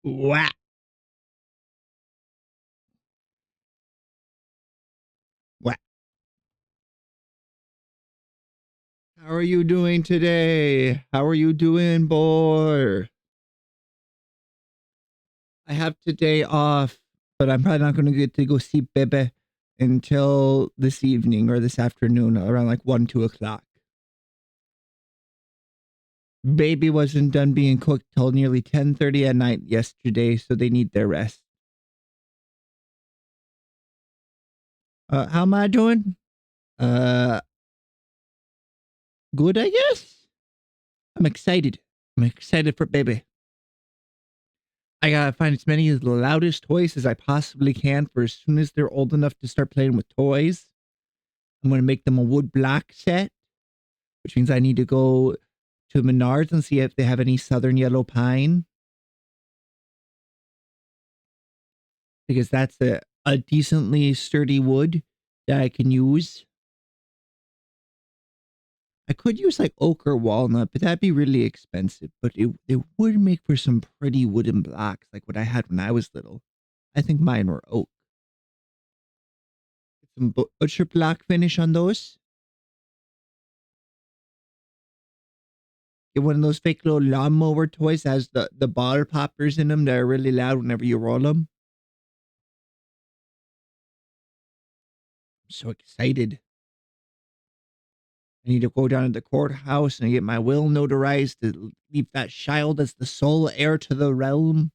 Wha wha How are you doing today? How are you doing, boy? I have today off, but I'm probably not gonna get to go see Bebe until this evening or this afternoon around like 1, 2 o'clock. Baby wasn't done being cooked till nearly 10:30 at night yesterday, so they need their rest. How am I doing? Uh, Good, I guess? I'm excited. I'm excited for Baby. I gotta find as many of the loudest toys as I possibly can for as soon as they're old enough to start playing with toys. I'm gonna make them a wood block set, which means I need to go to Menards and see if they have any southern yellow pine, because that's a decently sturdy wood that I can use. I could use like oak or walnut, but that'd be really expensive. But it would make for some pretty wooden blocks like what I had when I was little. I think mine were oak. Some butcher block finish on those. Get one of those fake little lawnmower toys that has the ball poppers in them that are really loud whenever you roll them. I'm so excited. I need to go down to the courthouse and get my will notarized to leave that child as the sole heir to the realm.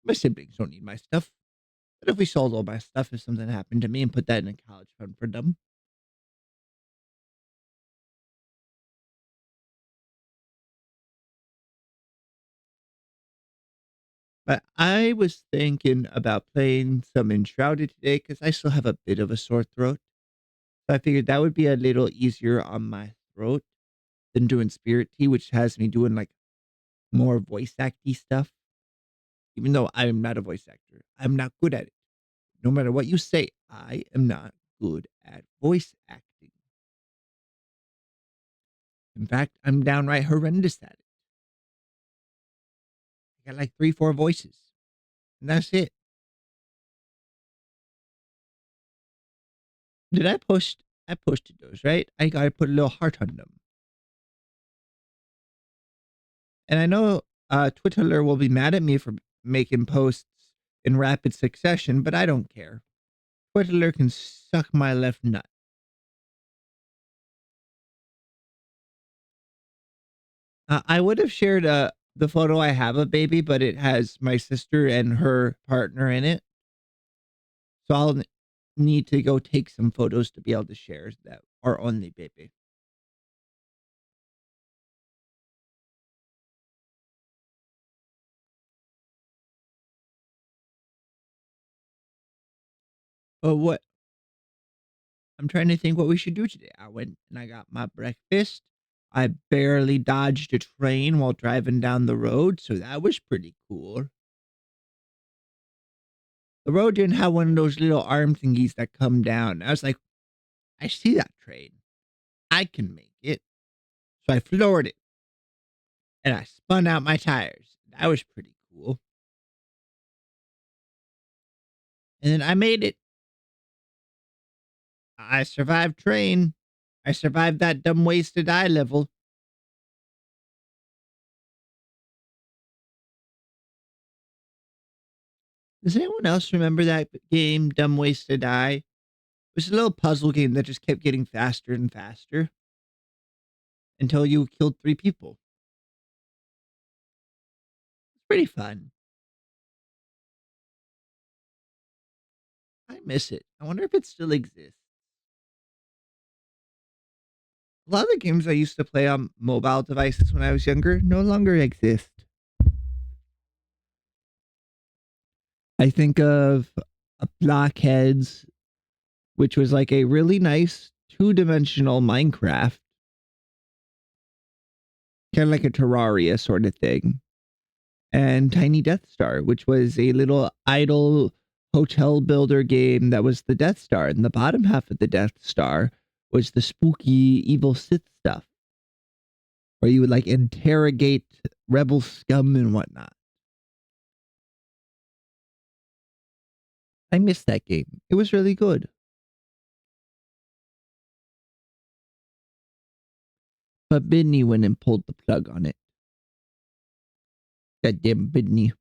My siblings don't need my stuff. But if we sold all my stuff if something happened to me and put that in a college fund for them? But I was thinking about playing some Enshrouded today because I still have a bit of a sore throat. So I figured that would be a little easier on my throat than doing Spirit Tea, which has me doing like more voice acty stuff. Even though I am not a voice actor, I'm not good at it. No matter what you say, I am not good at voice acting. In fact, I'm downright horrendous at it. I got like 3, 4 voices, and that's it. Did I post? I posted those, right? I gotta put a little heart on them. And I know Twitterler will be mad at me for making posts in rapid succession, but I don't care. Twitterler can suck my left nut. I would have shared the photo I have of Baby, but it has my sister and her partner in it. So I'll need to go take some photos to be able to share that are only Baby. But what I'm trying to think what we should do today. I went and I got my breakfast. I barely dodged a train while driving down the road, so that was pretty cool. The road didn't have one of those little arm thingies that come down. I was like, I see that train. I can make it. So I floored it and I spun out my tires. That was pretty cool. And then I made it. I survived train. I survived that dumb wasted eye level. Does anyone else remember that game, Dumb Wasted Eye? It was a little puzzle game that just kept getting faster and faster until you killed 3 people. It's pretty fun. I miss it. I wonder if it still exists. A lot of the games I used to play on mobile devices when I was younger no longer exist. I think of Blockheads, which was like a really nice two-dimensional Minecraft, kind of like a Terraria sort of thing, and Tiny Death Star, which was a little idle hotel builder game that was the Death Star, and the bottom half of the Death Star was the spooky evil Sith stuff, where you would like interrogate rebel scum and whatnot. I missed that game. It was really good. But Bidney went and pulled the plug on it. Goddamn Bidney.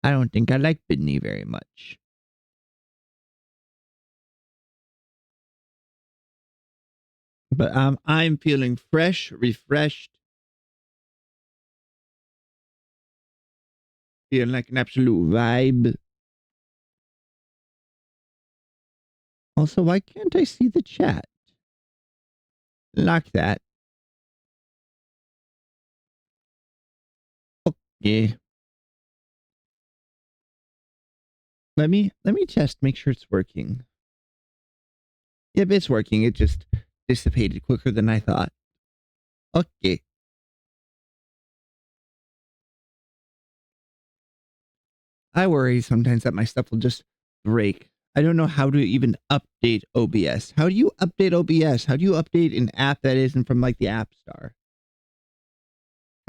I don't think I like Bidney very much. But I'm feeling fresh, refreshed, feeling like an absolute vibe. Also, why can't I see the chat? Like that. Okay. Let me test, make sure it's working. Yep, it's working. It just dissipated quicker than I thought. Okay. I worry sometimes that my stuff will just break. I don't know how to even update OBS. How do you update OBS? How do you update an app that isn't from like the App Store?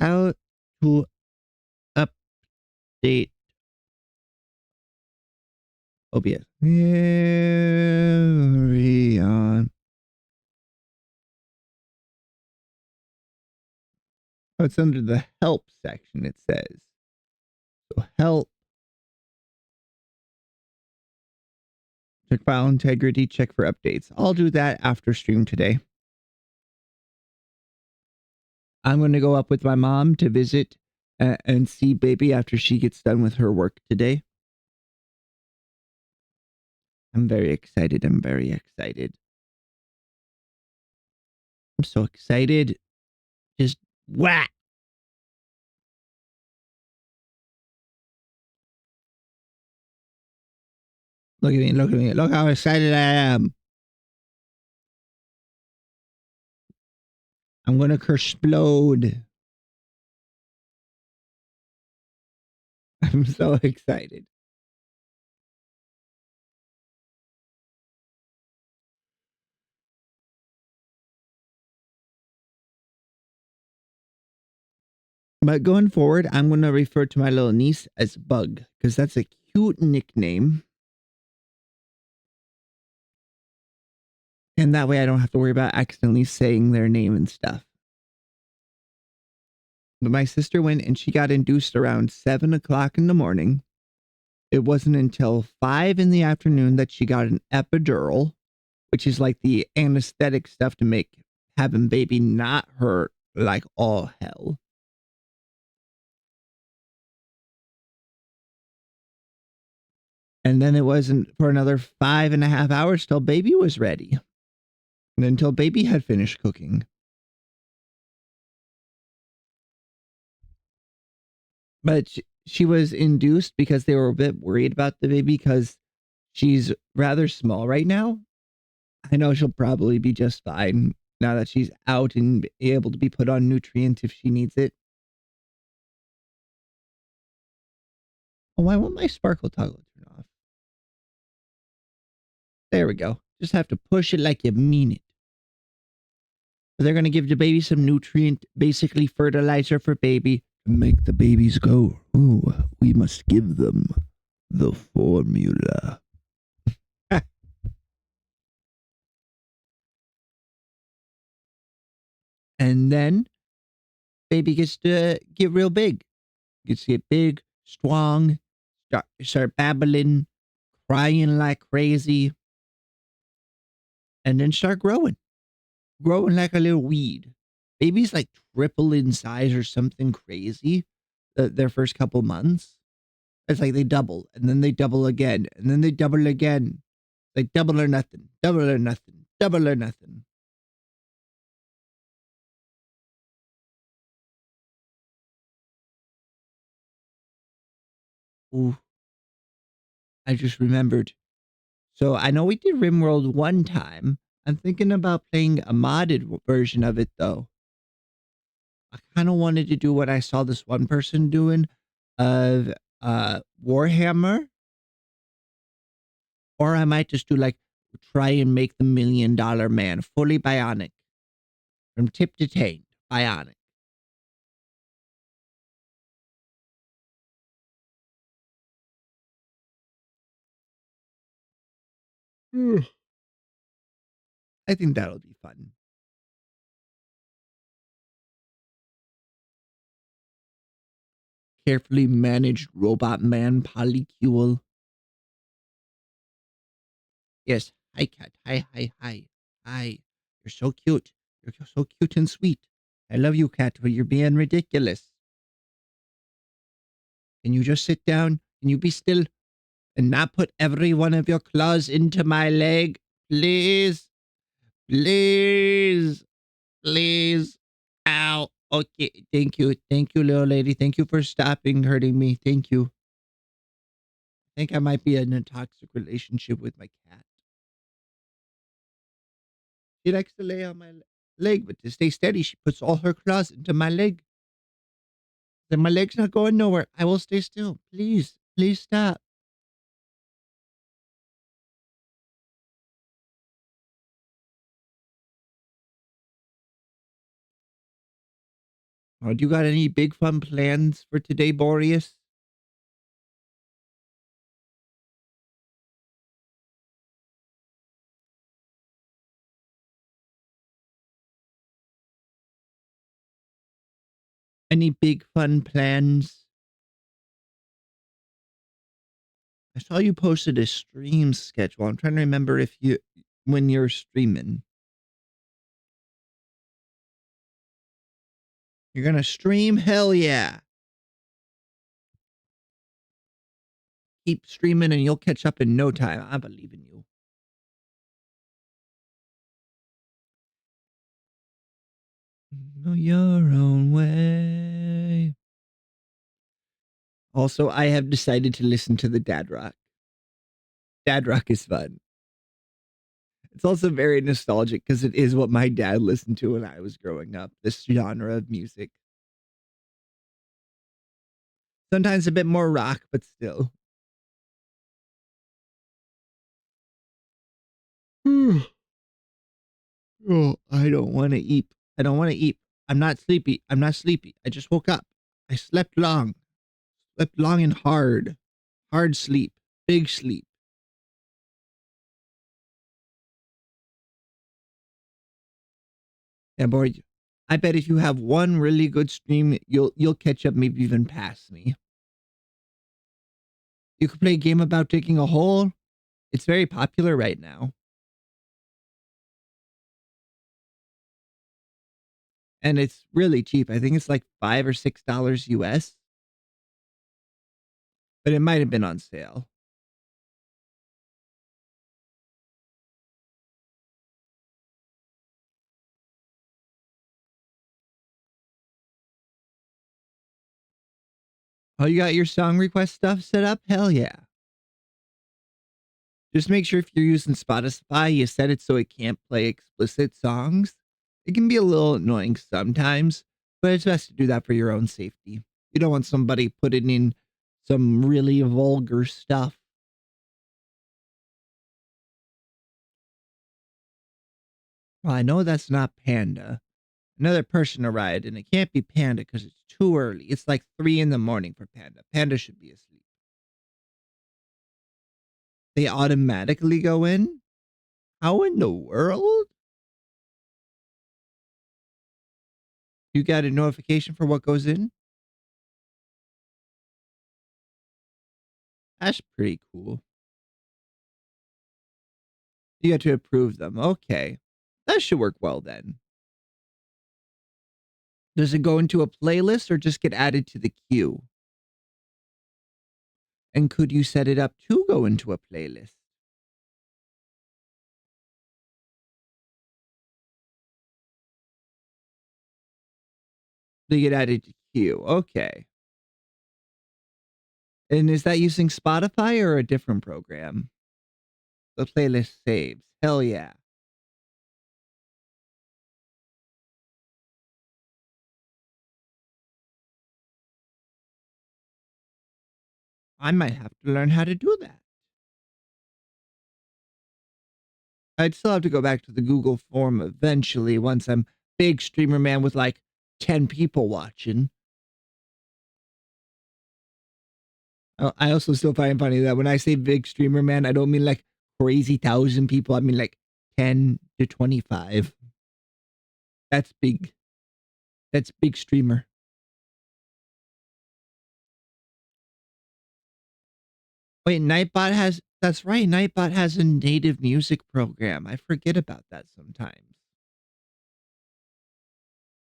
How to update OBS? Carry on. Oh, it's under the help section, it says. So help. Check file integrity, check for updates. I'll do that after stream today. I'm going to go up with my mom to visit and see baby after she gets done with her work today. I'm very excited. I'm very excited. I'm so excited. Just whack. Look at me. Look at me. Look how excited I am. I'm going to explode. I'm so excited. But going forward, I'm going to refer to my little niece as Bug because that's a cute nickname. And that way I don't have to worry about accidentally saying their name and stuff. But my sister went and she got induced around 7 o'clock in the morning. It wasn't until 5 in the afternoon that she got an epidural, which is like the anesthetic stuff to make having baby not hurt like all hell. And then it wasn't for another 5.5 hours till baby was ready. And until baby had finished cooking. But she was induced because they were a bit worried about the baby because she's rather small right now. I know she'll probably be just fine now that she's out and able to be put on nutrients if she needs it. Oh, why won't my sparkle toggle turn off? There we go. Just have to push it like you mean it. They're going to give the baby some nutrient, basically fertilizer for baby, to make the babies go, ooh, we must give them the formula. And then baby gets to get real big. Gets to get big, strong, start babbling, crying like crazy, and then start growing like a little weed. Babies like triple in size or something crazy their first couple months. It's like they double and then they double again and then they double again. Like double or nothing, double or nothing, double or nothing. Ooh, I just remembered. So I know we did RimWorld one time. I'm thinking about playing a modded version of it though. I kind of wanted to do what I saw this one person doing of Warhammer, or I might just do like try and make the $1 Million Man fully bionic from tip to tail, bionic. Mm. I think that'll be fun. Carefully managed robot man polycule. Yes. Hi, cat. Hi, hi, hi. Hi. You're so cute. You're so cute and sweet. I love you, cat, but you're being ridiculous. Can you just sit down? Can you be still and not put every one of your claws into my leg? Please. Please. Please. Ow. Okay. Thank you. Thank you, little lady. Thank you for stopping hurting me. Thank you. I think I might be in a toxic relationship with my cat. She likes to lay on my leg, but to stay steady, she puts all her claws into my leg. Then my leg's not going nowhere. I will stay still. Please. Please stop. Oh, do you got any big fun plans for today, Boreas? Any big fun plans? I saw you posted a stream schedule. I'm trying to remember if you when you're streaming. You're gonna stream? Hell yeah. Keep streaming and you'll catch up in no time. I believe in you. Go your own way. Also, I have decided to listen to the Dad Rock. Dad Rock is fun. It's also very nostalgic because it is what my dad listened to when I was growing up, this genre of music. Sometimes a bit more rock, but still. Oh, I don't want to eat. I don't want to eat. I'm not sleepy. I'm not sleepy. I just woke up. I slept long. Slept long and hard. Hard sleep. Big sleep. Yeah, boy. I bet if you have one really good stream, you'll catch up, maybe even pass me. You could play a game about digging a hole. It's very popular right now. And it's really cheap. I think it's like $5 or $6 US, but it might have been on sale. Oh, you got your song request stuff set up? Hell yeah. Just make sure if you're using Spotify, you set it so it can't play explicit songs. It can be a little annoying sometimes, but it's best to do that for your own safety. You don't want somebody putting in some really vulgar stuff. Well, I know that's not Panda. Another person arrived, and it can't be Panda because it's too early. It's like 3 in the morning for Panda. Panda should be asleep. They automatically go in? How in the world? You got a notification for what goes in? That's pretty cool. You got to approve them. Okay. That should work well then. Does it go into a playlist or just get added to the queue? And could you set it up to go into a playlist? They get added to queue. Okay. And is that using Spotify or a different program? The playlist saves. Hell yeah. I might have to learn how to do that. I'd still have to go back to the Google form eventually once I'm big streamer man with like 10 people watching. I also still find funny that when I say big streamer man, I don't mean like crazy thousand people. I mean, like 10 to 25. That's big. That's big streamer. Wait, Nightbot has, that's right. Nightbot has a native music program. I forget about that sometimes.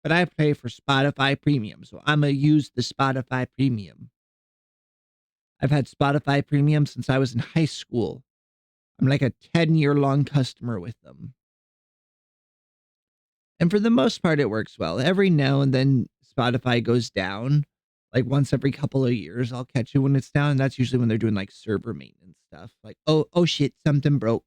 But I pay for Spotify Premium, so I'm gonna use the Spotify Premium. I've had Spotify Premium since I was in high school. I'm like a 10-year long customer with them. And for the most part, it works well. Every now and then, Spotify goes down. Like once every couple of years, I'll catch it when it's down. And that's usually when they're doing like server maintenance stuff. Like, oh shit, something broke.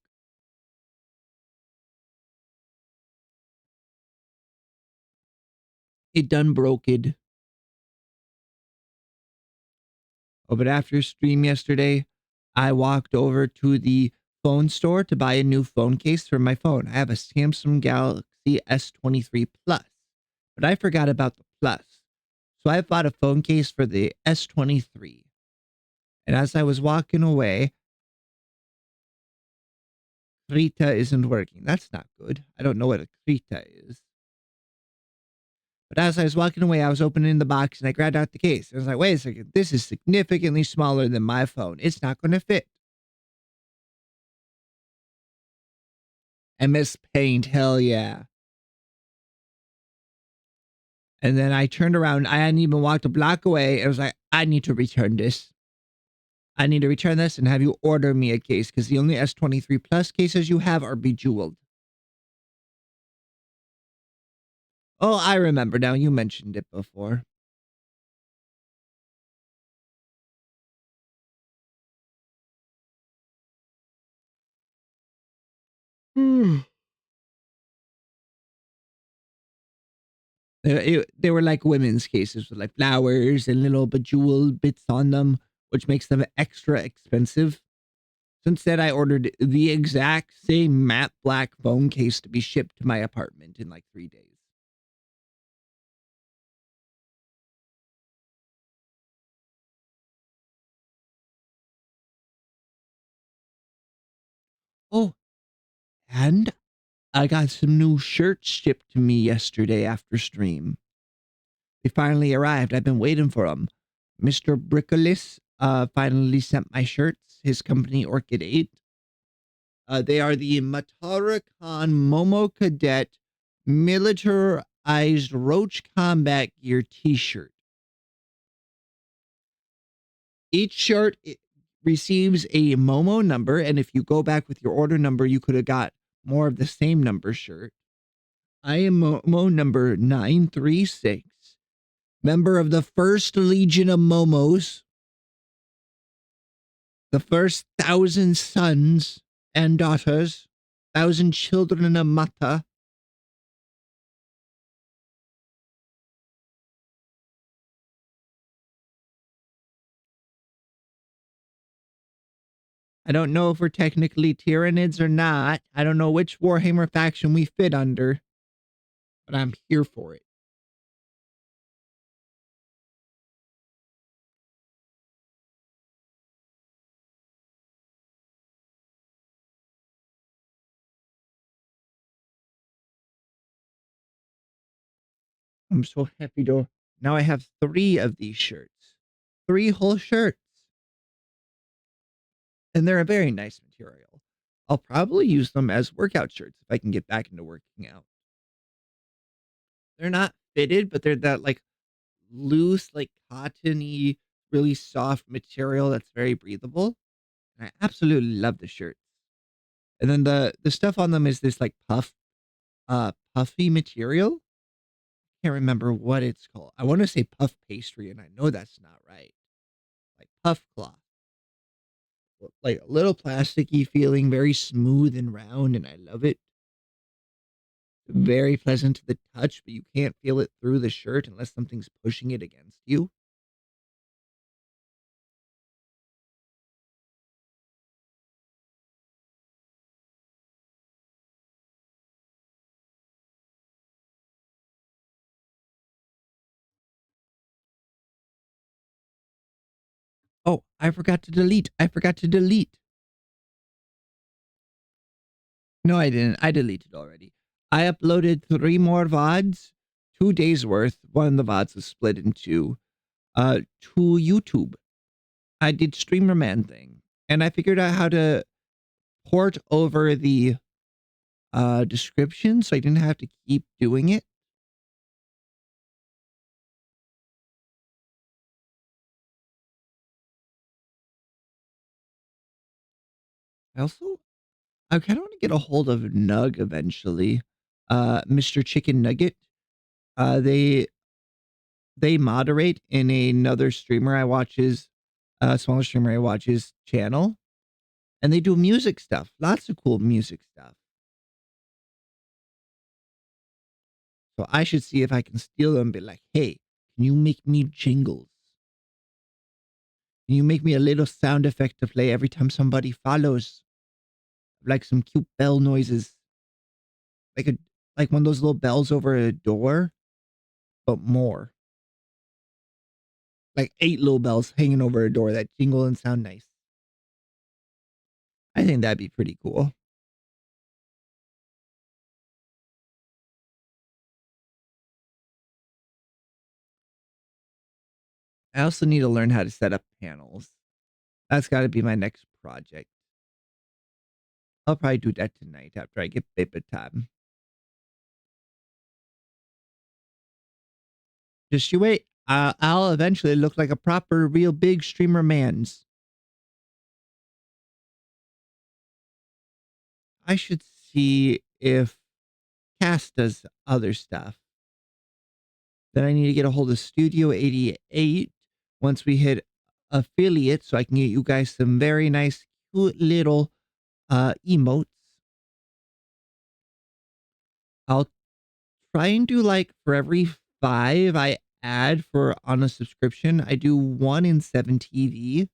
It done broke it. Oh, but after stream yesterday, I walked over to the phone store to buy a new phone case for my phone. I have a Samsung Galaxy S23 Plus, but I forgot about the Plus. So I bought a phone case for the S23. And as I was walking away, Krita isn't working. That's not good. I don't know what a Krita is. But as I was walking away, I was opening the box and I grabbed out the case. I was like, wait a second, this is significantly smaller than my phone. It's not going to fit. MS Paint, hell yeah. And then I turned around. I hadn't even walked a block away. I was like, I need to return this. I need to return this and have you order me a case because the only S23 Plus cases you have are bejeweled. Oh, I remember now. You mentioned it before. Hmm. They were like women's cases with like flowers and little bejeweled bits on them, which makes them extra expensive. So instead, I ordered the exact same matte black phone case to be shipped to my apartment in like 3 days. Oh, and I got some new shirts shipped to me yesterday after stream. They finally arrived. I've been waiting for them. Mr. Brickolis finally sent my shirts. His company, Orchid 8. They are the Matara Khan Momo Cadet Militarized Roach Combat Gear t-shirt. Each shirt receives a Momo number, and if you go back with your order number, you could have got more of the same number shirt. I am Momo number 936, member of the First Legion of Momos, the first 1,000 sons and daughters, 1,000 children of Mata. I don't know if we're technically Tyranids or not. I don't know which Warhammer faction we fit under, but I'm here for it. I'm so happy to. Now I have 3 of these shirts. 3 whole shirts. And they're a very nice material. I'll probably use them as workout shirts if I can get back into working out. They're not fitted, but they're that like loose, like cottony, really soft material that's very breathable. And I absolutely love the shirts. And then the stuff on them is this like puffy material. Can't remember what it's called. I want to say puff pastry, and I know that's not right. Like puff cloth. Like a little plasticky feeling, very smooth and round, and I love it. Very pleasant to the touch, but you can't feel it through the shirt unless something's pushing it against you. Oh, I forgot to delete. I forgot to delete. No, I didn't. I deleted already. I uploaded 3 more VODs, 2 days worth. One of the VODs was split into to YouTube. I did streamer man thing, and I figured out how to port over the description so I didn't have to keep doing it. I kind of want to get a hold of Nug eventually. Mr. Chicken Nugget. Uh, they they moderate in another streamer I watches, smaller streamer I watches channel, and they do music stuff. Lots of cool music stuff. So I should see if I can steal them and be like, hey, can you make me jingles? Can you make me a little sound effect to play every time somebody follows? Like some cute bell noises. Like a like one of those little bells over a door, but more. Like 8 little bells hanging over a door that jingle and sound nice. I think that'd be pretty cool. I also need to learn how to set up panels. That's got to be my next project. I'll probably do that tonight after I get paper time. Just you wait. I'll eventually look like a proper, real big streamer man's. I should see if Cass does other stuff. Then I need to get a hold of Studio 88 once we hit affiliate so I can get you guys some very nice, cute little emotes. I'll try and do like for every 5 I add for on a subscription, I do 1 in 7 TV.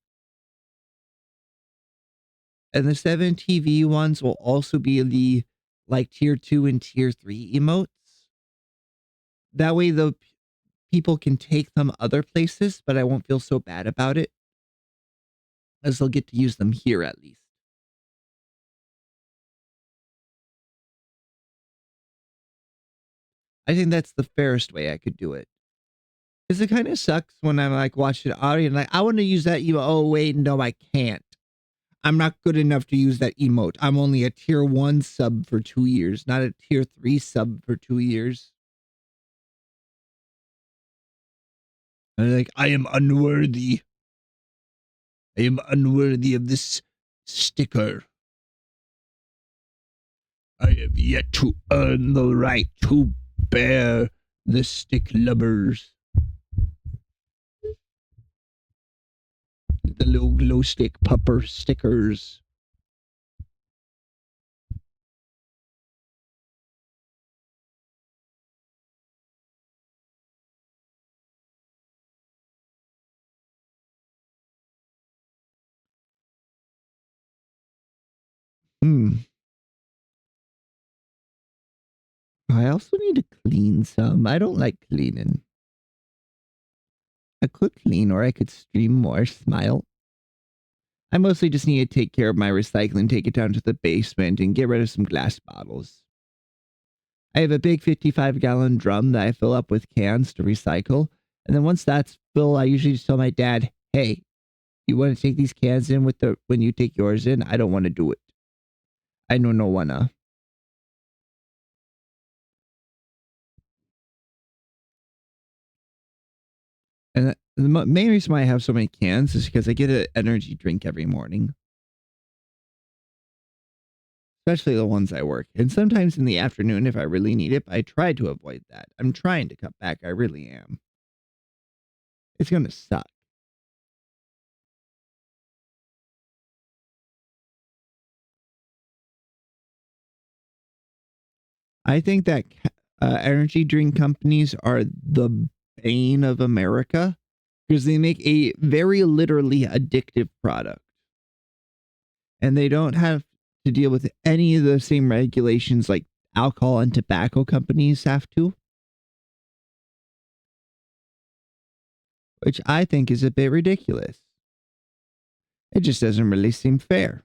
And the 7 TV ones will also be the like tier 2 and tier 3 emotes. That way the people can take them other places, but I won't feel so bad about it as they'll get to use them here at least. I think that's the fairest way I could do it. Because it kind of sucks when I'm like watching audio and like, I want to use that emote. Oh, wait, no, I can't. I'm not good enough to use that emote. I'm only a tier 1 sub for 2 years, not a tier 3 sub for 2 years. And like, I am unworthy. I am unworthy of this sticker. I have yet to earn the right to bear the stick lubbers. The little glow stick pupper stickers. I also need to clean some. I don't like cleaning. I could clean or I could stream more. Smile. I mostly just need to take care of my recycling, take it down to the basement, and get rid of some glass bottles. I have a big 55-gallon drum that I fill up with cans to recycle. And then once that's full, I usually just tell my dad, hey, you want to take these cans in with the when you take yours in? I don't want to do it. I don't know wanna. And the main reason why I have so many cans is because I get an energy drink every morning. Especially the ones I work. And sometimes in the afternoon if I really need it, but I try to avoid that. I'm trying to cut back. I really am. It's gonna suck. I think that energy drink companies are the bane of America because they make a very literally addictive product. And they don't have to deal with any of the same regulations like alcohol and tobacco companies have to, which I think is a bit ridiculous. It just doesn't really seem fair.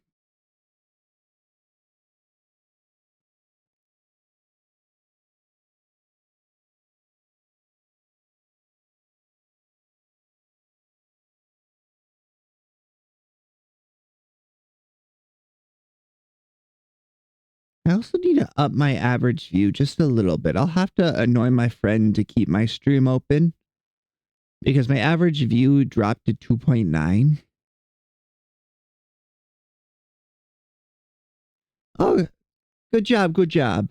I also need to up my average view just a little bit. I'll have to annoy my friend to keep my stream open because my average view dropped to 2.9. Oh, good job, good job.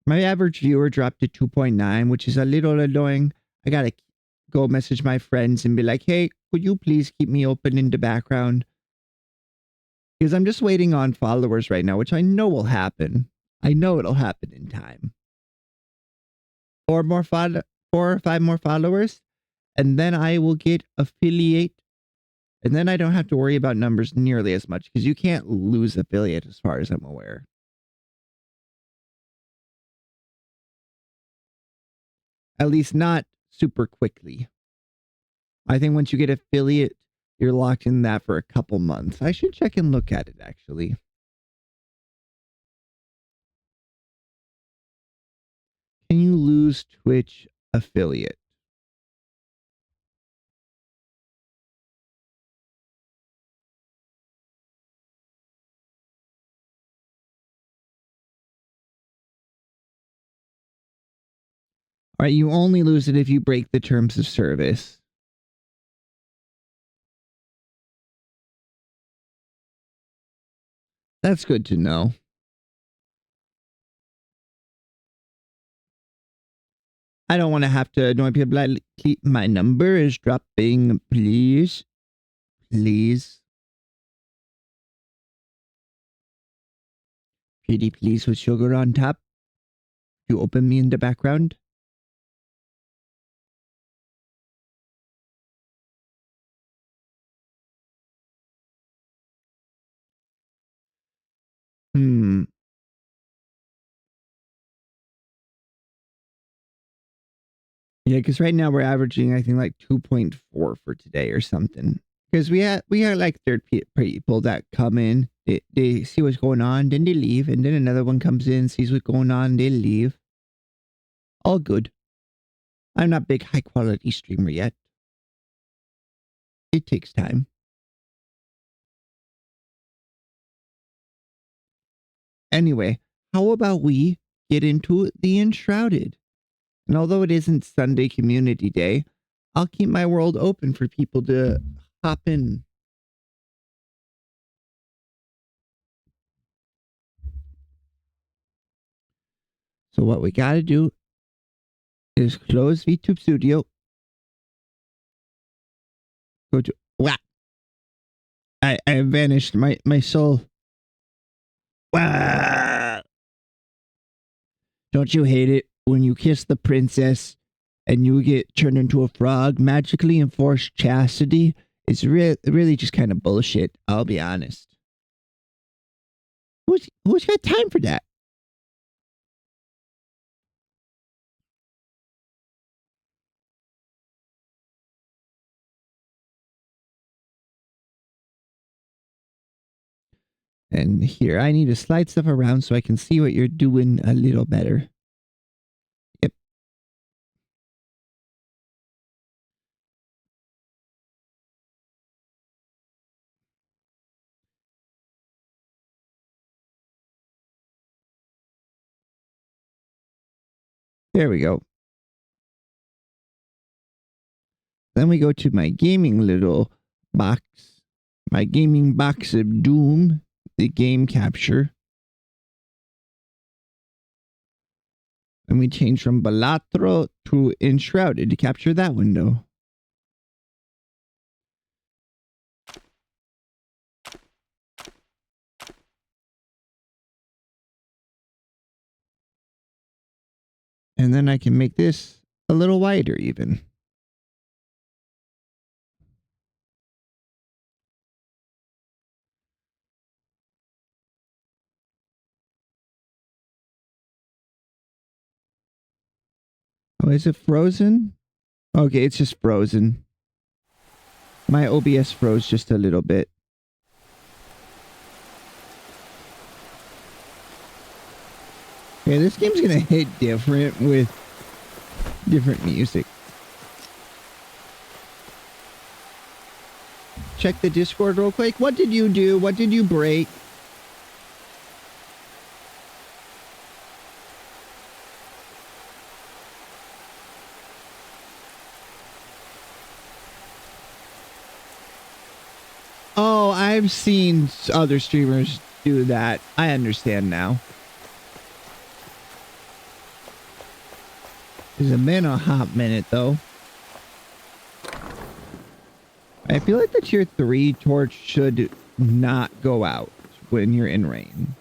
My average viewer dropped to 2.9, which is a little annoying. I gotta go message my friends and be like, hey, could you please keep me open in the background? Because I'm just waiting on followers right now, which I know will happen. I know it'll happen in time. 4 or 5 more followers, and then I will get affiliate. And then I don't have to worry about numbers nearly as much because you can't lose affiliate as far as I'm aware. At least not super quickly. I think once you get affiliate, you're locked in that for a couple months. I should check and look at it, actually. Can you lose Twitch affiliate? All right, you only lose it if you break the terms of service. That's good to know. I don't want to have to annoy people. Like, my number is dropping, please. Please. Pretty please with sugar on top. You open me in the background. Yeah, because right now we're averaging, I think, like 2.4 for today or something. Because we had like third people that come in, they see what's going on, then they leave, and then another one comes in, sees what's going on, they leave. All good. I'm not a big high quality streamer yet. It takes time. Anyway, how about we get into the Enshrouded? And although it isn't Sunday Community Day, I'll keep my world open for people to hop in. So what we gotta do is close VTube Studio. Go to wow. I vanished. My soul. Wow. Don't you hate it when you kiss the princess and you get turned into a frog, magically enforced chastity? It's really just kind of bullshit. I'll be honest. Who's got time for that? And here, I need to slide stuff around so I can see what you're doing a little better. Yep. There we go. Then we go to my gaming little box. My gaming box of doom. The game capture. And we change from Balatro to Enshrouded to capture that window. And then I can make this a little wider even. Oh, is it frozen? Okay, it's just frozen. My OBS froze just a little bit. Okay, this game's gonna hit different with different music. Check the Discord real quick. What did you do? What did you break? I've seen other streamers do that. I understand now. It's been a hot minute though. I feel like the tier 3 torch should not go out when you're in rain.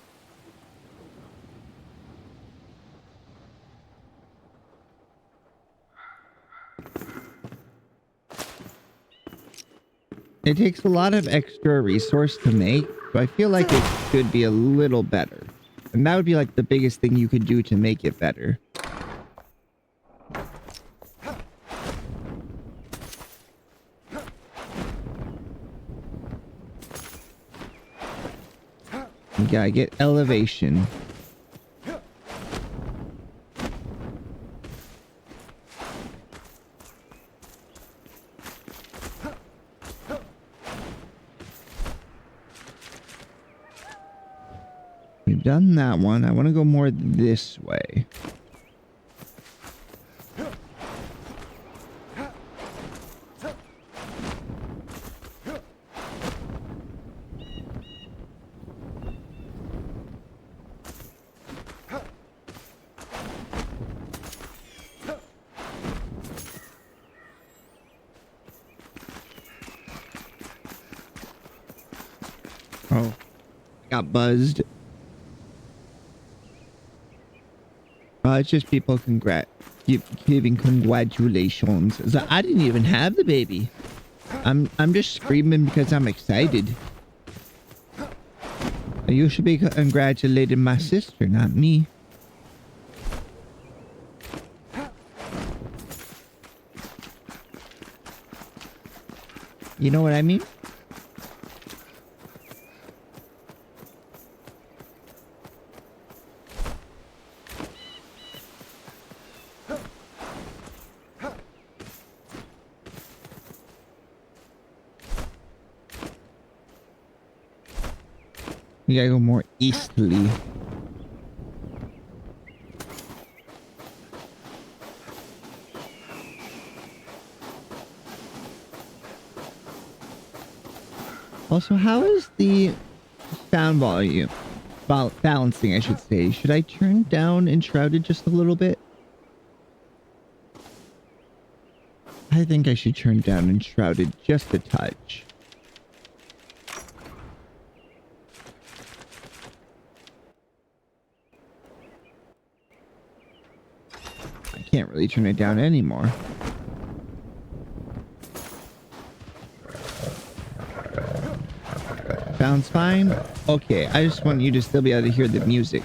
It takes a lot of extra resource to make, so I feel like it should be a little better. And that would be like the biggest thing you could do to make it better. You gotta get elevation. We've done that one. I want to go more this way. Oh, got buzzed. It's just people giving congratulations. So I didn't even have the baby. I'm just screaming because I'm excited. You should be congratulating my sister, not me. You know what I mean? We gotta go more easterly. Also, how is the sound volume? Balancing, I should say. Should I turn down Enshrouded just a little bit? I think I should turn down Enshrouded just a touch. Can't really turn it down anymore. Sounds fine. Okay, I just want you to still be able to hear the music.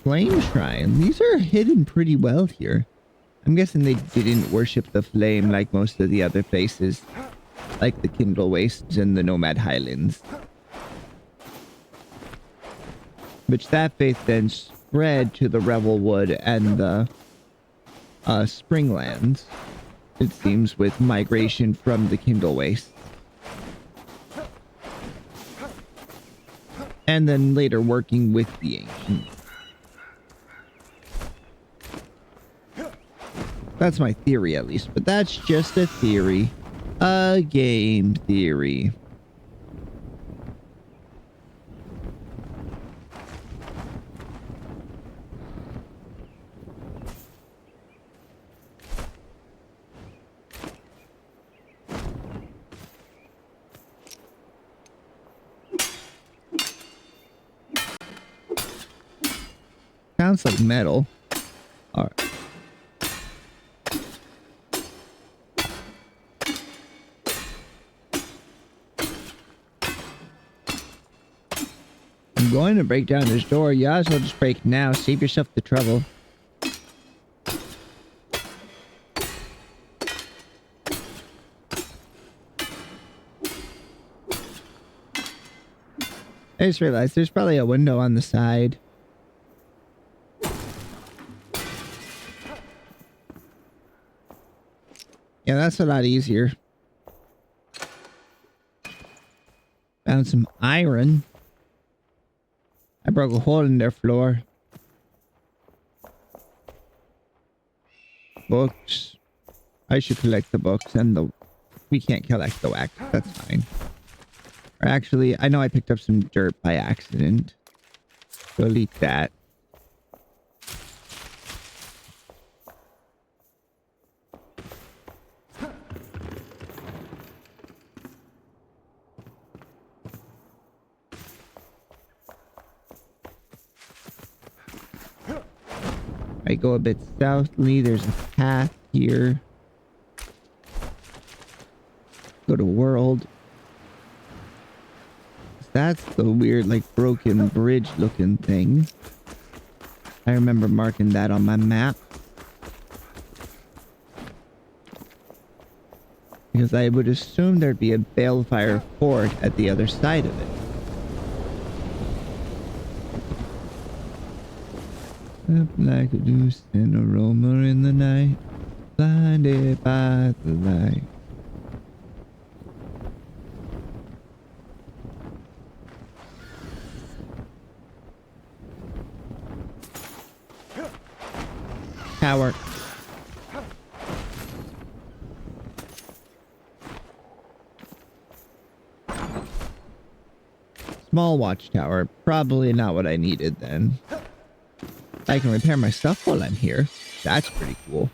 Flame shrine. These are hidden pretty well here. I'm guessing they didn't worship the flame like most of the other places, like the Kindle Wastes and the Nomad Highlands. Which that faith then spread to the Revelwood and the Springlands, it seems, with migration from the Kindle Waste. And then later working with the Ancients. That's my theory, at least, but that's just a theory. A game theory. Sounds like metal. Alright. I'm going to break down this door. You might as well just break now. Save yourself the trouble. I just realized there's probably a window on the side. Yeah, that's a lot easier. Found some iron. I broke a hole in their floor. Books. I should collect the books and the We can't collect the wax. That's fine. Or actually, I know I picked up some dirt by accident. Delete that. I go a bit southly. There's a path here. Go to world. That's the weird, like, broken bridge looking thing. I remember marking that on my map. Because I would assume there'd be a balefire fort at the other side of it. Up like a loose and aroma in the night, blinded by the light. Tower. Small watchtower. Probably not what I needed then. I can repair my stuff while I'm here. That's pretty cool.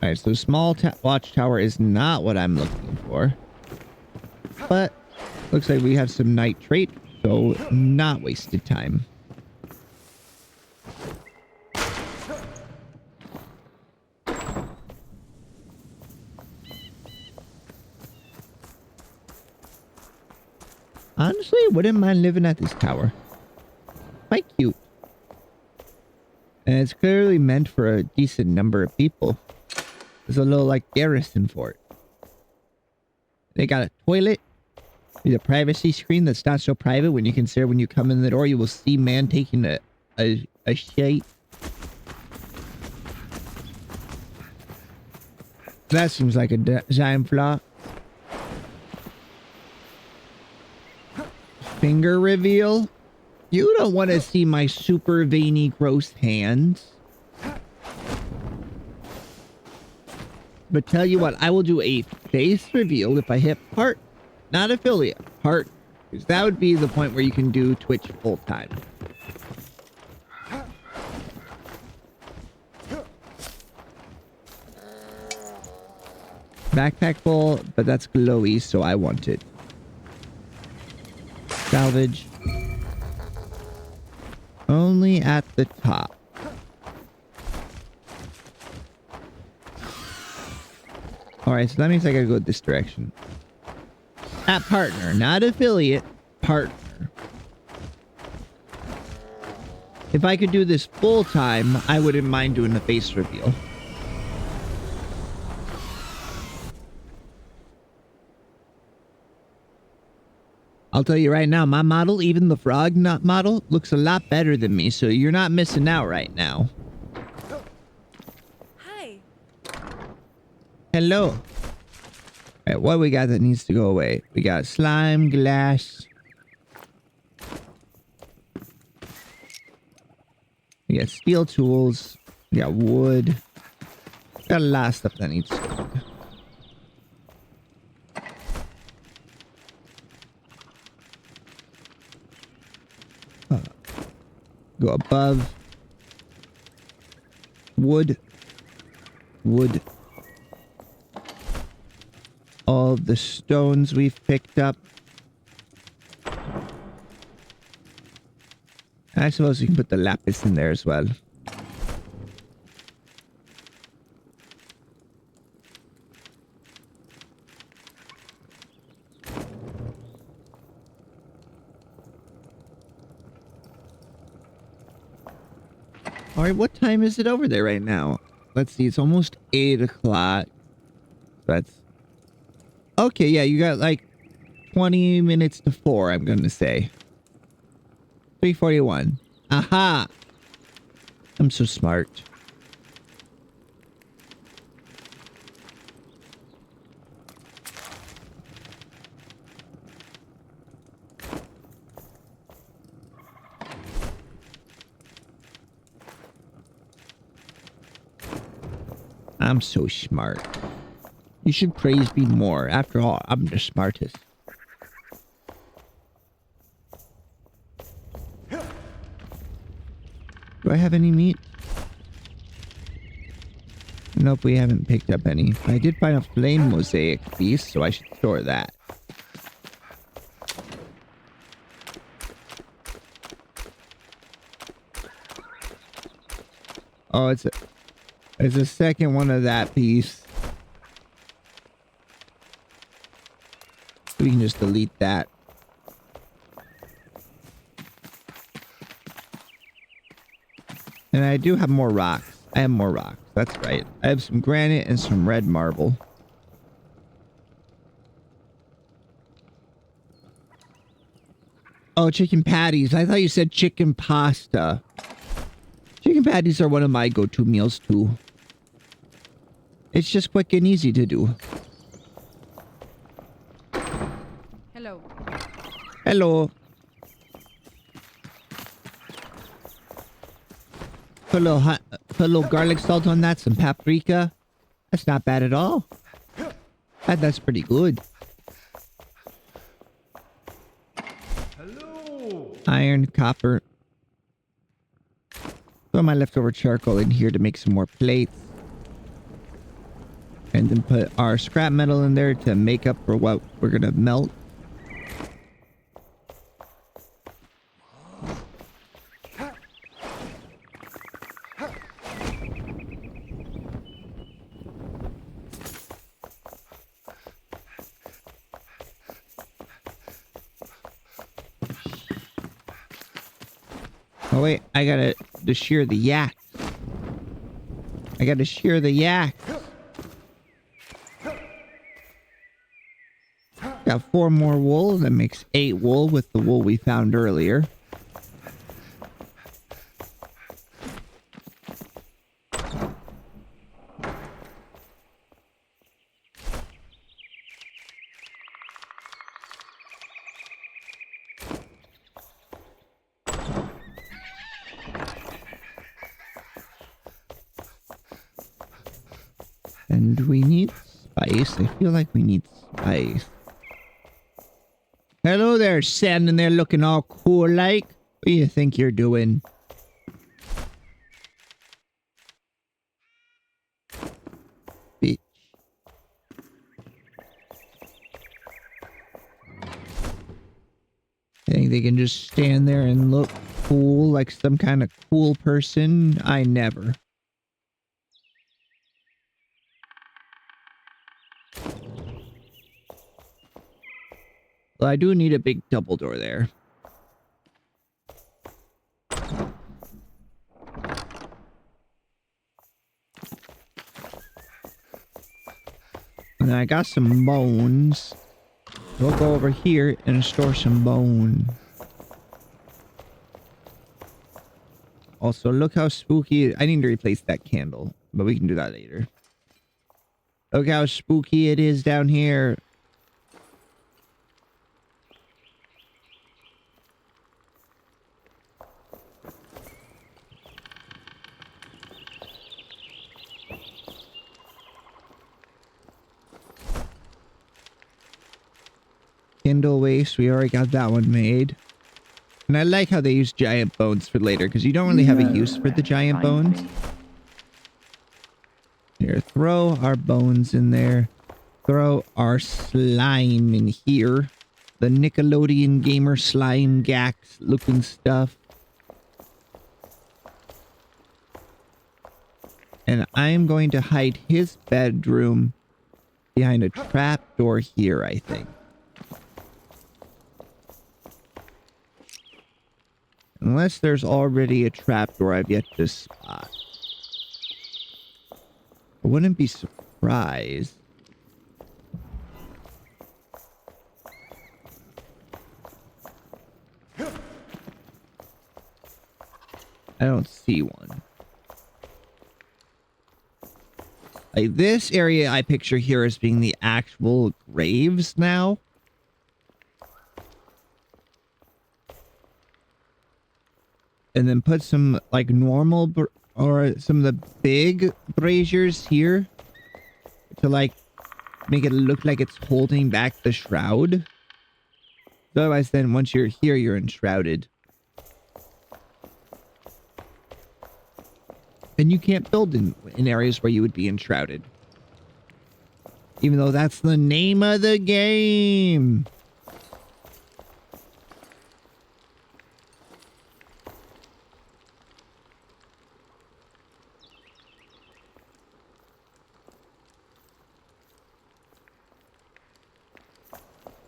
Alright, so small watchtower is not what I'm looking for. But looks like we have some nitrate, so not wasted time. Honestly, wouldn't mind living at this tower. Quite cute. And it's clearly meant for a decent number of people. It's a little like garrison fort. They got a toilet. There's a privacy screen that's not so private when you consider when you come in the door, you will see man taking a shite. That seems like a design flaw. Finger reveal? You don't want to see my super veiny gross hands. But tell you what, I will do a face reveal if I hit part. Not affiliate, part. Because that would be the point where you can do Twitch full time. Backpack full, but that's glowy, so I want it. Salvage. Only at the top. Alright, so that means I gotta go this direction. At partner, not affiliate. Partner. If I could do this full time, I wouldn't mind doing the face reveal. I'll tell you right now, my model, even the frog nut model, looks a lot better than me, so you're not missing out right now. Hi. Hello. Alright, what we got that needs to go away? We got slime, glass. We got steel tools. We got wood. Got a lot of stuff that needs to go. Go above. Wood. Wood. All the stones we've picked up. I suppose you can put the lapis in there as well. Alright, what time is it over there right now? Let's see, it's almost 8 o'clock. That's... Okay, yeah, you got like 20 minutes to 4, I'm gonna say. 3:41. Aha! I'm so smart. I'm so smart. You should praise me more. After all, I'm the smartest. Do I have any meat? Nope, we haven't picked up any. I did find a flame mosaic piece, so I should store that. Oh, it's a second one of that piece. We can just delete that. And I do have more rocks. I have more rocks. That's right. I have some granite and some red marble. Oh, chicken patties. I thought you said chicken pasta. Chicken patties are one of my go-to meals too. It's just quick and easy to do. Hello. Hello. Put a little garlic salt on that, some paprika. That's not bad at all. That's pretty good. Hello. Iron, copper. Throw my leftover charcoal in here to make some more plates. And then put our scrap metal in there to make up for what we're gonna melt. Oh wait, I gotta shear the yak. I gotta shear the yak. Got 4 more wool. That makes 8 wool with the wool we found earlier. And we need spice. I feel like we need spice. Hello there, standing there looking all cool like. What do you think you're doing? Bitch. I think they can just stand there and look cool like some kind of cool person. I never. Well, I do need a big double door there. And I got some bones. We'll go over here and store some bone. Also, look how spooky... I need to replace that candle, but we can do that later. Look how spooky it is down here. Kindle waste, we already got that one made. And I like how they use giant bones for later, because you don't really have a use for the giant bones. Here, throw our bones in there. Throw our slime in here. The Nickelodeon gamer slime gax looking stuff. And I'm going to hide his bedroom behind a trap door here, I think. Unless there's already a trapdoor I've yet to spot. I wouldn't be surprised. I don't see one. Like this area I picture here as being the actual graves now. And then put some like normal or some of the big braziers here to like make it look like it's holding back the shroud. Otherwise, then once you're here, you're enshrouded. And you can't build in areas where you would be enshrouded. Even though that's the name of the game.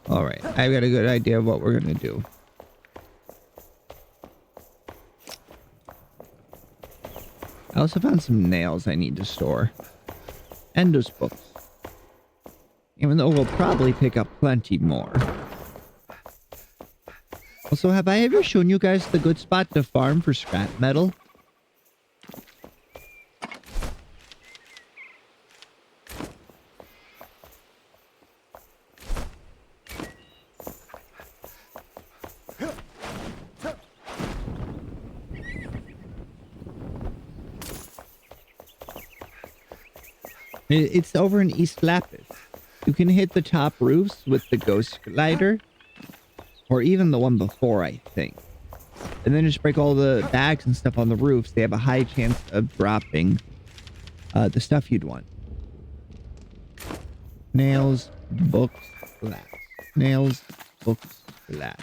All right, I've got a good idea of what we're going to do. I also found some nails I need to store. And those books. Even though we'll probably pick up plenty more. Also, have I ever shown you guys the good spot to farm for scrap metal? It's over in East Lapis. You can hit the top roofs with the ghost glider. Or even the one before, I think. And then just break all the bags and stuff on the roofs. They have a high chance of dropping the stuff you'd want. Nails, books, glass. Nails, books, glass.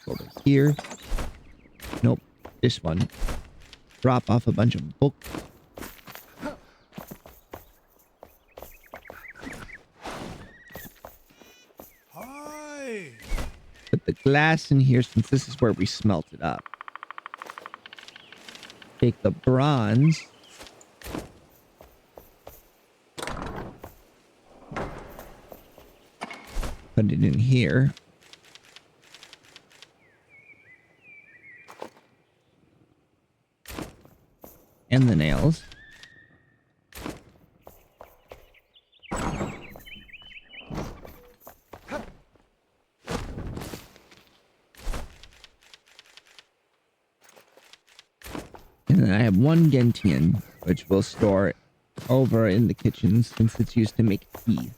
Over here. Nope. This one. Drop off a bunch of books. Put the glass in here since this is where we smelt it up. Take the bronze. Put it in here. And the nails. And then I have one gentian, which we'll store over in the kitchen since it's used to make tea.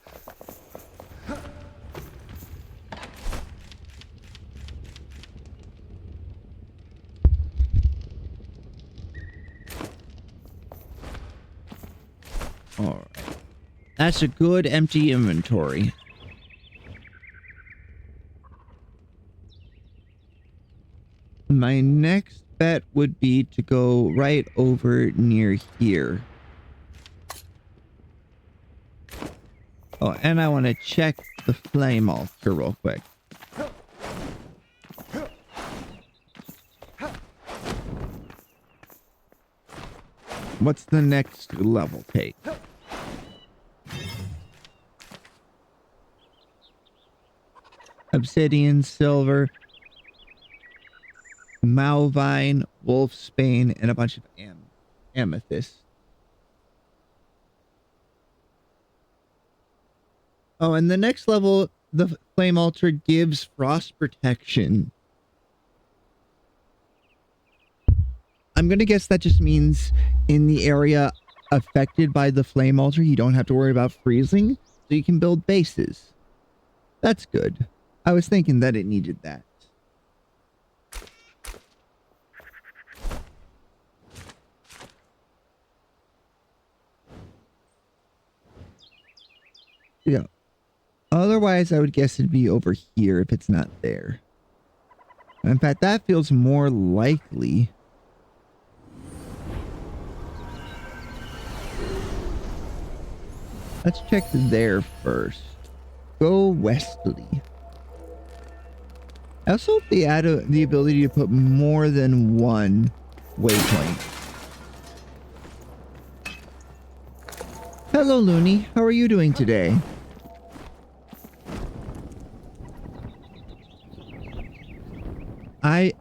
Alright. That's a good empty inventory. My next bet would be to go right over near here. Oh, and I want to check the flame altar real quick. What's the next level take? Obsidian, silver, Malvine, Wolfsbane, and a bunch of amethyst. Oh, and the next level, the flame altar gives frost protection. I'm gonna guess that just means in the area affected by the flame altar, you don't have to worry about freezing, so you can build bases. That's good. I was thinking that it needed that. Yeah. Otherwise, I would guess it'd be over here if it's not there. In fact, that feels more likely. Let's check there first. Go westerly. I also hope they add the ability to put more than one waypoint. Hello, Looney. How are you doing today?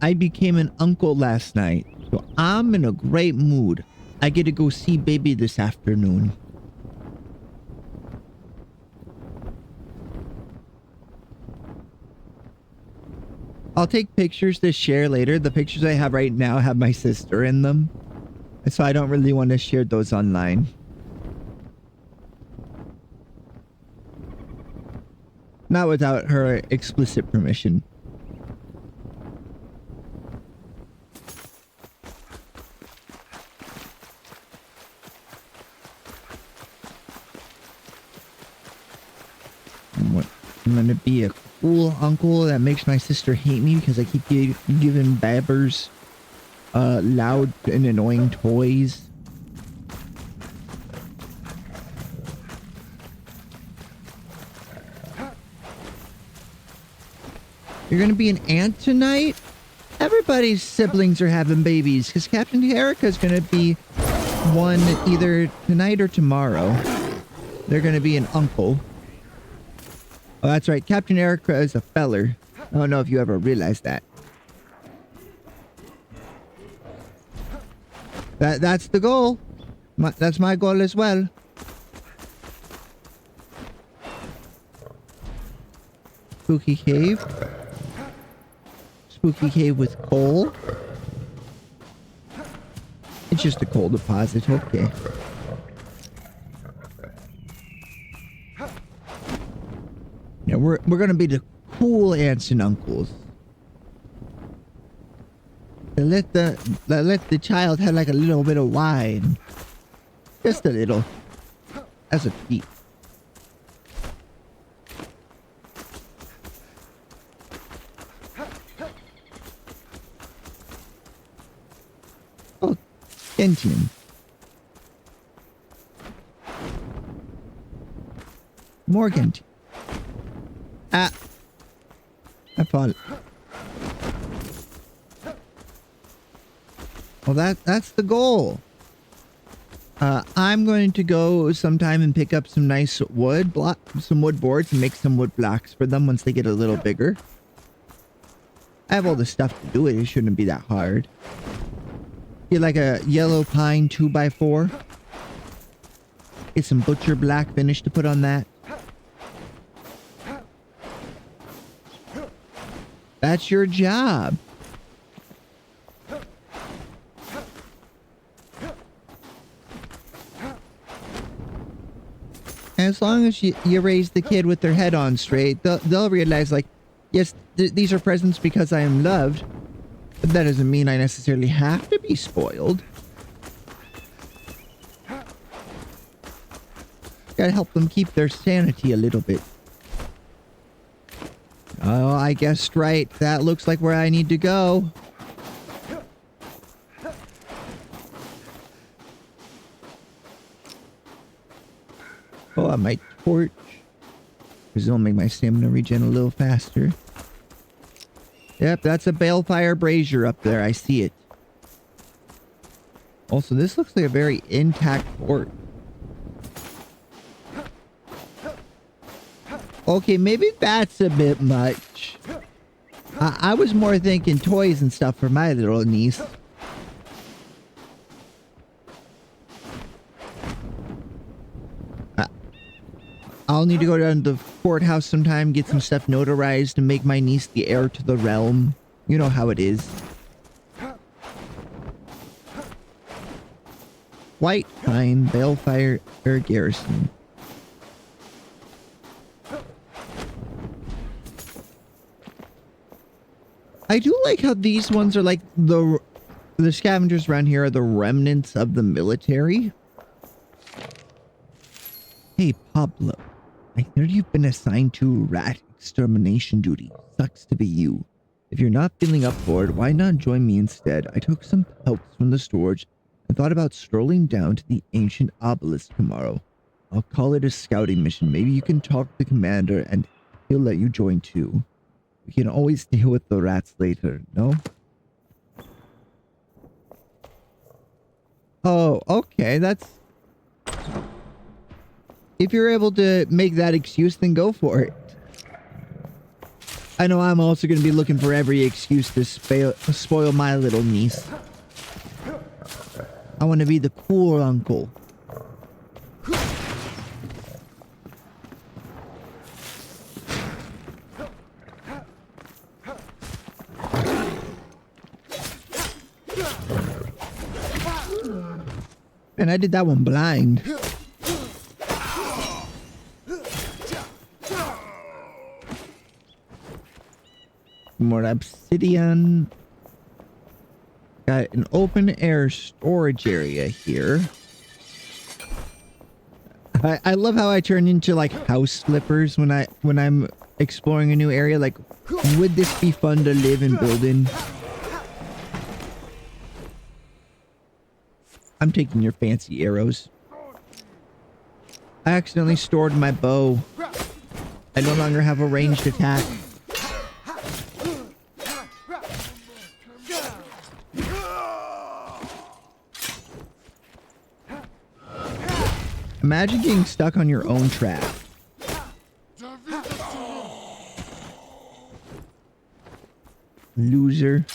I became an uncle last night, so I'm in a great mood. I get to go see baby this afternoon. I'll take pictures to share later. The pictures I have right now have my sister in them. So I don't really want to share those online. Not without her explicit permission. I'm gonna be a cool uncle that makes my sister hate me because I keep giving Babbers loud and annoying toys. You're gonna be an aunt tonight? Everybody's siblings are having babies because Captain Erica's gonna be one either tonight or tomorrow. They're gonna be an uncle. Oh, that's right. Captain Erica is a feller. I don't know if you ever realized that. That's the goal. That's my goal as well. Spooky cave. Spooky cave with coal. It's just a coal deposit. Okay. Yeah, we're gonna be the cool aunts and uncles. Let the child have like a little bit of wine. Just a little. As a treat. Oh, Gentian. More Gentian. Ah. I thought. Well, that's the goal. I'm going to go sometime and pick up some nice wood boards and make some wood blocks for them once they get a little bigger. I have all the stuff to do it. It shouldn't be that hard. Get like a yellow pine 2x4. Get some butcher black finish to put on that. That's your job. As long as you raise the kid with their head on straight, they'll realize, like, yes, these are presents because I am loved, but that doesn't mean I necessarily have to be spoiled. Gotta help them keep their sanity a little bit. Oh, I guessed right. That looks like where I need to go. Oh, I might torch. Because it'll make my stamina regen a little faster. Yep, that's a balefire brazier up there. I see it. Also, this looks like a very intact fort. Okay, maybe that's a bit much. I was more thinking toys and stuff for my little niece. I'll need to go down to the courthouse sometime, get some stuff notarized, and make my niece the heir to the realm. You know how it is. White Pine, Balefire, Air Garrison. I do like how these ones are like the scavengers around here are the remnants of the military. Hey, Pablo. I heard you've been assigned to rat extermination duty. Sucks to be you. If you're not feeling up for it, why not join me instead? I took some pelts from the storage and thought about strolling down to the ancient obelisk tomorrow. I'll call it a scouting mission. Maybe you can talk to the commander and he'll let you join too. We can always deal with the rats later, no? Oh, okay, that's... If you're able to make that excuse, then go for it. I know I'm also going to be looking for every excuse to spoil my little niece. I want to be the cool uncle. And I did that one blind. More obsidian. Got an open air storage area here. I love how I turn into like house flippers when I'm exploring a new area. Like, would this be fun to live and build in? I'm taking your fancy arrows. I accidentally stored my bow. I no longer have a ranged attack. Imagine getting stuck on your own trap. Loser.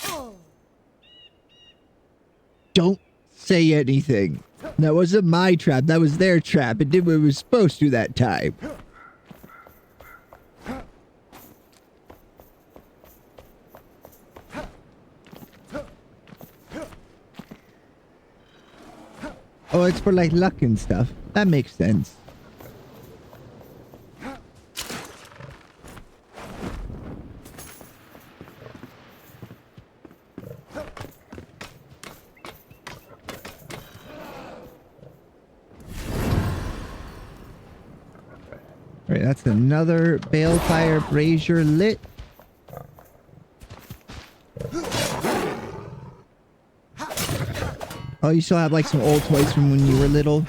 Don't say anything. That wasn't my trap. That was their trap. It did what it was supposed to that time. Oh, it's for like luck and stuff. That makes sense. Alright, that's another balefire brazier lit. Oh, you still have like some old toys from when you were little?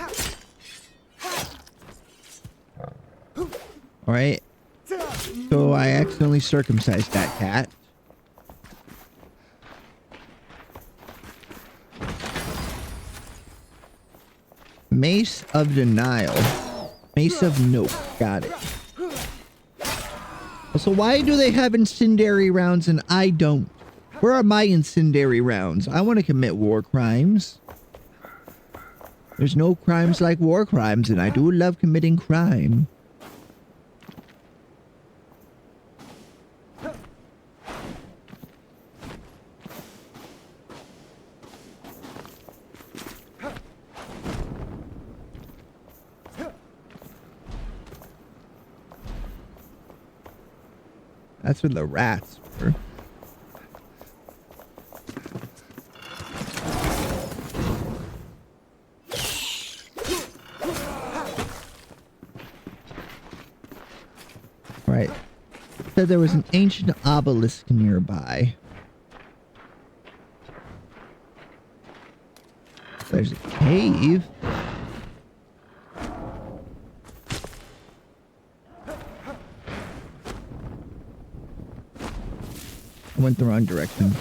Alright. So I accidentally circumcised that cat. Mace of Denial. Mace of Nope. Got it. So why do they have incendiary rounds and I don't? Where are my incendiary rounds? I want to commit war crimes. There's no crimes like war crimes, and I do love committing crime. That's where the rats were. Right. Said there was an ancient obelisk nearby. There's a cave. I went the wrong direction.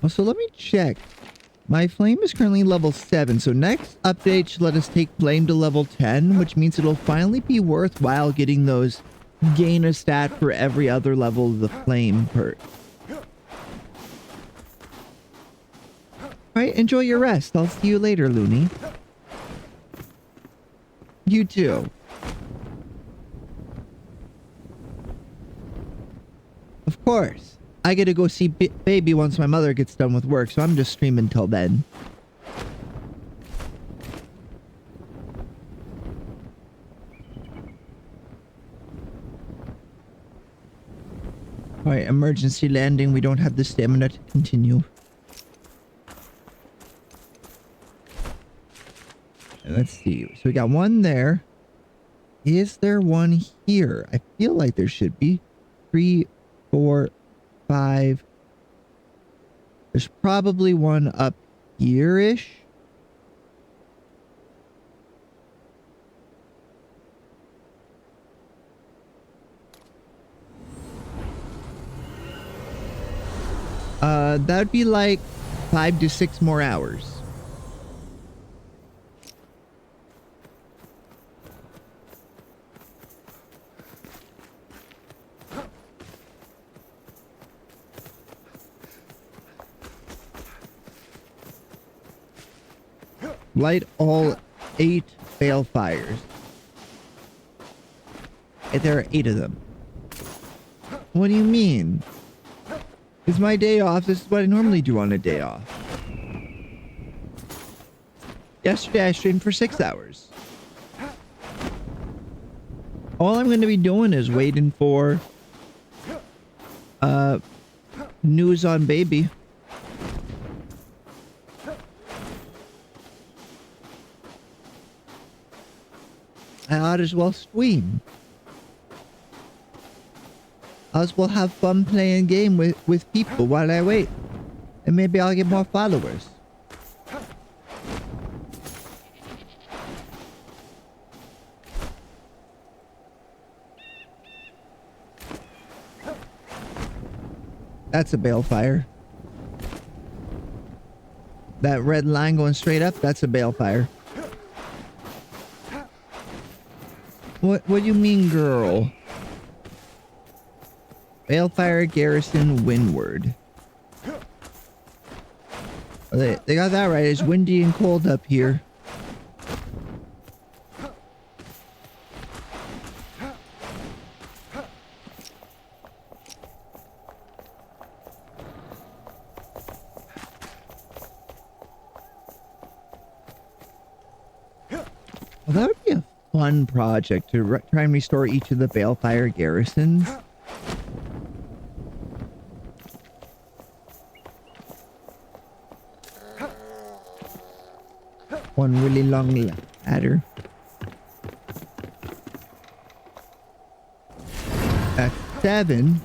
Oh, so let me check. My flame is currently level 7, so next update should let us take flame to level 10, which means it'll finally be worthwhile getting those gain a stat for every other level of the flame perk. Alright, enjoy your rest. I'll see you later, Looney. You too. Of course. I get to go see baby once my mother gets done with work, so I'm just streaming till then. Alright, emergency landing. We don't have the stamina to continue. Let's see. So we got one there. Is there one here? I feel like there should be. 3, 4, 5. There's probably one up here-ish. That'd be like 5 to 6 more hours. Light all 8 balefires. There are 8 of them. What do you mean? It's my day off. This is what I normally do on a day off. Yesterday I streamed for 6 hours. All I'm going to be doing is waiting for news on baby. I ought as well stream. I as well have fun playing game with people while I wait. And maybe I'll get more followers. That's a balefire. That red line going straight up, that's a balefire. What do you mean, girl? Balefire garrison windward. Oh, they got that right. It's windy and cold up here. Well, that would be a fun project to try and restore each of the balefire garrisons. One really long ladder. That's 7.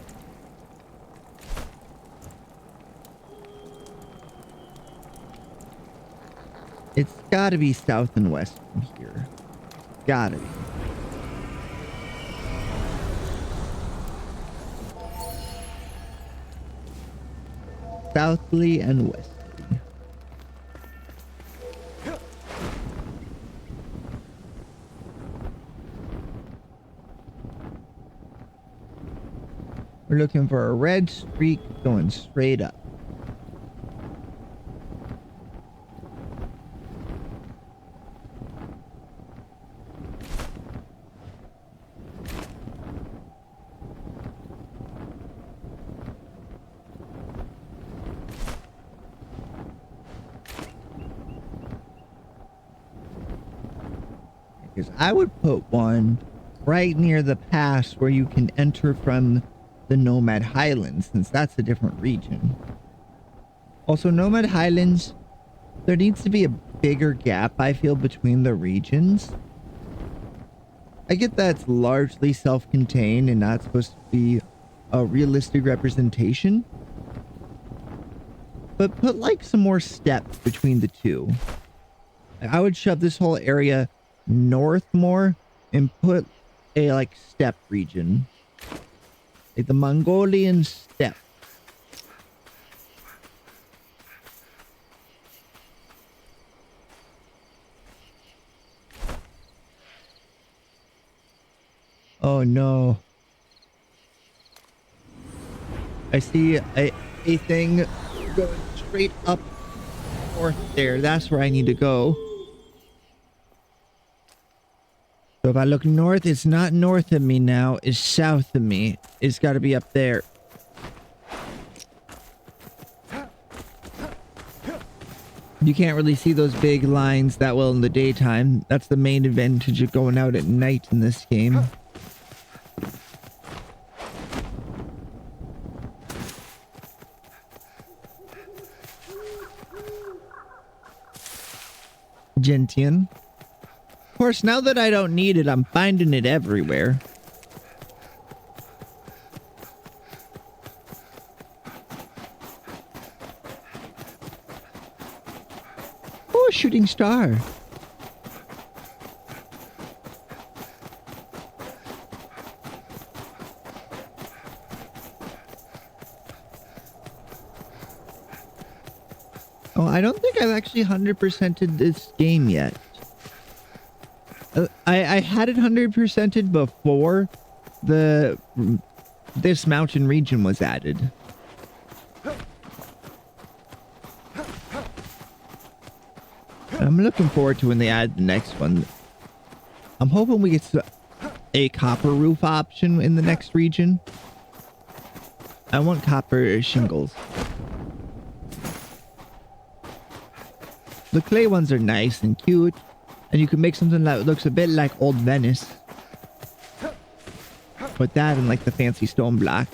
It's gotta be south and west from here. Gotta be. Southly and westly. We're looking for a red streak going straight up. Because I would put one right near the pass where you can enter from the Nomad Highlands, since that's a different region. Also, Nomad Highlands, there needs to be a bigger gap, I feel, between the regions. I get that's largely self-contained and not supposed to be a realistic representation. But put like some more steps between the two. I would shove this whole area north more and put a like steppe region. Like the Mongolian steppe. Oh no. I see a thing going straight up north there. That's where I need to go. So if I look north, it's not north of me now. It's south of me. It's got to be up there. You can't really see those big lines that well in the daytime. That's the main advantage of going out at night in this game. Gentian. Of course, now that I don't need it, I'm finding it everywhere. Oh, a shooting star. Oh, I don't think I've actually 100%ed this game yet. I had it 100%ed before this mountain region was added. I'm looking forward to when they add the next one. I'm hoping we get a copper roof option in the next region. I want copper shingles. The clay ones are nice and cute, and you can make something that looks a bit like old Venice. With that and like the fancy stone block.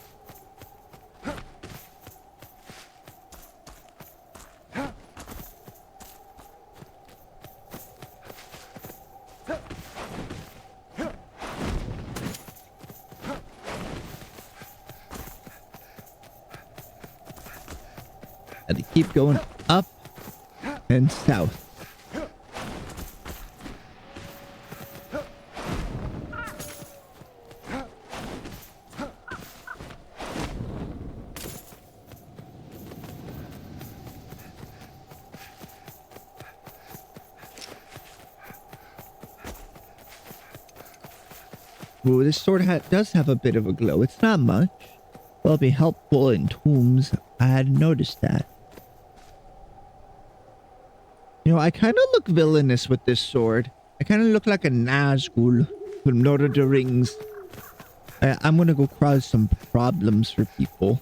And they keep going up and south. Ooh, this sword hat does have a bit of a glow. It's not much. Will be helpful in tombs. I hadn't noticed that. You know, I kind of look villainous with this sword. I kind of look like a Nazgul from Lord of the Rings. I'm gonna go cause some problems for people.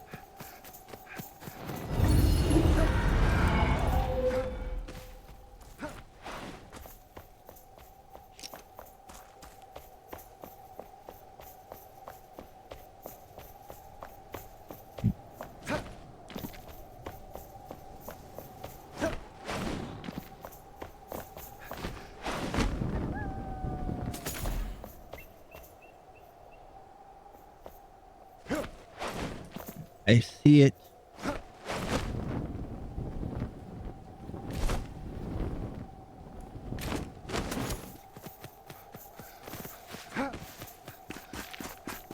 I see it.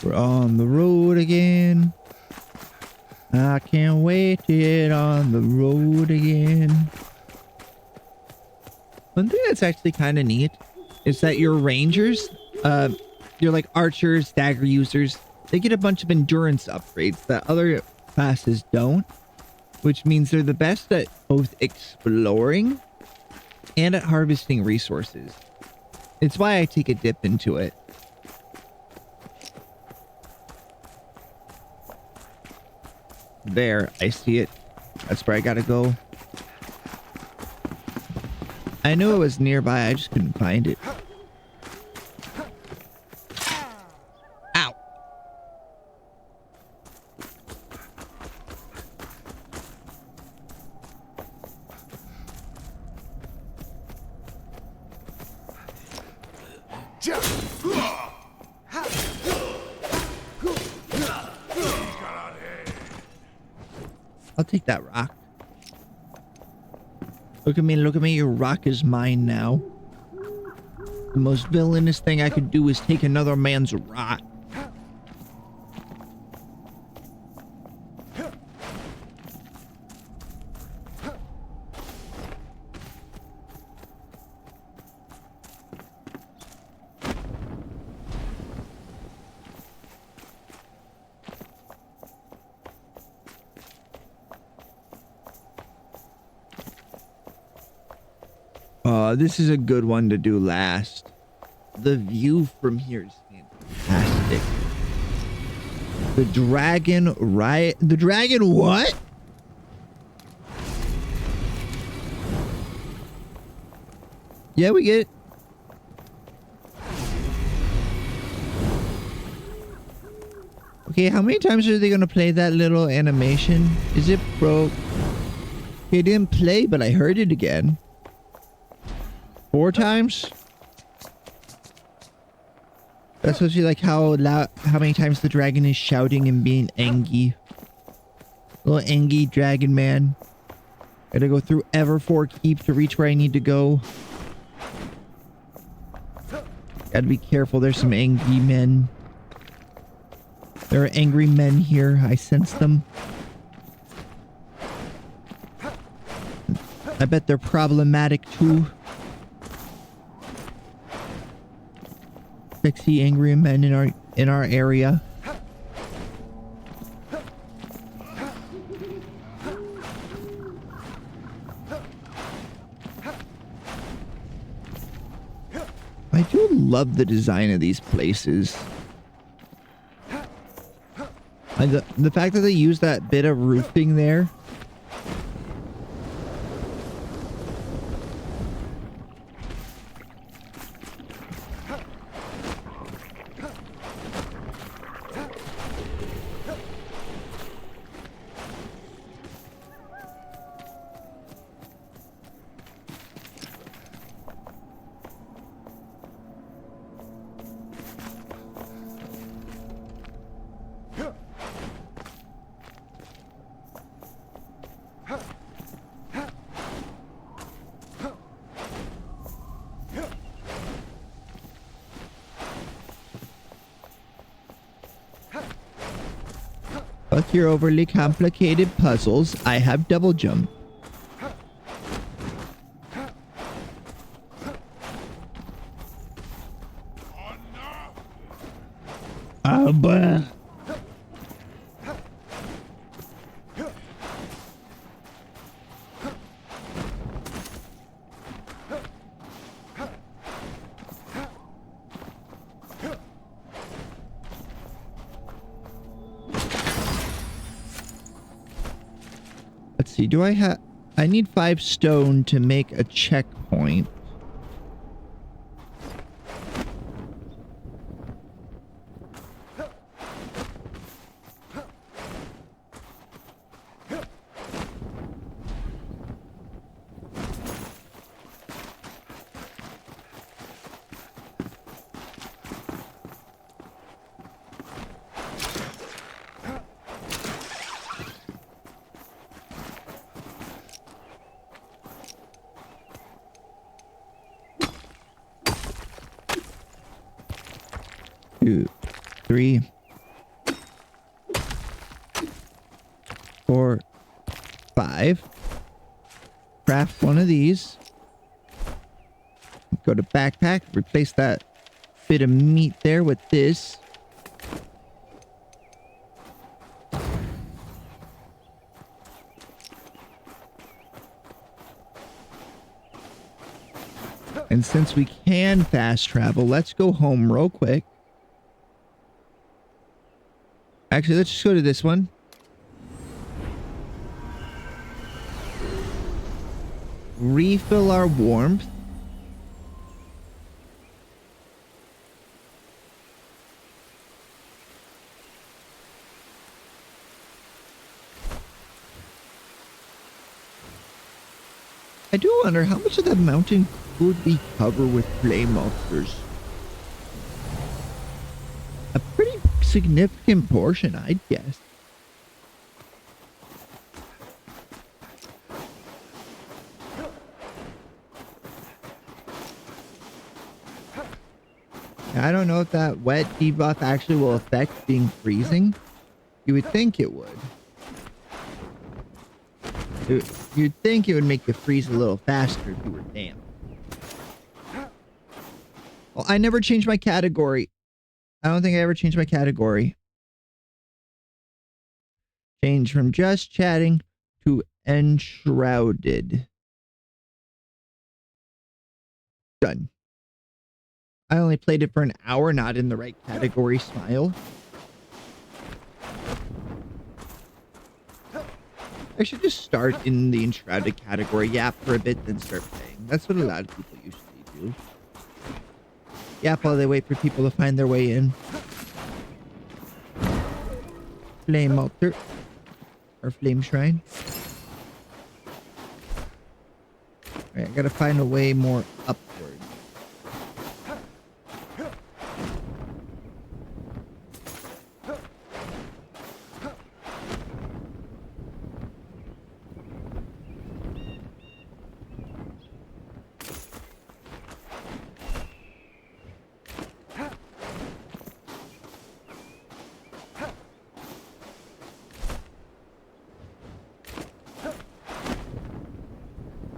We're on the road again. I can't wait to get on the road again. One thing that's actually kind of neat is that your rangers, you're like archers, dagger users, they get a bunch of endurance upgrades that other classes don't, which means they're the best at both exploring and at harvesting resources. It's why I take a dip into it. There, I see it. That's where I gotta go. I knew it was nearby, I just couldn't find it. Ow! I'll take that rock. Look at me, your rock is mine now. The most villainous thing I could do is take another man's rock. This is a good one to do last. The view from here is fantastic. The dragon, right? The dragon what? Yeah, we get it. Okay, how many times are they gonna play that little animation? Is it broke? It didn't play, but I heard it again. 4 times? That's supposed to be like how loud, how many times the dragon is shouting and being angry. Little angry dragon man. Gotta go through Everfour Keep to reach where I need to go. Gotta be careful, there's some angry men. There are angry men here, I sense them. I bet they're problematic too. Sexy angry men in our area. I do love the design of these places. And the fact that they use that bit of roofing there. Fuck your overly complicated puzzles. I have double jump. But let's see. Do I have? I need 5 stone to make a checkpoint. Two, 3, 4, 5. Craft one of these. Go to backpack. Replace that bit of meat there with this. And since we can fast travel, let's go home real quick. Actually, let's just go to this one. Refill our warmth. I do wonder how much of that mountain could we cover with flame altars. A pretty significant portion, I'd guess. I don't know if that wet debuff actually will affect being freezing. You would think it would. You'd think it would make you freeze a little faster if you were damp. Well, I never changed my category. I don't think I ever changed my category. Change from just chatting to enshrouded. Done. I only played it for an hour, not in the right category. Smile. I should just start in the Enshrouded category, yap for a bit, then start playing. That's what a lot of people usually do. Yap while they wait for people to find their way in. Flame altar. Or flame shrine. Alright, I gotta find a way more upward.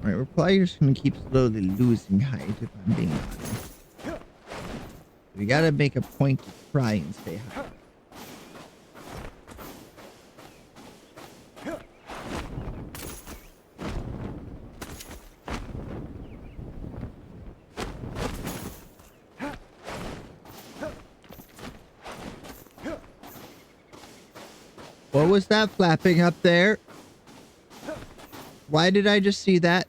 Alright, we're probably just gonna keep slowly losing height if I'm being honest. We gotta make a point to try and stay high. What was that flapping up there? Why did I just see that?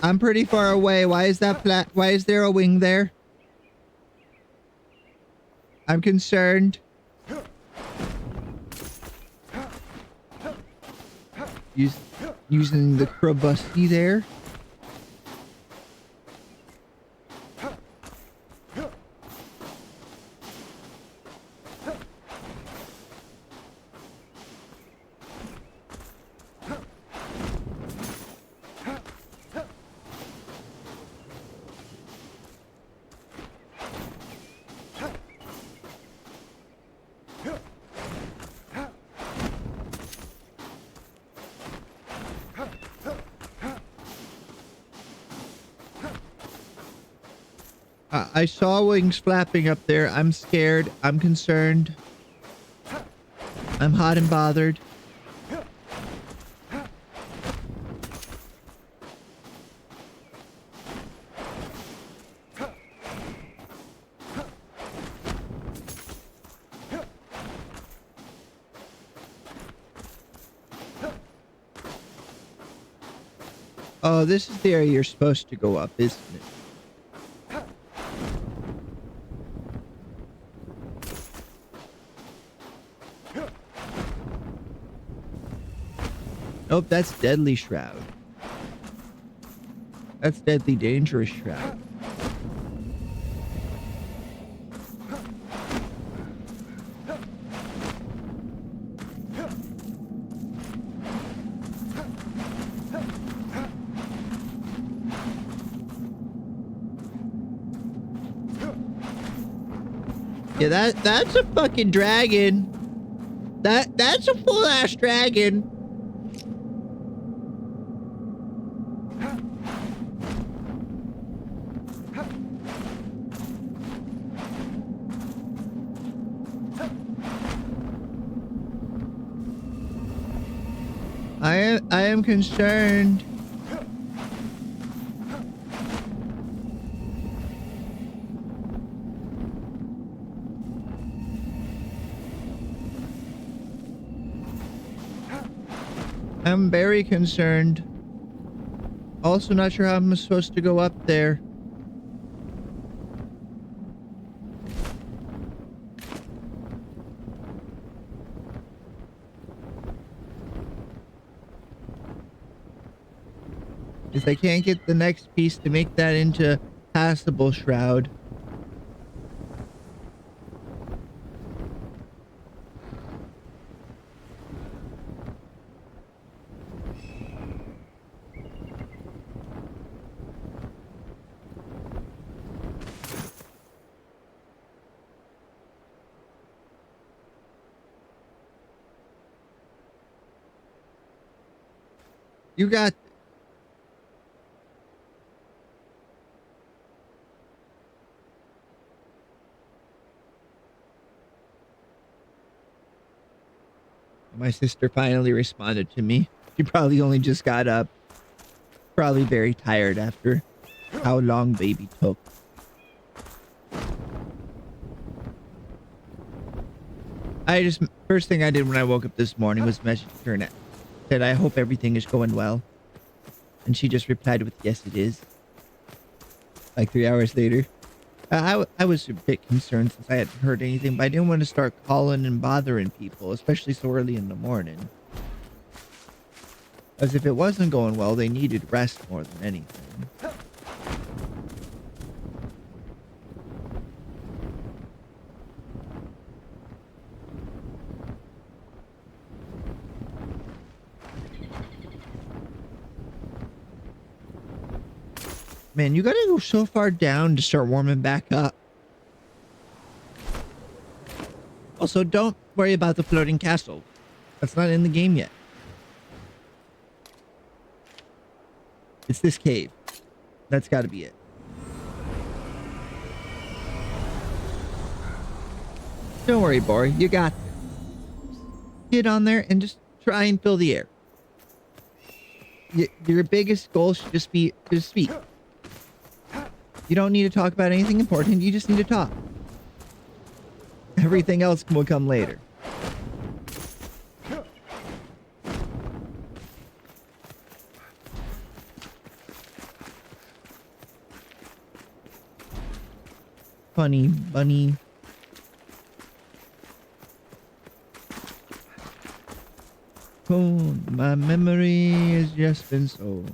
I'm pretty far away. Why is that flat? Why is there a wing there? I'm concerned. Using the crabusty there. I saw wings flapping up there. I'm scared. I'm concerned. I'm hot and bothered. Oh, this is the area you're supposed to go up, isn't it? Nope, that's Deadly Shroud. That's Deadly Dangerous Shroud. Yeah, that's a fucking dragon. That's a full ass dragon. I am concerned. I'm very concerned. Also not sure how I'm supposed to go up there. If I can't get the next piece to make that into passable shroud. You got... My sister finally responded to me. She probably only just got up. Probably very tired after how long baby took. First thing I did when I woke up this morning was message her and said, I hope everything is going well. And she just replied with, yes, it is. Like 3 hours later. I was a bit concerned since I hadn't heard anything, but I didn't want to start calling and bothering people, especially so early in the morning. As if it wasn't going well, they needed rest more than anything. Man, you gotta go so far down to start warming back up. Also, don't worry about the floating castle. That's not in the game yet. It's this cave. That's gotta be it. Don't worry, Bori. You got this. Get on there and just try and fill the air. Your biggest goal should just be to speak. You don't need to talk about anything important. You just need to talk. Everything else will come later. Funny bunny. Oh, my memory has just been so.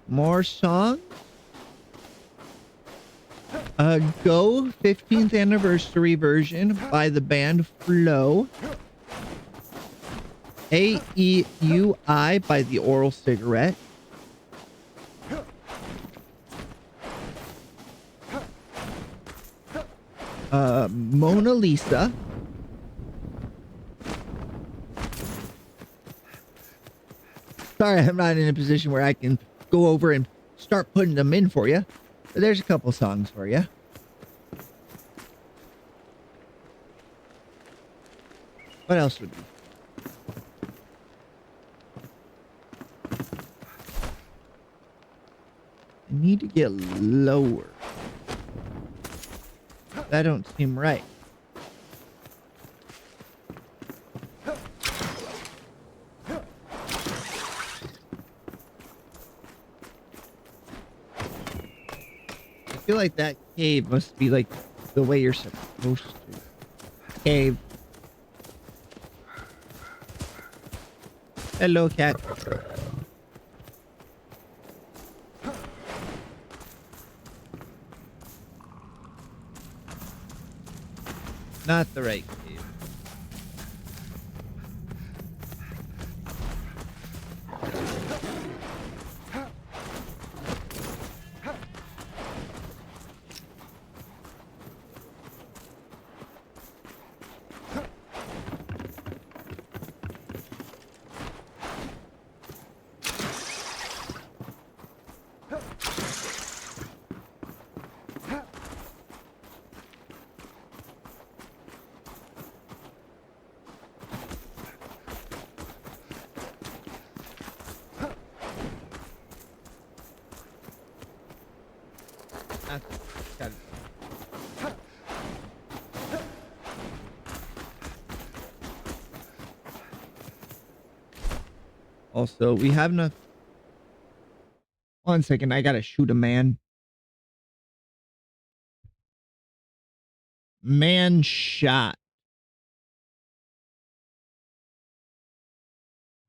More songs? Go 15th anniversary version by the band Flow. AEUI by the Oral Cigarette. Mona Lisa. Sorry, I'm not in a position where I can go over and start putting them in for you. But there's a couple songs for you. What else would be? I need to get lower. That don't seem right. I feel like that cave must be like the way you're supposed to. Cave. Hello, cat. Not the right cave. Got it. Also, we have enough. 1 second, I gotta shoot a man. Man shot.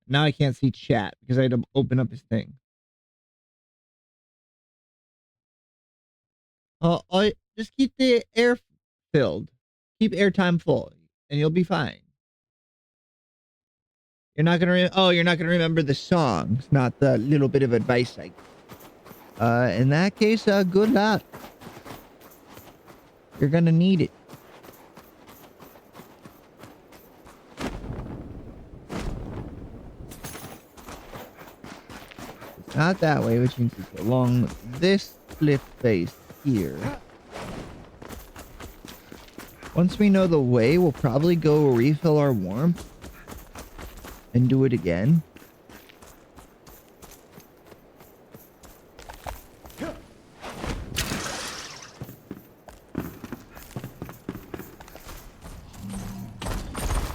Now I can't see chat because I had to open up his thing. Just keep the air filled. Keep airtime full, and you'll be fine. You're not gonna. You're not gonna remember the songs, not the little bit of advice I. In that case, good luck. You're gonna need it. It's not that way, which means it's along this cliff face here. Once we know the way, we'll probably go refill our warmth and do it again.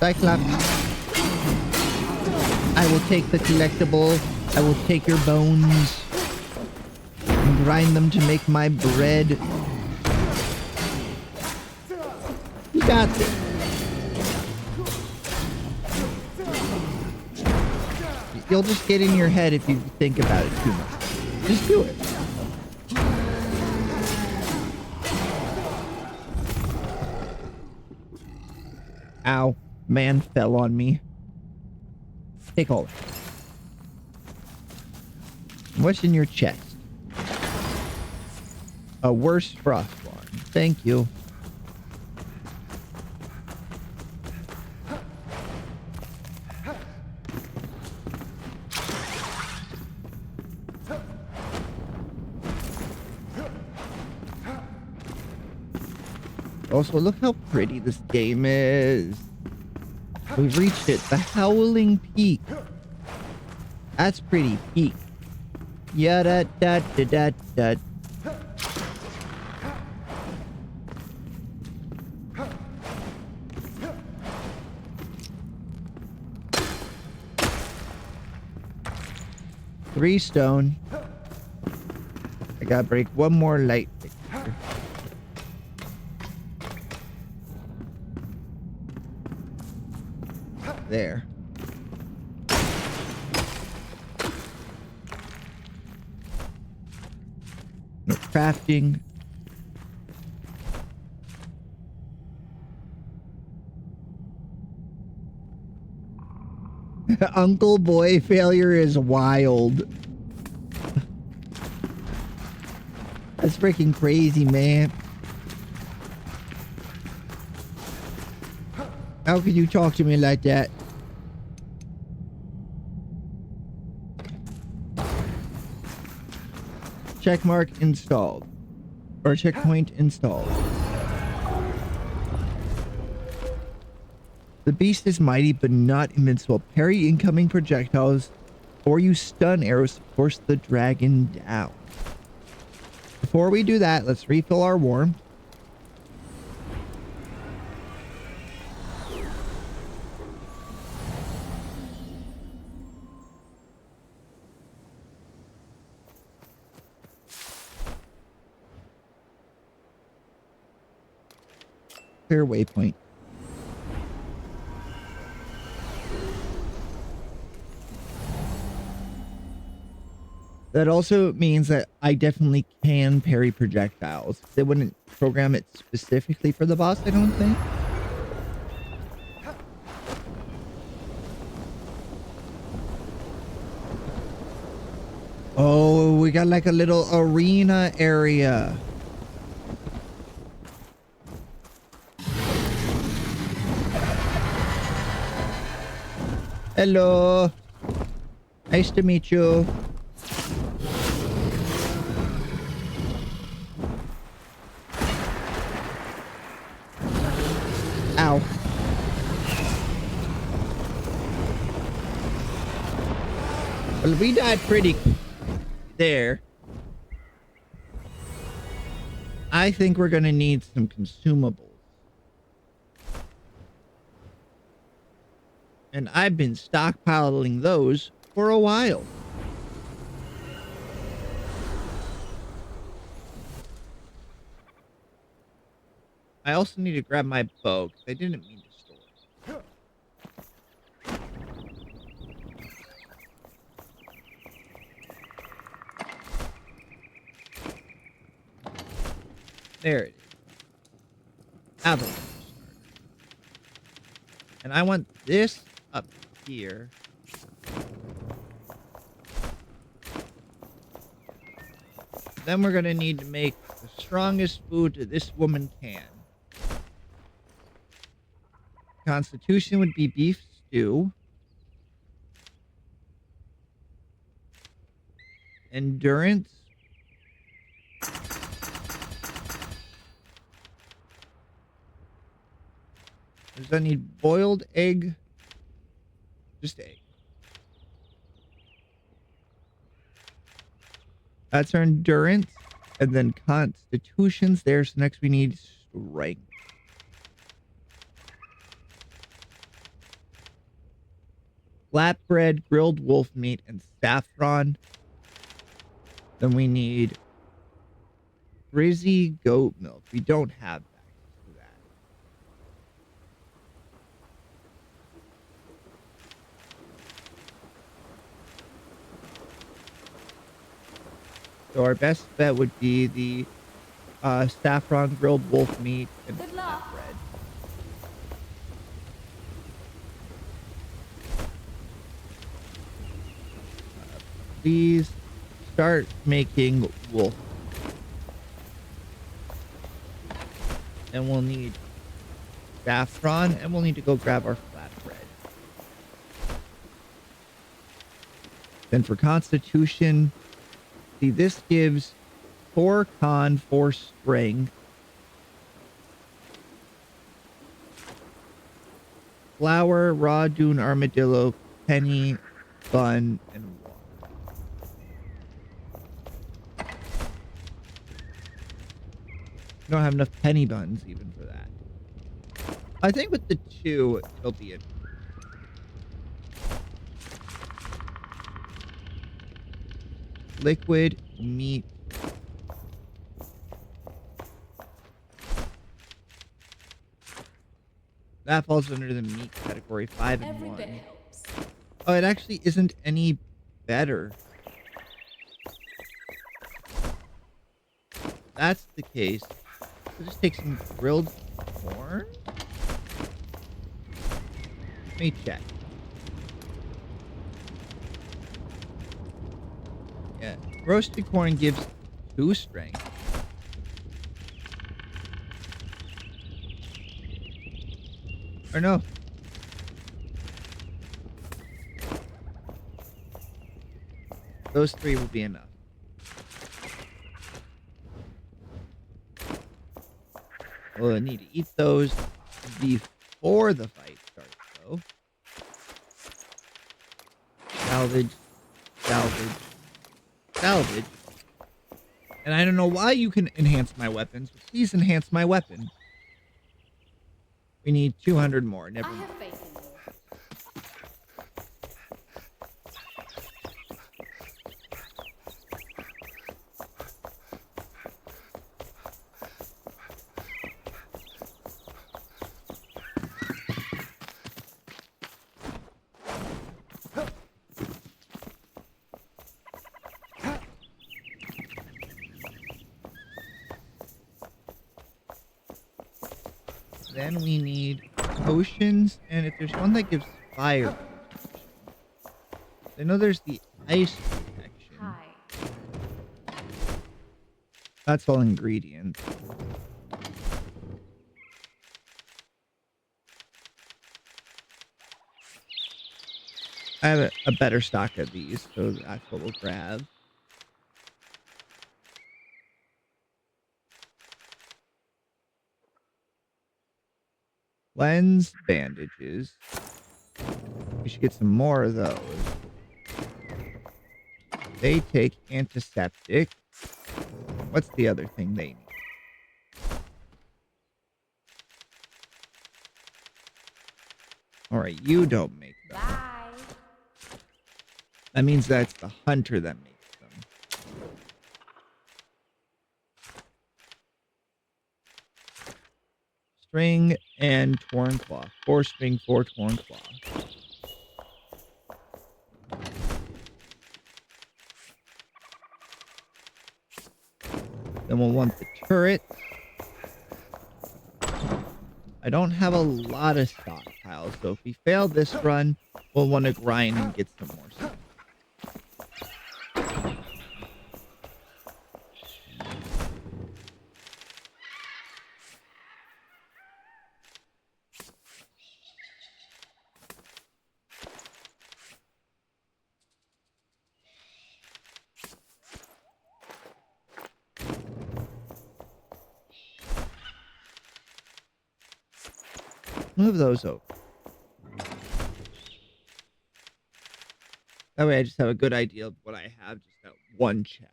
Cyclops, I will take the collectible. I will take your bones and grind them to make my bread. You got this. You'll just get in your head if you think about it too much. Just do it. Ow. Man fell on me. Take hold. What's in your chest? A worse frost one. Thank you. Also, look how pretty this game is. We've reached it. The Howling Peak. That's pretty peak. Yeah, da. 3 stone. I gotta break one more light fixture. There. No crafting. Uncle Boy failure is wild. That's freaking crazy, man. How could you talk to me like that? Checkmark installed. Or checkpoint installed. The beast is mighty but not invincible. Parry incoming projectiles or use stun arrows to force the dragon down. Before we do that, let's refill our warmth. Clear waypoint. That also means that I definitely can parry projectiles. They wouldn't program it specifically for the boss, I don't think. Oh, we got like a little arena area. Hello. Nice to meet you. Ow. Well, we died pretty there. I think we're gonna need some consumables. And I've been stockpiling those for a while. I also need to grab my bow, because I didn't mean to store it. There it is. Avalanche starter. And I want this up here. Then we're going to need to make the strongest food this woman can. Constitution would be beef stew. Endurance. Does that need boiled egg? Just egg. That's our endurance. And then constitutions there. So next we need strength. Flatbread, grilled wolf meat, and saffron. Then we need frizzy goat milk. We don't have access to that. So our best bet would be the saffron, grilled wolf meat, and flatbread. Please start making wolf. And we'll need saffron, and we'll need to go grab our flatbread. Then for constitution, see, this gives 4 con, 4 strength. flour, raw dune armadillo, penny, bun, and water. We don't have enough penny buns even for that. I think with the 2, it'll be enough. Liquid meat. That falls under the meat category, 5 and Every 1. bit helps. Oh, it actually isn't any better. If that's the case, we'll just take some grilled corn. Let me check. Yeah, roasted corn gives 2 strength. Or no. Those 3 will be enough. Well, I need to eat those before the fight starts, though. Salvage, salvage, salvage. And I don't know why you can enhance my weapons, but please enhance my weapon. We need 200 more. Never I mind. have faith in you. Then we need potions, and if there's one that gives fire protection. I know there's the ice protection. Hi. That's all ingredients. I have a better stock of these, so that's what we'll grab. Lens bandages. We should get some more of those. They take antiseptic. What's the other thing they need? All right, you don't make them. Bye. That means that's the hunter that makes them. String and torn cloth. 4 string, 4 torn cloth. Then we'll want the turret. I don't have a lot of stockpiles, so if we fail this run, we'll want to grind and get some more stuff. Move those over. That way I just have a good idea of what I have just at one chest.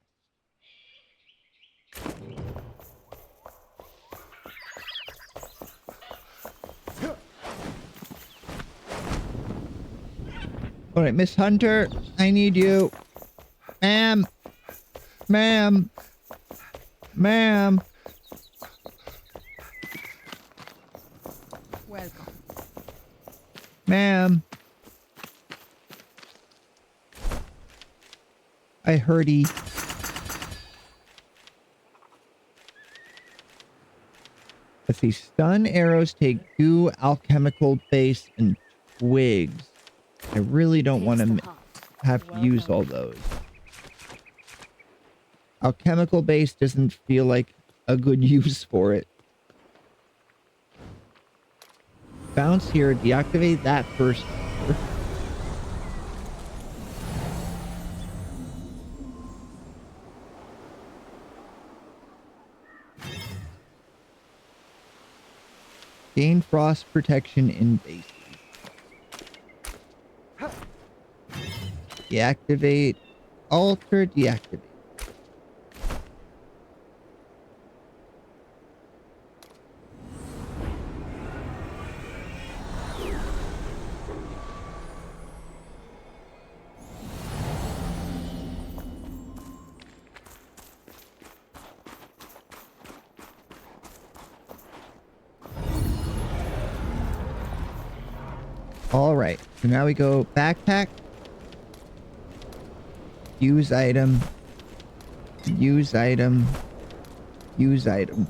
All right, Miss Hunter, I need you. Ma'am. Ma'am. Ma'am. Welcome. Ma'am. I heardy. Let's see. Stun arrows take 2 alchemical base and twigs. I really don't want to have to use all those. Alchemical base doesn't feel like a good use for it. Bounce here. Deactivate that first. Gain frost protection in bases. Deactivate. Alter, deactivate. All right. So now we go backpack. Use item. Use item. Use item.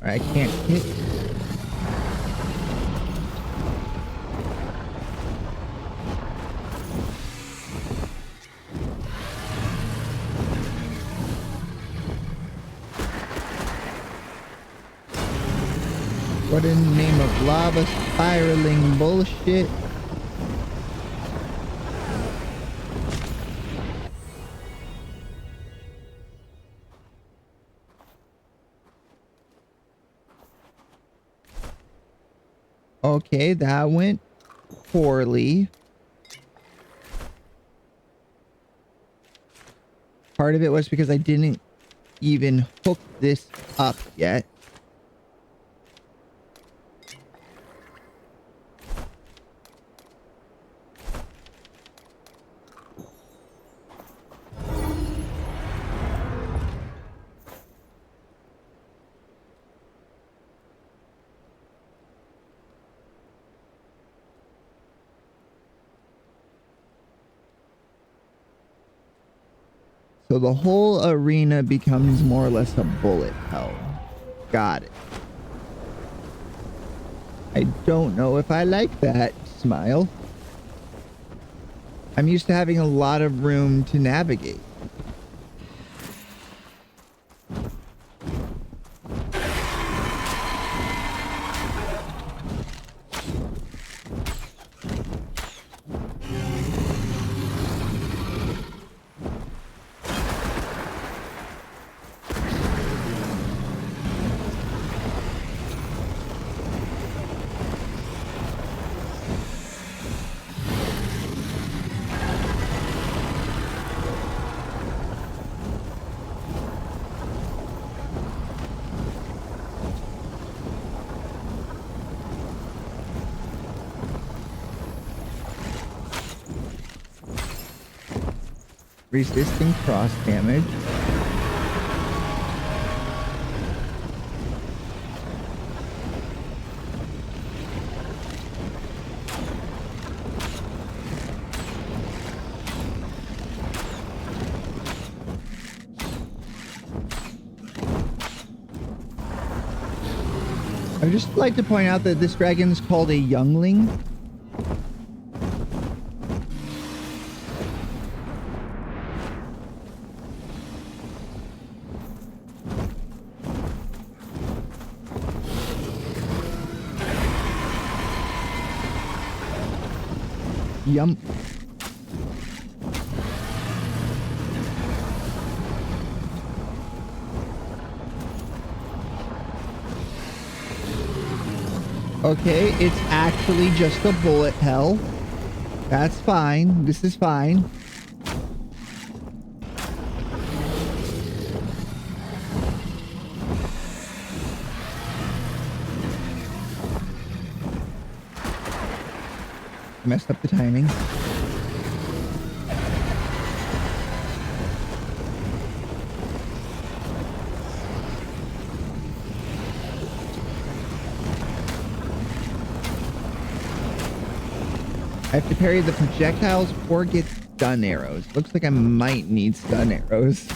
I can't hit. What in the name of lava spiraling bullshit? Okay, that went poorly. Part of it was because I didn't even hook this up yet. So the whole arena becomes more or less a bullet hell. Got it. I don't know if I like that. Smile. I'm used to having a lot of room to navigate. Resisting cross damage. I'd just like to point out that this dragon is called a youngling. Yum. Okay, it's actually just a bullet hell. That's fine. This is fine. Messed up the timing. I have to parry the projectiles or get stun arrows. Looks like I might need stun arrows.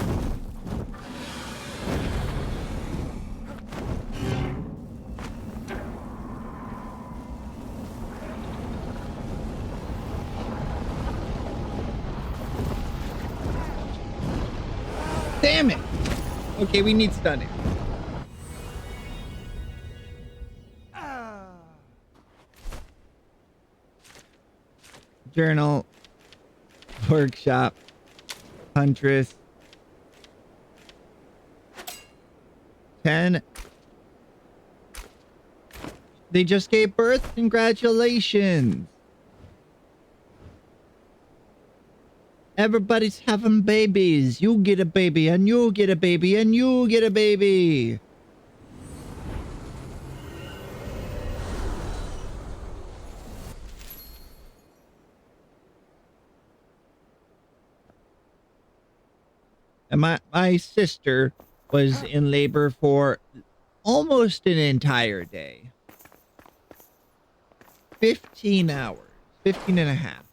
Damn it! Okay, we need stun arrows. Journal, workshop, huntress, 10. They just gave birth. Congratulations. Everybody's having babies. You get a baby, and you get a baby, and you get a baby. And my sister was in labor for almost an entire day. 15 hours. 15 and a half.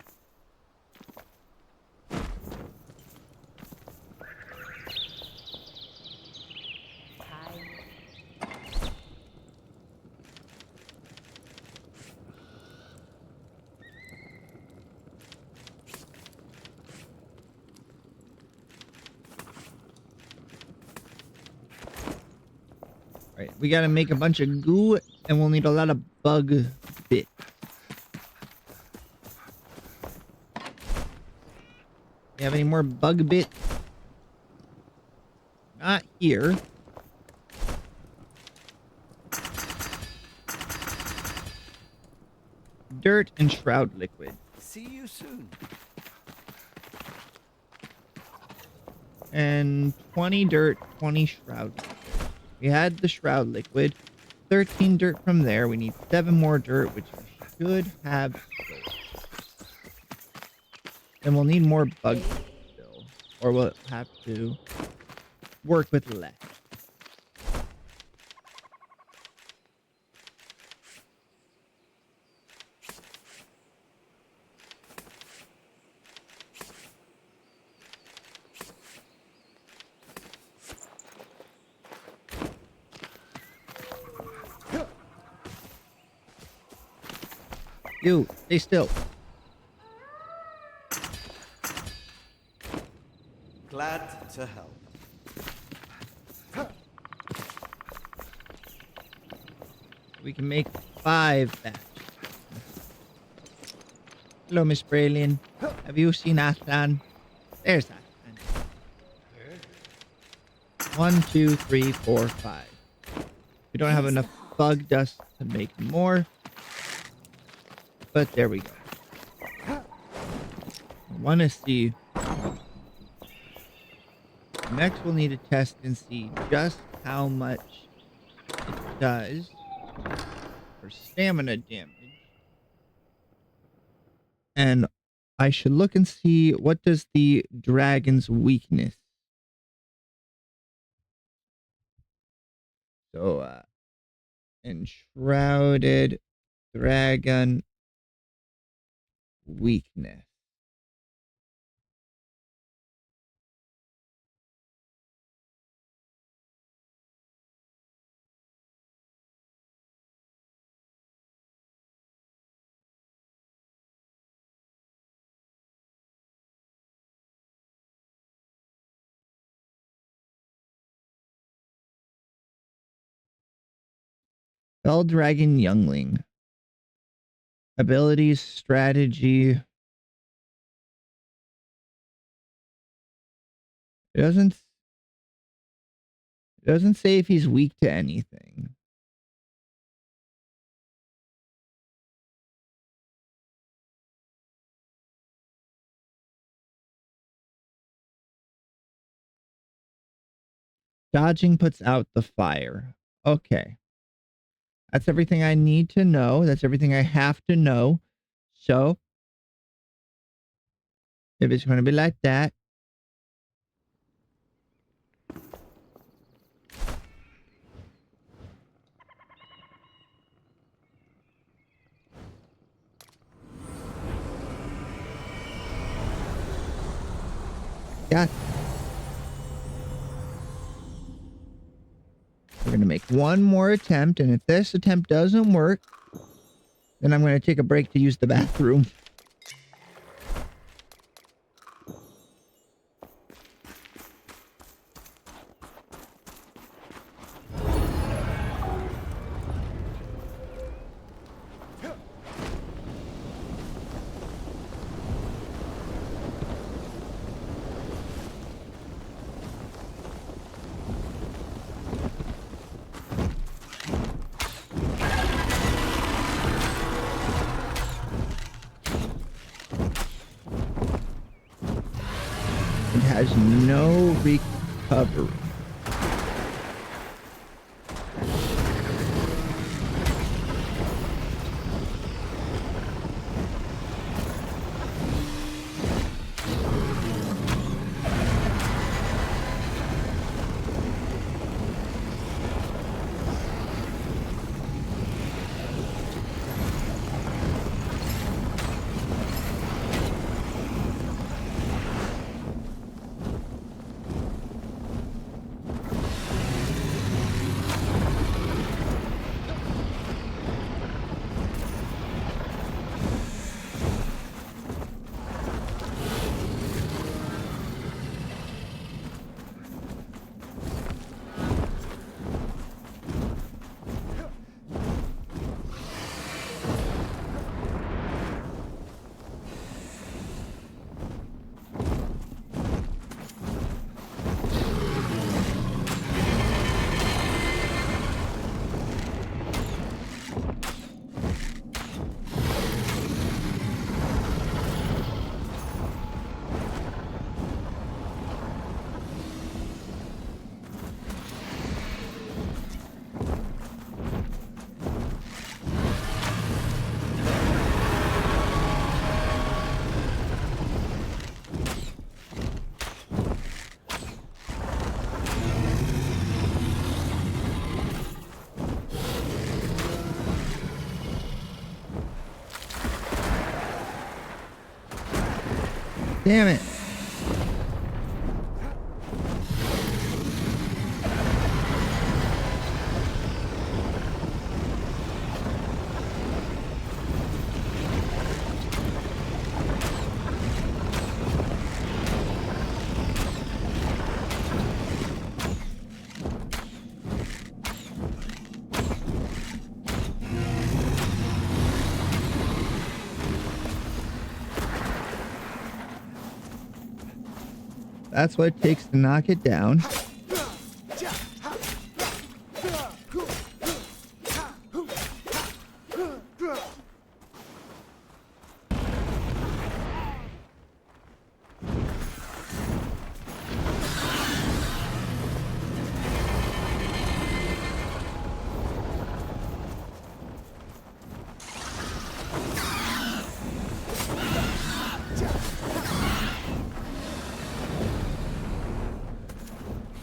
Alright, we gotta make a bunch of goo, and we'll need a lot of bug bits. You have any more bug bits? Not here. Dirt and shroud liquid. See you soon. And 20 dirt, 20 shroud liquid. We had the shroud liquid. 13 dirt from there. We need 7 more dirt, which we should have stored. And we'll need more bug still. Or we'll have to work with less. You, stay still. Glad to help. We can make 5 batches. Hello, Miss Braylon. Have you seen Aslan? There's Aslan. 1, 2, 3, 4, 5. We don't have enough bug dust to make more. But there we go. I want to see. Next, we'll need to test and see just how much it does for stamina damage. And I should look and see, what does the dragon's weakness? So, Enshrouded dragon weakness. Fell dragon youngling. Abilities, strategy. It doesn't say if he's weak to anything. Dodging puts out the fire. Okay. That's everything I need to know. That's everything I have to know. So, if it's going to be like that, yeah. We're going to make one more attempt, and if this attempt doesn't work, then I'm going to take a break to use the bathroom. has no recovery. Damn it. That's what it takes to knock it down.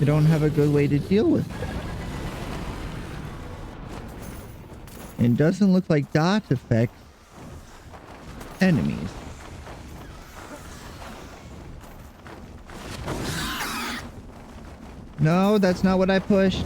You don't have a good way to deal with it. It doesn't look like dot affects enemies. No, that's not what I pushed.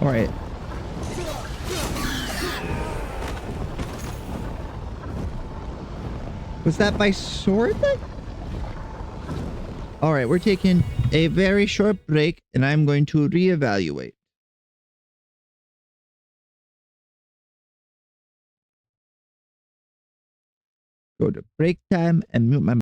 All right. Was that my sword then? All right, we're taking a very short break and I'm going to reevaluate. Go to break time and mute my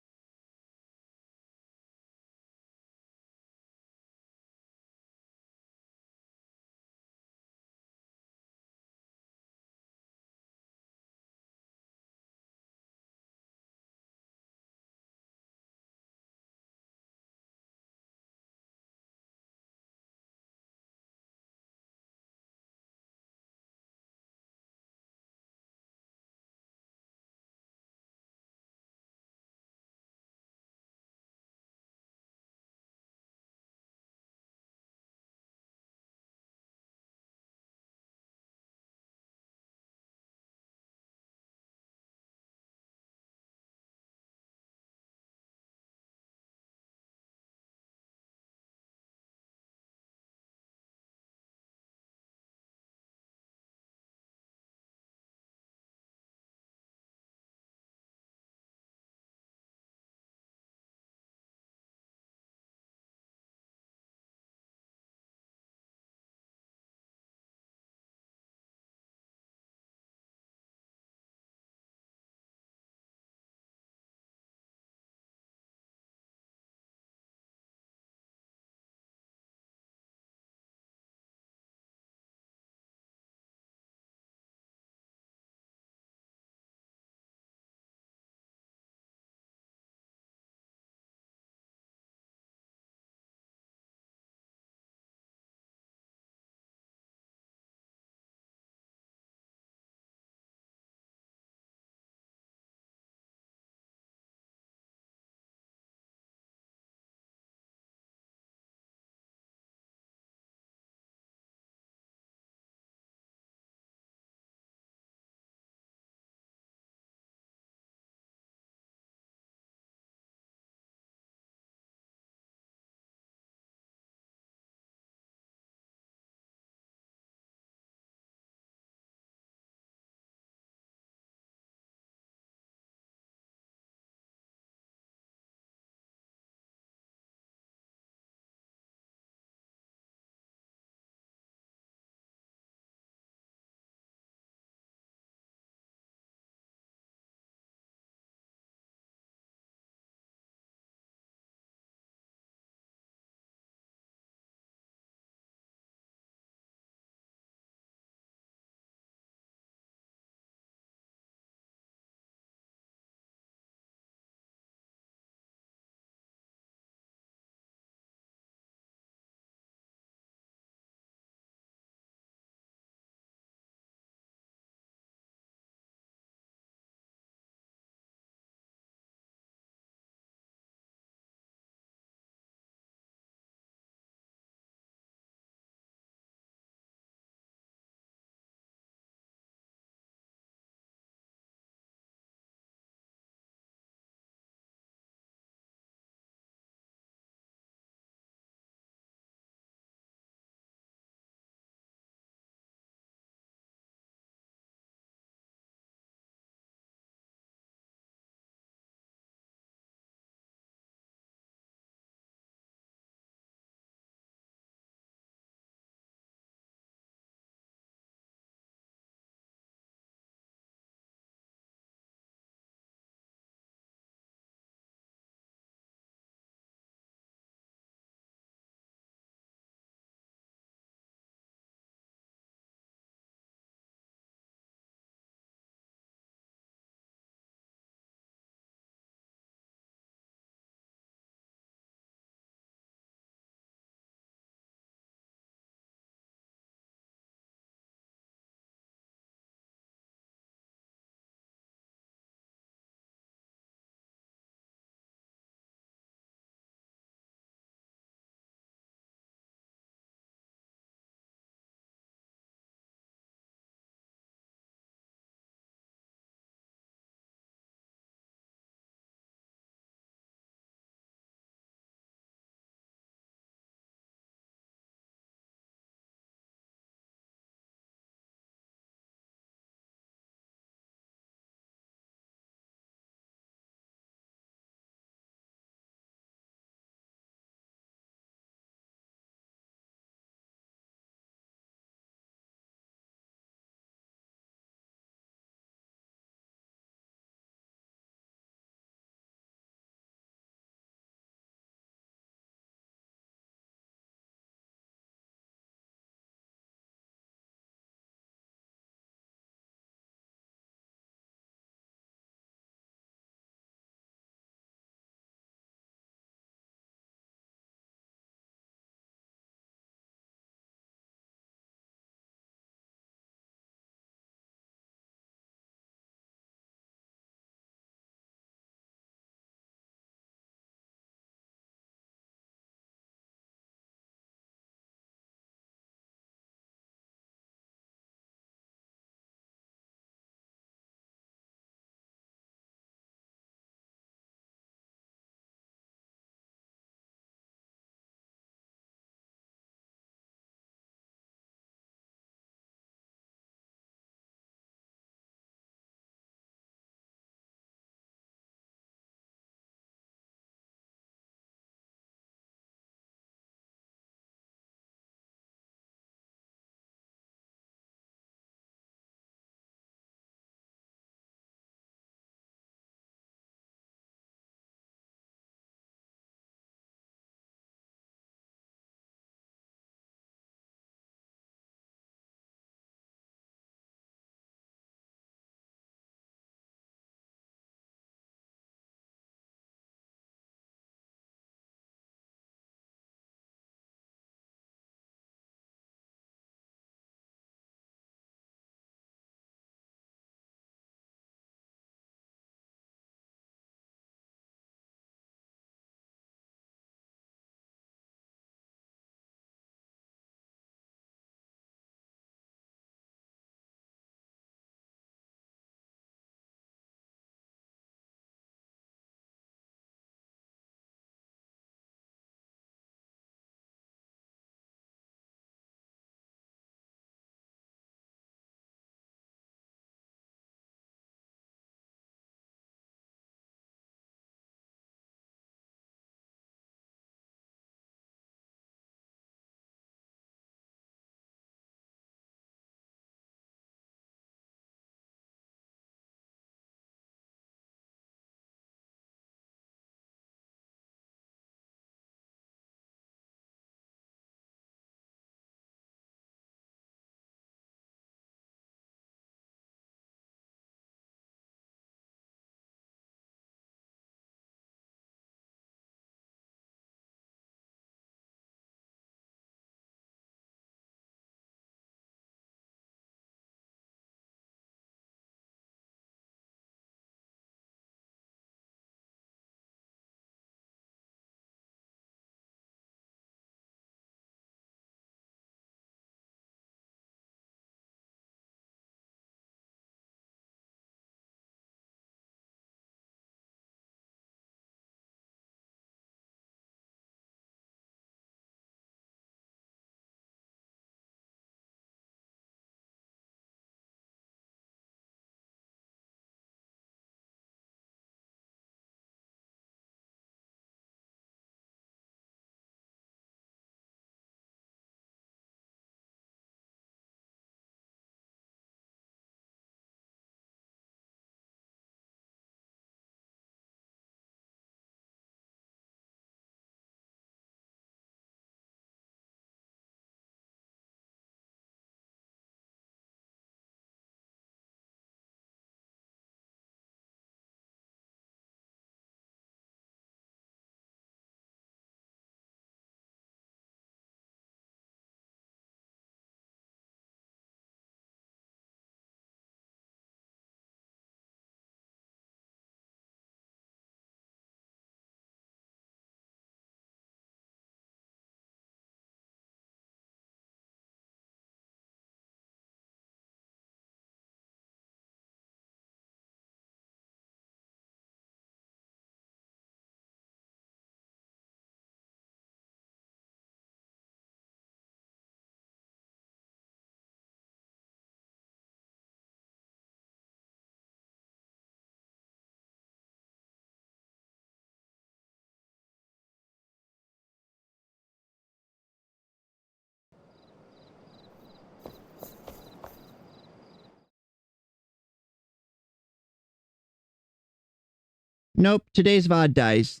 Nope, today's VOD dies.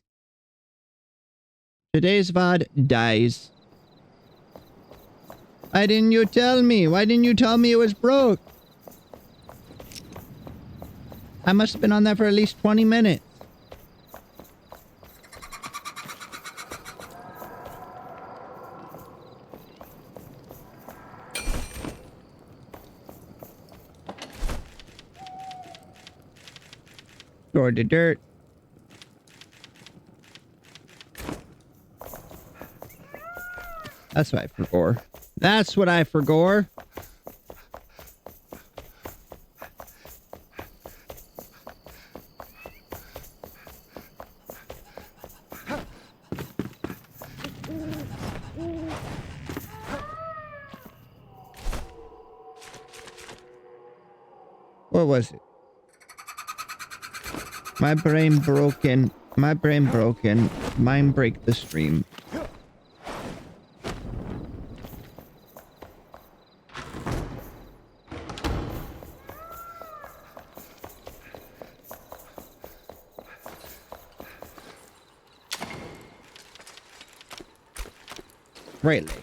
Today's VOD dies. Why didn't you tell me? Why didn't you tell me it was broke? I must have been on that for at least 20 minutes. Store the dirt. That's what I forgot. That's what I forgot. What was it? My brain broken. My brain broken. Mine break the stream. Right leg.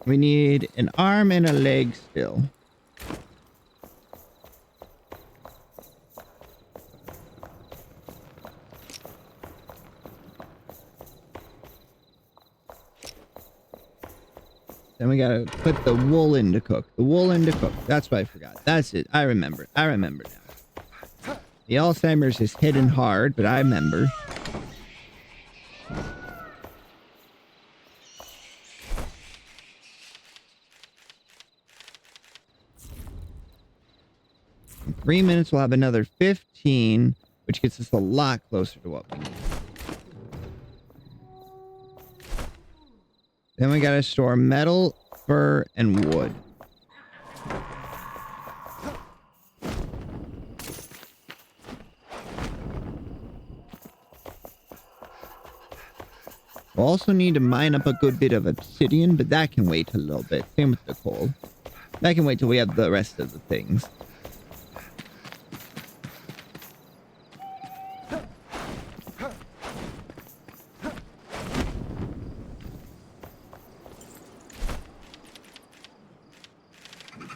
We need an arm and a leg still. Then we gotta put the wool in to cook. The wool in to cook. That's what I forgot. That's it. I remember. I remember now. The Alzheimer's is hitting hard, but I remember. In 3 minutes, we'll have another 15, which gets us a lot closer to what we need. Then we gotta store metal, fur, and wood. We'll also need to mine up a good bit of obsidian, but that can wait a little bit. Same with the coal. That can wait till we have the rest of the things.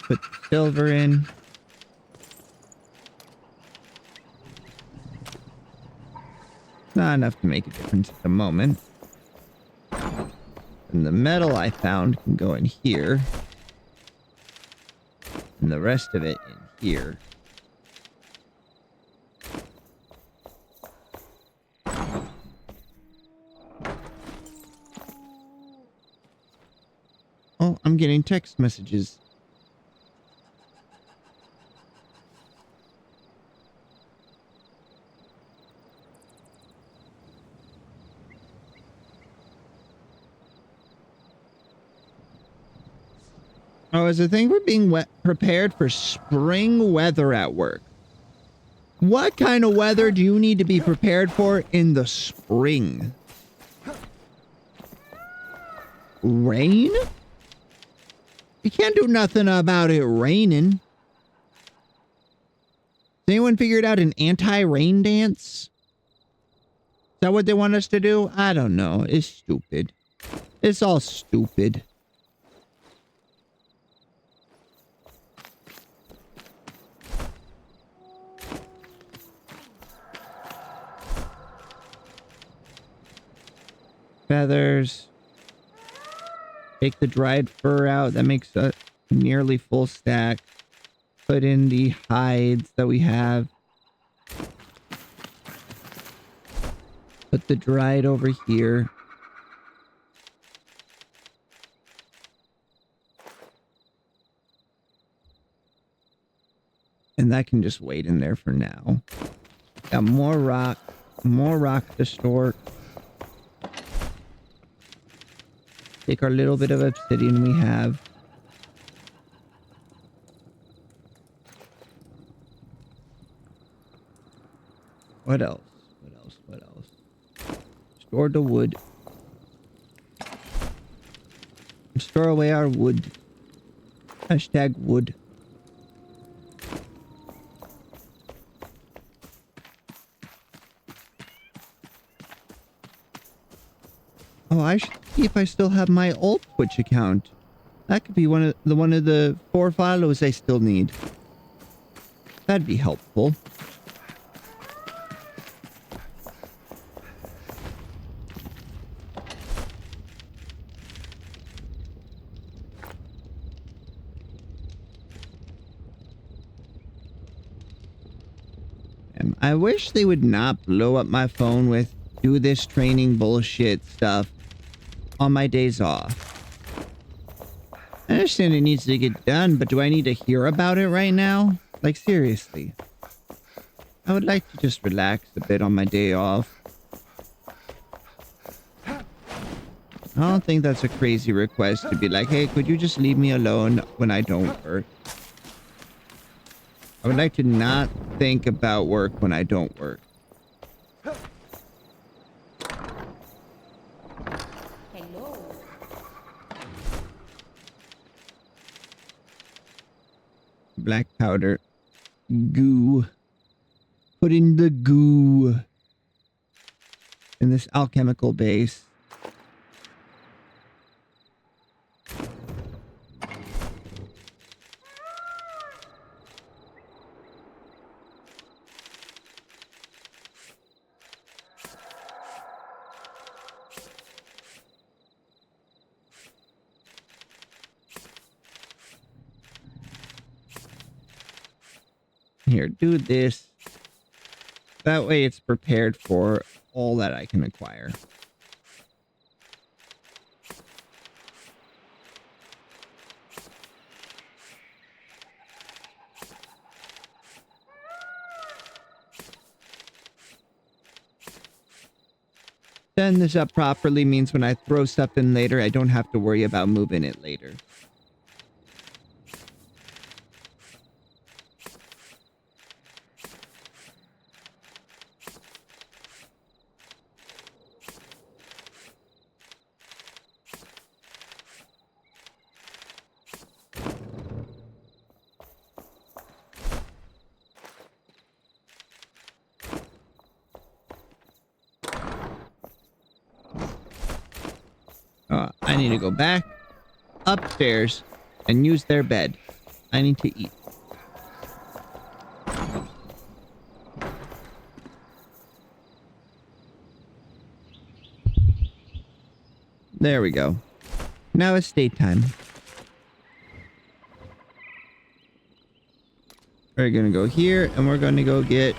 Put the silver in. Not enough to make a difference at the moment. And the metal I found can go in here. And the rest of it in here. Oh, I'm getting text messages. Oh, is the thing we're being prepared for spring weather at work. What kind of weather do you need to be prepared for in the spring? Rain? You can't do nothing about it raining. Has anyone figured out an anti-rain dance? Is that what they want us to do? I don't know. It's stupid. It's all stupid. Feathers. Take the dried fur out. That makes a nearly full stack. Put in the hides that we have. Put the dried over here. And that can just wait in there for now. Got more rock to store. Take our little bit of obsidian we have. What else? What else? What else? Store the wood. Store away our wood. Hashtag wood. Oh, I should see if I still have my old Twitch account. That could be one of the 4 follows I still need. That'd be helpful. I wish they would not blow up my phone with do this training bullshit stuff on my days off. I understand it needs to get done, but do I need to hear about it right now? Like, seriously. I would like to just relax a bit on my day off. I don't think that's a crazy request to be like, hey, could you just leave me alone when I don't work? I would like to not think about work when I don't work. Hello. Black powder. Goo. Put in the goo. In this alchemical base. Here, do this. That way it's prepared for all that I can acquire. Setting this up properly means when I throw stuff in later, I don't have to worry about moving it later. I need to go back upstairs and use their bed. I need to eat. There we go. Now it's daytime. We're gonna go here and we're gonna go get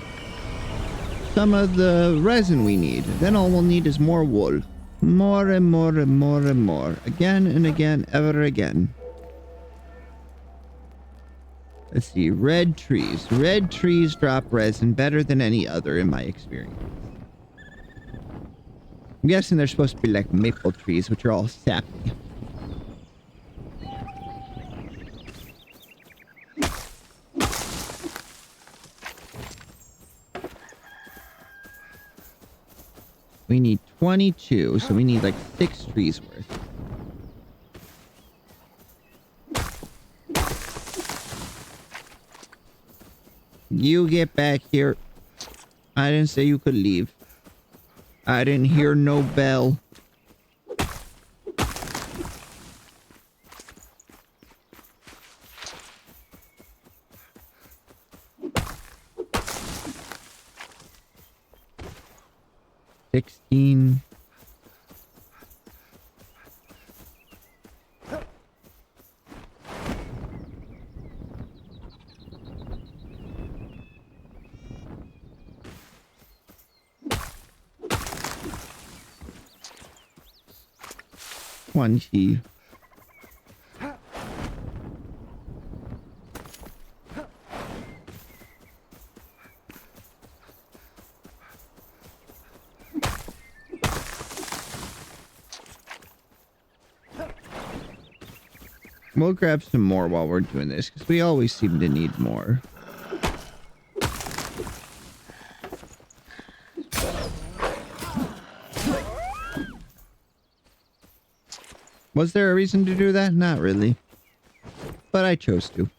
some of the resin we need. Then all we'll need is more wool. More and more and more and more. Again and again, ever again. Let's see. Red trees. Red trees drop resin better than any other in my experience. I'm guessing they're supposed to be like maple trees, which are all sappy. We need 22, so we need like 6 trees worth. You get back here. I didn't say you could leave. I didn't hear no bell. $16. $20. We'll grab some more while we're doing this, because we always seem to need more. Was there a reason to do that? Not really. But I chose to.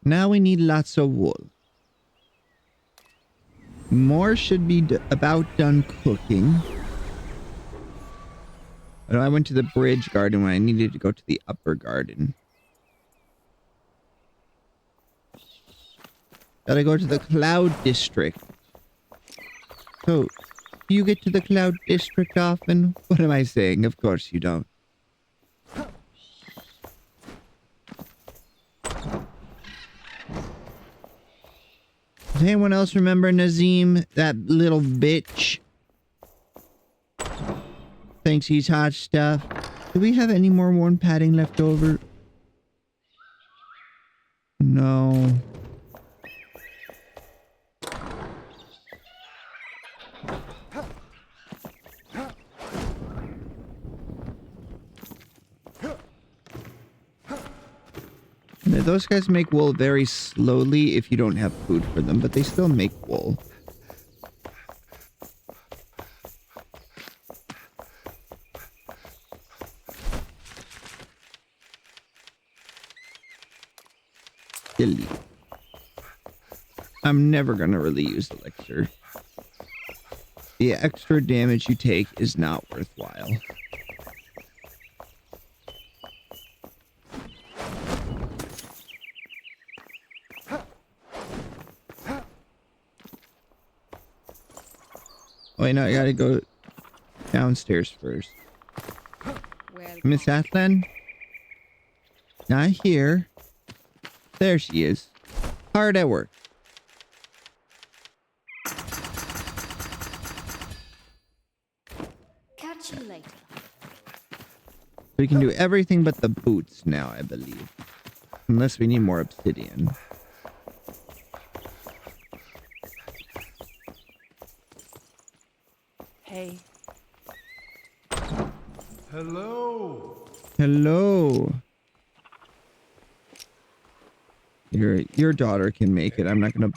Now we need lots of wool. More should be about done cooking. Oh, I went to the bridge garden when I needed to go to the upper garden. Gotta go to the cloud district. So, do you get to the cloud district often? What am I saying? Of course you don't. Does anyone else remember Nazim? That little bitch? Thinks he's hot stuff. Do we have any more worn padding left over? No. Those guys make wool very slowly if you don't have food for them, but they still make wool. Delete. I'm never gonna really use elixir. The extra damage you take is not worthwhile. Wait, no, I gotta go downstairs first. Well, Miss Atlan? Not here. There she is. Hard at work. Catch you later. We can do everything but the boots now, I believe. Unless we need more obsidian. hey, Hello. Hello. Your daughter can make it. I'm not gonna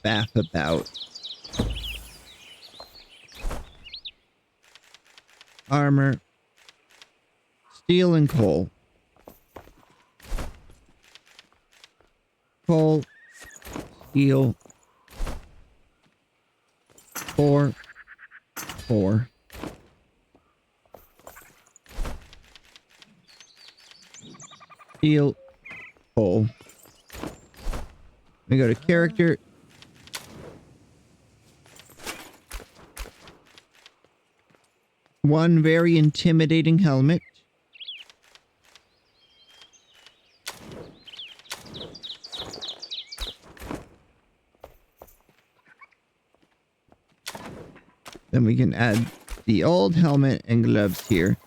faff about. Armor. Steel and coal. Coal. Steel. 4. 4. Steel. Coal. We go to character. One very intimidating helmet. Then we can add the old helmet and gloves here.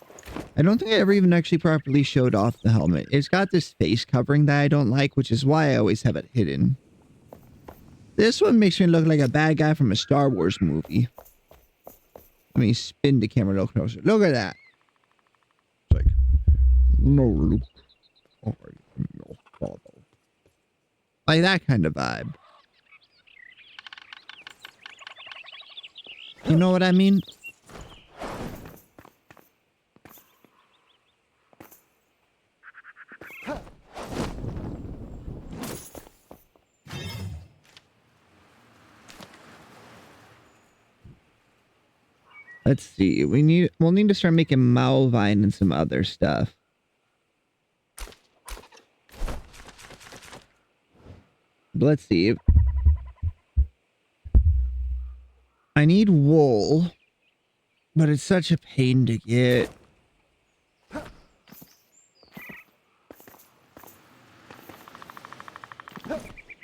I don't think I ever even actually properly showed off the helmet. It's got this face covering that I don't like, which is why I always have it hidden. This one makes me look like a bad guy from a Star Wars movie. Let me spin the camera a little closer. Look at that. It's like, no, Luke. I am your father. Like that kind of vibe. You know what I mean? Let's see. We'll need to start making Malvine and some other stuff. Let's see. I need wool, but it's such a pain to get.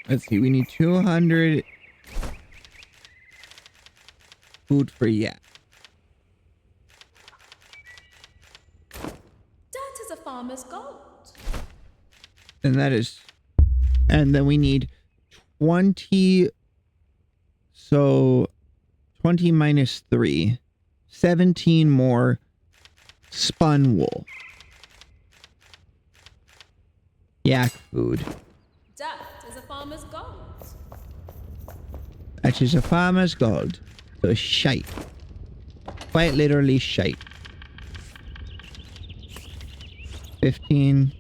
Let's see. We need 200 food for yak. That is a farmer's gold. And that is, and then we need 20. So 20 minus 3, 17 more spun wool. Yak food. That is a farmer's gold. That is a farmer's gold. So shite. Quite literally shite. 15.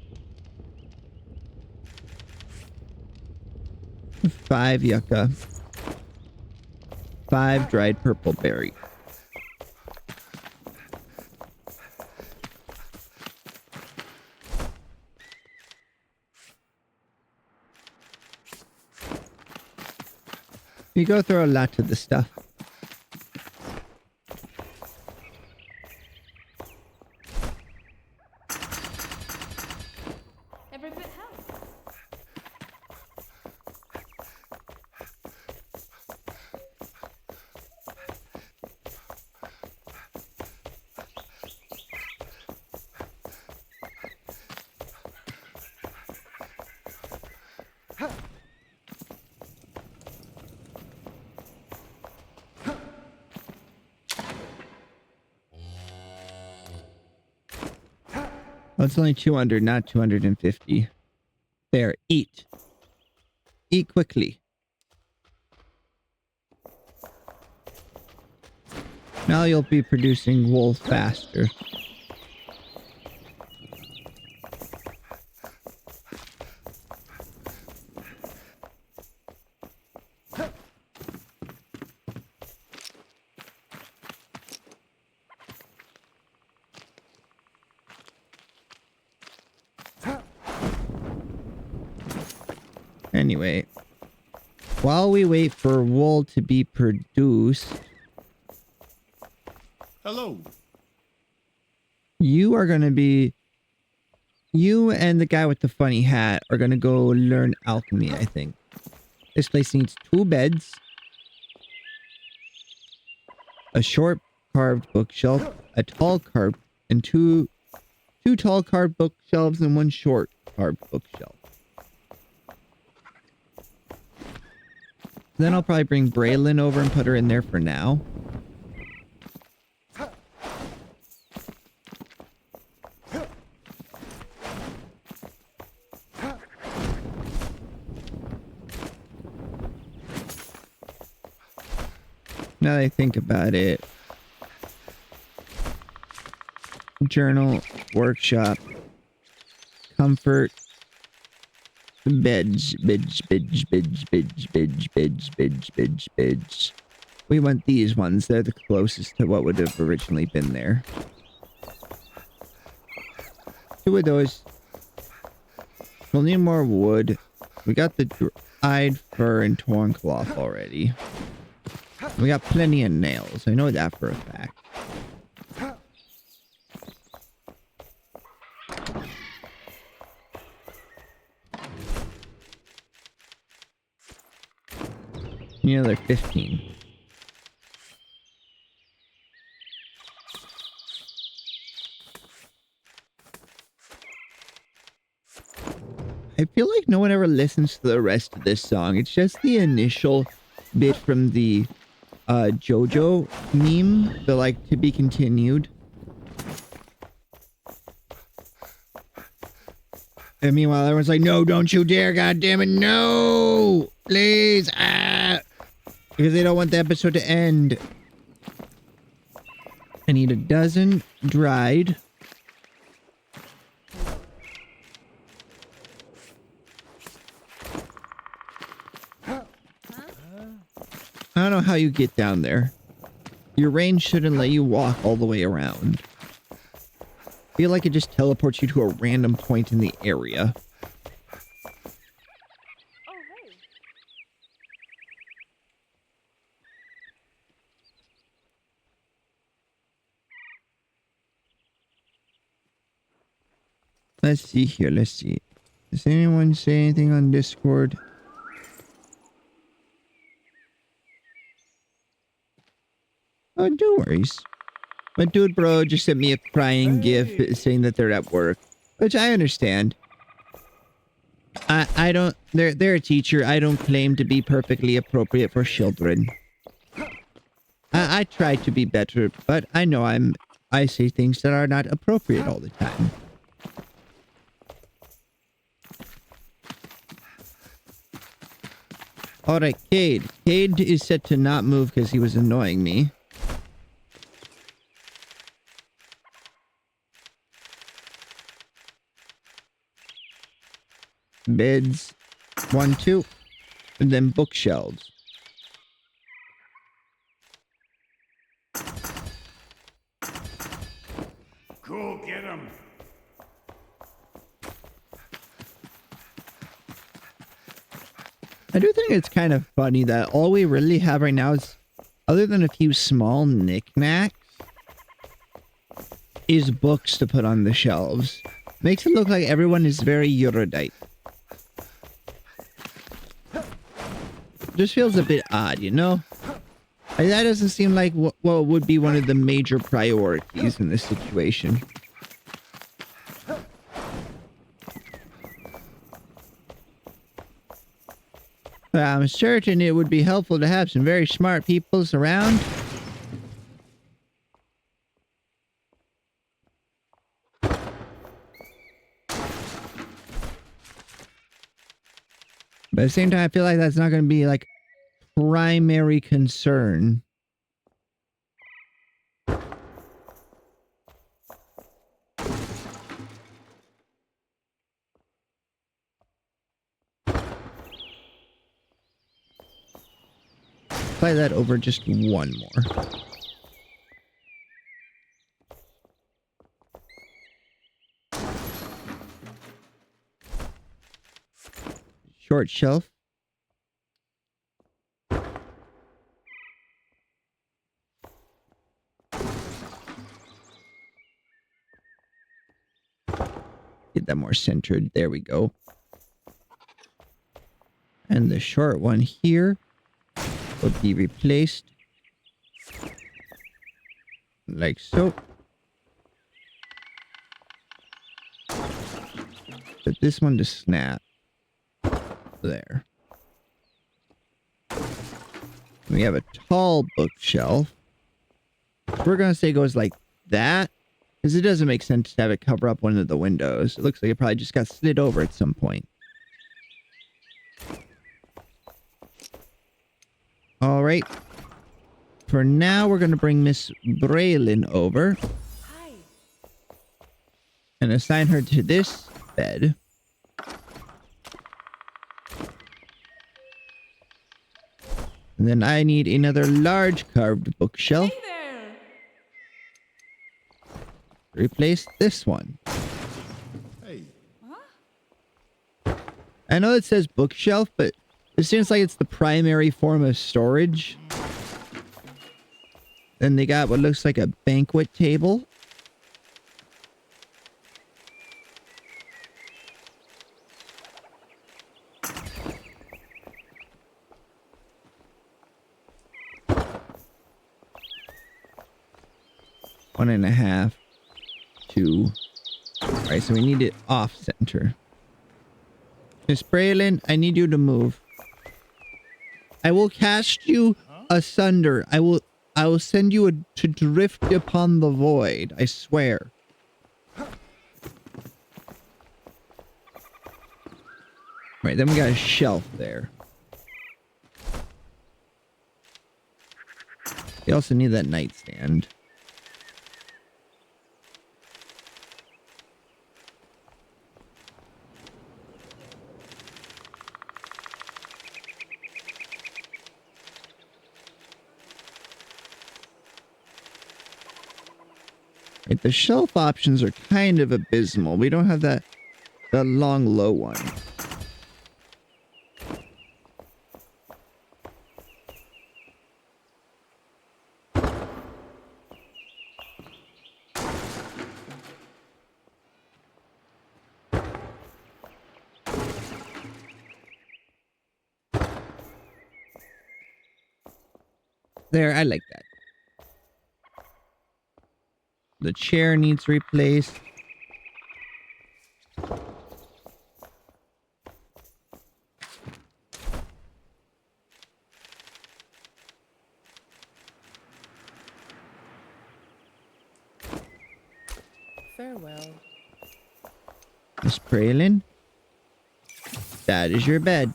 5 yucca. 5 dried purple berry. You go through a lot of the stuff. Every bit helps. Oh, it's only 200, not 250. There, eat. Eat quickly. Now you'll be producing wool faster. Anyway, while we wait for wool to be produced, Hello. you are going to be... You and the guy with the funny hat are going to go learn alchemy, I think. This place needs 2 beds, a short carved bookshelf, a tall carved, and two tall carved bookshelves and 1 short carved bookshelf. Then I'll probably bring Braylon over and put her in there for now. Now that I think about it. Journal, workshop, comfort, beds. We want these ones. They're the closest to what would have originally been there. 2 of those. We'll need more wood. We got the dried fur and torn cloth already. We got plenty of nails. I know that for a fact. You know, they're 15. I feel like no one ever listens to the rest of this song. It's just the initial bit from the JoJo meme, the like to be continued. And meanwhile, everyone's like, no, don't you dare, God damn it, no! Please, because they don't want the episode to end. I need a dozen dried. I don't know how you get down there. Your range shouldn't let you walk all the way around. I feel like it just teleports you to a random point in the area. Oh, hey. Let's see here. Let's see. Does anyone say anything on Discord? Oh, no worries. My dude bro just sent me a crying gif saying that they're at work, which I understand. I don't... They're a teacher. I don't claim to be perfectly appropriate for children. I try to be better, but I know I say things that are not appropriate all the time. Alright, Cade. Cade is set to not move because he was annoying me. Beds. 1, 2. And then bookshelves. Go get him. I do think it's kind of funny that all we really have right now is, other than a few small knickknacks, is books to put on the shelves. Makes it look like everyone is very erudite. Just feels a bit odd, you know? Like, that doesn't seem like what would be one of the major priorities in this situation. I'm certain it would be helpful to have some very smart peoples around. But at the same time, I feel like that's not going to be like primary concern. Play that over just one more. Short shelf. Get that more centered. There we go. And the short one here would be replaced like so. But this one to snap. There. We have a tall bookshelf. We're going to say goes like that, because it doesn't make sense to have it cover up one of the windows. It looks like it probably just got slid over at some point. All right. For now, we're going to bring Miss Braylon over. Hi. And assign her to this bed. And then I need another large carved bookshelf. Hey there. Replace this one. Hey. I know it says bookshelf, but it seems like it's the primary form of storage. Then they got what looks like a banquet table. One and a half. Two. Alright, so we need it off center. Miss Braylon, I need you to move. I will cast you asunder. I will send you to drift upon the void. I swear. Right, then we got a shelf there. We also need that nightstand. Right, the shelf options are kind of abysmal. We don't have that long low one. There, I like that. The chair needs replaced. Farewell. Miss Braylon, that is your bed.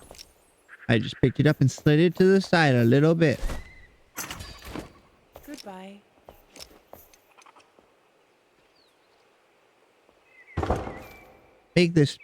I just picked it up and slid it to the side a little bit. Goodbye. Make this.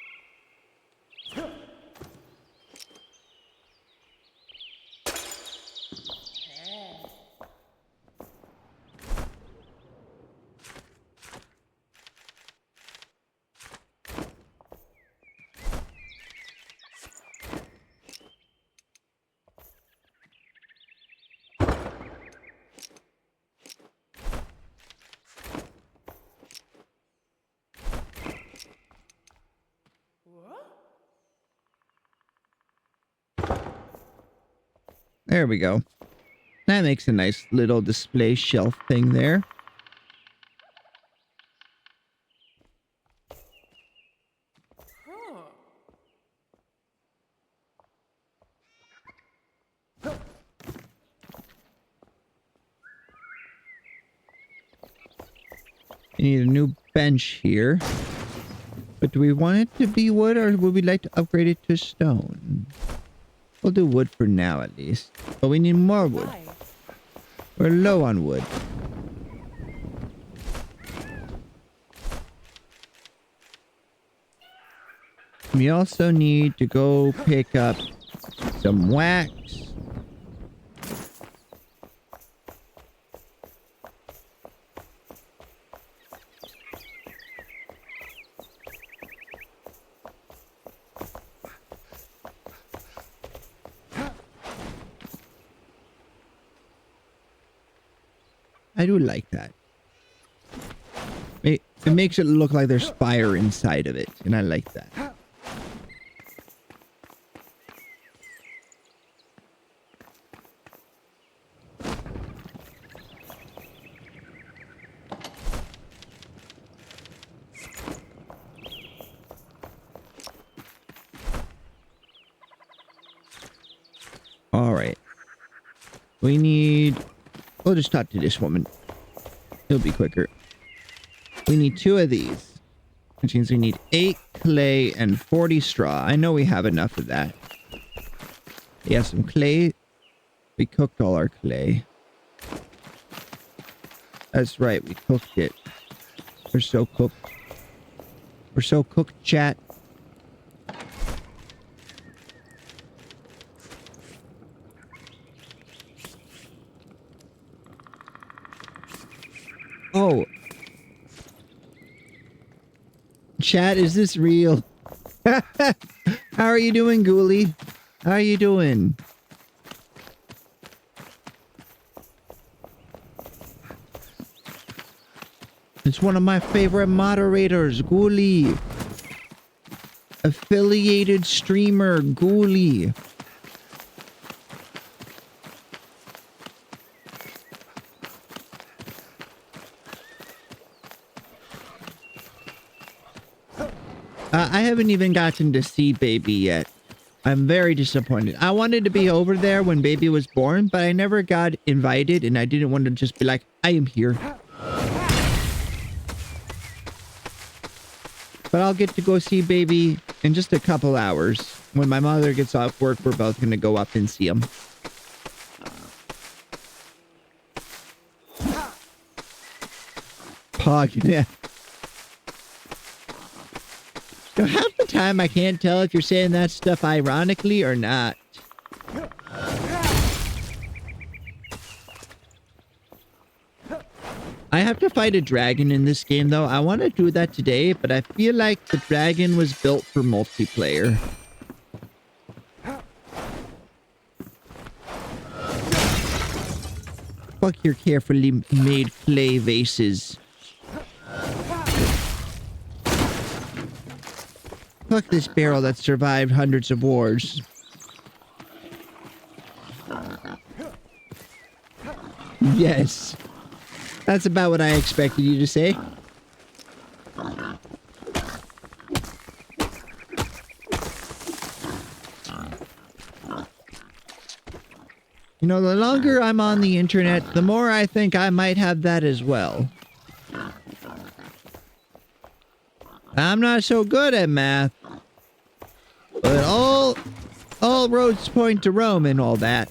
There we go. That makes a nice little display shelf thing there. We need a new bench here. But do we want it to be wood or would we like to upgrade it to stone? We'll do wood for now at least. But we need more wood. Hi. We're low on wood. We also need to go pick up some wax. I do like that. It makes it look like there's fire inside of it, and I like that. All right. We need... We'll just talk to this woman. It'll be quicker. We need 2 of these. Which means we need 8 clay and 40 straw. I know we have enough of that. We have some clay. We cooked all our clay. That's right, we cooked it. We're so cooked. We're so cooked, chat. Oh. Chat, is this real? How are you doing, Ghoulie? How are you doing? It's one of my favorite moderators, Ghoulie. Affiliated streamer, Ghoulie. I haven't even gotten to see Baby yet. I'm very disappointed. I wanted to be over there when Baby was born, but I never got invited and I didn't want to just be like, I am here. But I'll get to go see Baby in just a couple hours. When my mother gets off work, we're both going to go up and see him. Pog, yeah. So half the time I can't tell if you're saying that stuff ironically or not. I have to fight a dragon in this game though. I want to do that today, but I feel like the dragon was built for multiplayer. Fuck your carefully made clay vases. Fuck this barrel that survived hundreds of wars. Yes. That's about what I expected you to say. You know, the longer I'm on the internet, the more I think I might have that as well. I'm not so good at math. But all roads point to Rome and all that.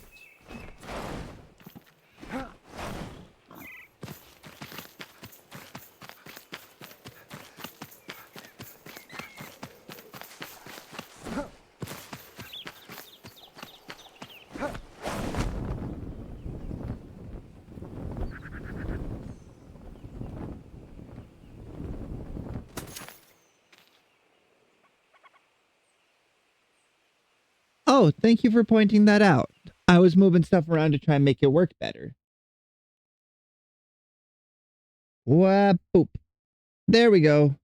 Oh, thank you for pointing that out. I was moving stuff around to try and make it work better. Whoop, boop. There we go.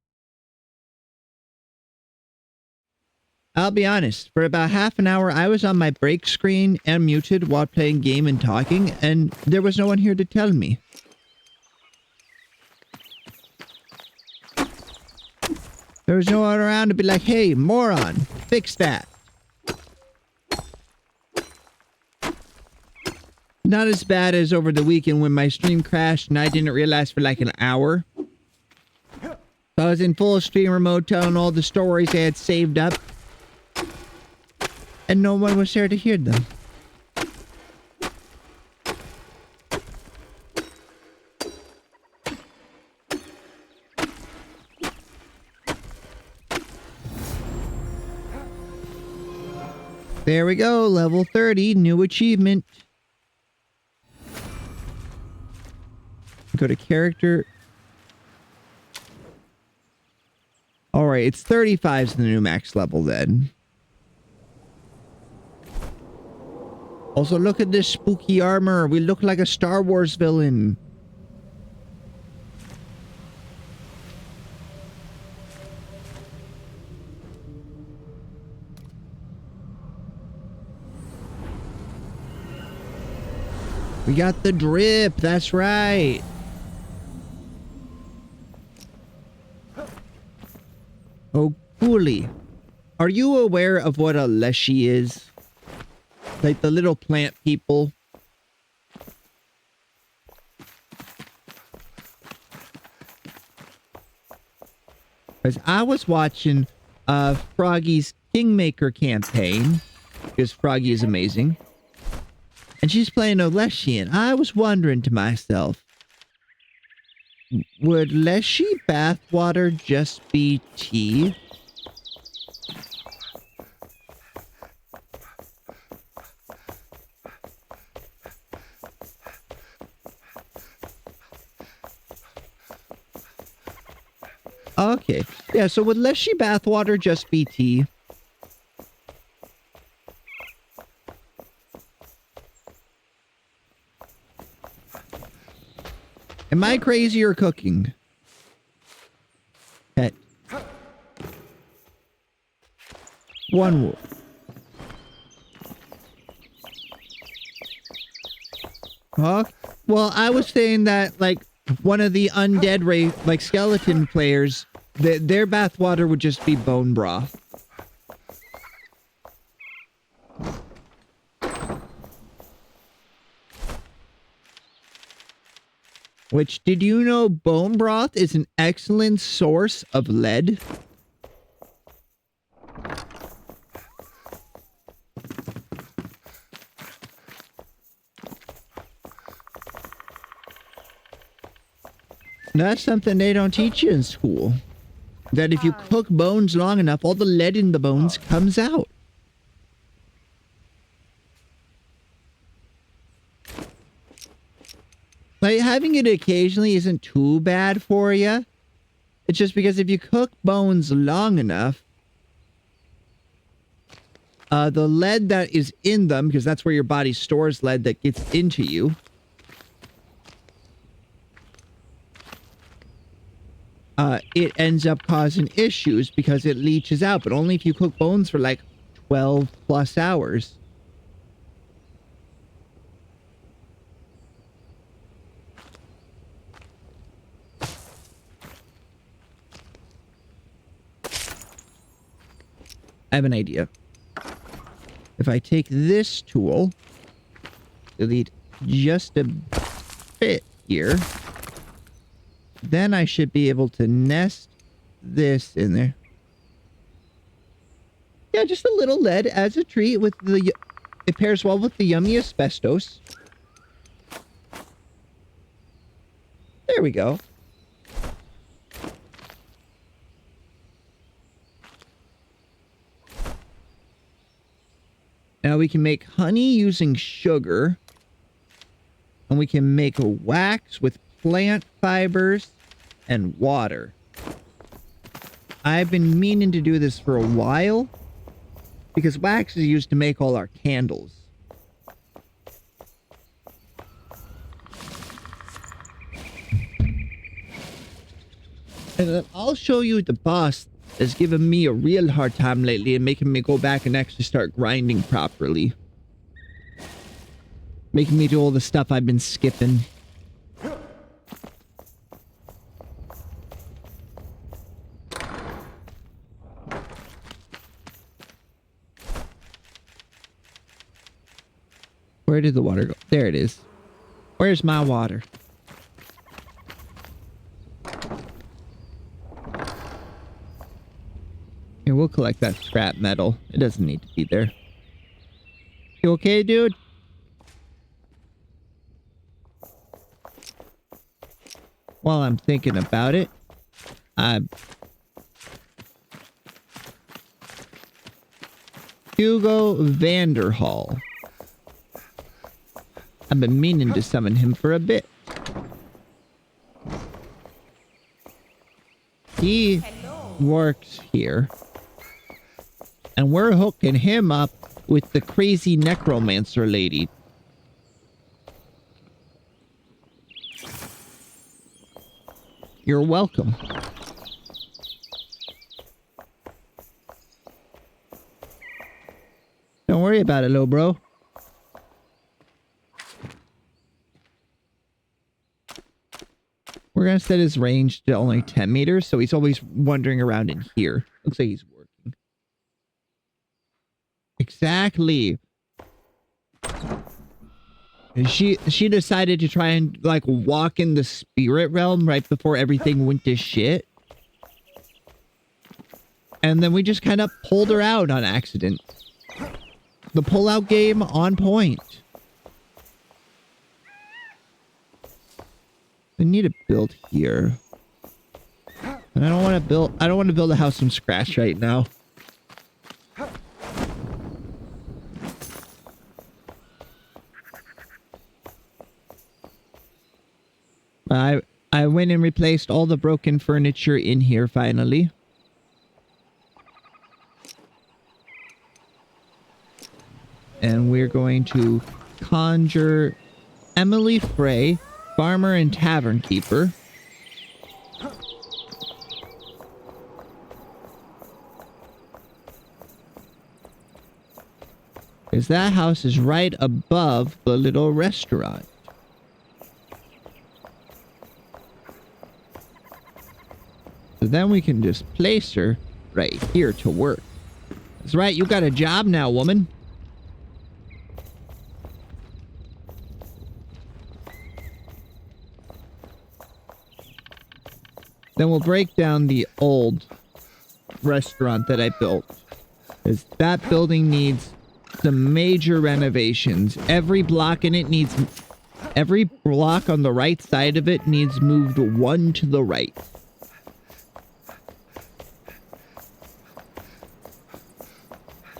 I'll be honest, for about half an hour, I was on my break screen and muted while playing game and talking, and there was no one here to tell me. There was no one around to be like, hey, moron, fix that. Not as bad as over the weekend when my stream crashed and I didn't realize for like an hour. So I was in full streamer mode telling all the stories I had saved up. And no one was there to hear them. There we go, level 30, new achievement. Go to character. Alright, it's 35's the new max level then. Also, look at this spooky armor. We look like a Star Wars villain. We got the drip. That's right. Oh, coolly. Are you aware of what a leshy is? Like the little plant people. Because I was watching Froggy's Kingmaker campaign. Because Froggy is amazing. And she's playing a Leshy, and I was wondering to myself, would Leshy bathwater just be tea? Okay. Yeah, so would Leshy bathwater just be tea? Am I crazy or cooking? Okay. One wolf. Huh? Well, I was saying that, like, one of the undead race, like, skeleton players, their bathwater would just be bone broth. Which, did you know bone broth is an excellent source of lead? That's something they don't teach you in school. That if you cook bones long enough, all the lead in the bones comes out. Like, having it occasionally isn't too bad for you. It's just because if you cook bones long enough, the lead that is in them, because that's where your body stores lead that gets into you, it ends up causing issues because it leaches out, but only if you cook bones for like 12 plus hours. I have an idea. If I take this tool, delete just a bit here, then I should be able to nest this in there. Yeah, just a little lead as a treat with the... It pairs well with the yummy asbestos. There we go. Now we can make honey using sugar. And we can make a wax with plant fibers and water. I've been meaning to do this for a while. Because wax is used to make all our candles. And then I'll show you the boss has given me a real hard time lately and making me go back and actually start grinding properly. Making me do all the stuff I've been skipping. Where did the water go? There it is. Where's my water? Here, we'll collect that scrap metal. It doesn't need to be there. You okay, dude? While I'm thinking about it, Hugo Vanderhall. I've been meaning to summon him for a bit. He works here. And we're hooking him up with the crazy necromancer lady. You're welcome. Don't worry about it, little bro. We're gonna set his range to only 10 meters, so he's always wandering around in here. Looks like he's working. Exactly. And she decided to try and like walk in the spirit realm right before everything went to shit. And then we just kind of pulled her out on accident. The pull-out game on point. I need to build here. And I don't want to build a house from scratch right now. I went and replaced all the broken furniture in here finally. And we're going to conjure Emily Frey, farmer and tavern keeper. Because that house is right above the little restaurant. So then we can just place her right here to work. That's right, you got a job now, woman. Then we'll break down the old restaurant that I built. Because that building needs some major renovations. Every block on the right side of it needs moved one to the right.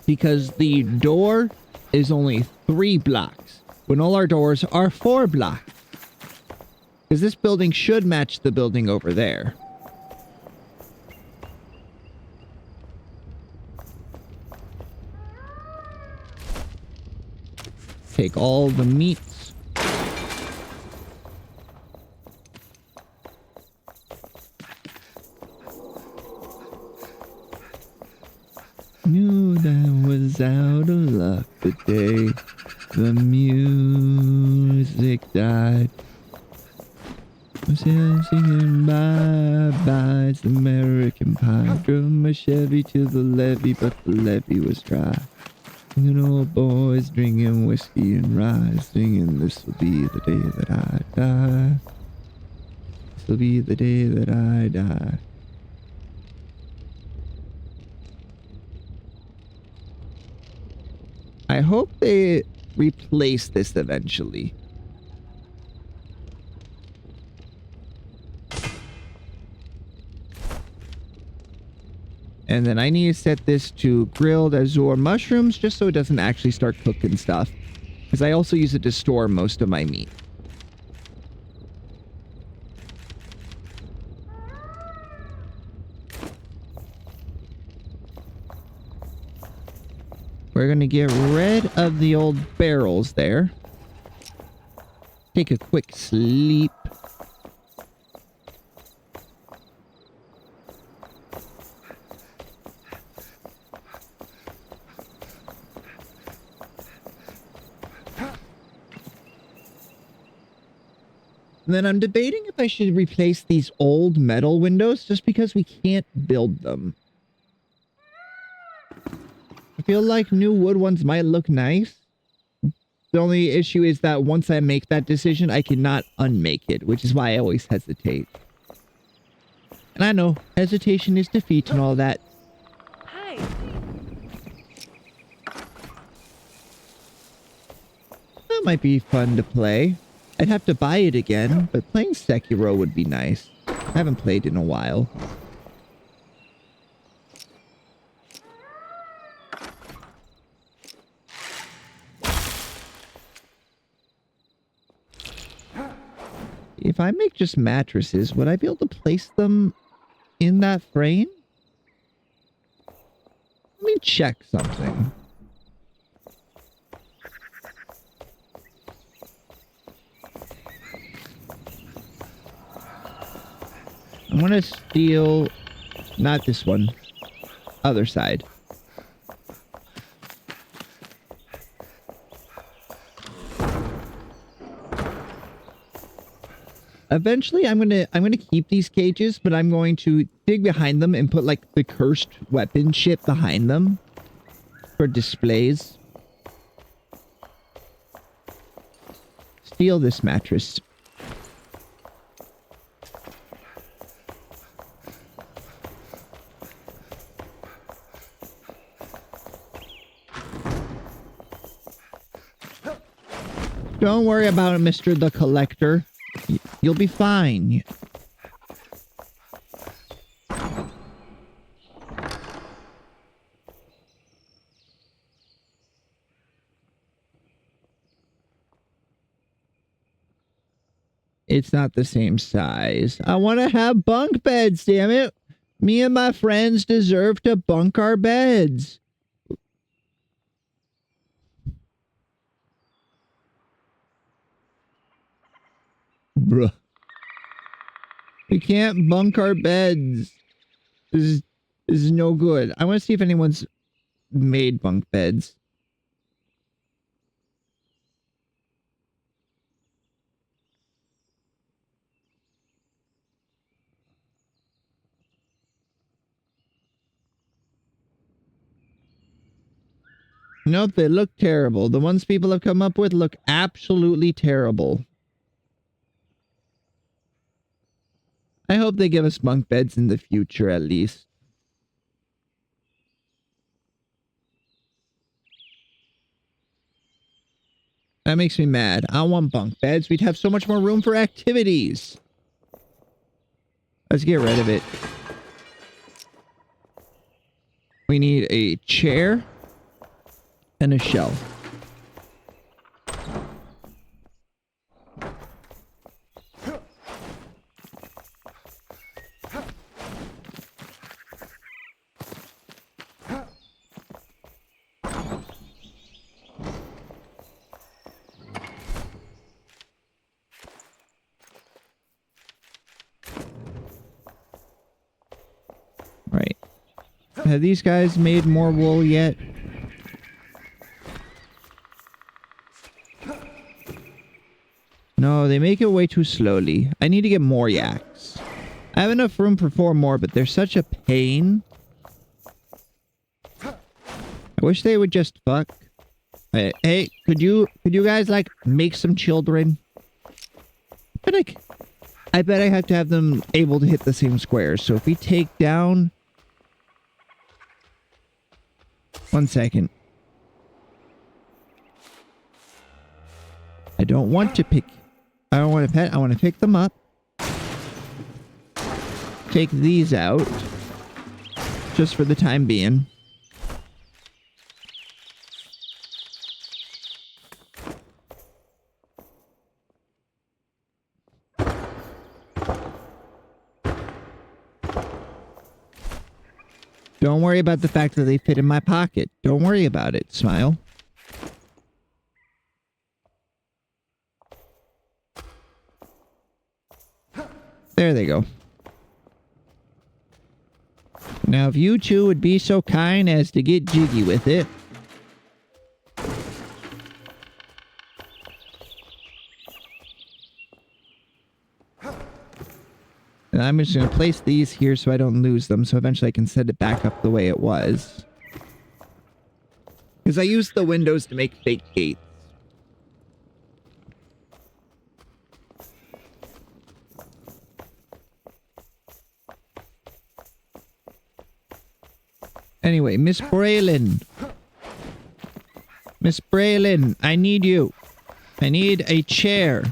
Because the door is only 3 blocks, when all our doors are 4 blocks. Because this building should match the building over there. Take all the meats. Knew that I was out of luck the day the music died. I'm singing bye-bye, it's American Pie. Drove my Chevy to the levee, but the levee was dry. Singing old boys drinking whiskey and rye, singing this'll be the day that I die. This'll be the day that I die. I hope they replace this eventually. And then I need to set this to grilled azure mushrooms just so it doesn't actually start cooking stuff. Because I also use it to store most of my meat. We're going to get rid of the old barrels there. Take a quick sleep. And then I'm debating if I should replace these old metal windows just because we can't build them. I feel like new wood ones might look nice. The only issue is that once I make that decision, I cannot unmake it, which is why I always hesitate. And I know, hesitation is defeat and all that. Hi. That might be fun to play. I'd have to buy it again, but playing Sekiro would be nice. I haven't played in a while. If I make just mattresses, would I be able to place them in that frame? Let me check something. I'm gonna steal... not this one. Other side. Eventually, I'm gonna keep these cages, but I'm going to dig behind them and put like the cursed weapon ship behind them for displays. Steal this mattress. Don't worry about it, Mr. the Collector. You'll be fine. It's not the same size. I want to have bunk beds, damn it. Me and my friends deserve to bunk our beds. Bruh. We can't bunk our beds. This is no good. I want to see if anyone's made bunk beds. Nope, they look terrible. The ones people have come up with look absolutely terrible. I hope they give us bunk beds in the future, at least. That makes me mad. I want bunk beds. We'd have so much more room for activities. Let's get rid of it. We need a chair and a shelf. Right. Have these guys made more wool yet? No, they make it way too slowly. I need to get more yaks. I have enough room for 4 more, but they're such a pain. I wish they would just fuck. Hey, could you guys like make some children? I bet I have to have them able to hit the same squares. So if we take down... 1 second. I don't want to pick... I don't want to pet. I want to pick them up. Take these out. Just for the time being. Don't worry about the fact that they fit in my pocket. Don't worry about it, Smile. There they go. Now, if you two would be so kind as to get jiggy with it. And I'm just going to place these here so I don't lose them. So eventually I can set it back up the way it was. Because I used the windows to make fake gates. Anyway, Miss Braylon. Miss Braylon, I need you. I need a chair.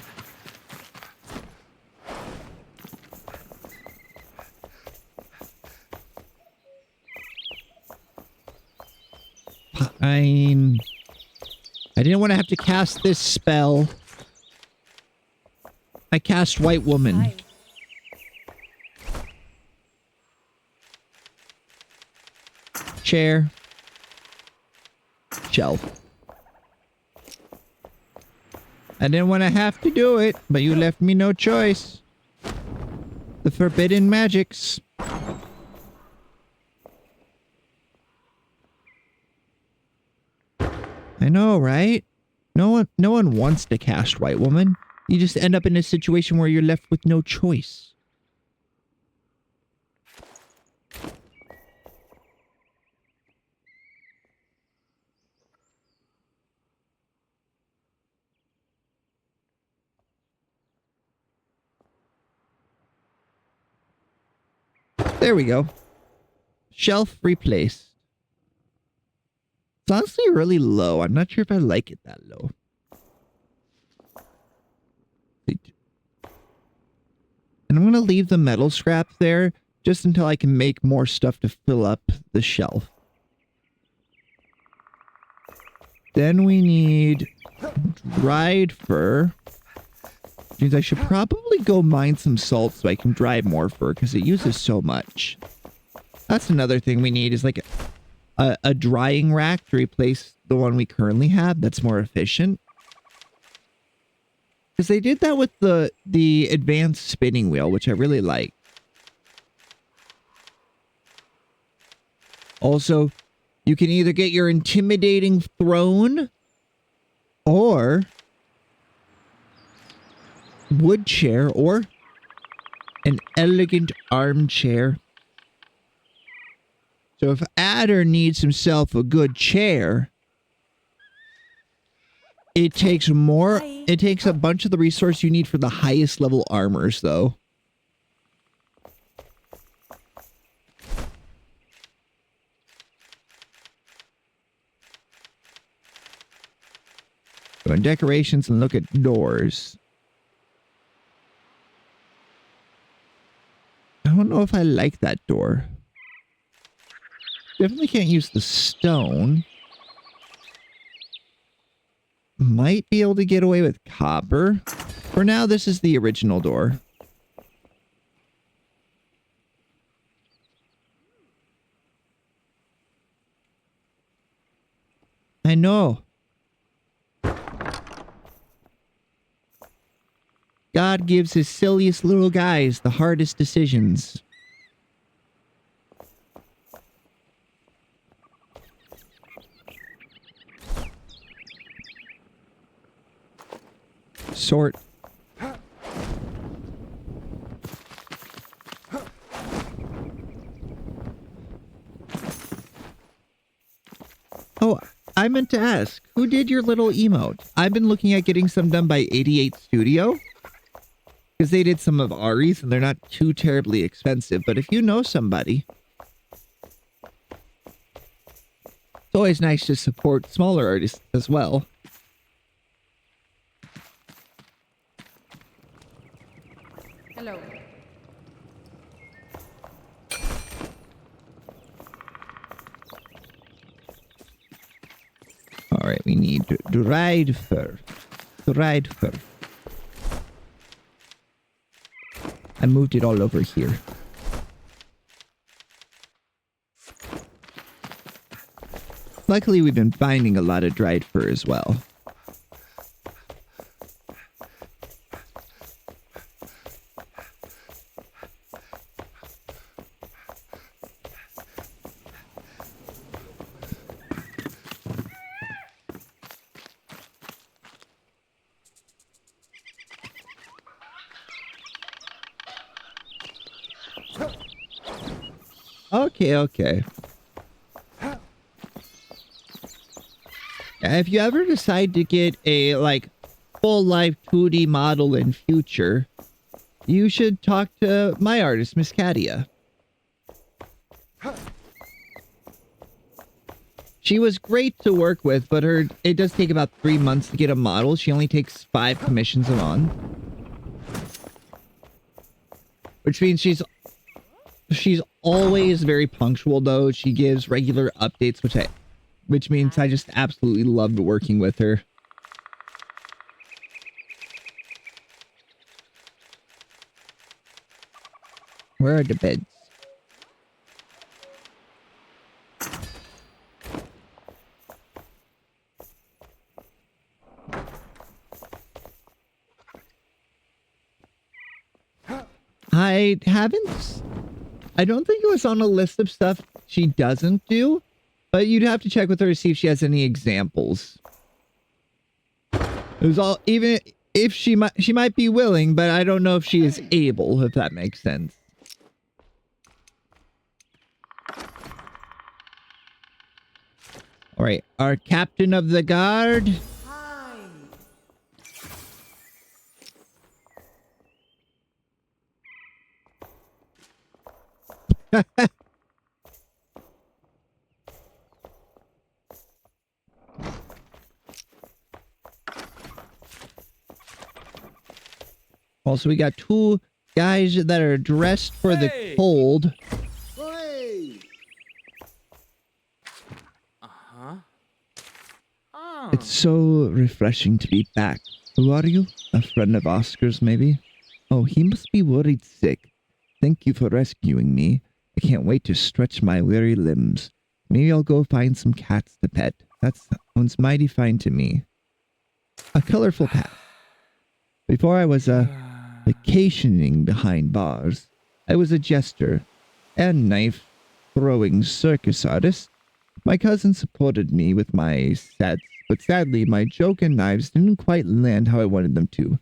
Fine. I didn't want to have to cast this spell. I cast White Woman. Hi. Chair. Shelf. I didn't want to have to do it, but you left me no choice. The forbidden magics. I know, right? No one wants to cast White Woman. You just end up in a situation where you're left with no choice. There we go. Shelf replaced. It's honestly really low. I'm not sure if I like it that low. And I'm going to leave the metal scrap there just until I can make more stuff to fill up the shelf. Then we need dried fur. Which means I should probably go mine some salt so I can dry more fur because it uses so much. That's another thing we need is like a drying rack to replace the one we currently have that's more efficient. Because they did that with the advanced spinning wheel, which I really like. Also, you can either get your intimidating throne or wood chair or an elegant armchair. So if Adder needs himself a good chair, it takes more. Hi. It takes a bunch of the resource you need for the highest level armors, though. Go in decorations and look at doors. I don't know if I like that door. Definitely can't use the stone. Might be able to get away with copper. For now, this is the original door. I know. God gives his silliest little guys the hardest decisions. Sort. Oh, I meant to ask, who did your little emote? I've been looking at getting some done by 88 Studio. Because they did some of Ari's and they're not too terribly expensive. But if you know somebody, it's always nice to support smaller artists as well. Hello. Alright, we need dried fur. Dried fur. I moved it all over here. Luckily, we've been finding a lot of dried fur as well. Okay, okay. If you ever decide to get a, like, full life 2D model in future, you should talk to my artist, Miss Katia. She was great to work with, but it does take about 3 months to get a model. She only takes 5 commissions a month. Which means she's always very punctual though. She gives regular updates, which means I just absolutely loved working with her. Where are the beds? I don't think it was on a list of stuff she doesn't do, but you'd have to check with her to see if she has any examples. It was all, even if she might be willing, but I don't know if she is able, if that makes sense. All right, our captain of the guard. Also, we got 2 guys that are dressed for the cold. Hey! It's so refreshing to be back. Who are you? A friend of Oscar's, maybe? Oh, he must be worried sick. Thank you for rescuing me. I can't wait to stretch my weary limbs. Maybe I'll go find some cats to pet. That sounds mighty fine to me. A colorful past. Before I was vacationing behind bars, I was a jester and knife-throwing circus artist. My cousin supported me with my sets, but sadly my joke and knives didn't quite land how I wanted them to.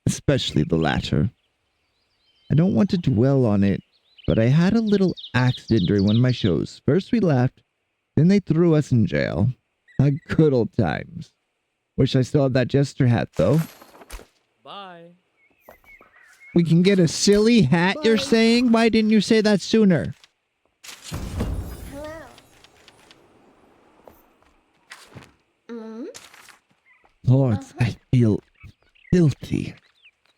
Especially the latter. I don't want to dwell on it, but I had a little accident during one of my shows. First we laughed, then they threw us in jail. Good old times. Wish I still had that jester hat, though. Bye. We can get a silly hat, you're saying? Why didn't you say that sooner? Hello. Lords, I feel filthy.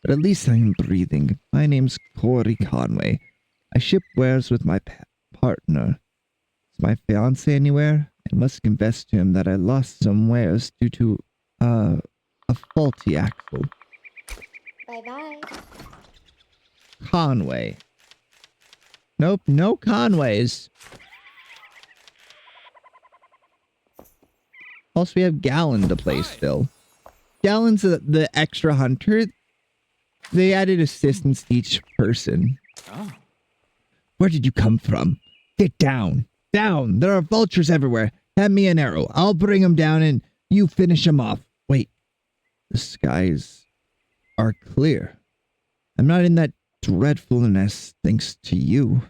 But at least I am breathing. My name's Corey Conway. I ship wares with my partner. Is my fiancé anywhere? I must confess to him that I lost some wares due to, a faulty axle. Bye-bye. Conway. Nope, no Conways. Also, we have Gallon to play still. Gallon's the extra hunter. They added assistance to each person. Oh. Where did you come from? Get down. Down. There are vultures everywhere. Hand me an arrow. I'll bring them down and you finish them off. Wait. The skies are clear. I'm not in that dreadfulness thanks to you.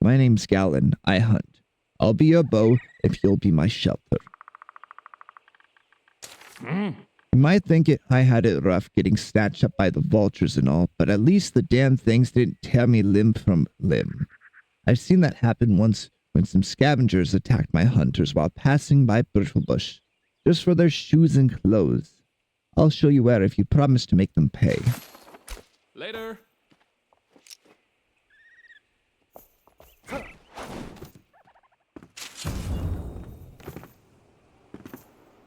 My name's Gallon. I hunt. I'll be your bow if you'll be my shelter. You might think I had it rough getting snatched up by the vultures and all, but at least the damn things didn't tear me limb from limb. I've seen that happen once when some scavengers attacked my hunters while passing by Brittle Bush, just for their shoes and clothes. I'll show you where if you promise to make them pay. Later.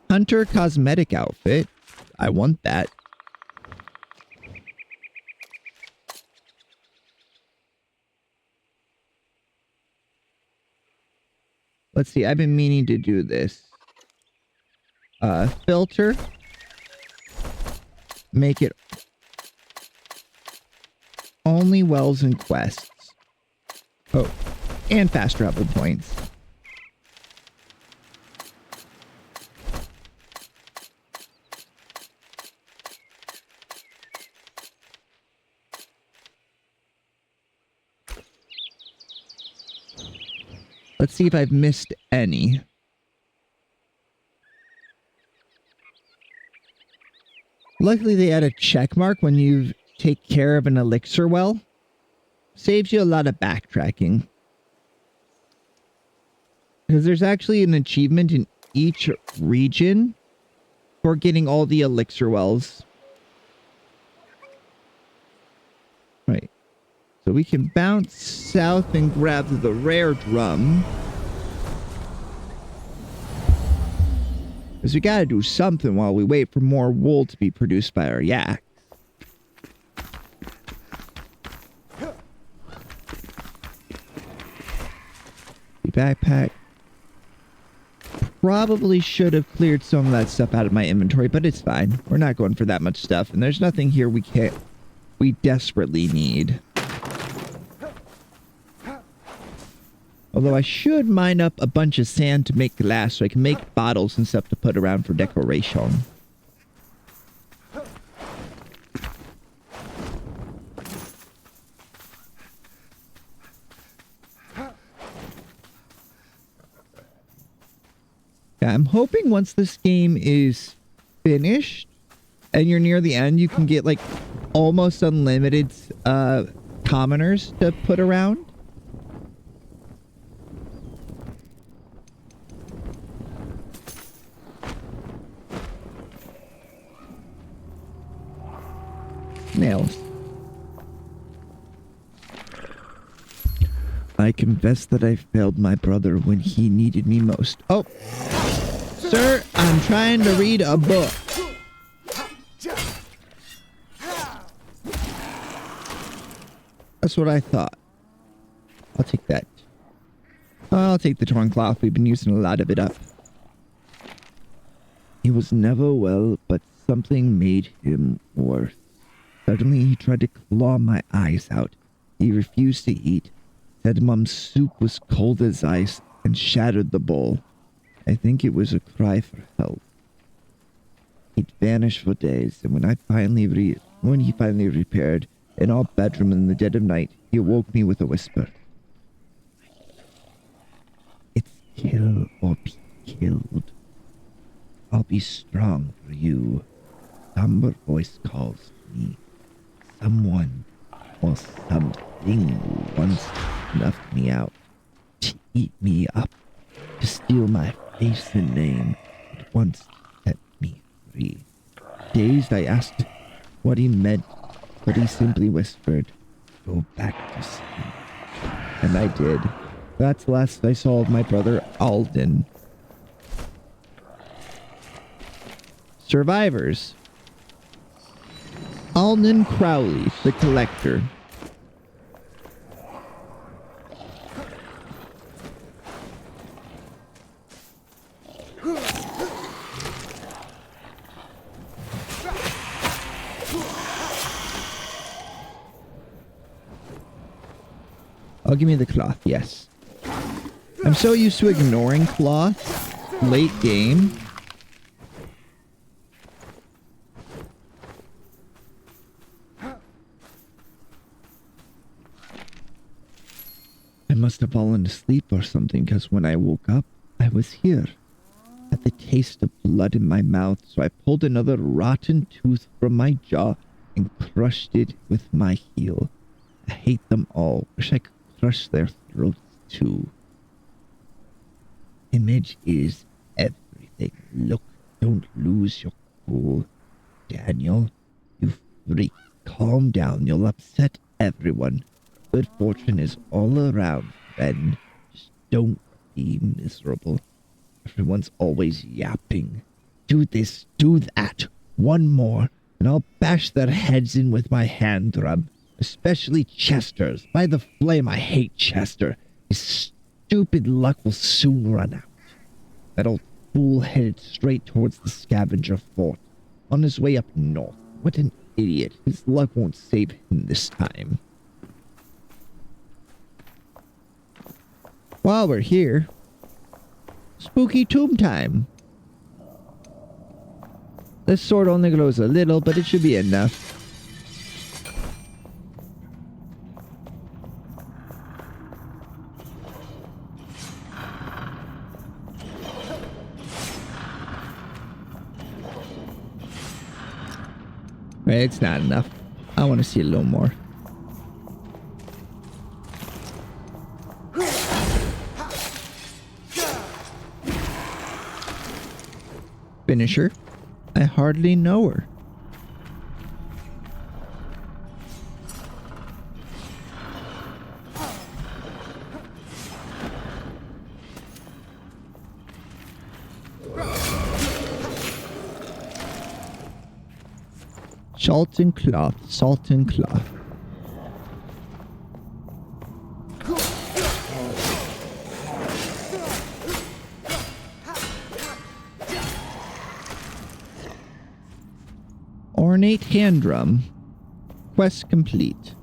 Hunter cosmetic outfit. I want that. Let's see. I've been meaning to do this. Filter. Make it only wells and quests. Oh, and fast travel points. Let's see if I've missed any. Luckily, they add a check mark when you take care of an elixir well. Saves you a lot of backtracking. Because there's actually an achievement in each region for getting all the elixir wells. Right. So we can bounce south and grab the rare drum. Because we gotta do something while we wait for more wool to be produced by our yak. The backpack. Probably should have cleared some of that stuff out of my inventory, but it's fine. We're not going for that much stuff, and there's nothing here we desperately need. Although I should mine up a bunch of sand to make glass so I can make bottles and stuff to put around for decoration. Yeah, I'm hoping once this game is finished and you're near the end, you can get like almost unlimited commoners to put around. Nails. I confess that I failed my brother when he needed me most. Oh, sir, I'm trying to read a book. That's what I thought. I'll take that. I'll take the torn cloth. We've been using a lot of it up. He was never well, but something made him worse. Suddenly, he tried to claw my eyes out. He refused to eat, said Mom's soup was cold as ice, and shattered the bowl. I think it was a cry for help. He'd vanished for days, and when he finally repaired, in our bedroom in the dead of night, he awoke me with a whisper. It's kill or be killed. I'll be strong for you. Somber voice calls me. Someone or something once snuffed me out to eat me up, to steal my face and name, and once set me free. Dazed, I asked what he meant, but he simply whispered, "Go back to sleep." And I did. That's the last I saw of my brother Alden. Survivors. Alden Crowley, the Collector. Oh, give me the cloth, yes. I'm so used to ignoring cloth late game. I must have fallen asleep or something, because when I woke up, I was here. Had the taste of blood in my mouth, so I pulled another rotten tooth from my jaw and crushed it with my heel. I hate them all. Wish I could crush their throats too. Image is everything. Look, don't lose your cool. Daniel, you freak. Calm down. You'll upset everyone. Good fortune is all around, friend. Just don't be miserable. Everyone's always yapping. Do this, do that. One more, and I'll bash their heads in with my hand drum. Especially Chester's. By the flame, I hate Chester. His stupid luck will soon run out. That old fool headed straight towards the scavenger fort. On his way up north. What an idiot. His luck won't save him this time. While we're here, spooky tomb time. This sword only glows a little, but it should be enough. It's not enough. I want to see a little more. Finisher. I hardly know her. Salt and cloth, salt and cloth. Ornate hand drum. Quest complete.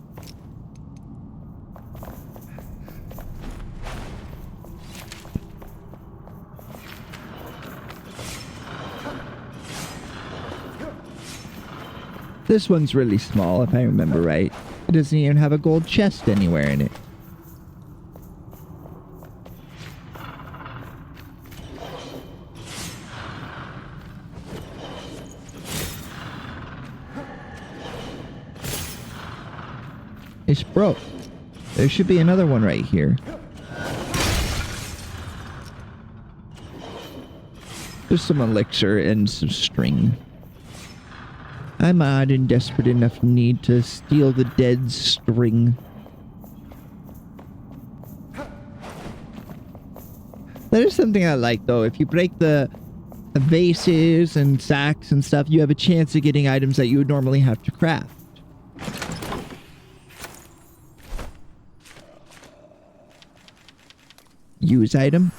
This one's really small, if I remember right. It doesn't even have a gold chest anywhere in it. It's broke. There should be another one right here. There's some elixir and some string. I'm odd and desperate enough need to steal the dead string. That is something I like, though. If you break the vases and sacks and stuff, you have a chance of getting items that you would normally have to craft. Use item.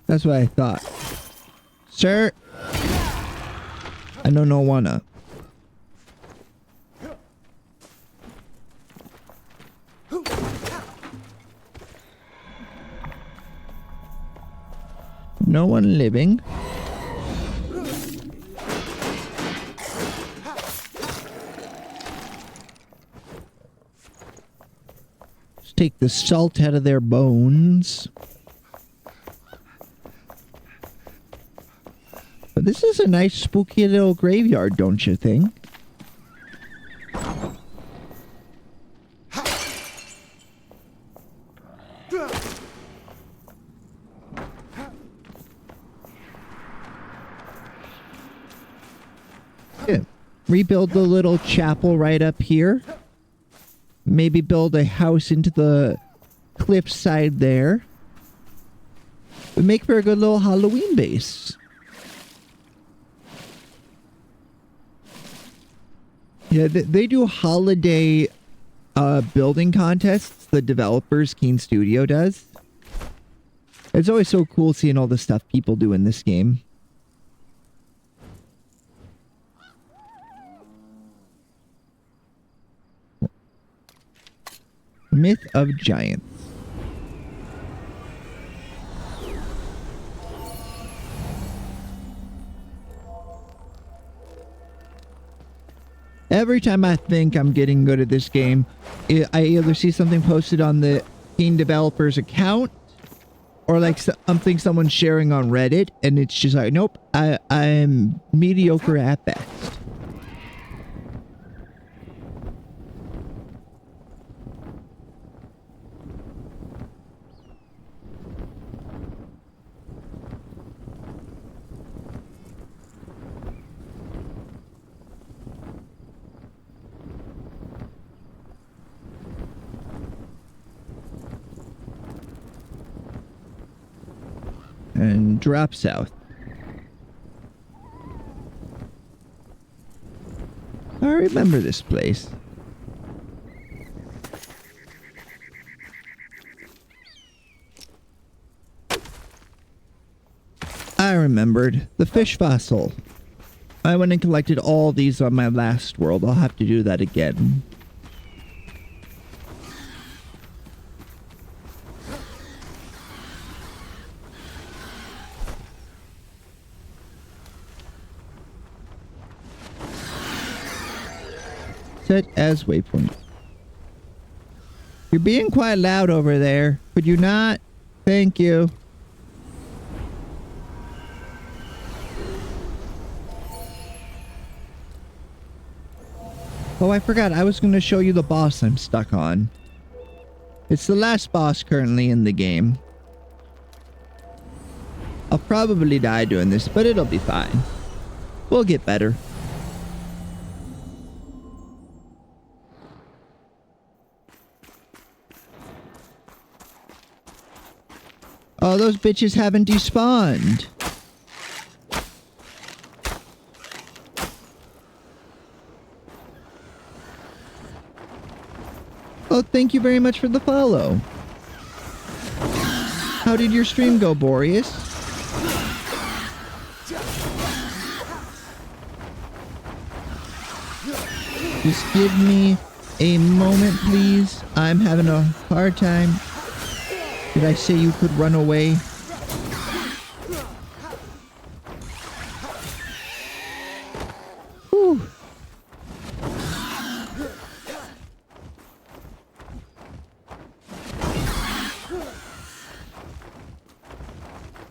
That's what I thought. Sir, I don't wanna. No one living. Let's take the salt out of their bones. But this is a nice spooky little graveyard, don't you think? Yeah. Rebuild the little chapel right up here. Maybe build a house into the cliffside there. Would make for a good little Halloween base. Yeah, they do holiday building contests. The developers, Keen Studio, does. It's always so cool seeing all the stuff people do in this game. Myth of Giants. Every time I think I'm getting good at this game, I either see something posted on the Keen developer's account or like something someone's sharing on Reddit, and it's just like, nope, I'm mediocre at best. And drop south. I remember this place. I remembered the fish fossil. I went and collected all these on my last world. I'll have to do that again. Set as waypoint. You're being quite loud over there. Could you not Thank you. Oh, I forgot. I was going to show you the boss I'm stuck on. It's the last boss currently in the game. I'll probably die doing this, but it'll be fine. We'll get better. Oh, those bitches haven't despawned. Oh, thank you very much for the follow. How did your stream go, Boreas? Just give me a moment, please. I'm having a hard time. Did I say you could run away? Whew.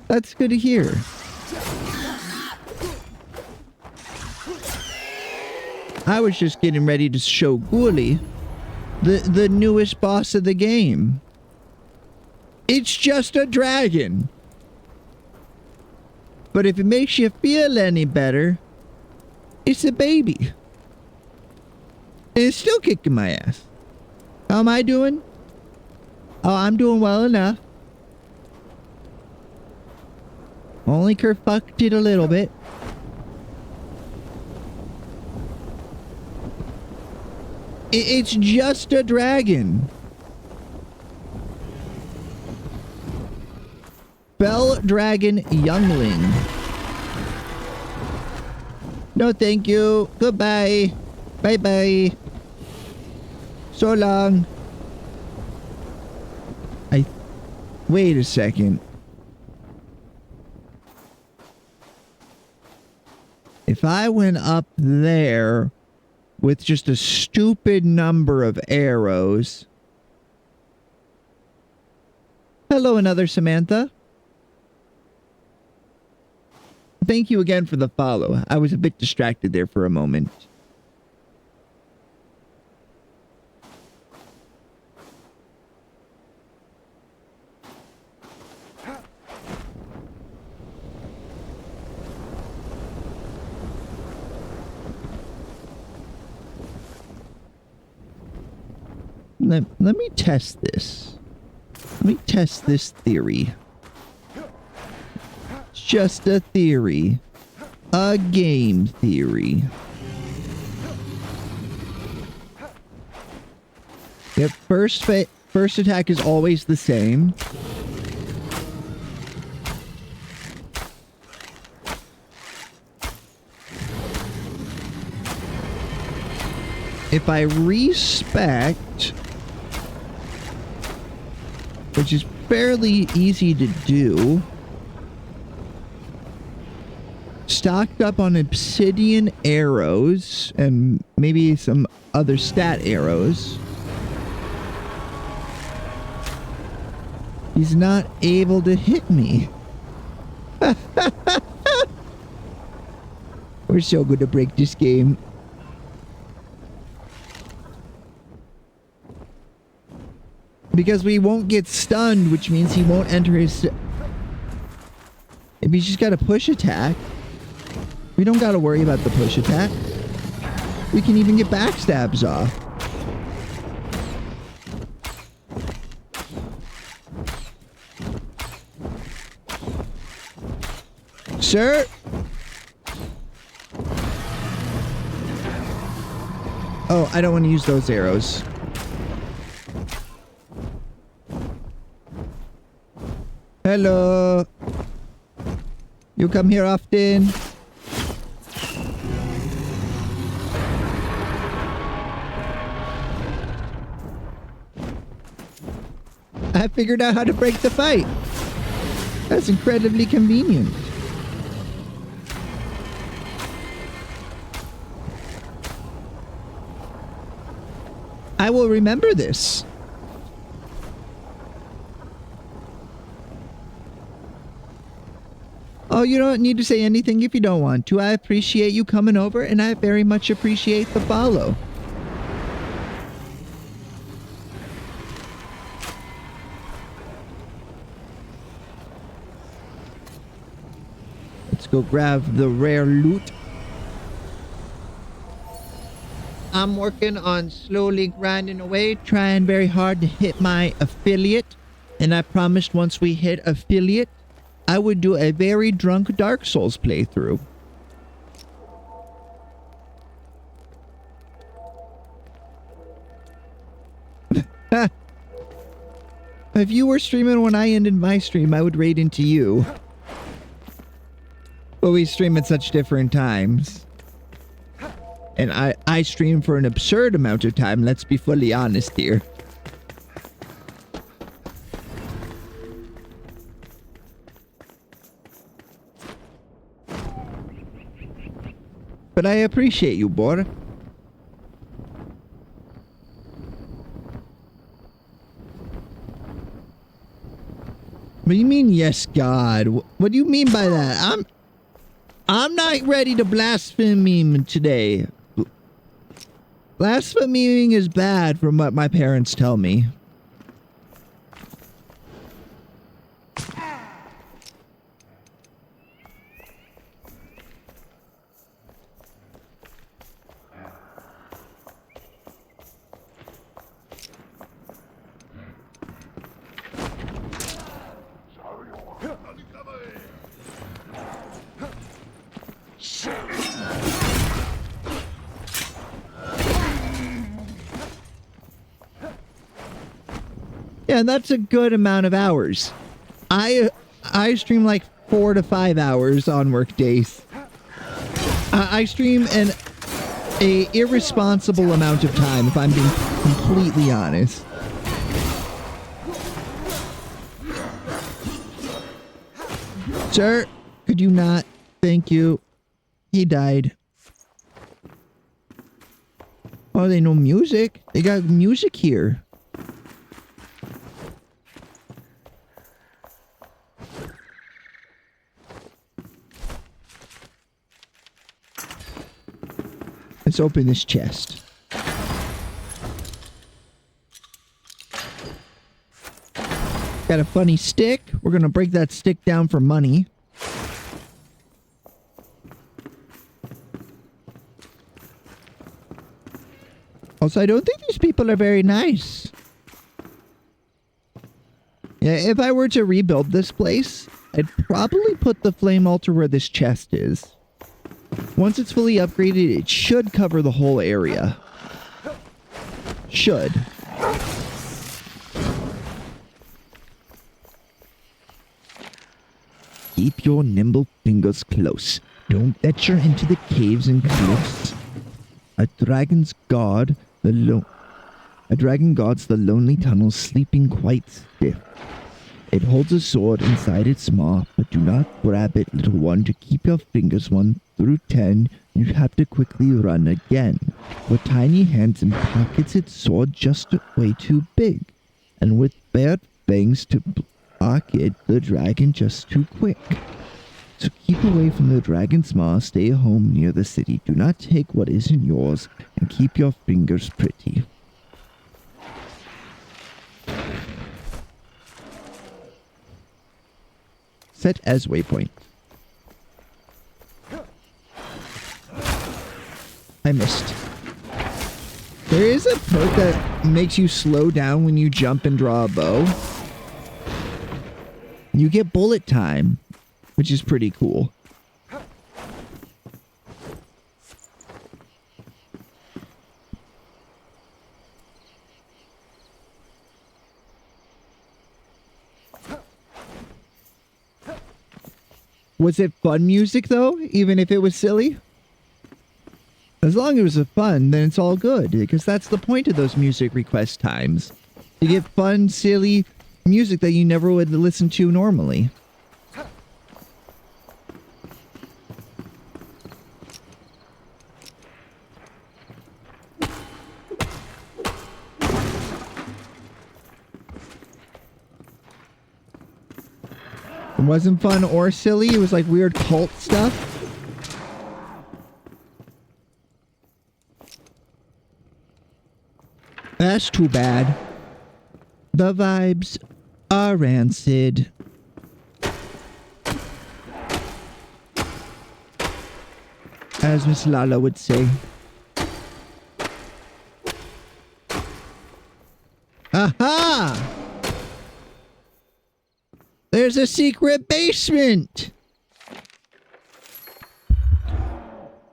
That's good to hear. I was just getting ready to show Ghoulie the newest boss of the game. It's just a dragon. But if it makes you feel any better, it's a baby. And it's still kicking my ass. How am I doing? Oh, I'm doing well enough. Only kerfucked it a little bit. It's just a dragon. Bell Dragon Youngling. No, thank you. Goodbye. Bye-bye. So long. Wait a second. If I went up there with just a stupid number of arrows. Hello, another Samantha. Thank you again for the follow. I was a bit distracted there for a moment. Let me test this. Let me test this theory. It's just a theory. A game theory. Yep, first attack is always the same. If I respect, which is fairly easy to do, stocked up on obsidian arrows and maybe some other stat arrows, he's not able to hit me. We're so good to break this game. Because we won't get stunned, which means he won't enter his... If he's just got a push attack, we don't gotta worry about the push attack. We can even get backstabs off. Sir? Oh, I don't want to use those arrows. Hello. You come here often? I figured out how to break the fight. That's incredibly convenient. I will remember this. Oh, you don't need to say anything if you don't want to. I appreciate you coming over, and I very much appreciate the follow. Let's go grab the rare loot. I'm working on slowly grinding away, trying very hard to hit my affiliate. And I promised once we hit affiliate, I would do a very drunk Dark Souls playthrough. If you were streaming when I ended my stream, I would raid into you. But we stream at such different times. And I stream for an absurd amount of time, let's be fully honest here. But I appreciate you, boy. What do you mean, yes, God? What do you mean by that? I'm not ready to blaspheme today. Blaspheming is bad from what my parents tell me. Yeah, that's a good amount of hours. I stream like 4 to 5 hours on work days. I stream a irresponsible amount of time, if I'm being completely honest. Sir, could you not? Thank you. He died. Oh, they know music? They got music here. Let's open this chest. Got a funny stick. We're gonna break that stick down for money. Also, I don't think these people are very nice. Yeah, if I were to rebuild this place, I'd probably put the flame altar where this chest is. Once it's fully upgraded, it should cover the whole area. Should. Keep your nimble fingers close. Don't venture into the caves and cliffs. A dragon guards the lonely tunnels, sleeping quite stiff. It holds a sword inside its maw, but do not grab it, little one. To keep your fingers 1 through 10, you have to quickly run again. With tiny hands and pockets, its sword just way too big. And with bared fangs to block it, the dragon just too quick. So keep away from the dragon's maw, stay home near the city. Do not take what isn't yours, and keep your fingers pretty. Set as waypoint. I missed. There is a perk that makes you slow down when you jump and draw a bow. You get bullet time, which is pretty cool. Was it fun music, though, even if it was silly? As long as it was fun, then it's all good, because that's the point of those music request times. You get fun, silly music that you never would listen to normally. It wasn't fun or silly. It was like weird cult stuff. That's too bad. The vibes are rancid. As Miss Lala would say. Aha! There's a secret basement!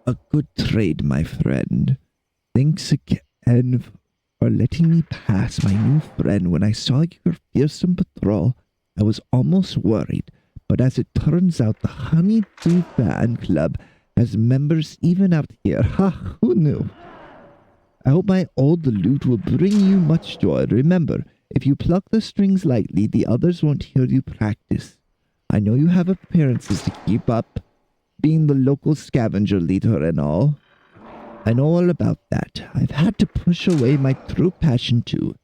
A good trade, my friend. Thanks again for letting me pass, my new friend. When I saw your fearsome patrol, I was almost worried. But as it turns out, the Honeydew Fan Club has members even out here. Ha, who knew? I hope my old loot will bring you much joy. Remember, if you pluck the strings lightly, the others won't hear you practice. I know you have appearances to keep up, being the local scavenger leader and all. I know all about that. I've had to push away my true passion too.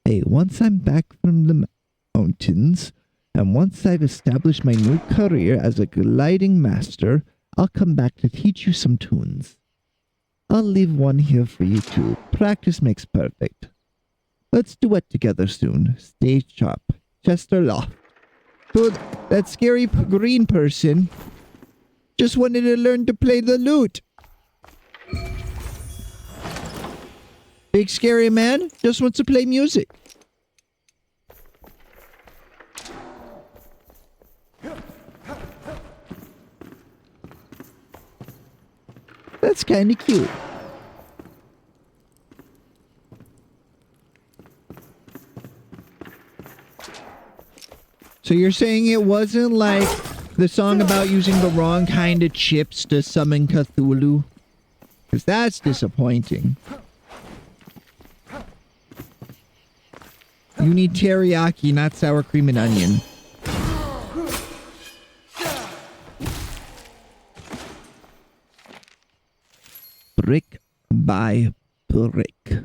Hey, once I'm back from the mountains, and once I've established my new career as a gliding master, I'll come back to teach you some tunes. I'll leave one here for you too. Practice makes perfect. Let's duet together soon. Stay sharp. Chester Loft. Dude, that scary green person just wanted to learn to play the lute. Big scary man just wants to play music. That's kind of cute. So you're saying it wasn't like the song about using the wrong kind of chips to summon Cthulhu? Because that's disappointing. You need teriyaki, not sour cream and onion. Brick by brick.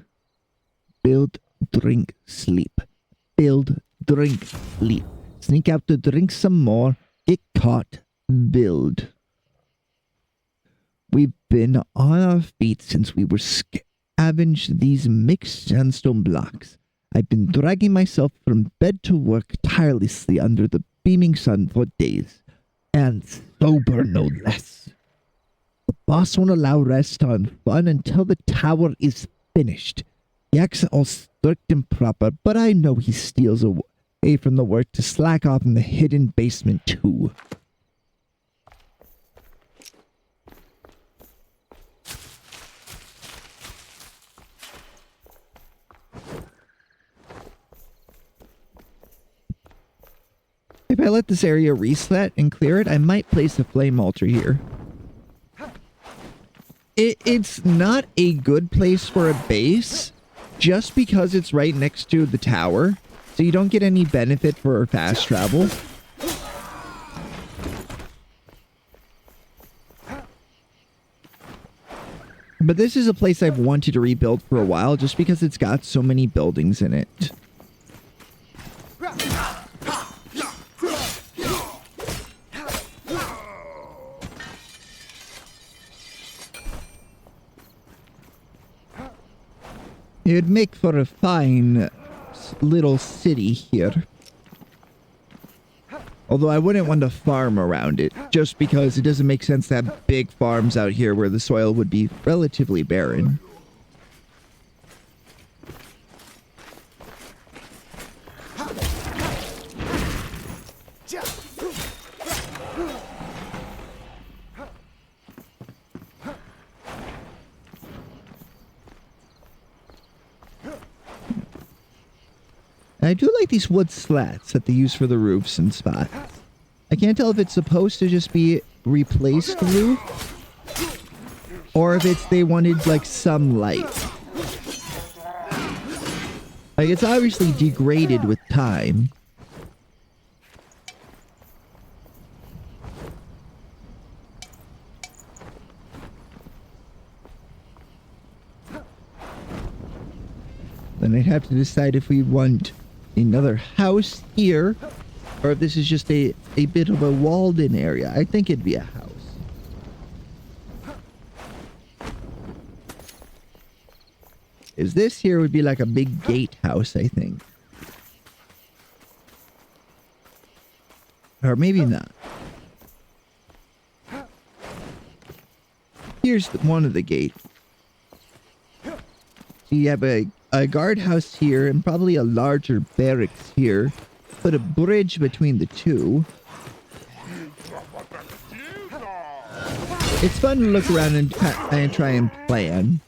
Build, drink, sleep. Build, drink, sleep. Sneak out to drink some more. Get caught. Build. We've been on our feet since we were scavenged these mixed sandstone blocks. I've been dragging myself from bed to work tirelessly under the beaming sun for days. And sober no less. The boss won't allow rest on fun until the tower is finished. He acts all strict and proper, but I know he steals away from the work to slack off in the hidden basement too. If I let this area reset and clear it, I might place a flame altar here. It's not a good place for a base, just because it's right next to the tower, so you don't get any benefit for fast travel. But this is a place I've wanted to rebuild for a while, just because it's got so many buildings in it. It'd make for a fine little city here. Although I wouldn't want to farm around it, just because it doesn't make sense to have big farms out here where the soil would be relatively barren. I do like these wood slats that they use for the roofs and spots. I can't tell if it's supposed to just be replaced roof, or if it's they wanted like some light. Like it's obviously degraded with time. Then I'd have to decide if we want another house here, or if this is just a bit of a walled-in area. I think it'd be a house. Is this here would be like a big gatehouse, I think. Or maybe not. Here's one of the gates. So you have a guardhouse here and probably a larger barracks here. Put a bridge between the two. It's fun to look around and try and plan.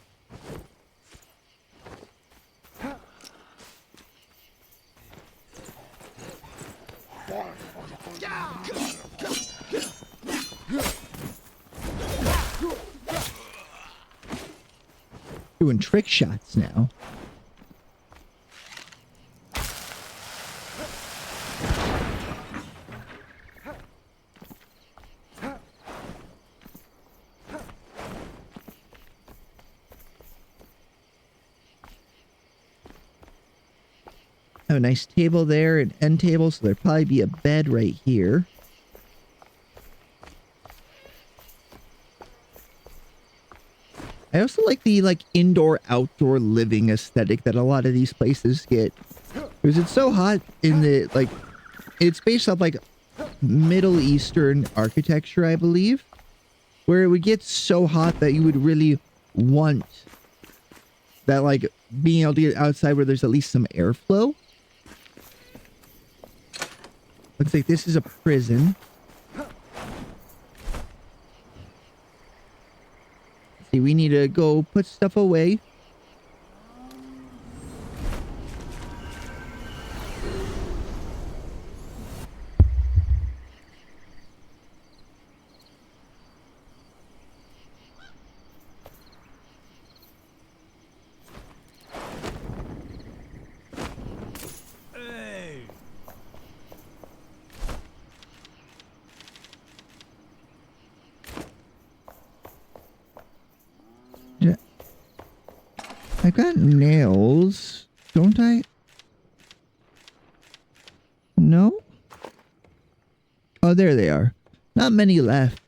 Doing trick shots now. Have a nice table there, an end table, so there'll probably be a bed right here. I also like the indoor outdoor living aesthetic that a lot of these places get. Because it's so hot in the it's based off Middle Eastern architecture, I believe. Where it would get so hot that you would really want that being able to get outside where there's at least some airflow. Looks like this is a prison. See, we need to go put stuff away. I got nails, don't I? No? Oh, there they are. Not many left.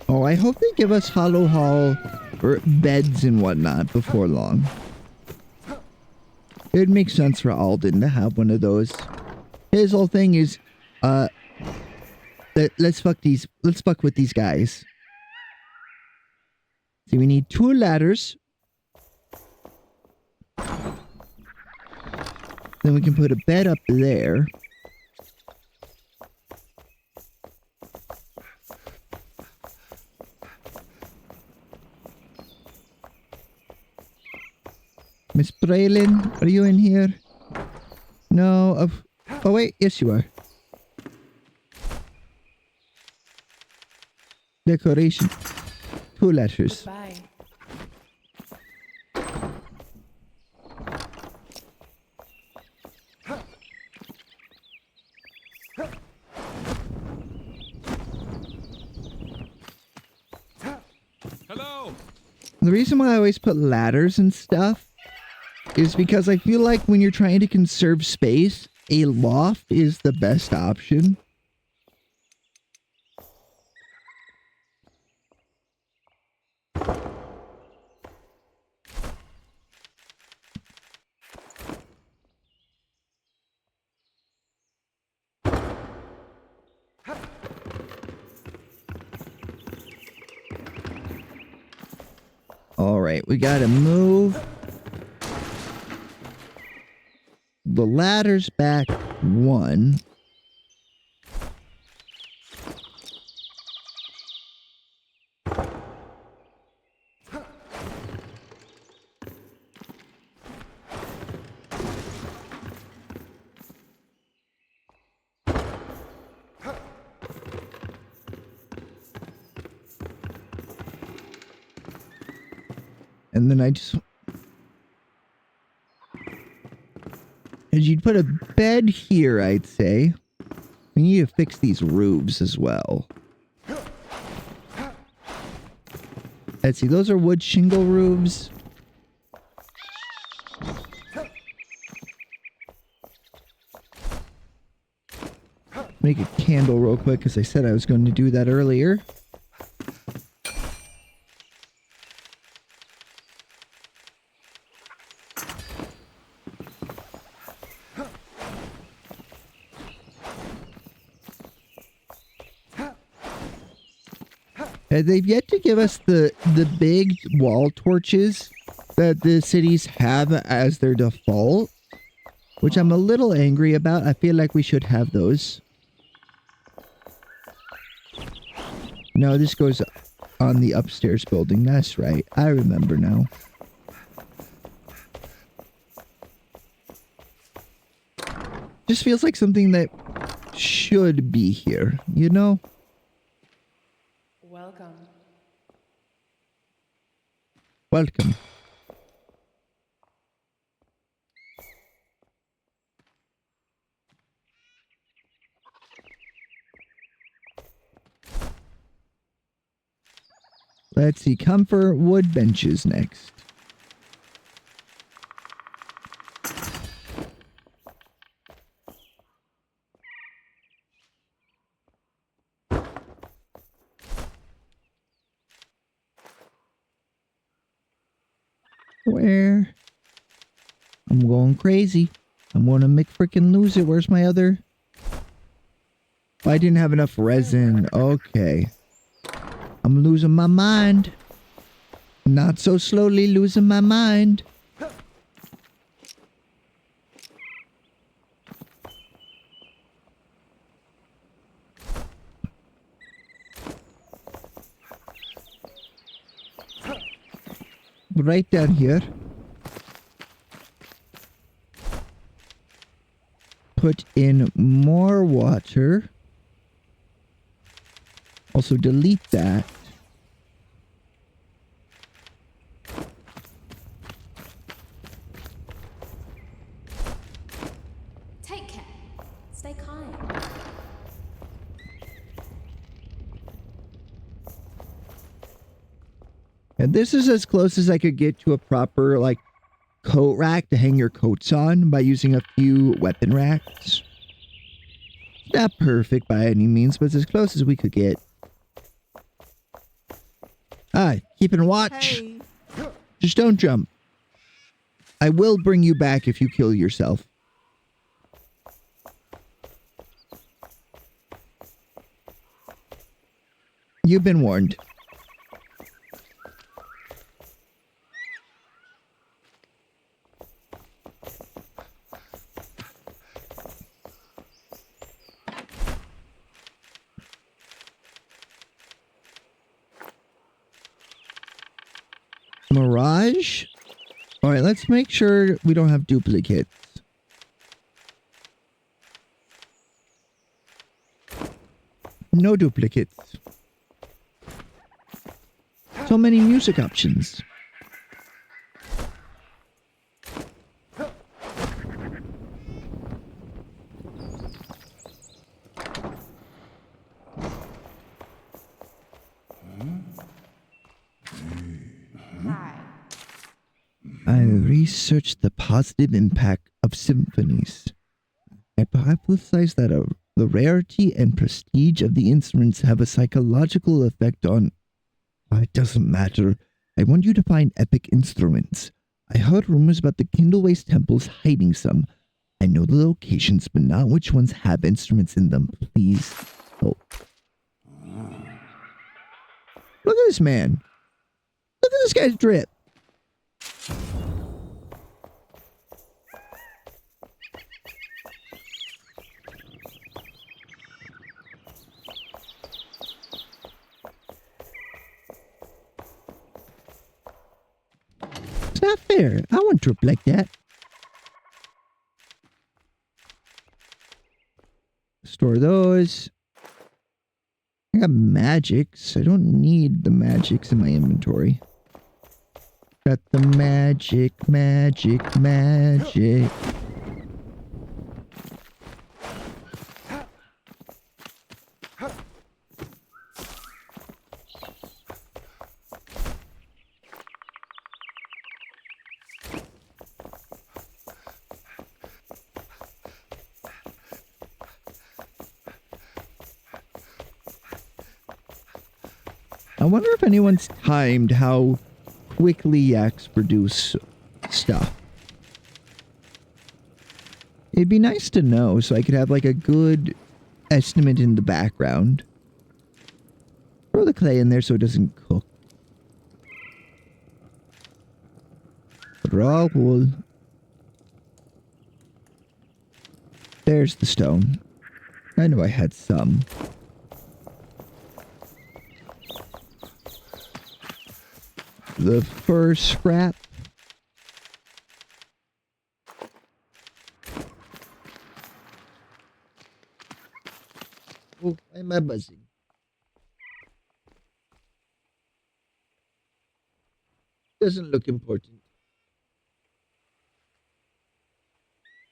Oh, I hope they give us hollow hall or beds and whatnot before long. It would make sense for Alden to have one of those. His whole thing is, let's fuck with these guys. See, we need 2 ladders. Then we can put a bed up there. Miss Braylon, are you in here? No, oh wait, yes you are. Decoration. 2 letters. Bye. Hello. The reason why I always put ladders and stuff is because I feel like when you're trying to conserve space, a loft is the best option. All right, we gotta move the ladders back 1. And then and you'd put a bed here, I'd say. We need to fix these roofs as well. Let's see, those are wood shingle roofs. Make a candle real quick because I said I was going to do that earlier. They've yet to give us the big wall torches that the cities have as their default, which I'm a little angry about. I feel like we should have those. No, this goes on the upstairs building. That's right. I remember now. Just feels like something that should be here, you know? Welcome. Welcome. Let's see, comfort wood benches next. Where? I'm going crazy. I'm gonna make freaking lose it. Where's my other? Oh, I didn't have enough resin. Okay. I'm losing my mind. Not so slowly losing my mind. Right down here. Put in more water. Also delete that. Take care. Stay kind. And this is as close as I could get to a proper, like, coat rack to hang your coats on by using a few weapon racks. Not perfect by any means, but it's as close as we could get. Alright, keeping watch. Hey. Just don't jump. I will bring you back if you kill yourself. You've been warned. Mirage? Alright, let's make sure we don't have duplicates. No duplicates. So many music options. Hi. I researched the positive impact of symphonies. I hypothesized that the rarity and prestige of the instruments have a psychological effect on... It doesn't matter. I want you to find epic instruments. I heard rumors about the Kindleways temples hiding some. I know the locations, but not which ones have instruments in them. Please help. Look at this man. Look at this guy's drip. It's not fair. I want drip like that. Store those. I got magics. I don't need the magics in my inventory. Got the magic. I wonder if anyone's timed how quickly yaks produce stuff. It'd be nice to know so I could have like a good estimate in the background. Throw the clay in there so it doesn't cook. Raw wool. There's the stone. I know I had some. The fur scrap. Oh, why am I buzzing? Doesn't look important.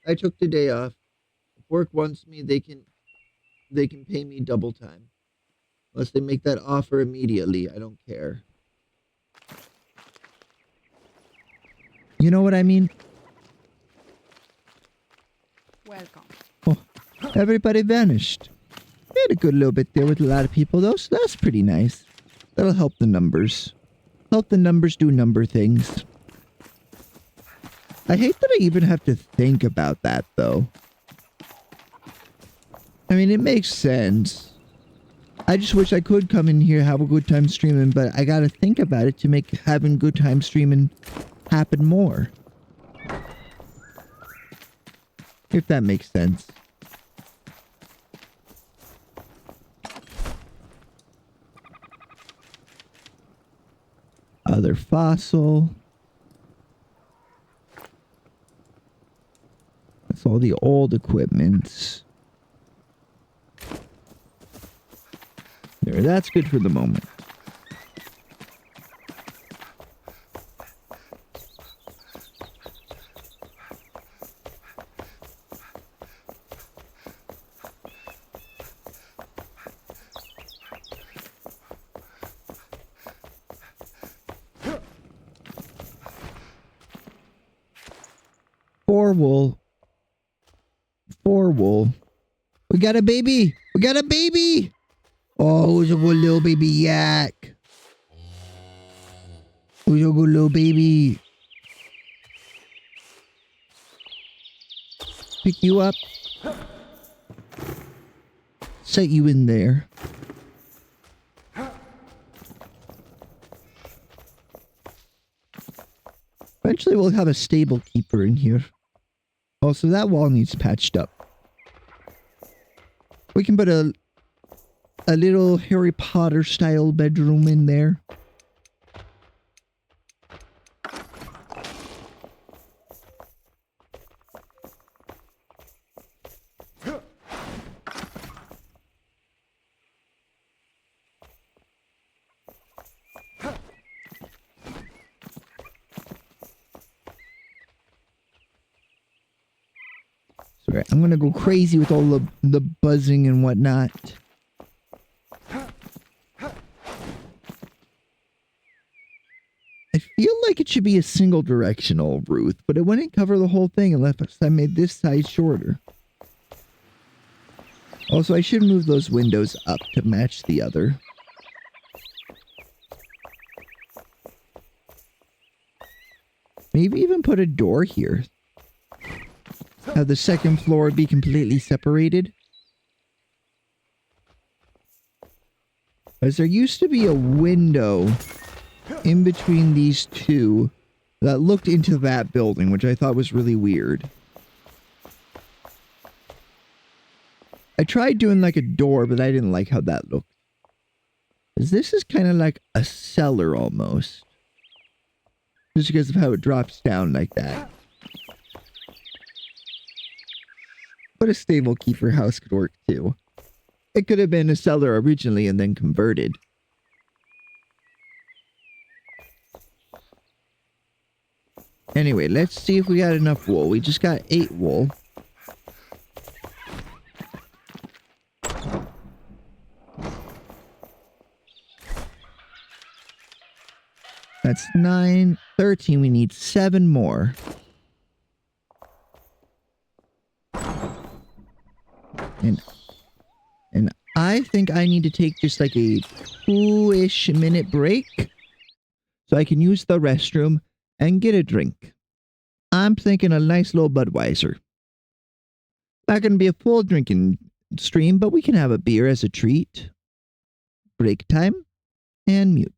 I took the day off. If work wants me, they can pay me double time. Unless they make that offer immediately, I don't care. You know what I mean? Welcome. Oh, everybody vanished. We had a good little bit there with a lot of people though, so that's pretty nice. That'll help the numbers. Help the numbers do number things. I hate that I even have to think about that though. I mean, it makes sense. I just wish I could come in here, have a good time streaming, but I gotta think about it to make having good time streaming happen more. If that makes sense. Other fossil. That's all the old equipment. There, that's good for the moment. Four wool. Four wool. We got a baby. We got a baby. Oh, who's a good little baby yak? Who's a good little baby? Pick you up. Set you in there. Eventually we'll have a stable keeper in here. Also, that wall needs patched up. We can put a little Harry Potter style bedroom in there. Sorry, I'm gonna go crazy with all the buzzing and whatnot. I feel like it should be a single directional, Ruth, but it wouldn't cover the whole thing unless I made this size shorter. Also, I should move those windows up to match the other. Maybe even put a door here. Have the second floor be completely separated. As there used to be a window in between these two that looked into that building, which I thought was really weird. I tried doing like a door, but I didn't like how that looked. Because this is kind of like a cellar almost. Just because of how it drops down like that. But a stable keeper house could work too. It could have been a cellar originally and then converted. Anyway, let's see if we got enough wool. We just got 8 wool. That's 9, 13. We need 7 more. And I think I need to take just like a 2-ish minute break so I can use the restroom and get a drink. I'm thinking a nice little Budweiser. Not going to be a full drinking stream, but we can have a beer as a treat. Break time and mute.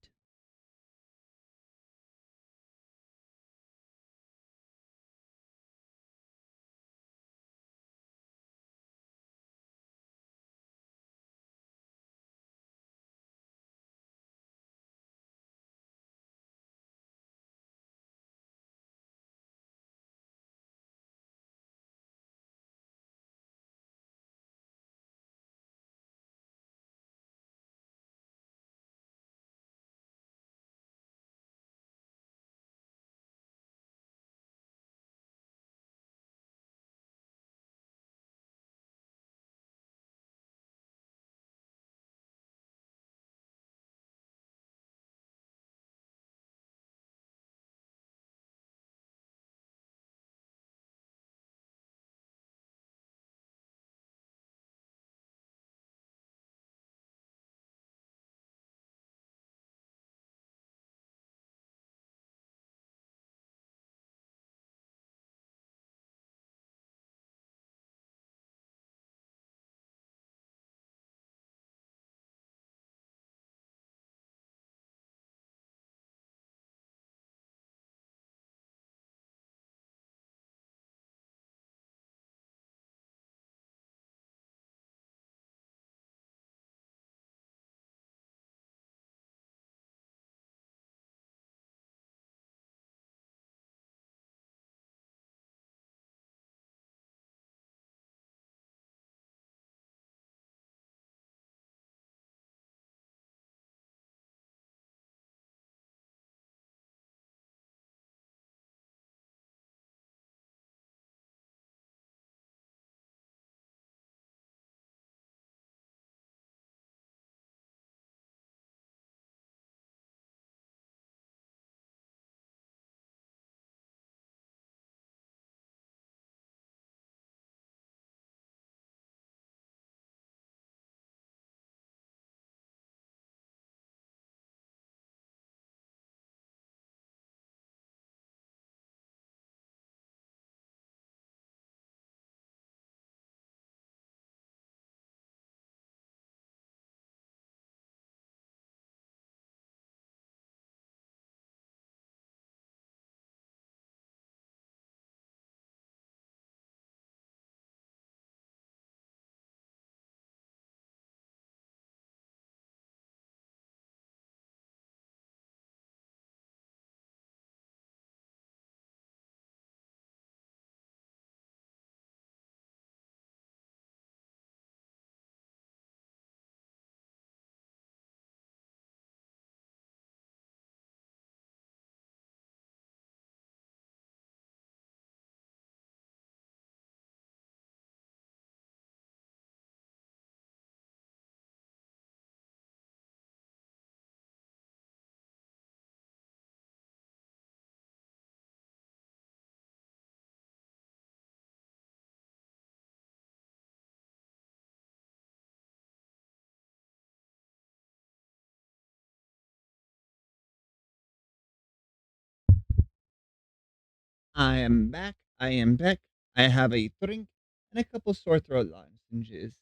I am back. I am back. I have a drink and a couple sore throat lozenges.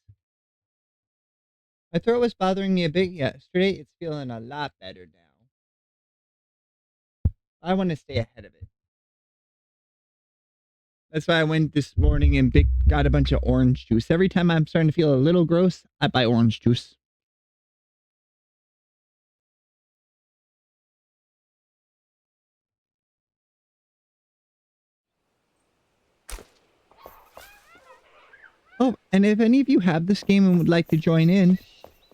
My throat was bothering me a bit yesterday. It's feeling a lot better now. I want to stay ahead of it. That's why I went this morning and got a bunch of orange juice. Every time I'm starting to feel a little gross, I buy orange juice. Oh, and if any of you have this game and would like to join in,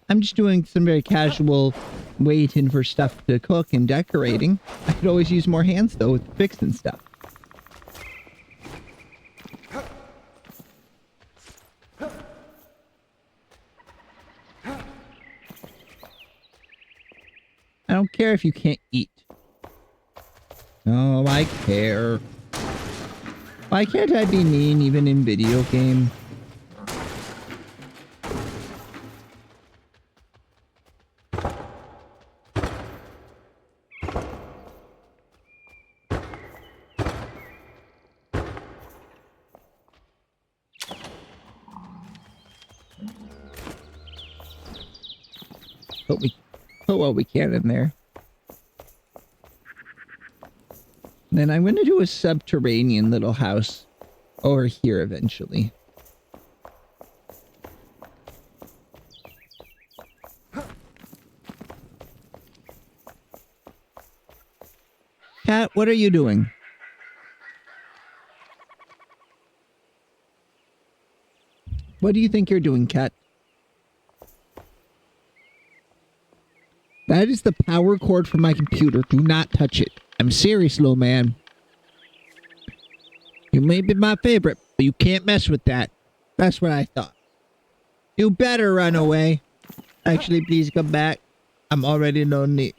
I'm just doing some very casual waiting for stuff to cook and decorating. I could always use more hands though with fixing stuff. I don't care if you can't eat. Oh, I care. Why can't I be mean even in video game? put what we can in there. Then I'm going to do a subterranean little house over here eventually. Cat, what are you doing? What do you think you're doing, Cat? That is the power cord for my computer. Do not touch it. I'm serious, little man. You may be my favorite, but you can't mess with that. That's what I thought. You better run away. Actually, please come back. I'm already lonely.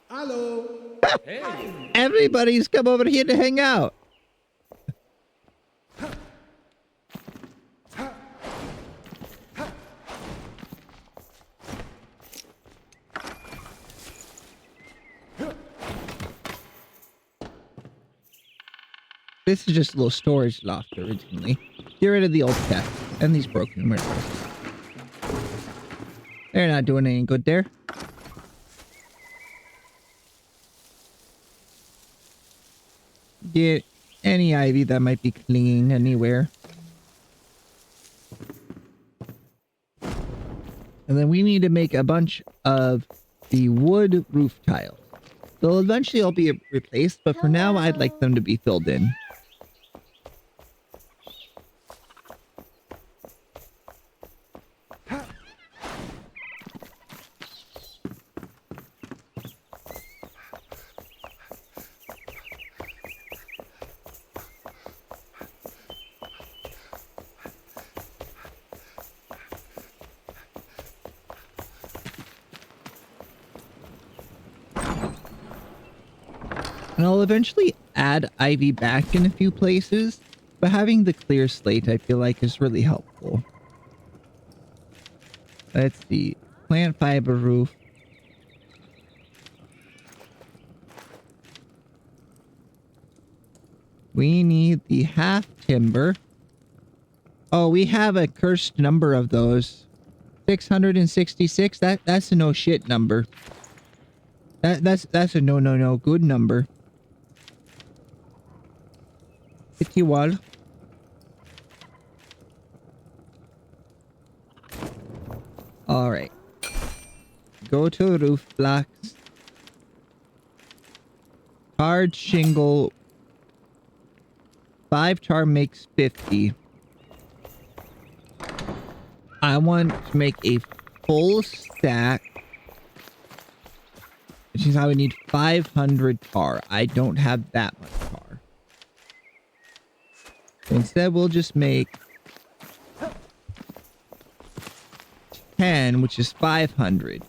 Hello. Hey. Everybody's come over here to hang out. This is just a little storage loft originally. Get rid of the old cat and these broken windows. They're not doing any good there. Get any ivy that might be clinging anywhere. And then we need to make a bunch of the wood roof tiles. They'll eventually all be replaced, but for now I'd like them to be filled in. And I'll eventually add ivy back in a few places, but having the clear slate I feel like is really helpful. Let's see. Plant fiber roof. We need the half timber. Oh, we have a cursed number of those. 666? That's a no shit number. That's a no good number. 51. Alright. Go to roof blocks. Hard shingle. 5 tar makes 50. I want to make a full stack. Which is how we need 500 tar. I don't have that much tar. Instead, we'll just make 10, which is 500.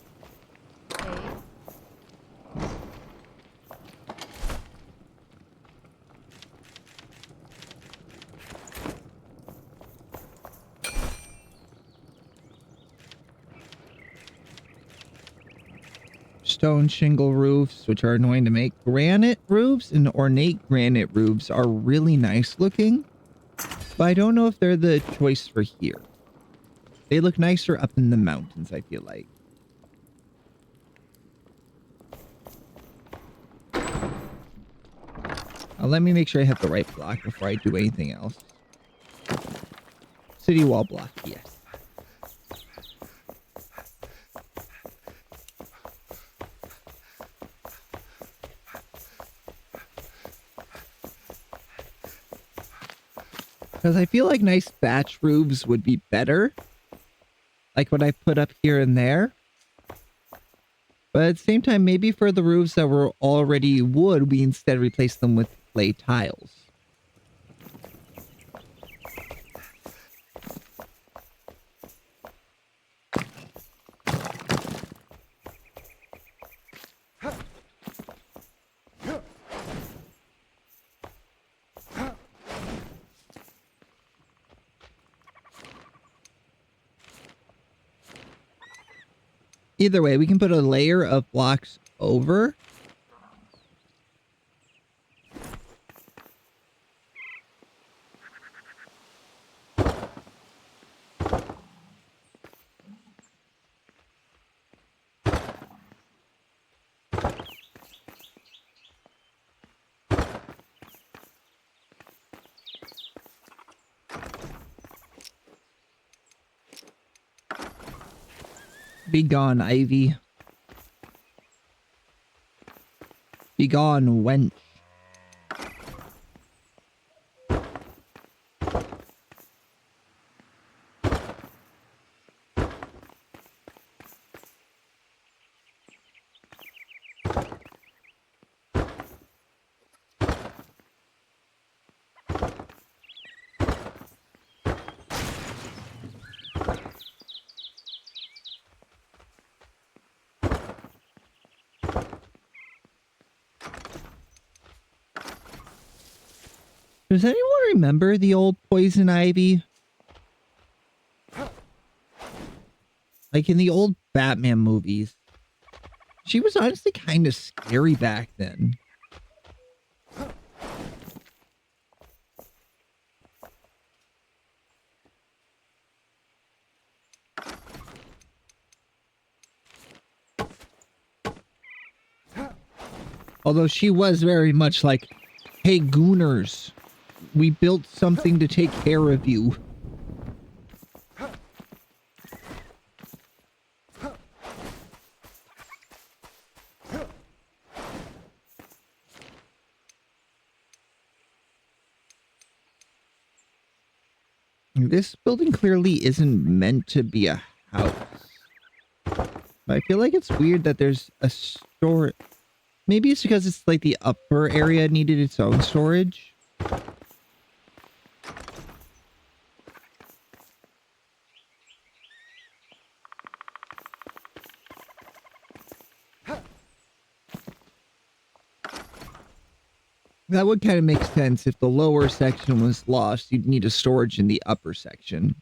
Stone shingle roofs, which are annoying to make. Granite roofs and ornate granite roofs are really nice looking, but I don't know if they're the choice for here. They look nicer up in the mountains, I feel like. Let me make sure I have the right block before I do anything else. City wall block, yes. Because I feel like nice thatch roofs would be better. Like what I put up here and there. But at the same time, maybe for the roofs that were already wood, we instead replace them with clay tiles. Either way, we can put a layer of blocks over. Be gone, Ivy. Be gone, wench. Does anyone remember the old poison ivy? Like in the old Batman movies. She was honestly kind of scary back then. Although she was very much like, hey, gooners, we built something to take care of you. This building clearly isn't meant to be a house. But I feel like it's weird that there's a store. Maybe it's because it's like the upper area needed its own storage. That would kind of make sense. If the lower section was lost, you'd need a storage in the upper section.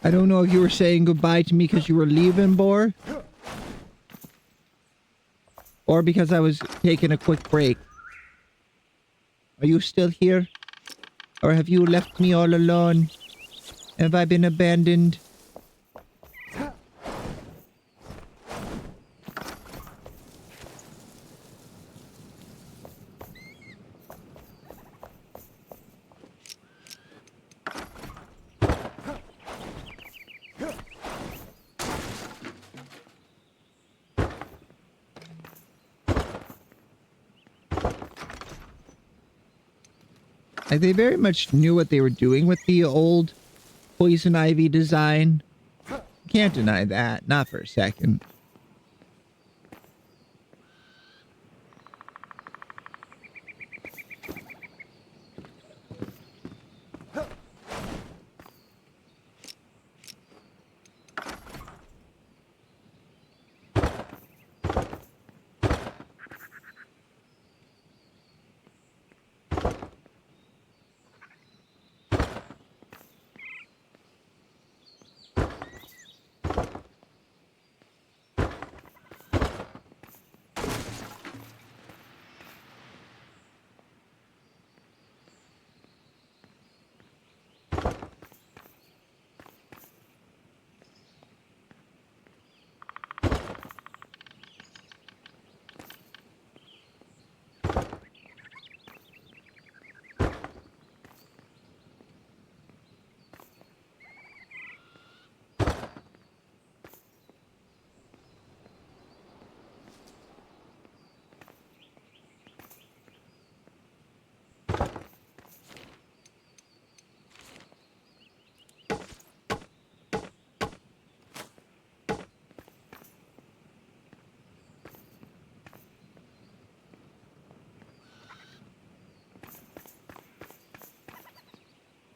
I don't know if you were saying goodbye to me because you were leaving, Bor, or because I was taking a quick break. Are you still here? Or have you left me all alone? Have I been abandoned? Like, they very much knew what they were doing with the old poison ivy design. Can't deny that, not for a second.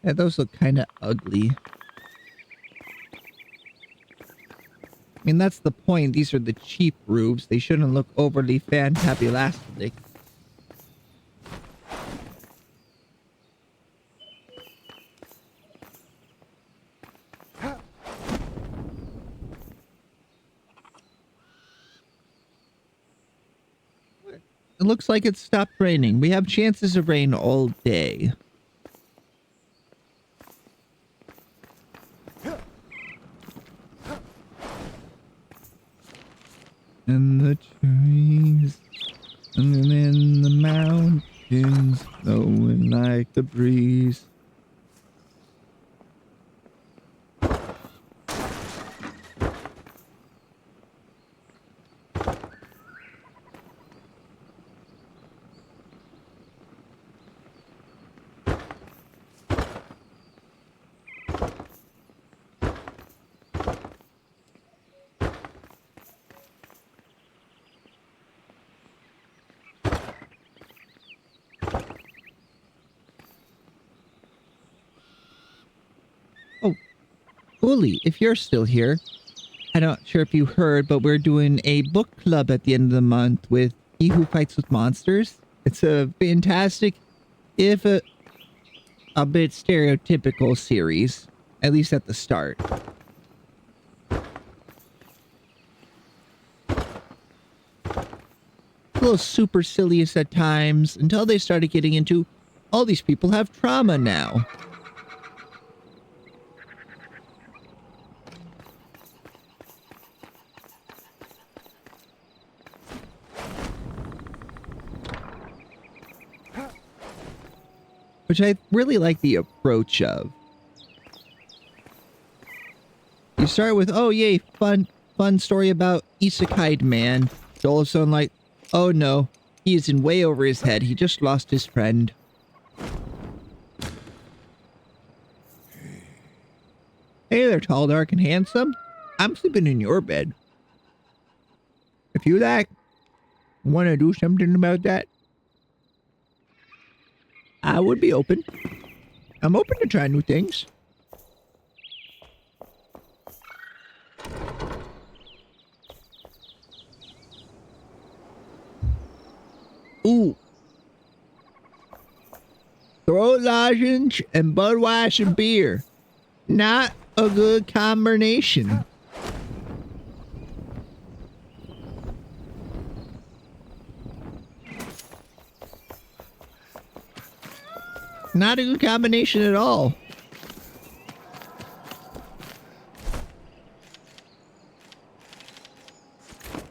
Yeah, those look kind of ugly. I mean, that's the point. These are the cheap roofs. They shouldn't look overly fantabulastic. It looks like it's stopped raining. We have chances of rain all day. breeze. Oh, Uli, if you're still here, I'm not sure if you heard, but we're doing a book club at the end of the month with He Who Fights with Monsters. It's a fantastic, if a bit stereotypical series, at least at the start. A little supercilious at times until they started getting into all these people have trauma now. Which I really like the approach of. You start with, oh yay, fun story about Isekai man. All of a sudden like, oh no, he is in way over his head. He just lost his friend. Hey there, tall, dark, and handsome. I'm sleeping in your bed. If you want to do something about that, I would be open. I'm open to try new things. Ooh. Throat lozenge and Budweiser beer. Not a good combination. Not a good combination at all.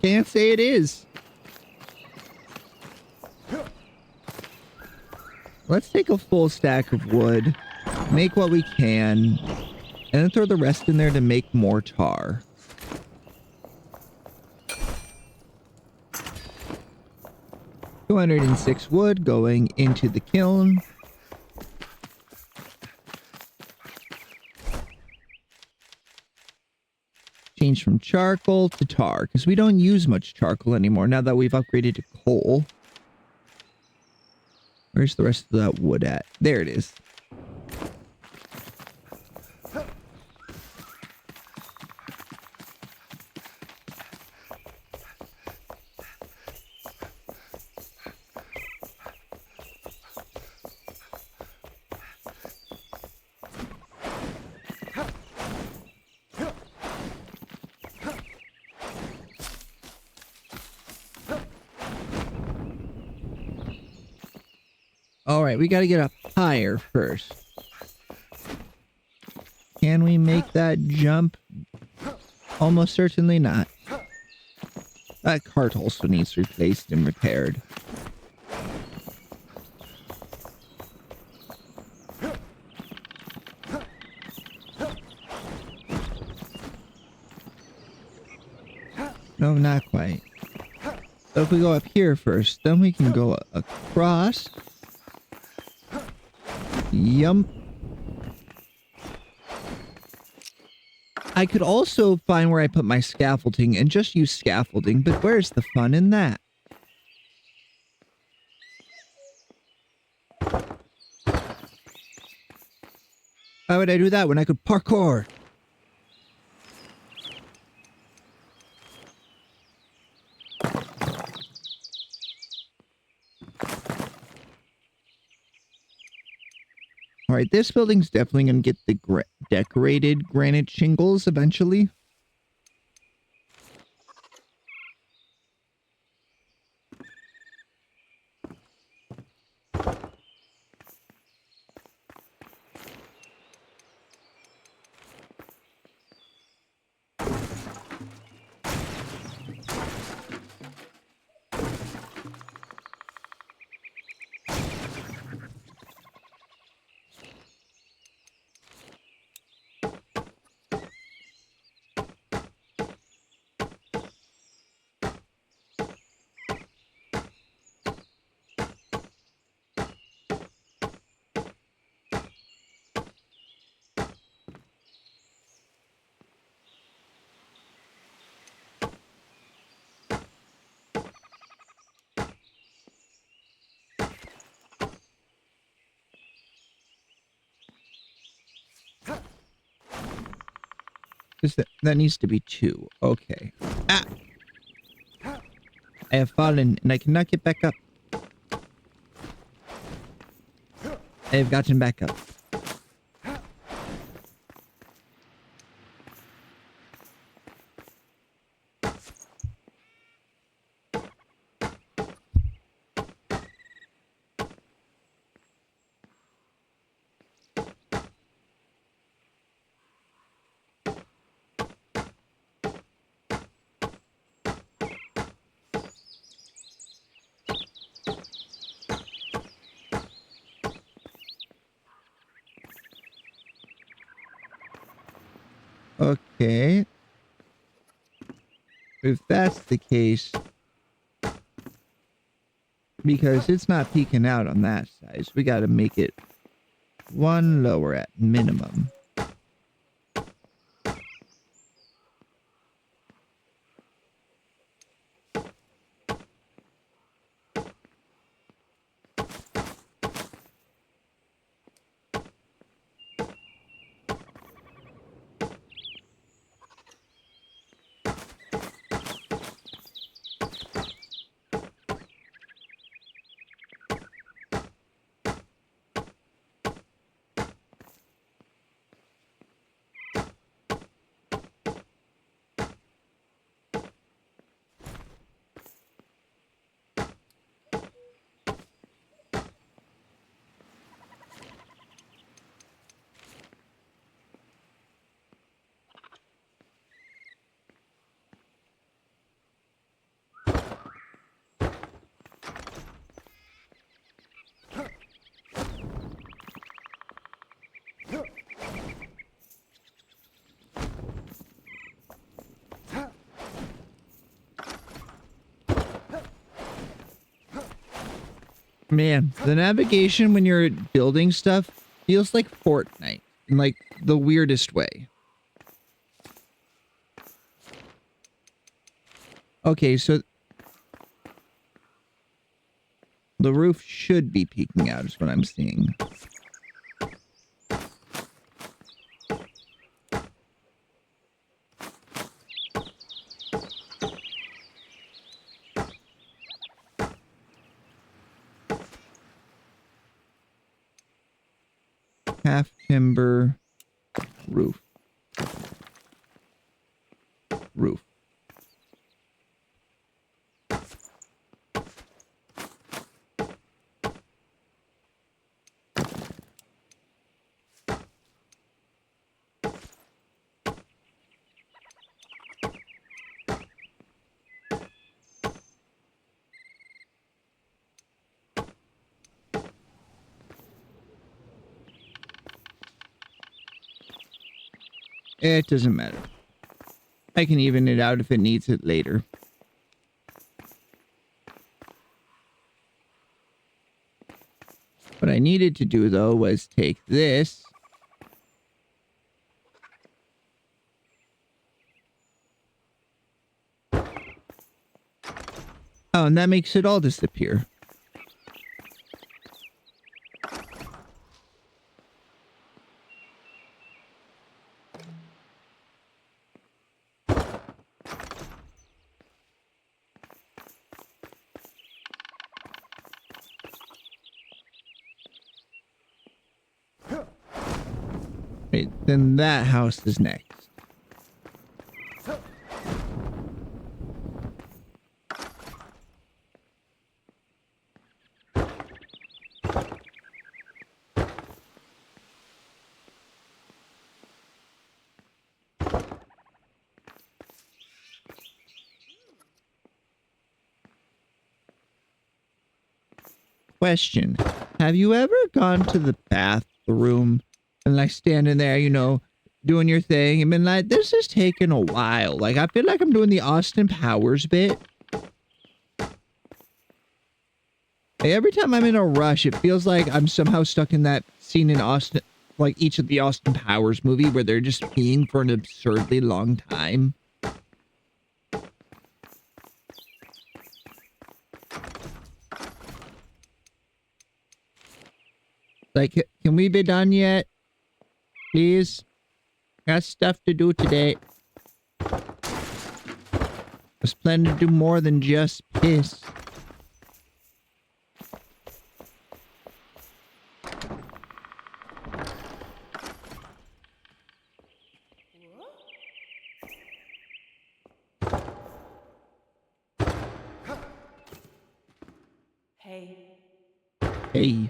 Can't say it is. Let's take a full stack of wood, make what we can, and then throw the rest in there to make more tar. $206 wood going into the kiln. Change from charcoal to tar, because we don't use much charcoal anymore now that we've upgraded to coal. Where's the rest of that wood at? There it is. Alright, we gotta get up higher first. Can we make that jump? Almost certainly not. That cart also needs replaced and repaired. No, not quite. So if we go up here first, then we can go across. Yum. I could also find where I put my scaffolding and just use scaffolding, but where's the fun in that? Why would I do that when I could parkour? Alright, this building's definitely going to get the decorated granite shingles eventually. That needs to be 2. Okay. Ah! I have fallen and I cannot get back up. I have gotten back up. Okay. If that's the case, because it's not peeking out on that size, we got to make it 1 lower at minimum. Man, the navigation when you're building stuff feels like Fortnite in like the weirdest way. Okay, so the roof should be peeking out is what I'm seeing. Half timber, roof. Roof. It doesn't matter. I can even it out if it needs it later. What I needed to do, though, was take this. Oh, and that makes it all disappear. Wait, then that house is next. Question. Have you ever gone to the bathroom and like standing there, you know, doing your thing and been like, this is taking a while. Like, I feel like I'm doing the Austin Powers bit. Like, every time I'm in a rush, it feels like I'm somehow stuck in that scene in Austin, like each of the Austin Powers movie where they're just peeing for an absurdly long time. Like, can we be done yet? Please? Got stuff to do today. was planning to do more than just piss. Hey. Hey.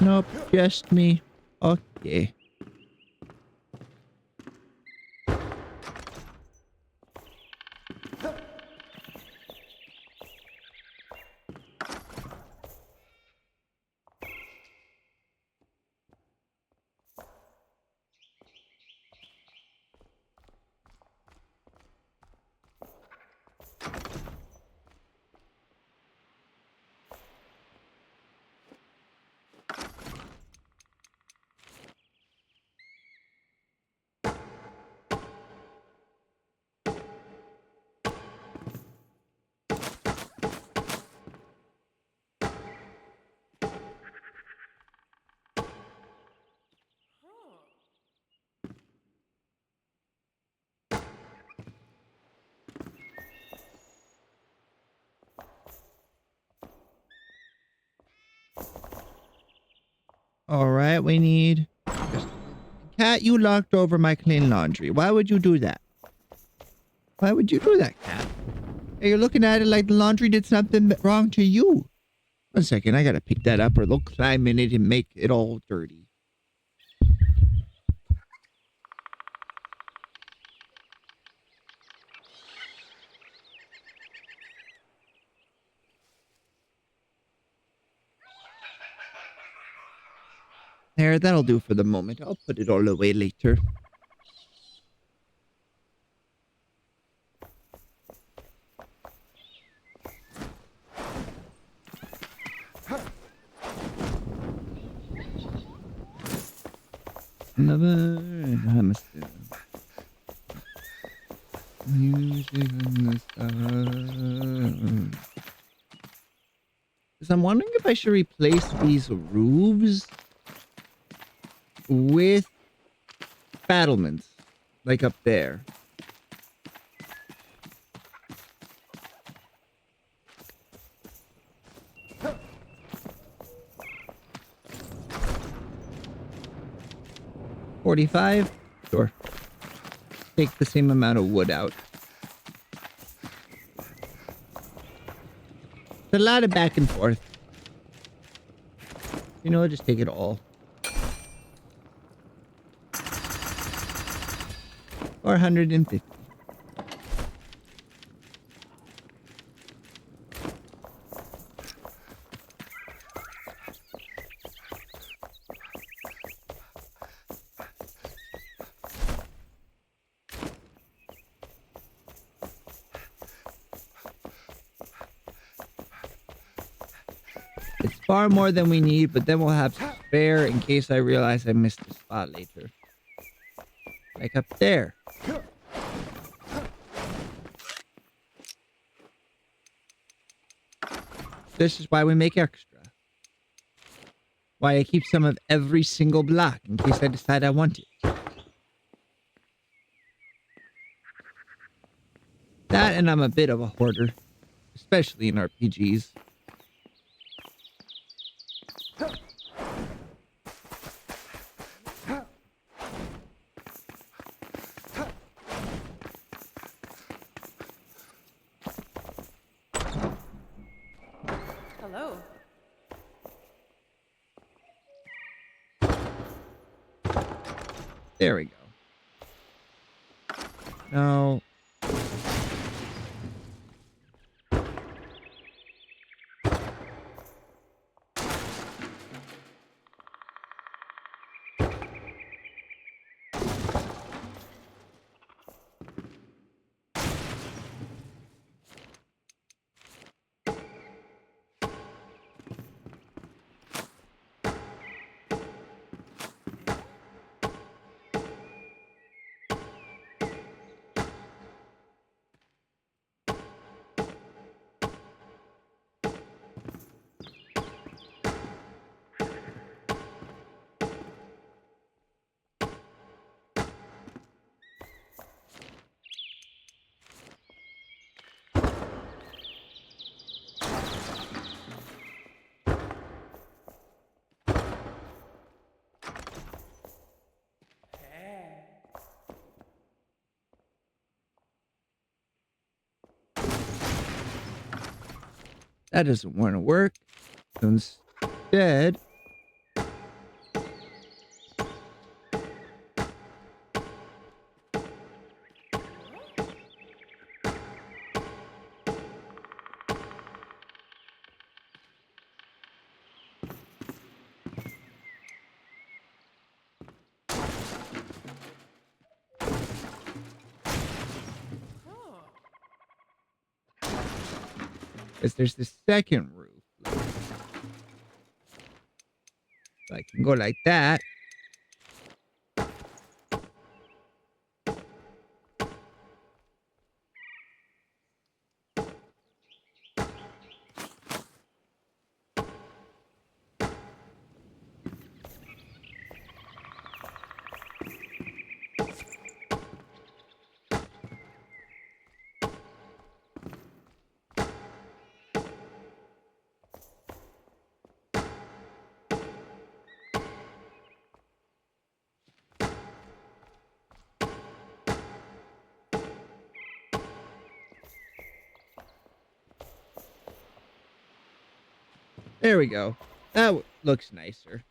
Nope, just me. Okay. All right, we need... Cat, you knocked over my clean laundry. Why would you do that? Why would you do that, Cat? Hey, you're looking at it like the laundry did something wrong to you. One second, I gotta pick that up or they'll climb in it and make it all dirty. There, that'll do for the moment. I'll put it all away later. Another hamster. Music in the sun. Because I'm wondering if I should replace these roofs with battlements, like up there. $45? Sure. Take the same amount of wood out. It's a lot of back and forth. You know, just take it all. Or 150. It's far more than we need, but then we'll have to spare in case I realize I missed a spot later. Like up there. This is why we make extra. Why I keep some of every single block in case I decide I want it. That and I'm a bit of a hoarder. Especially in RPGs. Hello. There we go. No. That doesn't want to work. So instead, because there's the second roof. So I can go like that. There we go. That looks nicer.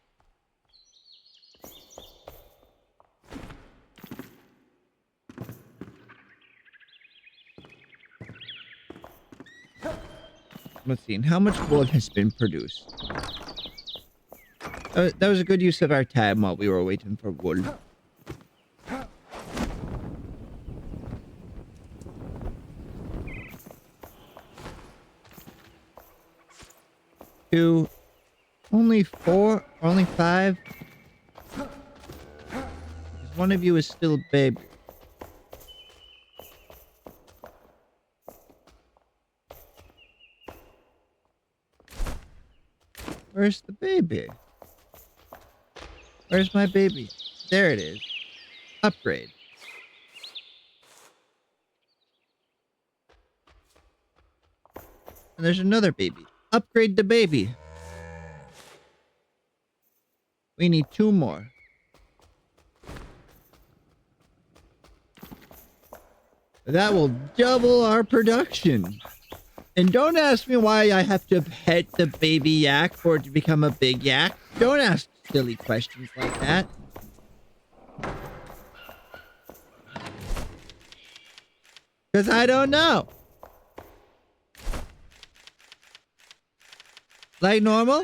Let's see. And how much wood has been produced? That was a good use of our time while we were waiting for wood. Two. Only 4? Only 5? Because one of you is still a baby. Where's the baby? Where's my baby? There it is. Upgrade. And there's another baby. Upgrade the baby. We need 2 more. That will double our production. And don't ask me why I have to pet the baby yak for it to become a big yak. Don't ask silly questions like that. Because I don't know. Like normal?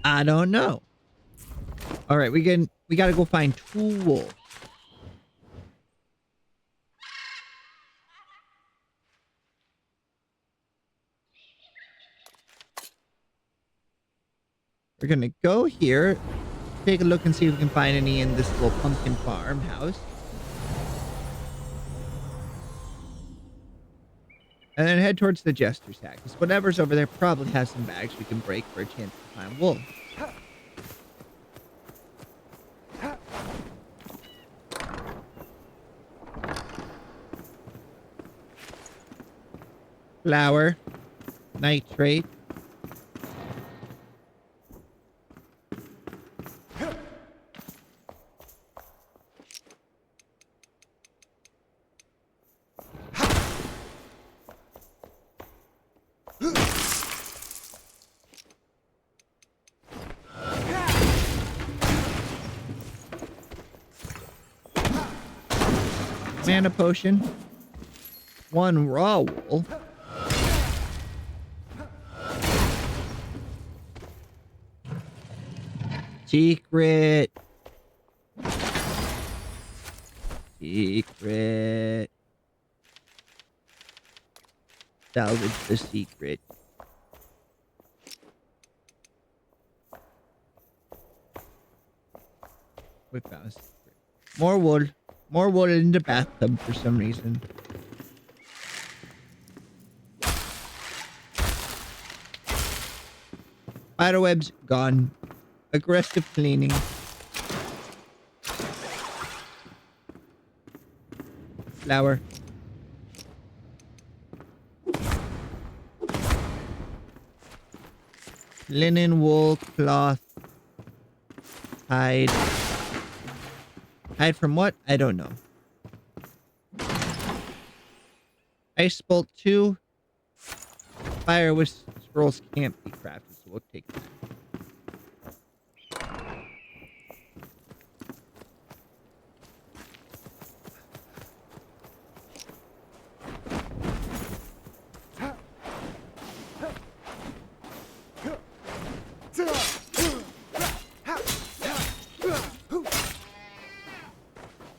I don't know. All right, we gotta go find 2 wolves. We're gonna go here, take a look and see if we can find any in this little pumpkin farmhouse. And then head towards the Jester's Hat, because whatever's over there probably has some bags we can break for a chance to find wolves. Flour. Nitrate. Mana potion. 1 raw wool. Secret. Secret. Salvage the secret. We found a secret. More wood. More wood in the bathtub for some reason. Spiderwebs gone. Aggressive cleaning. Flour. Linen, wool, cloth. Hide. Hide from what? I don't know. Ice bolt 2. Fire scrolls can't be crafted, so we'll take that.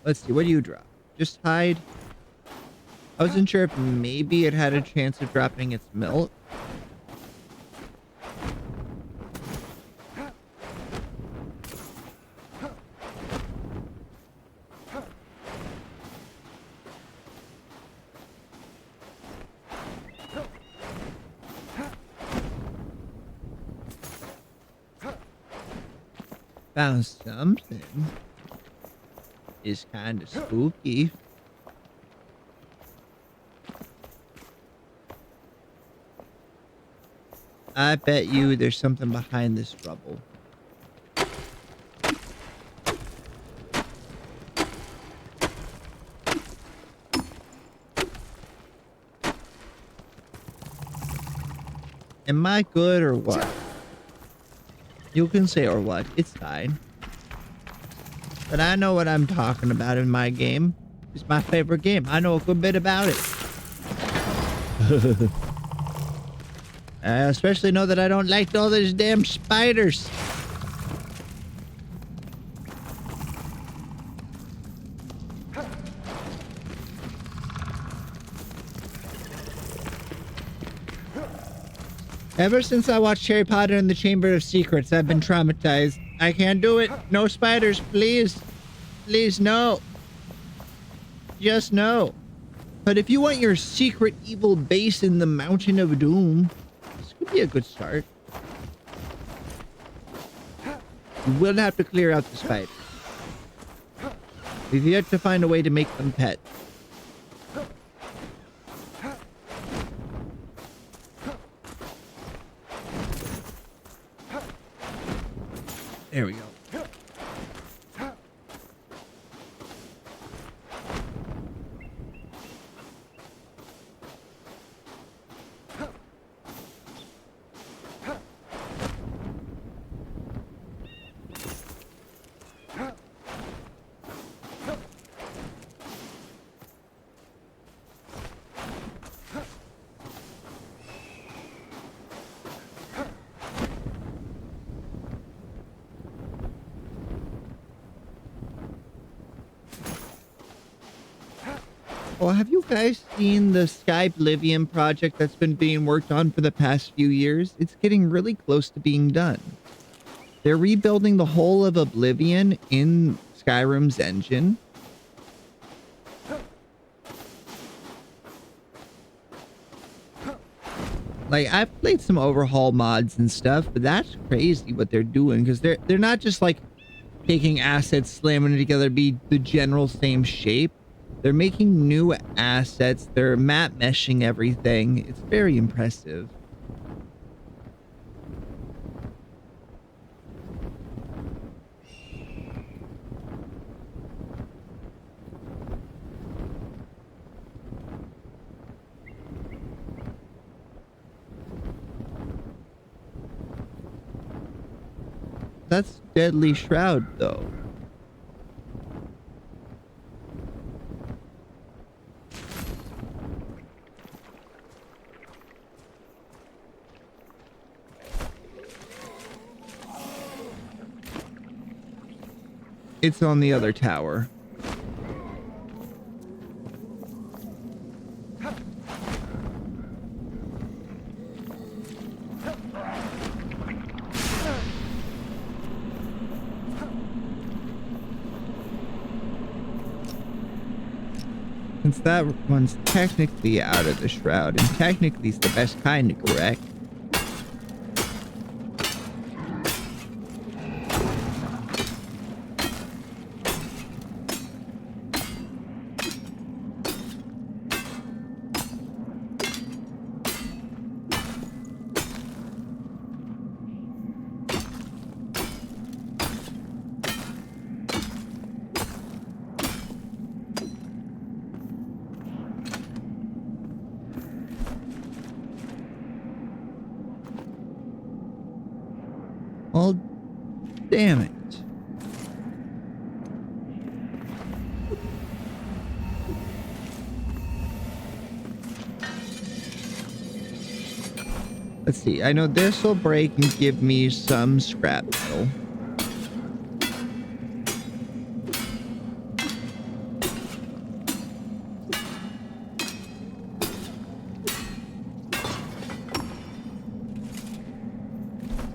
Let's see, what do you drop? Just hide? I wasn't sure if maybe it had a chance of dropping its milk. Found something. Is kind of spooky. I bet you there's something behind this rubble. Am I good or what? You can say or what. It's fine. But I know what I'm talking about in my game. It's my favorite game. I know a good bit about it. I especially know that I don't like all those damn spiders. Ever since I watched Harry Potter and the Chamber of Secrets, I've been traumatized. I can't do it. No spiders, please. Please, no. Just no. But if you want your secret evil base in the Mountain of Doom, this could be a good start. You will have to clear out the spiders. We've yet to find a way to make them pets. There we go. Well, have you guys seen the Sky Oblivion project that's been being worked on for the past few years? It's getting really close to being done. They're rebuilding the whole of Oblivion in Skyrim's engine. Like, I've played some overhaul mods and stuff, but that's crazy what they're doing, because they're not just like taking assets, slamming it together to be the general same shape. They're making new assets. They're map meshing everything. It's very impressive. That's Deadly Shroud, though. It's on the other tower. Since that one's technically out of the shroud, and technically it's the best kind of correct. Oh, damn it. Let's see. I know this will break and give me some scrap metal.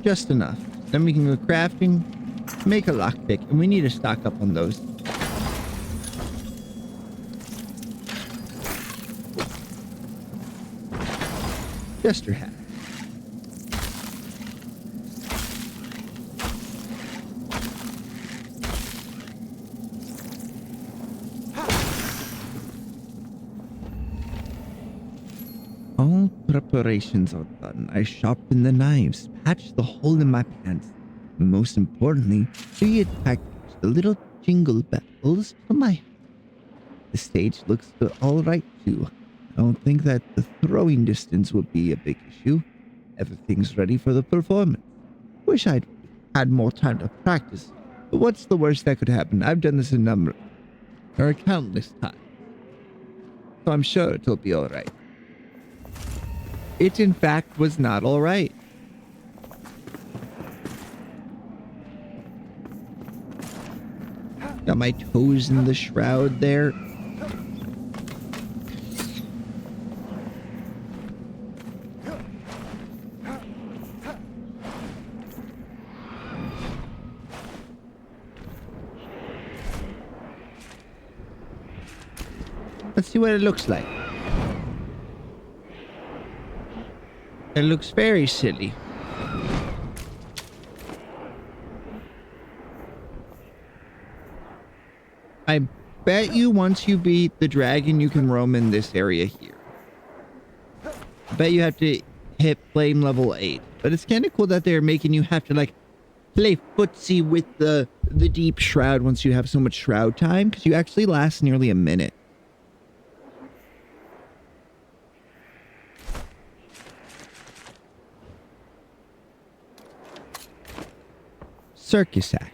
Just enough. Then we can go crafting, make a lockpick, and we need to stock up on those. Jester hat. All preparations are done. I sharpened the knives, patched the hole in my pants, and most importantly, reattached the little jingle bells to my... The stage looks all right too. I don't think that the throwing distance will be a big issue. Everything's ready for the performance. Wish I'd had more time to practice, but what's the worst that could happen? I've done this a countless times, so I'm sure it'll be all right. It, in fact, was not all right. Got my toes in the shroud there. Let's see what it looks like. It looks very silly. I bet you once you beat the dragon, you can roam in this area here. I bet you have to hit flame level 8. But it's kind of cool that they're making you have to, like, play footsie with the deep shroud once you have so much shroud time, because you actually last nearly a minute. Circus act.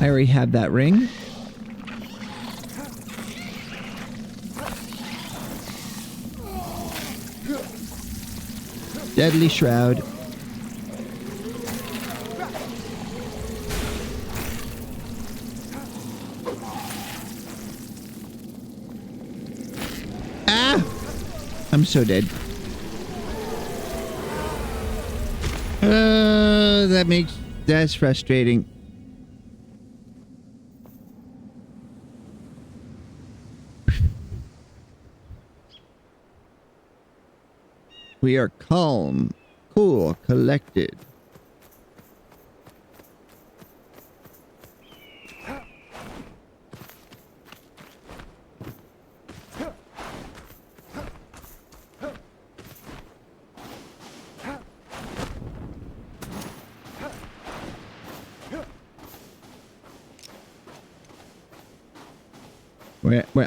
I already have that ring. Deadly shroud. Ah! I'm so dead. That's frustrating. We are calm, cool, collected.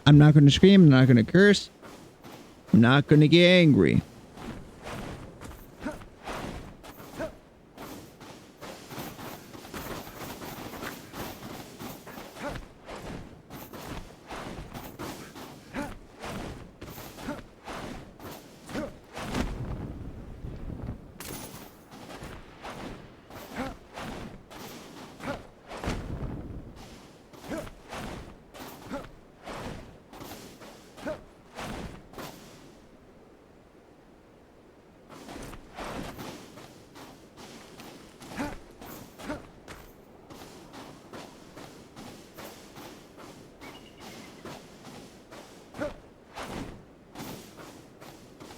I'm not going to scream. I'm not going to curse. I'm not going to get angry.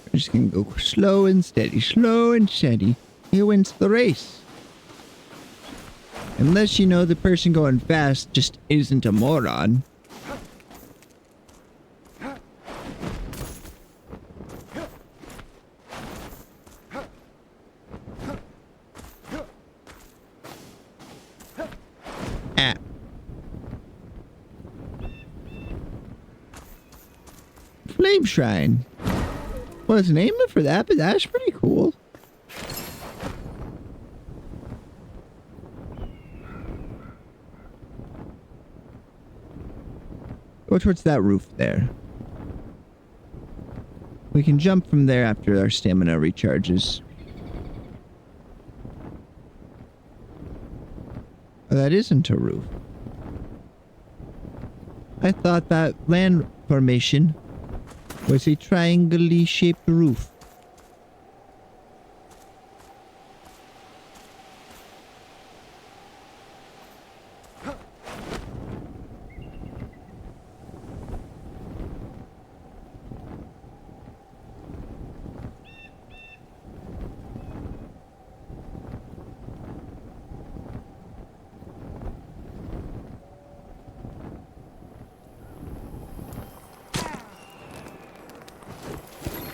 I'm just gonna go slow and steady, slow and steady. Who wins the race? Unless you know the person going fast just isn't a moron. Ah. Flame Shrine. Wasn't aiming for that, but that's pretty cool. Go towards that roof there. We can jump from there after our stamina recharges. Oh, that isn't a roof. I thought that land formation was a triangle-y shaped roof.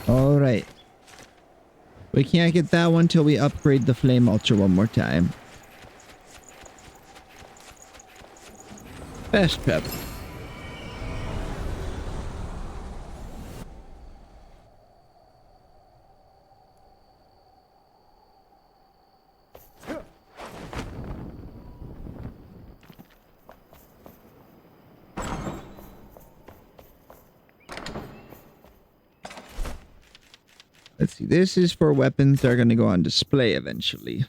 Alright. We can't get that one till we upgrade the Flame Ultra one more time. Best pep. Let's see. This is for weapons that are going to go on display eventually.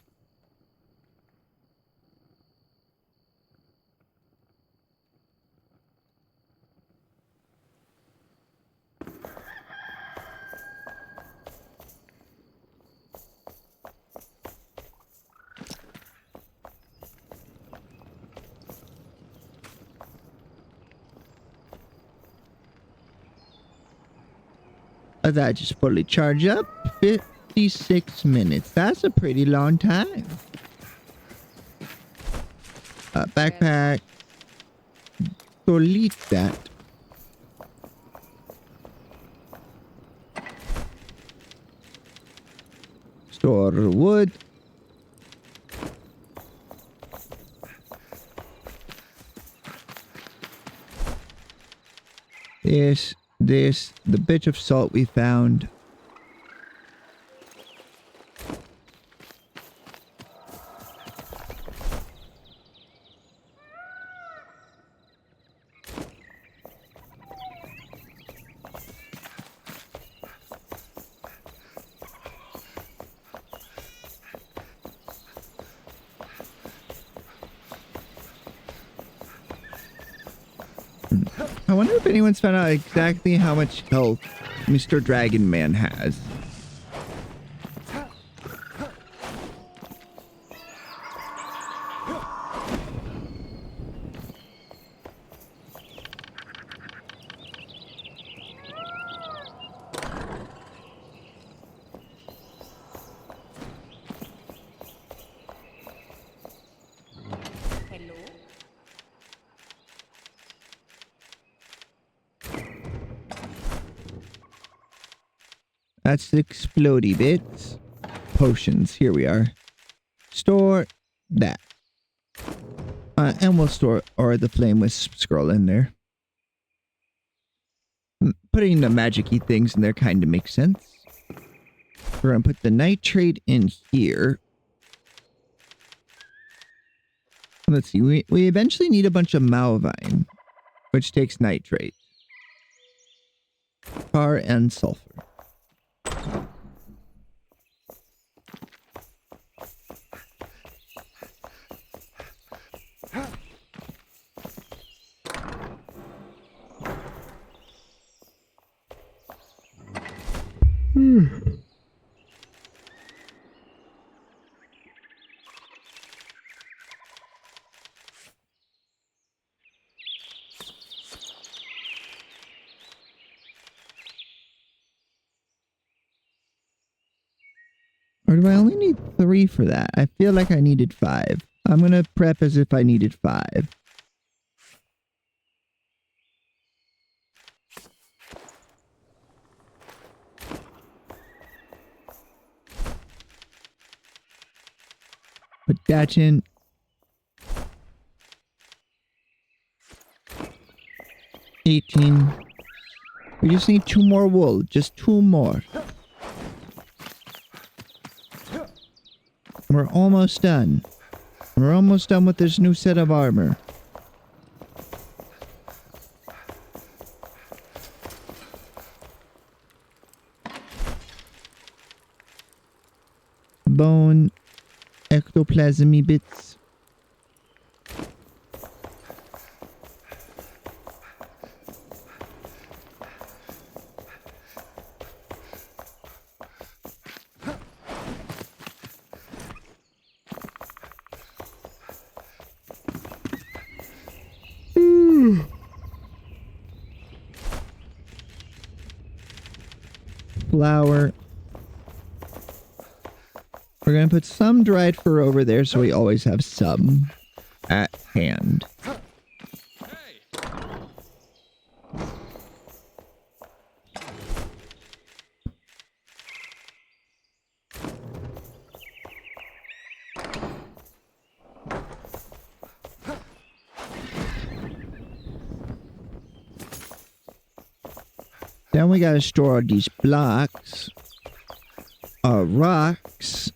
That just fully charge up. 56 minutes. That's a pretty long time. Backpack. Delete that. Store wood. The bit of salt we found. I wonder if anyone's found out exactly how much health Mr. Dragon Man has. Hello. That's the explodey bits. Potions. Here we are. Store that. And we'll store the flame wisp scroll in there. Putting the magic-y things in there kind of makes sense. We're going to put the nitrate in here. Let's see. We eventually need a bunch of malvine, which takes nitrate. Tar and sulfur. Or do I only need 3 for that? I feel like I needed 5. I'm going to prep as if I needed 5. Put that in. 18. We just need 2 more wool. Just 2 more. We're almost done. We're almost done with this new set of armor. Bone, ectoplasmy bits. Flour. We're gonna put some dried fur over there so we always have some at hand. Hey! Then we gotta store these blocks. Rocks.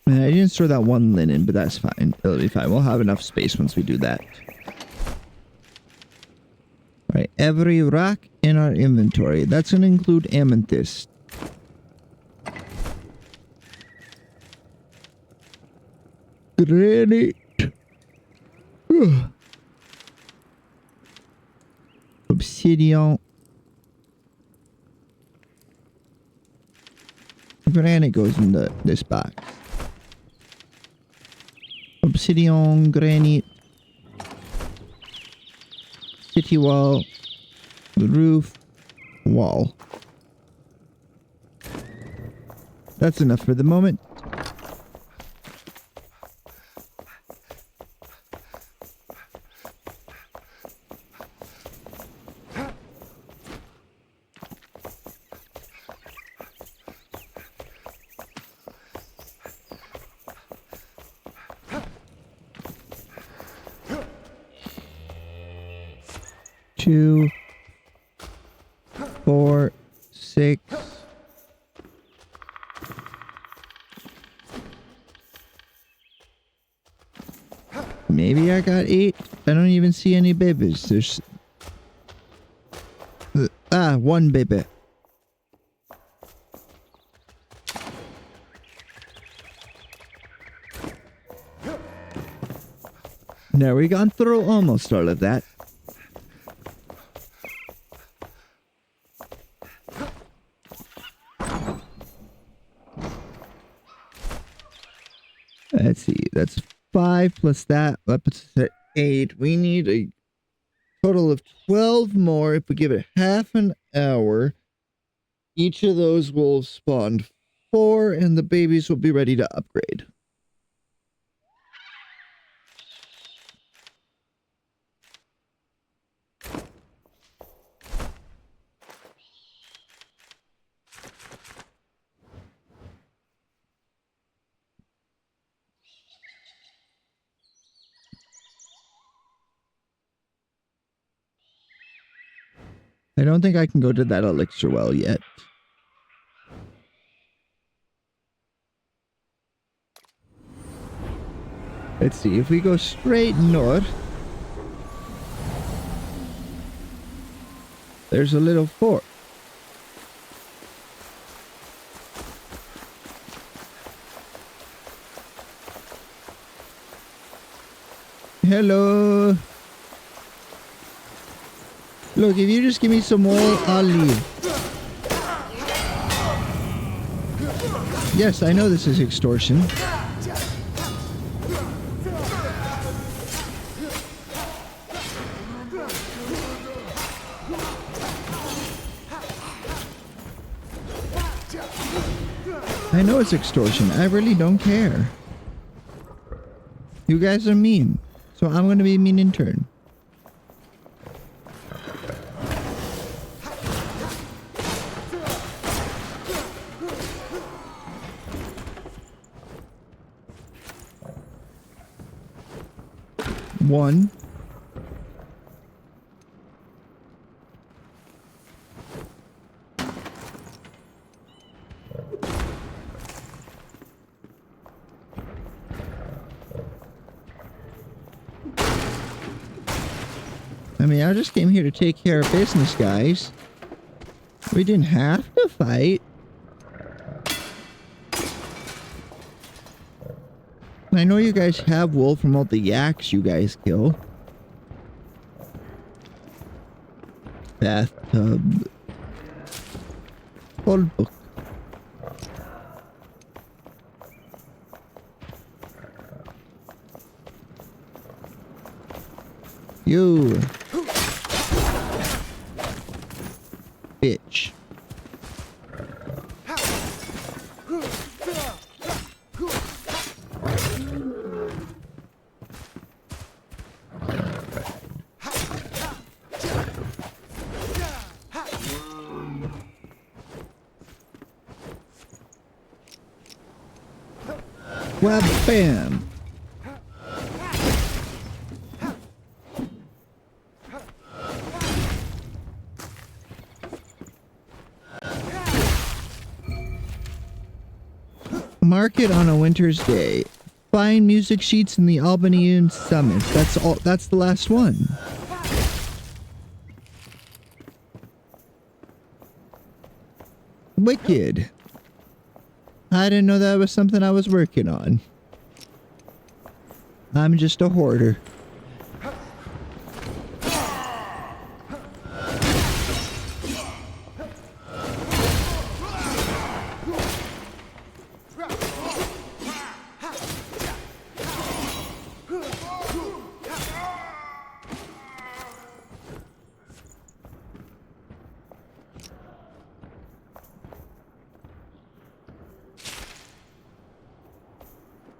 Man, I didn't store that one linen, but that's fine. It'll be fine. We'll have enough space once we do that. Alright, every rock in our inventory. That's gonna include amethyst. Granite. Obsidian. Granite goes in this box. Obsidian, granite, city wall, roof, wall. That's enough for the moment. Two, 4, 6. Maybe I got 8. I don't even see any babies. There's 1 baby. Now we gone through almost all of that. Let's see, that's 5 plus that puts us at 8. We need a total of 12 more. If we give it half an hour, each of those will spawn 4 and the babies will be ready to upgrade. I don't think I can go to that elixir well yet. Let's see, if we go straight north, there's a little fort. Hello. Look, if you just give me some more, I'll leave. Yes, I know this is extortion. I know it's extortion. I really don't care. You guys are mean, so I'm gonna be mean in turn. One. I mean, I just came here to take care of business, guys. We didn't have to fight. I know you guys have wool from all the yaks you guys kill. Bathtub. Old book. You. Bitch. Well, bam. Market on a winter's day. Find music sheets in the Albanian Summit. That's all. That's the last one. Wicked. I didn't know that was something I was working on. I'm just a hoarder.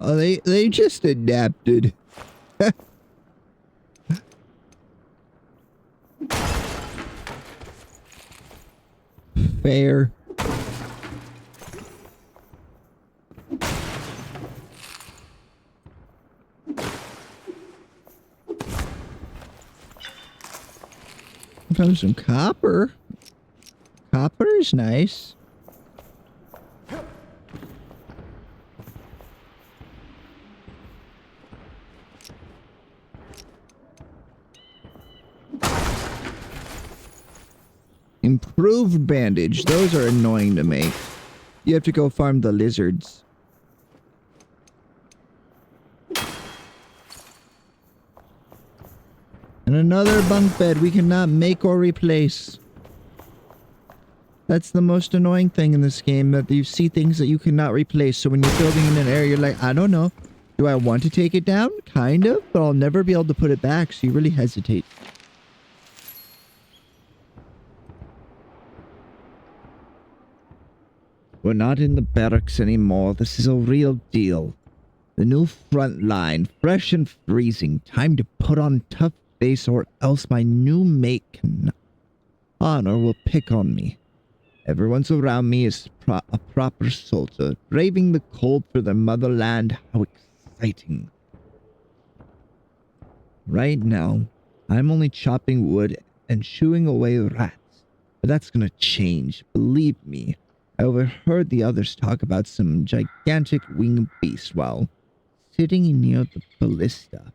Oh, they just adapted. Fair. Found some copper. Copper is nice. Improved bandage. Those are annoying to make. You have to go farm the lizards. And another bunk bed we cannot make or replace. That's the most annoying thing in this game, that you see things that you cannot replace. So when you're building in an area, you're like, I don't know. Do I want to take it down? Kind of, but I'll never be able to put it back. So you really hesitate. We're not in the barracks anymore. This is a real deal. The new front line, fresh and freezing. Time to put on tough face or else my new mate can... Honor will pick on me. Everyone's around me is a proper soldier, braving the cold for their motherland. How exciting. Right now, I'm only chopping wood and shooing away rats. But that's gonna change, believe me. I overheard the others talk about some gigantic winged beast while sitting near the ballista.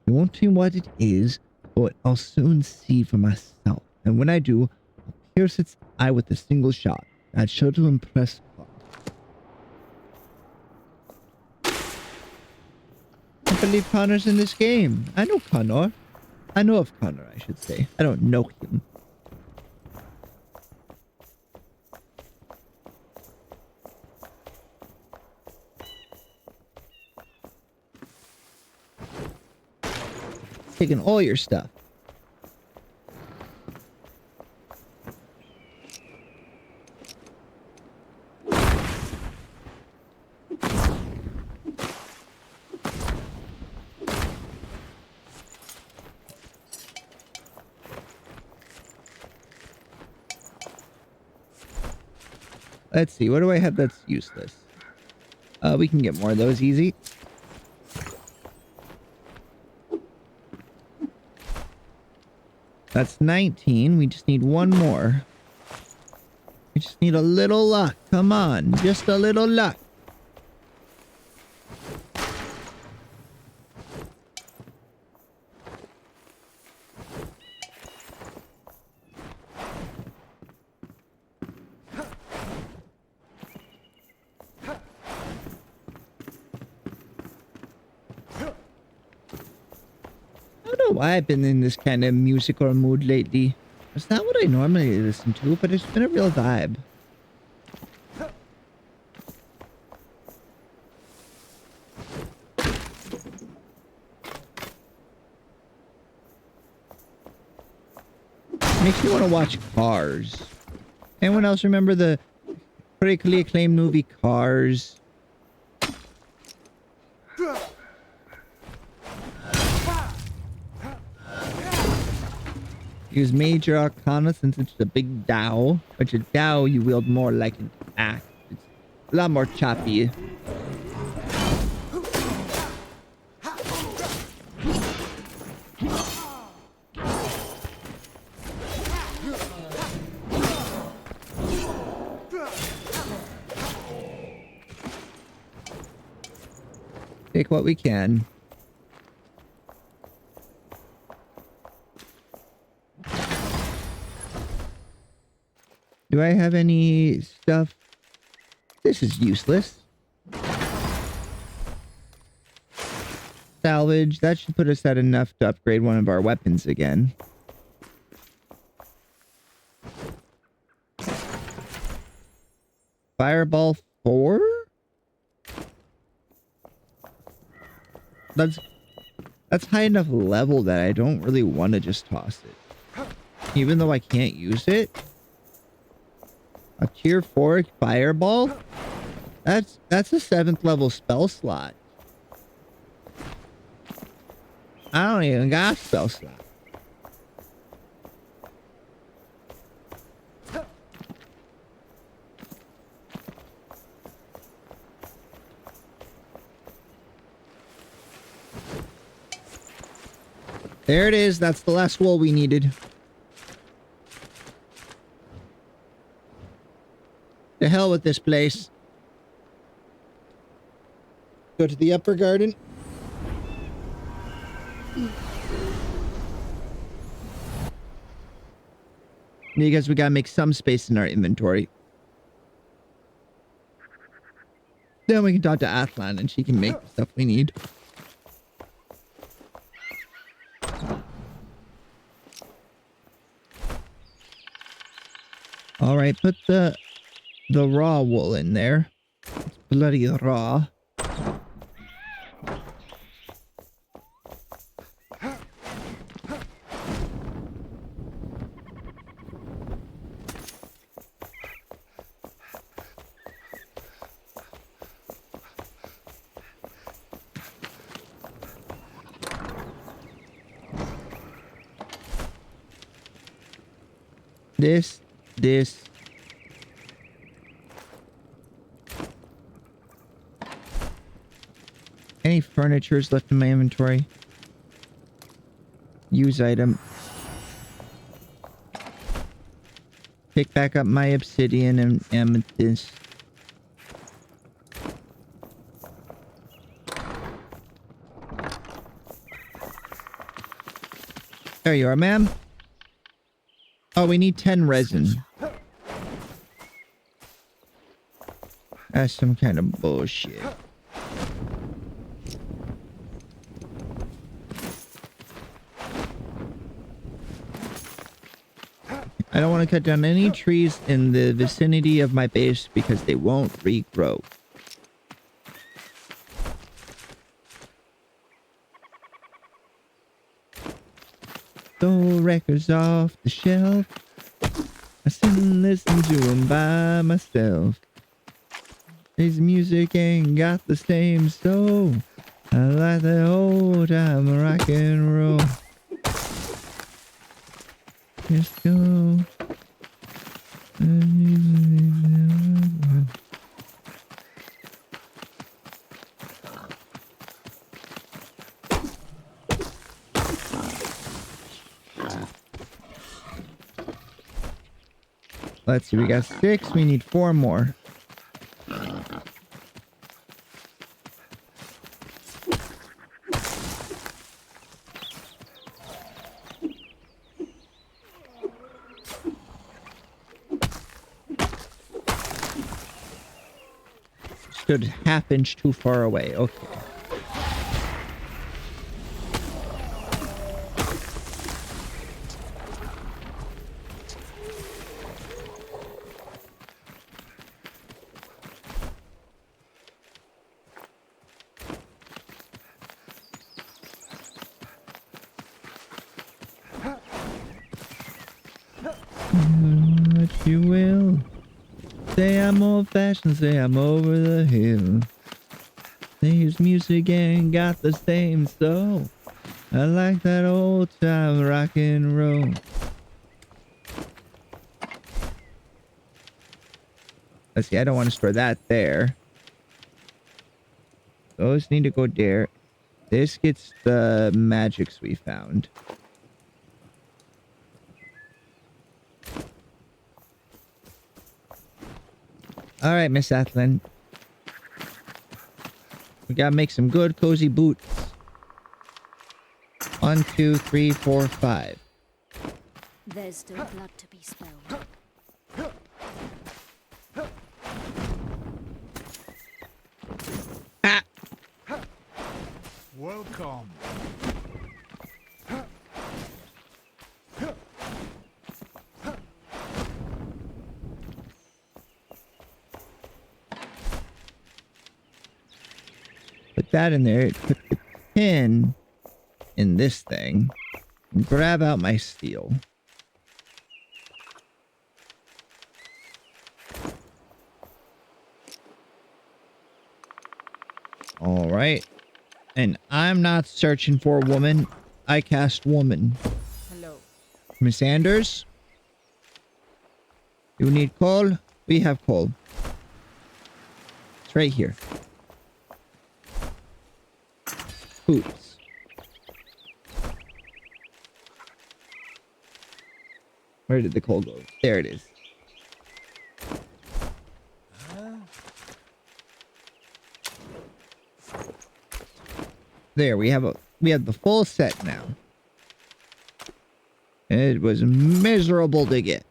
I won't tell you what it is, but I'll soon see for myself. And when I do, I'll pierce its eye with a single shot. That's sure to impress Connor. I believe Connor's in this game. I know Connor. I know of Connor, I should say. I don't know him. Taking all your stuff. Let's see, what do I have that's useless? We can get more of those easy. That's 19. We just need one more. We just need a little luck. Come on. Just a little luck. know why I've been in this kind of musical mood lately. It's not what I normally listen to, but it's been a real vibe. Makes me want to watch Cars. Anyone else remember the critically acclaimed movie Cars? Use Major Arcana since it's a big Dao, which a Dao you wield more like an axe. It's a lot more choppy. Take what we can. Do I have any stuff? This is useless. Salvage. That should put us at enough to upgrade one of our weapons again. Fireball 4? That's high enough level that I don't really want to just toss it. Even though I can't use it. A tier 4 fireball? That's a 7th level spell slot. I don't even got a spell slot. There it is. That's the last wool we needed. To hell with this place. Go to the upper garden. Because we gotta make some space in our inventory. Then we can talk to Athlan and she can make the stuff we need. Alright, put the raw wool in there. It's bloody raw. This. Any furnitures left in my inventory? Use item. Pick back up my obsidian and amethyst. There you are, ma'am. Oh, we need 10 resin. That's some kind of bullshit. I don't want to cut down any trees in the vicinity of my base because they won't regrow. Throw records off the shelf. I sit and listen to them by myself. This music ain't got the same soul. I like the old time rock and roll. Let's go. Let's see, we got 6, we need 4 more. Stood half inch too far away, okay. What you will. Say I'm old fashioned, say I'm over the hill. There's music and got the same soul. I like that old time rock and roll. Let's see, I don't want to store that there. Those need to go there. This gets the magics we found. All right, Miss Athlin. We gotta make some good cozy boots. 1, 2, 3, 4, 5. There's still blood to be spilled. Ah! Welcome. Put that in there. Put the pin in this thing. And grab out my steel. All right. And I'm not searching for a woman. I cast woman. Hello. Miss Anders? You need coal? We have coal. It's right here. Oops. Where did the coal go? There it is. There, we have the full set now. It was miserable to get.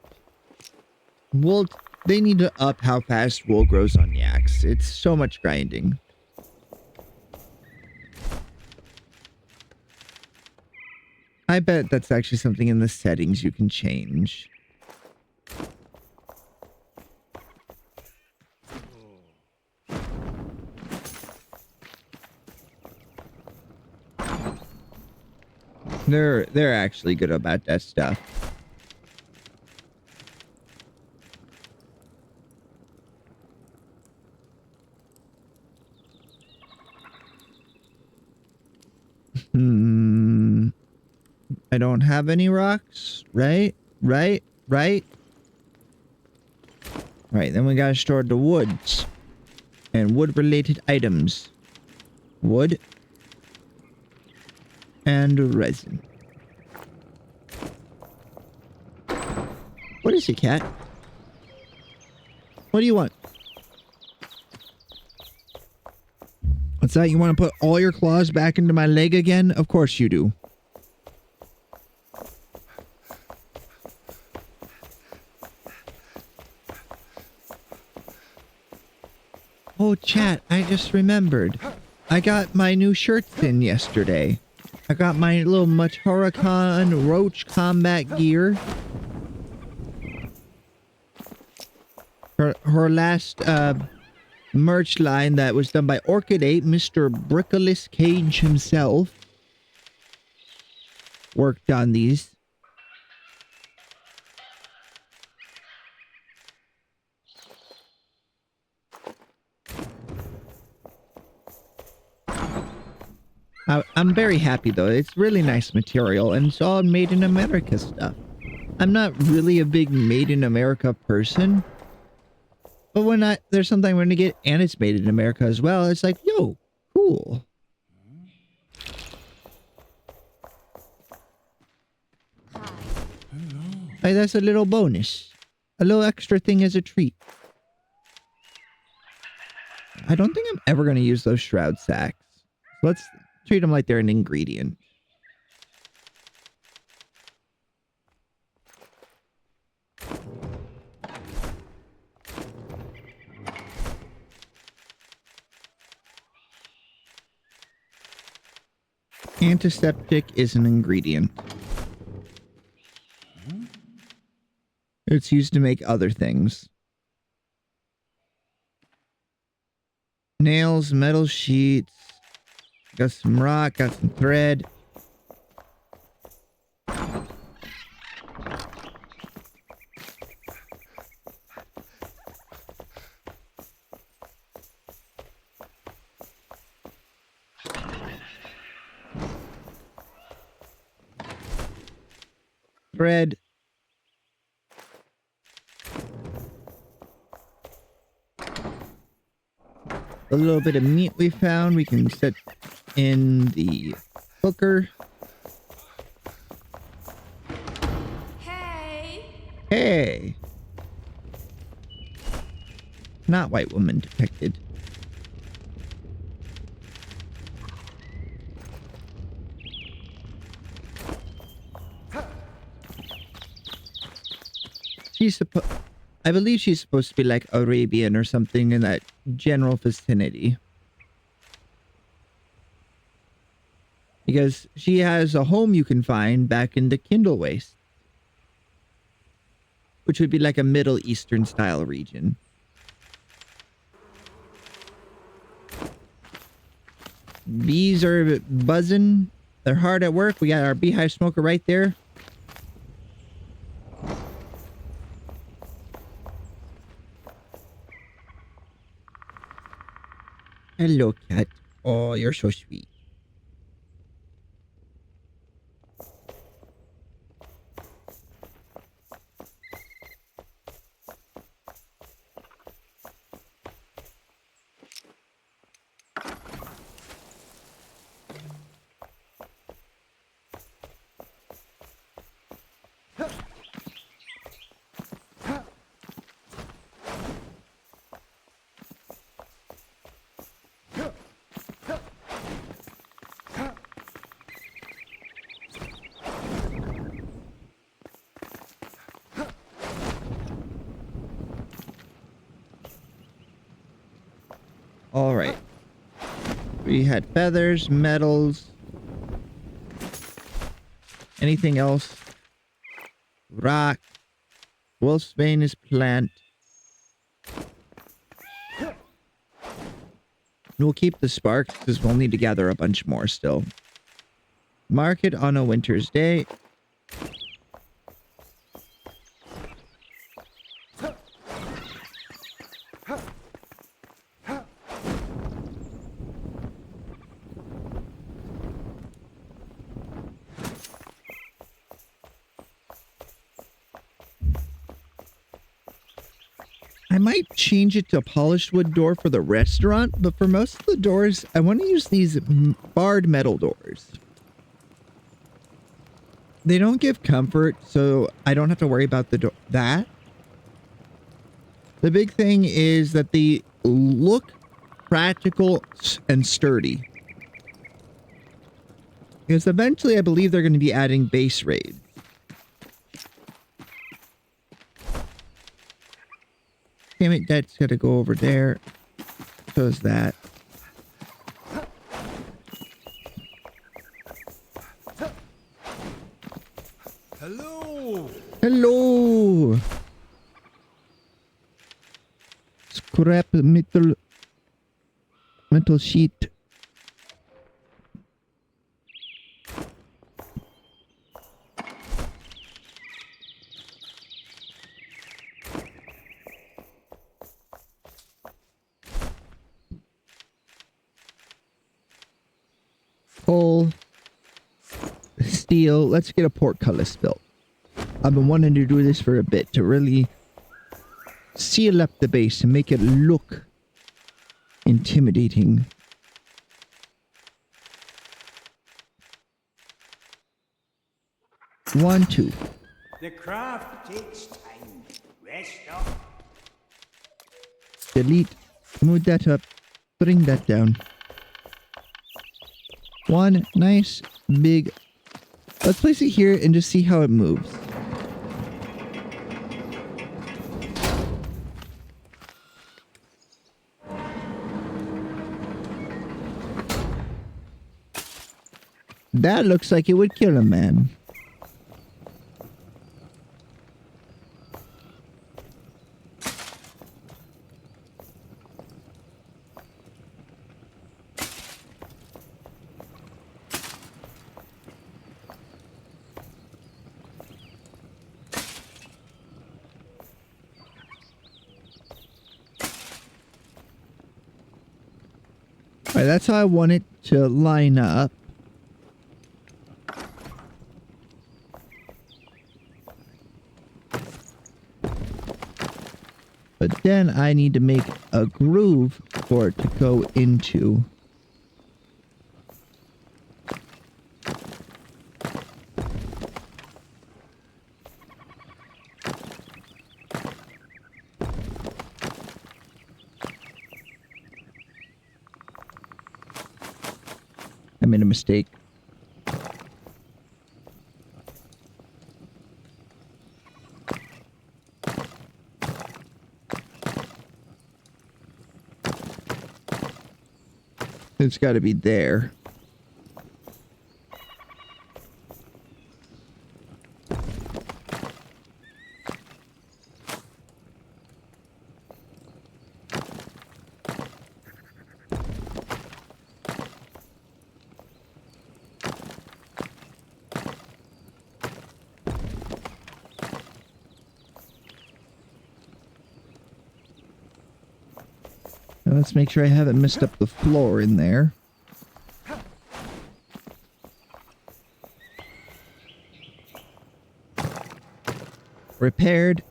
Wool, they need to up how fast wool grows on yaks. It's so much grinding. I bet that's actually something in the settings you can change. They're actually good about that stuff. I don't have any rocks, right? Right, then we gotta store the woods. And wood-related items. Wood. And resin. What is it, cat? What do you want? What's that? You want to put all your claws back into my leg again? Of course you do. Oh, chat, I just remembered. I got my new shirts in yesterday. I got my little Matarakan Roach combat gear. Her last merch line that was done by Orchid 8, Mr. Brickolis Cage himself worked on these. I'm very happy though. It's really nice material and it's all made in America stuff. I'm not really a big made in America person. But when there's something I'm going to get and it's made in America as well, it's like, yo, cool. Like, that's a little bonus. A little extra thing as a treat. I don't think I'm ever going to use those shroud sacks. Let's treat them like they're an ingredient. Antiseptic is an ingredient. It's used to make other things. Nails, metal sheets. Got some rock, got some thread. bread. A little bit of meat we found, we can set in the cooker. Hey! Hey! Not white woman detected. I believe she's supposed to be like Arabian or something in that general vicinity. Because she has a home you can find back in the Kindle Waste. Which would be like a Middle Eastern style region. Bees are buzzing. They're hard at work. We got our beehive smoker right there. Hello, cat. Oh, you're so sweet. All right. We had feathers, metals. Anything else? Rock. Wolfsbane is plant. We'll keep the sparks because we'll need to gather a bunch more still. Market on a winter's day. I might change it to a polished wood door for the restaurant, but for most of the doors, I want to use these barred metal doors. They don't give comfort, so I don't have to worry about that. The big thing is that they look practical and sturdy. Because eventually I believe they're going to be adding base raids. Damn it, that's got to go over there. So is that. Hello. Hello. Scrap metal sheet. Coal, steel. Let's get a portcullis built. I've been wanting to do this for a bit to really seal up the base and make it look intimidating. One, two. The craft takes time. Rest up. Delete. Move that up. Bring that down. One nice big. Let's place it here and just see how it moves. That looks like it would kill a man. Alright, that's how I want it to line up. But then I need to make a groove for it to go into. I made a mistake. It's got to be there. Now let's make sure I haven't messed up the floor in there. Repaired.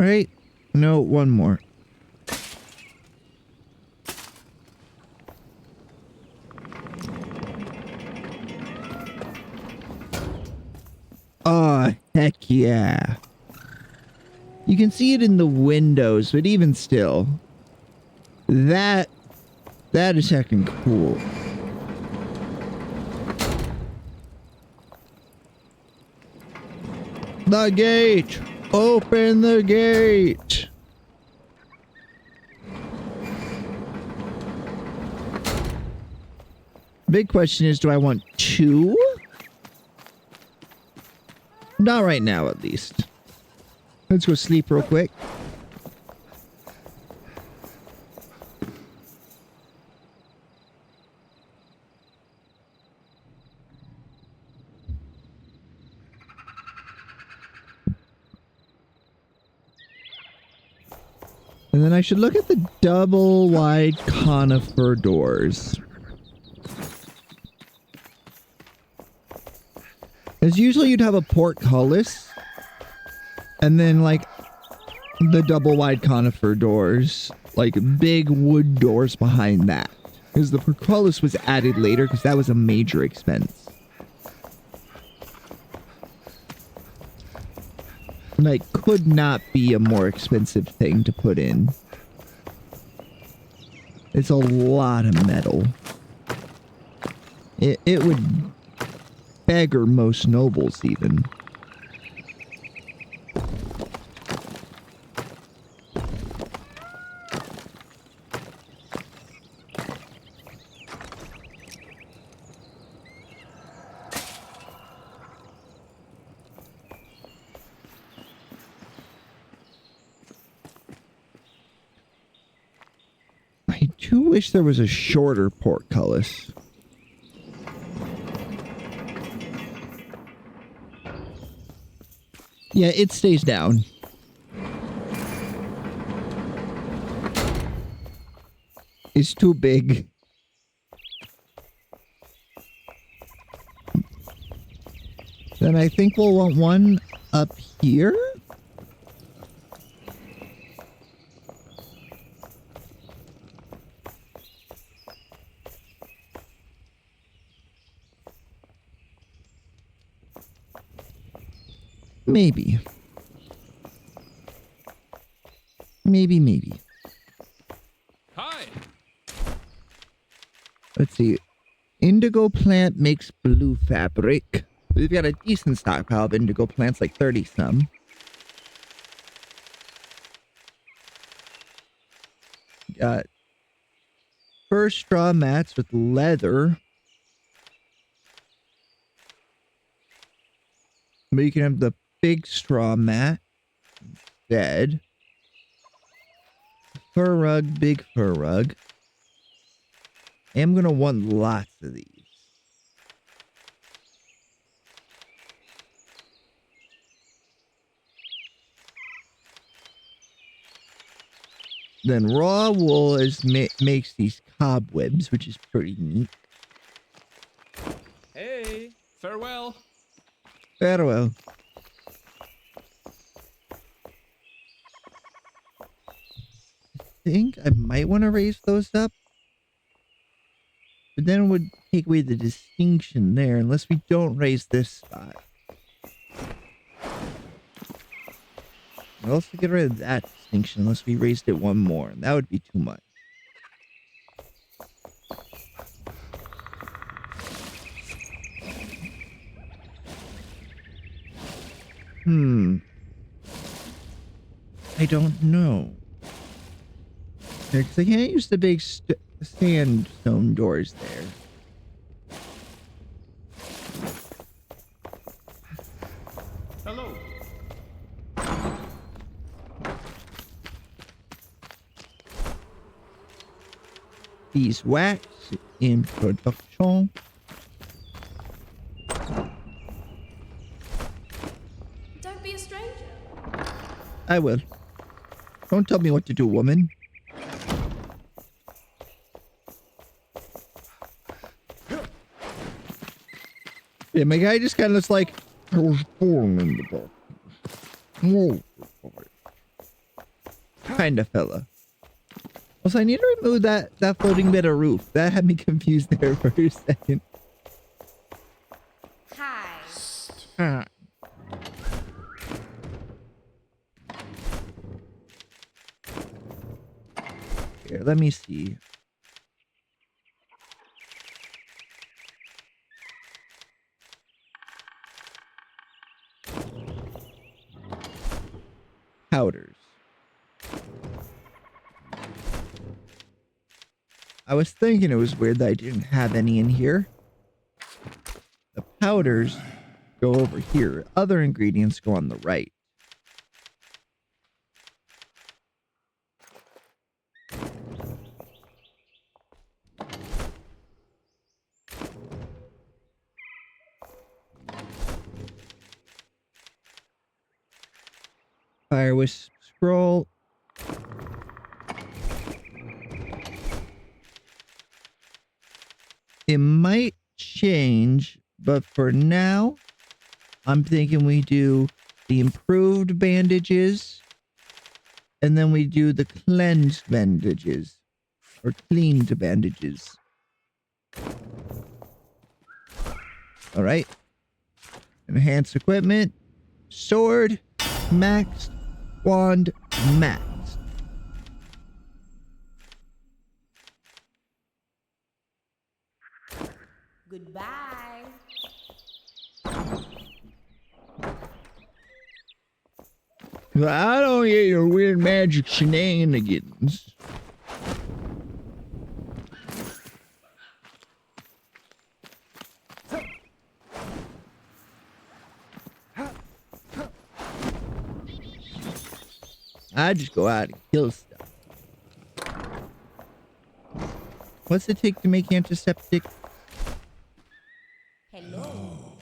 All right. No, one more. Oh, heck yeah. You can see it in the windows, but even still, that is heckin' cool. The gate! Open the gate! Big question is, do I want two? Not right now, at least. Let's go sleep real quick. And then I should look at the double wide conifer doors. As usually you'd have a portcullis. And then like the double wide conifer doors. Like big wood doors behind that. Because the portcullis was added later because that was a major expense. Like, could not be a more expensive thing to put in. It's a lot of metal. It would beggar most nobles even. I do wish there was a shorter portcullis. Yeah, it stays down. It's too big. Then I think we'll want one up here. Maybe. Maybe. Hi. Let's see. Indigo plant makes blue fabric. We've got a decent stockpile of indigo plants, like 30 some. Got fur straw mats with leather. But you can have the big straw mat. Dead. Fur rug, big fur rug. I'm gonna want lots of these. Then raw wool makes these cobwebs, which is pretty neat. Hey, farewell. Farewell. I think I might want to raise those up, but then it would take away the distinction there unless we don't raise this spot. We'll also get rid of that distinction unless we raised it one more, and that would be too much. I don't know. Because I can't use the big sandstone doors there. Hello. These wax in production. Don't be a stranger. I will. Don't tell me what to do, woman. Yeah, my guy just kind of looks like I was born in the dark. Kind of fella. Also, I need to remove that floating bit of roof. That had me confused there for a second. Hi. Ah. Here, let me see. Powders. I was thinking it was weird that I didn't have any in here. The powders go over here. Other ingredients go on the right. Fire wisp scroll. It might change, but for now, I'm thinking we do the improved bandages, and then we do the cleansed bandages, or cleaned bandages. All right. Enhanced equipment, sword, maxed, wand, maxed. Goodbye. I don't get your weird magic shenanigans. I just go out and kill stuff. What's it take to make antiseptic? Hello.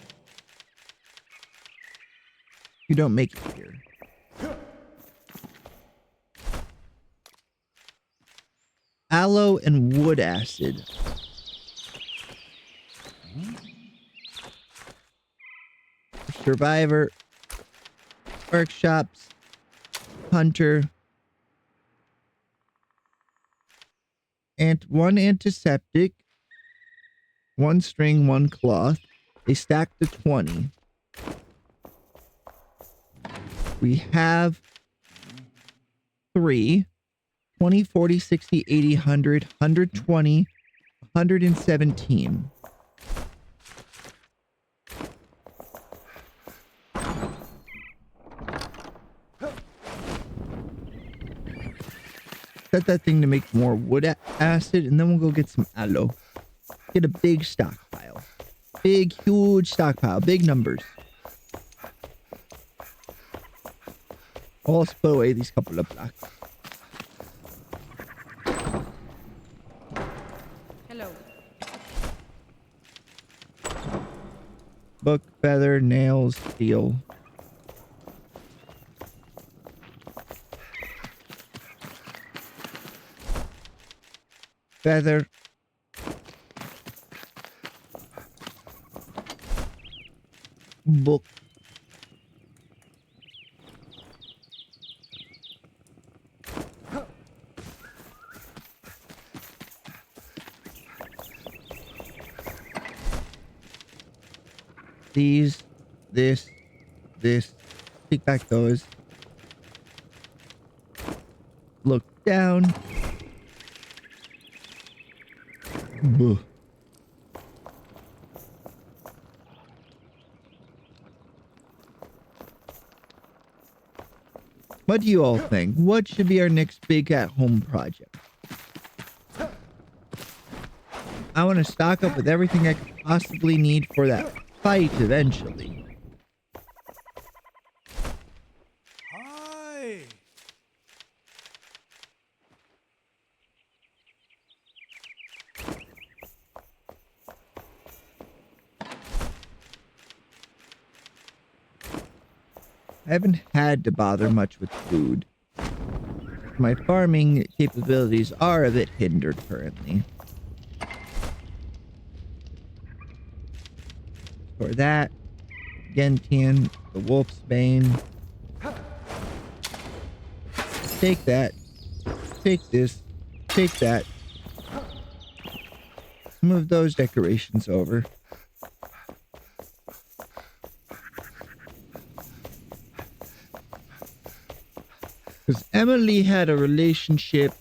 You don't make it here. Aloe and wood acid. Survivor. Workshops. Hunter. And one antiseptic. One string, one cloth. They stack to 20. We have 3. 20, 40, 60, 80, 100, 120, 117. Set that thing to make more wood acid, and then we'll go get some aloe. Get a big stockpile. Big, huge stockpile. Big numbers. I'll also put away these couple of blocks. Hello. Book, feather, nails, steel. feather. Book. These, this. Take back those. Look down. Buh. What do you all think? What should be our next big at-home project? I want to stock up with everything I could possibly need for that fight eventually. Hi. I haven't had to bother much with food. My farming capabilities are a bit hindered currently. For that, Gentian, the Wolf's Bane. Take that. Take this. Take that. Move those decorations over. Because Emily had a relationship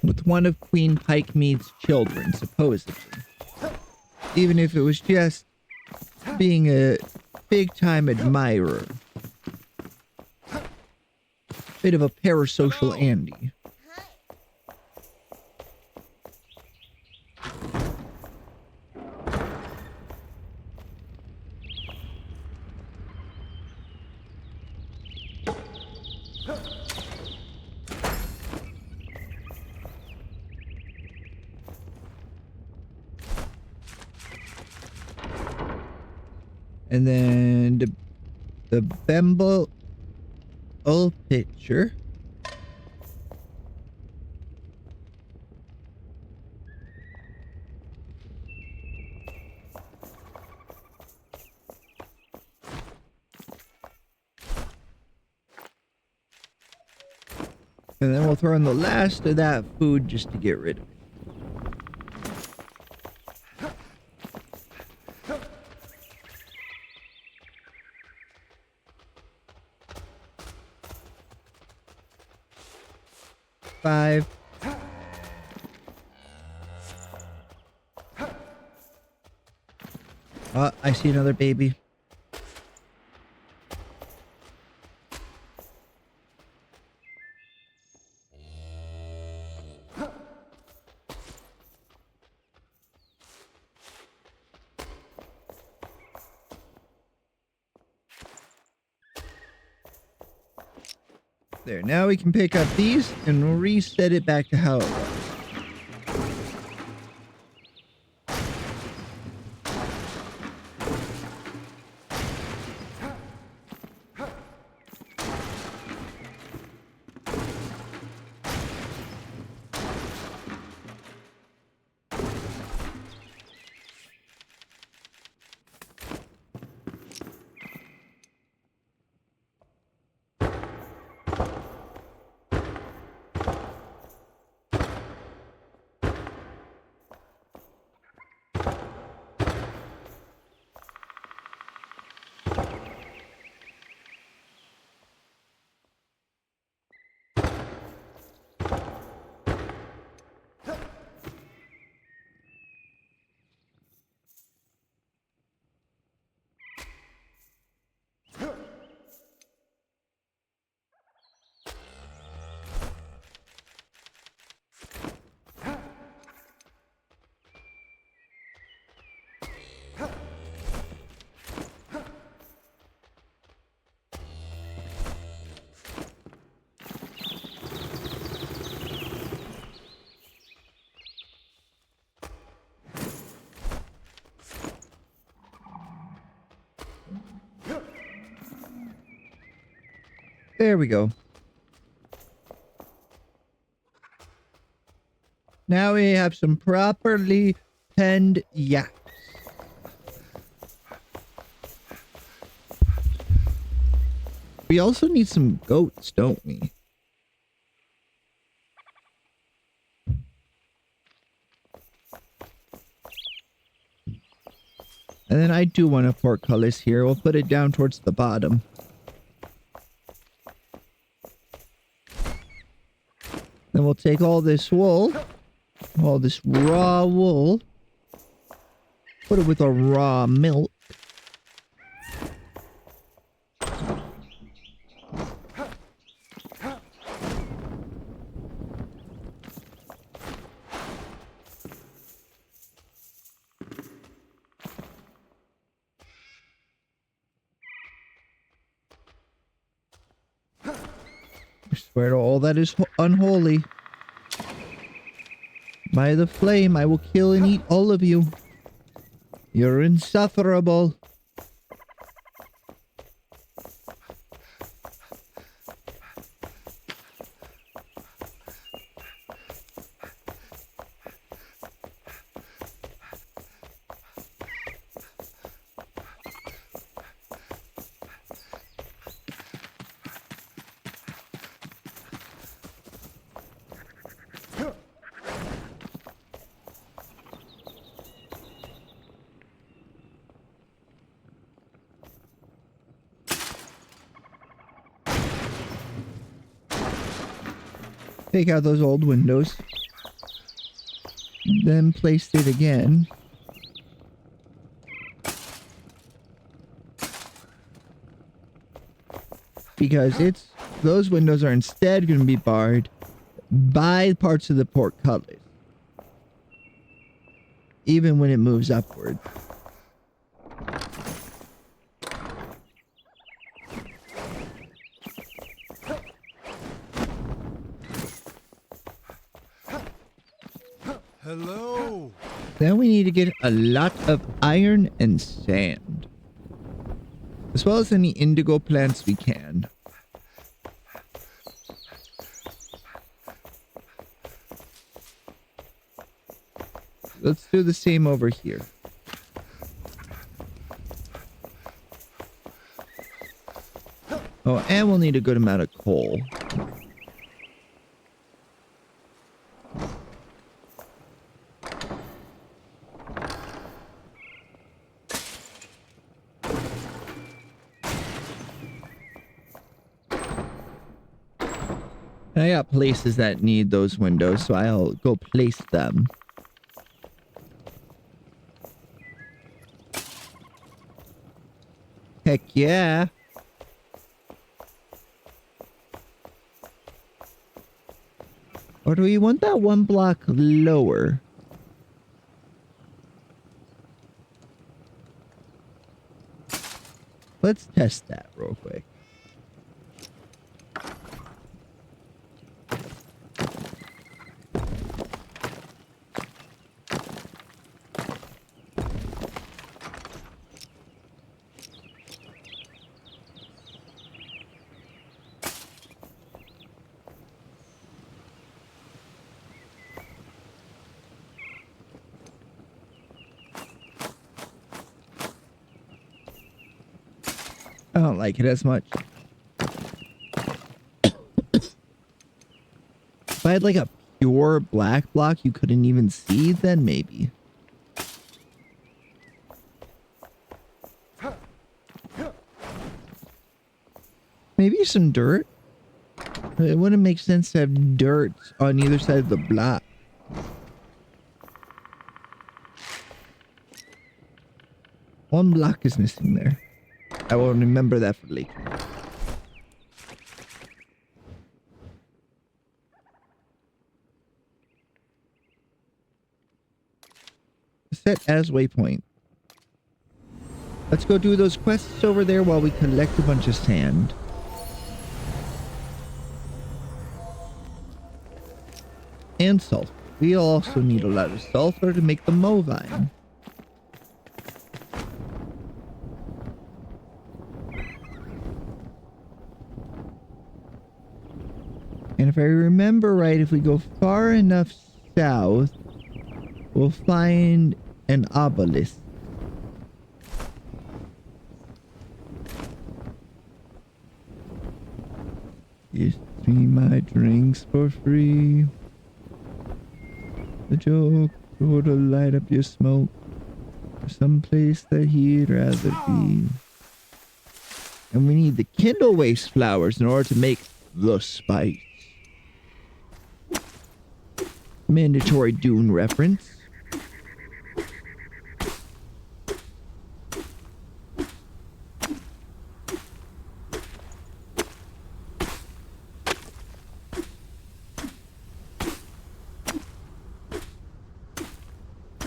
with one of Queen Pikemead's children, supposedly. Even if it was just being a big-time admirer. Bit of a parasocial Hello. Andy. And then the Bemble old picture. And then we'll throw in the last of that food just to get rid of it. Five. Oh, I see another baby. There, now we can pick up these and reset it back to how it was. There we go. Now we have some properly penned yaks. We also need some goats, don't we? And then I do want a portcullis here. We'll put it down towards the bottom. Then we'll take all this wool, all this raw wool, put it with our raw milk. I swear to all that is unholy. By the flame, I will kill and eat all of you. You're insufferable. Take out those old windows. Then place it again. Because those windows are instead going to be barred by parts of the portcullis. Even when it moves upward. Hello. Then we need to get a lot of iron and sand. As well as any indigo plants we can. Let's do the same over here. Oh, and we'll need a good amount of coal. And I got places that need those windows, so I'll go place them. Heck yeah. Or do we want that one block lower? Let's test that real quick. I don't like it as much. If I had like a pure black block you couldn't even see, then maybe. Maybe some dirt. It wouldn't make sense to have dirt on either side of the block. One block is missing there. I will remember that for later. Set as waypoint. Let's go do those quests over there while we collect a bunch of sand. And sulfur. We'll also need a lot of sulfur to make the Movine. And if I remember right, if we go far enough south, we'll find an obelisk. Give me my drinks for free. The joke or to light up your smoke. For someplace that he'd rather be. And we need the kindle waste flowers in order to make the spice. Mandatory Dune reference.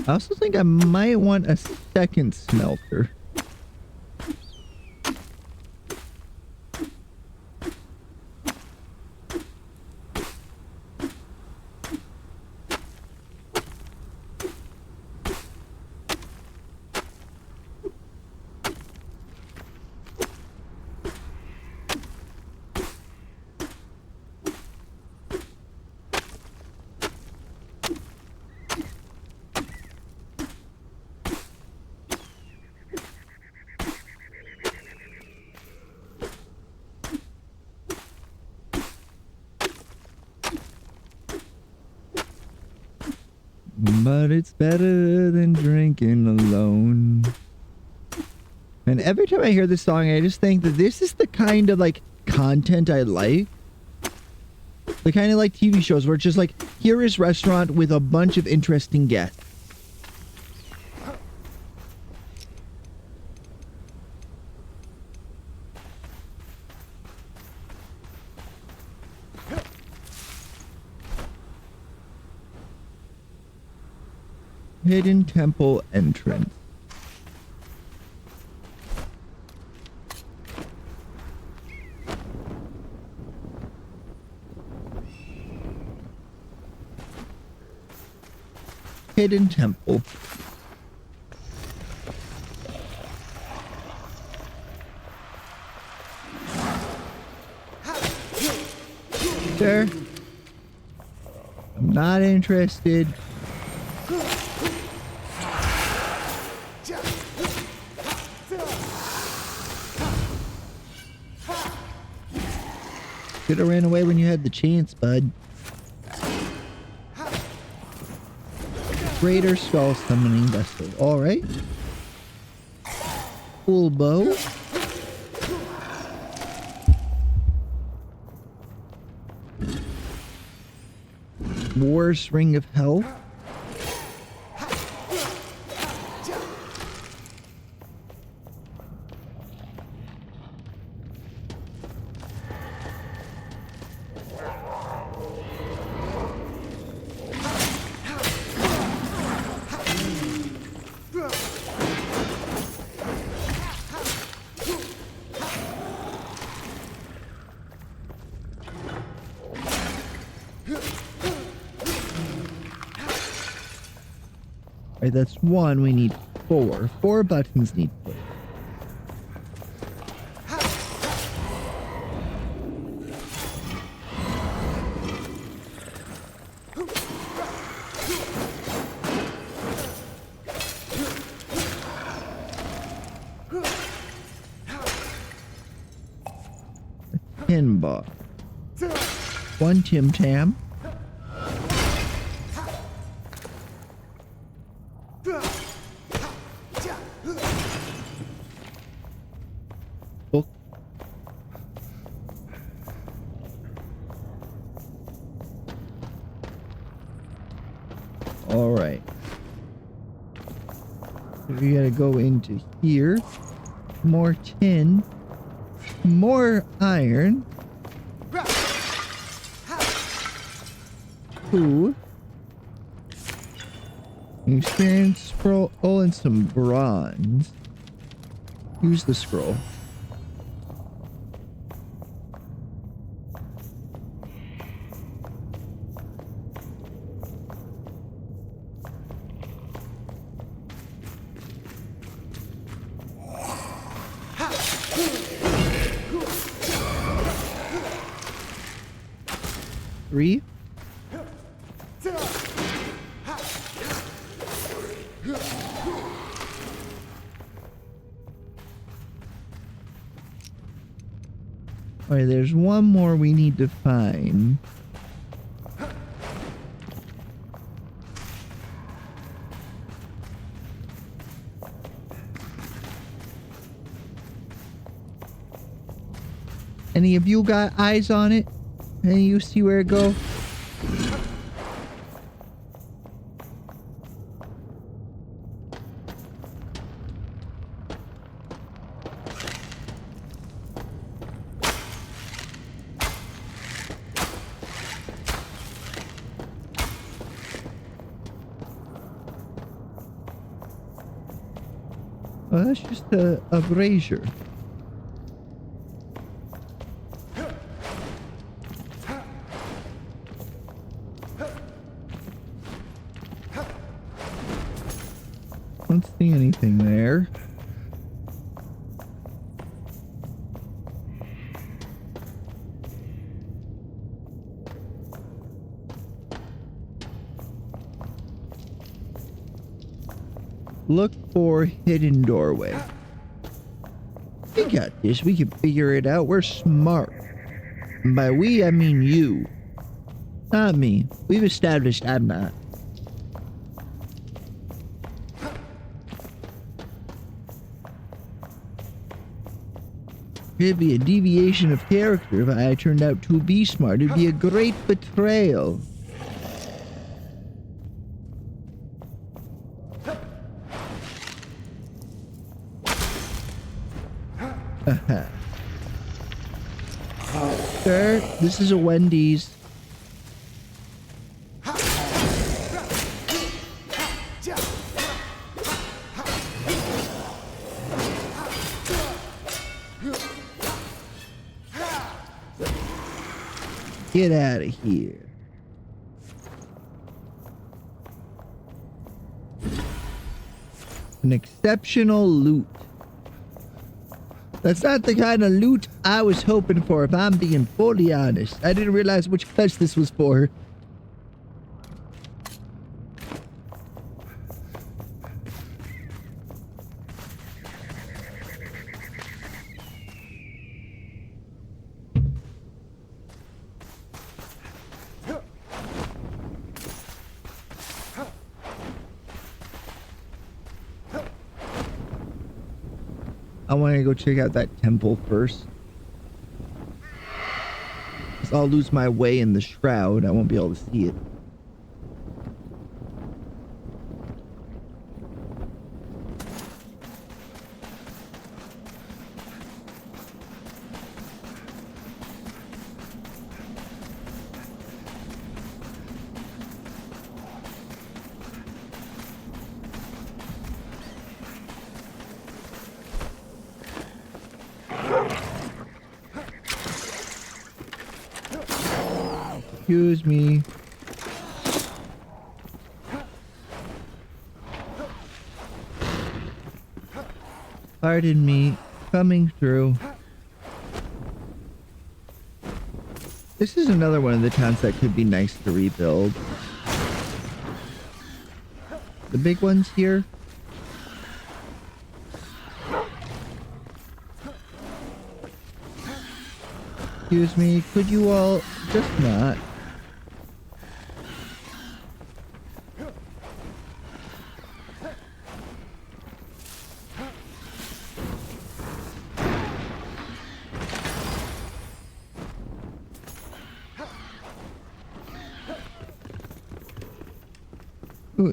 I also think I might want a second smelter. But it's better than drinking alone. And every time I hear this song, I just think that this is the kind of like content I like. The kind of like TV shows where it's just like, here is restaurant with a bunch of interesting guests. Hidden temple entrance. Hidden temple. Sir, I'm not interested. Could have ran away when you had the chance, bud. Greater Skull Summoning Vessel. Alright. Cool bow. War's Ring of Health. Right, that's one. We need four. Four buttons need put. Tin bar. One Tim Tam. Book. All right. We gotta go into here. More tin. More iron. Two. Experience scroll and some bronze. Use the scroll. Three. Alright, there's one more we need to find. Any of you got eyes on it? Any you see where it go? Oh, that's just a brazier. Don't see anything there. Look for hidden doorway. We got this. We can figure it out. We're smart. And by we, I mean you. Not me. We've established I'm not. It'd be a deviation of character if I turned out to be smart. It'd be a great betrayal. Sir, this is a Wendy's. Get out of here. An exceptional loot. That's not the kind of loot I was hoping for, if I'm being fully honest. I didn't realize which quest this was for. I want to go check out that temple first. 'Cause I'll lose my way in the shroud. I won't be able to see it. Excuse me. Pardon me. Coming through. This is another one of the towns that could be nice to rebuild. The big ones here. Excuse me, could you all just not?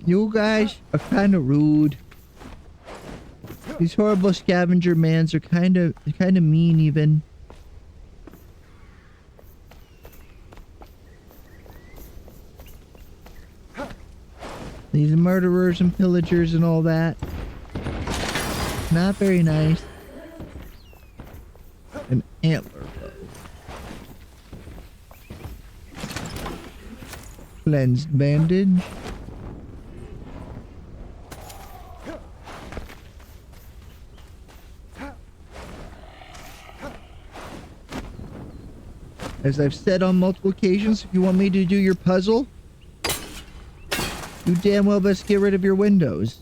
You guys are kind of rude. These horrible scavenger mans are kind of mean even. These murderers and pillagers and all that. Not very nice. An antler bow. Cleansed bandage. As I've said on multiple occasions, if you want me to do your puzzle, you damn well best get rid of your windows.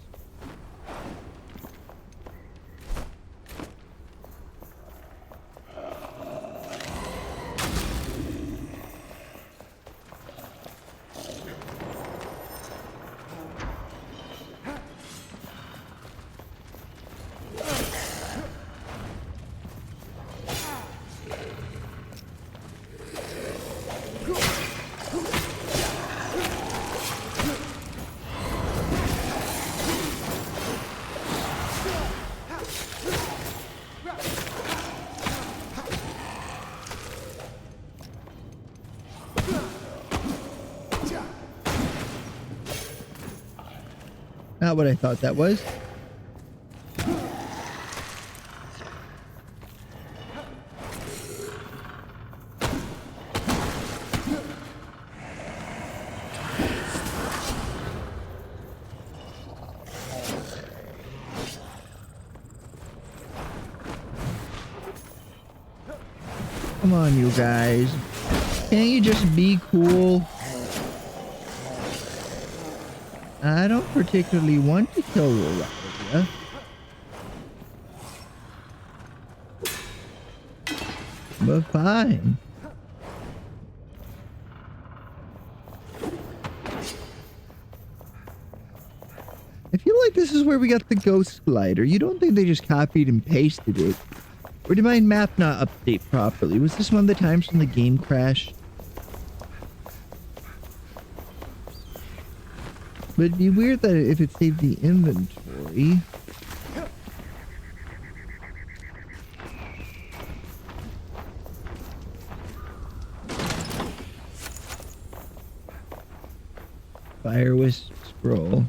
Not what I thought that was. Come on, you guys. Can't you just be cool? I don't particularly want to kill Aurelia. But fine. I feel like this is where we got the ghost glider. You don't think they just copied and pasted it? Or did my map not update properly? Was this one of the times when the game crashed? But it'd be weird that if it saved the inventory. Fire Wisp scroll.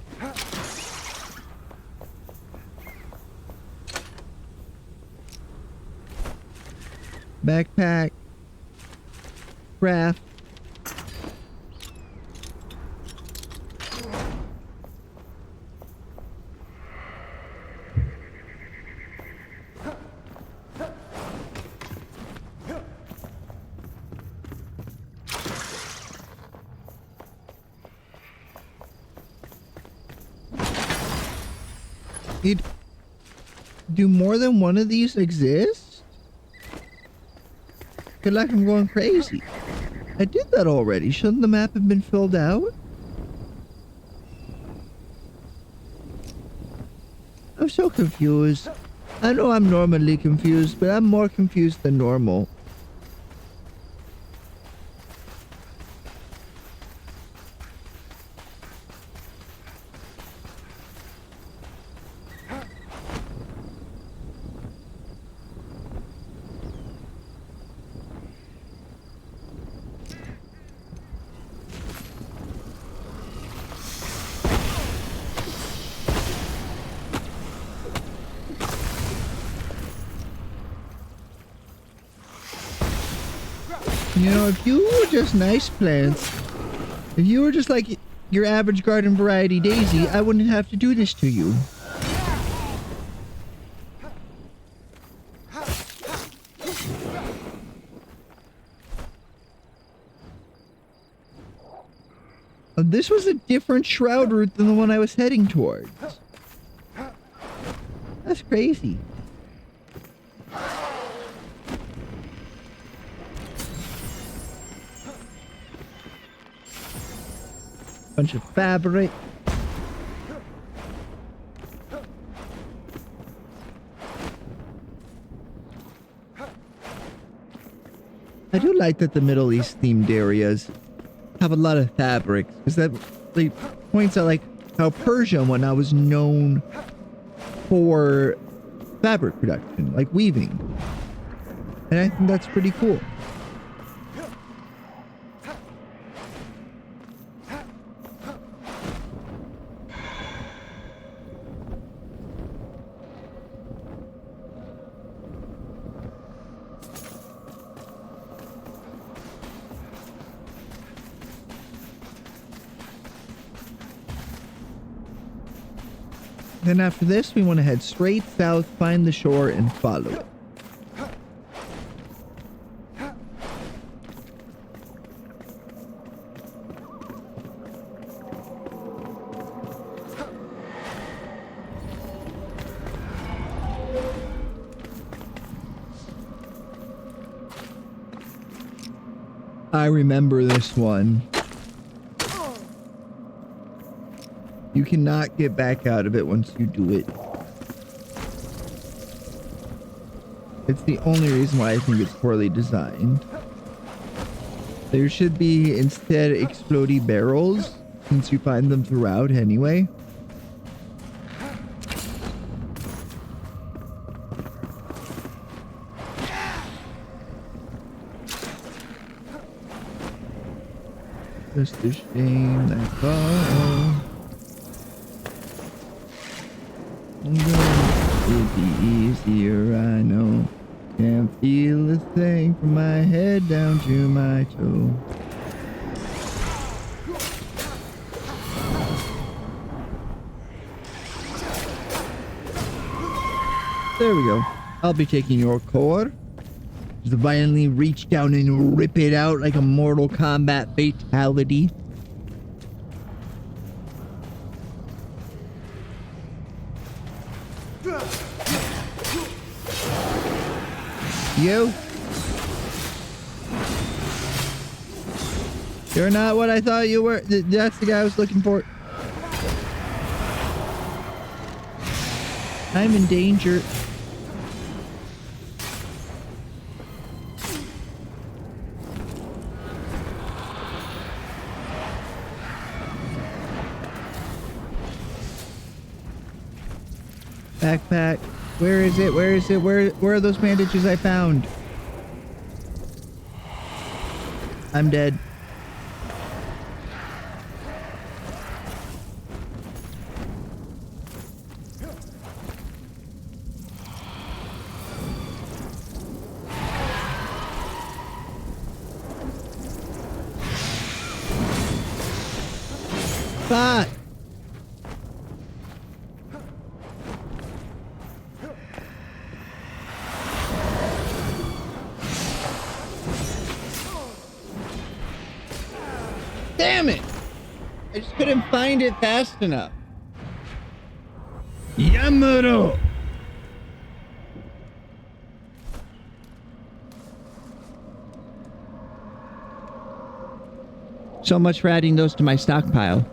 Backpack. Craft. Do more than one of these exist? Feel like I'm going crazy. I did that already. Shouldn't the map have been filled out? I'm so confused. I know I'm normally confused, but I'm more confused than normal. You know, if you were just nice plants, if you were just like your average garden variety daisy, I wouldn't have to do this to you. This was a different shroud route than the one I was heading towards. That's crazy. Bunch of fabric. I do like that the Middle East themed areas have a lot of fabrics, because that like, points out like how Persia and whatnot was known for fabric production, like weaving. And I think that's pretty cool. Then after this, we want to head straight south, find the shore, and follow it. I remember this one. You cannot get back out of it once you do it. It's the only reason why I think it's poorly designed. There should be instead explodey barrels, since you find them throughout anyway. Just a shame that fall. It'd be easier, I know. Can't feel a thing from my head down to my toe. There we go. I'll be taking your core. Just violently reach down and rip it out like a Mortal Kombat fatality. You? You're not what I thought you were. That's the guy I was looking for. I'm in danger. Backpack. Where is it? Where is it? Where are those bandages I found? I'm dead. Fuck! Damn it! I just couldn't find it fast enough. Yamuro! So much for adding those to my stockpile.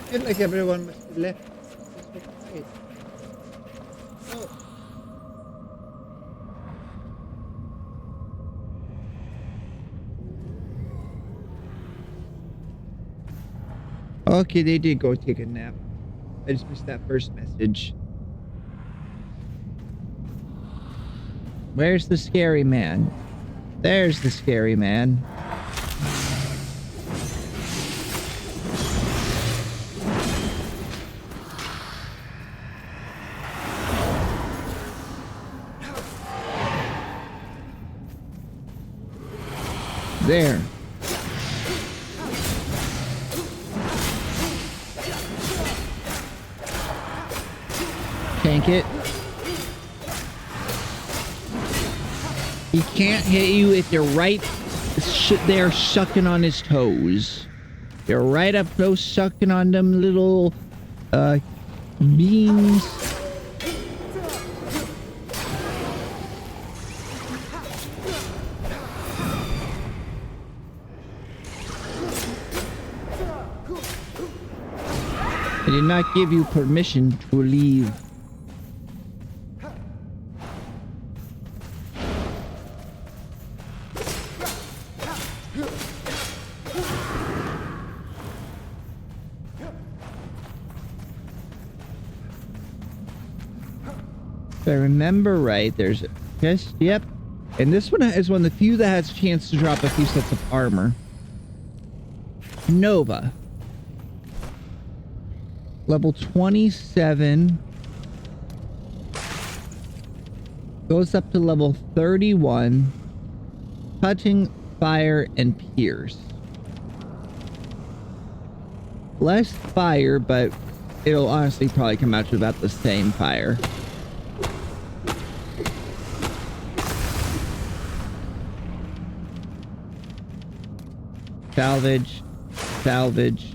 I feel like everyone must have left. Okay, they did go take a nap. I just missed that first message. Where's the scary man? There's the scary man. There. Tank it. He can't hit you if you're right there sucking on his toes. You're right up close sucking on them little beams. I did not give you permission to leave. If I remember right, there's a chest, yep. And this one is one of the few that has a chance to drop a few sets of armor. Nova. Level 27. Goes up to level 31. Cutting, fire, and pierce. less fire, but it'll honestly probably come out to about the same fire. Salvage. Salvage.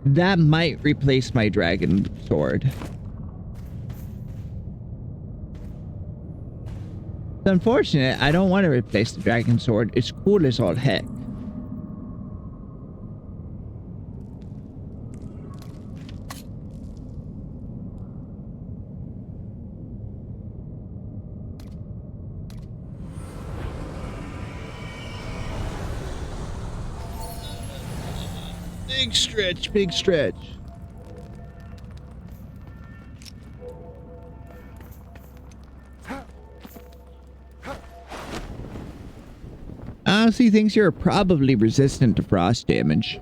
That might replace my dragon sword. It's unfortunate. I don't want to replace the dragon sword. It's cool as all heck. Big stretch, big stretch. Honestly, thinks you're probably resistant to frost damage.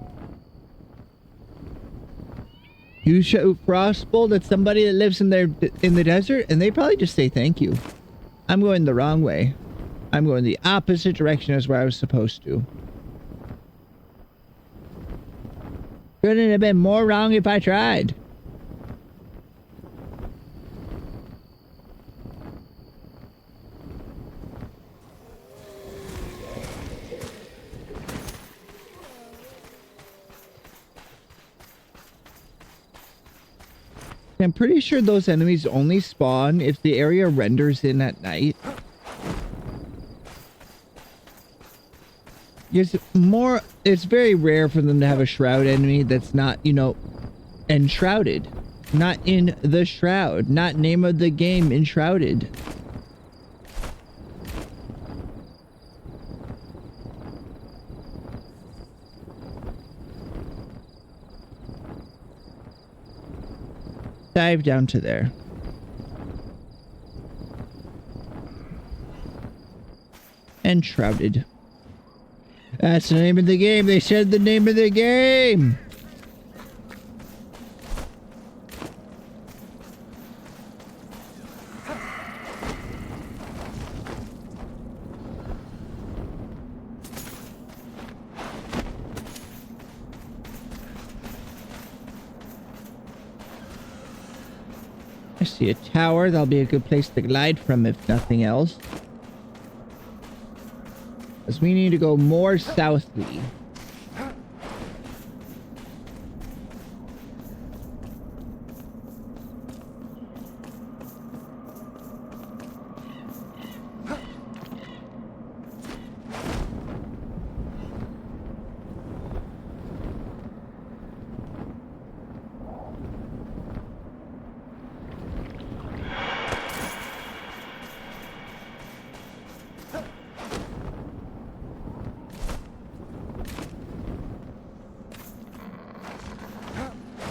You show frostbolt at somebody that lives in the desert, and they probably just say thank you. I'm going the wrong way. I'm going the opposite direction as where I was supposed to. Couldn't have been more wrong if I tried. I'm pretty sure those enemies only spawn if the area renders in at night. It's very rare for them to have a shroud enemy that's not, you know, enshrouded. Not in the shroud. Not name of the game, Enshrouded. Dive down to there. Enshrouded. That's the name of the game. They said the name of the game. I see a tower. That'll be a good place to glide from if nothing else. Because we need to go more southly.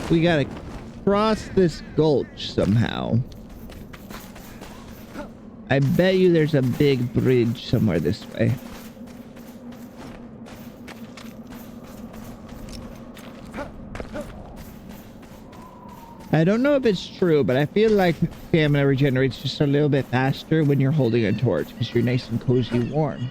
We gotta cross this gulch somehow. I bet you there's a big bridge somewhere this way. I don't know if it's true, but I feel like stamina regenerates just a little bit faster when you're holding a torch because you're nice and cozy warm.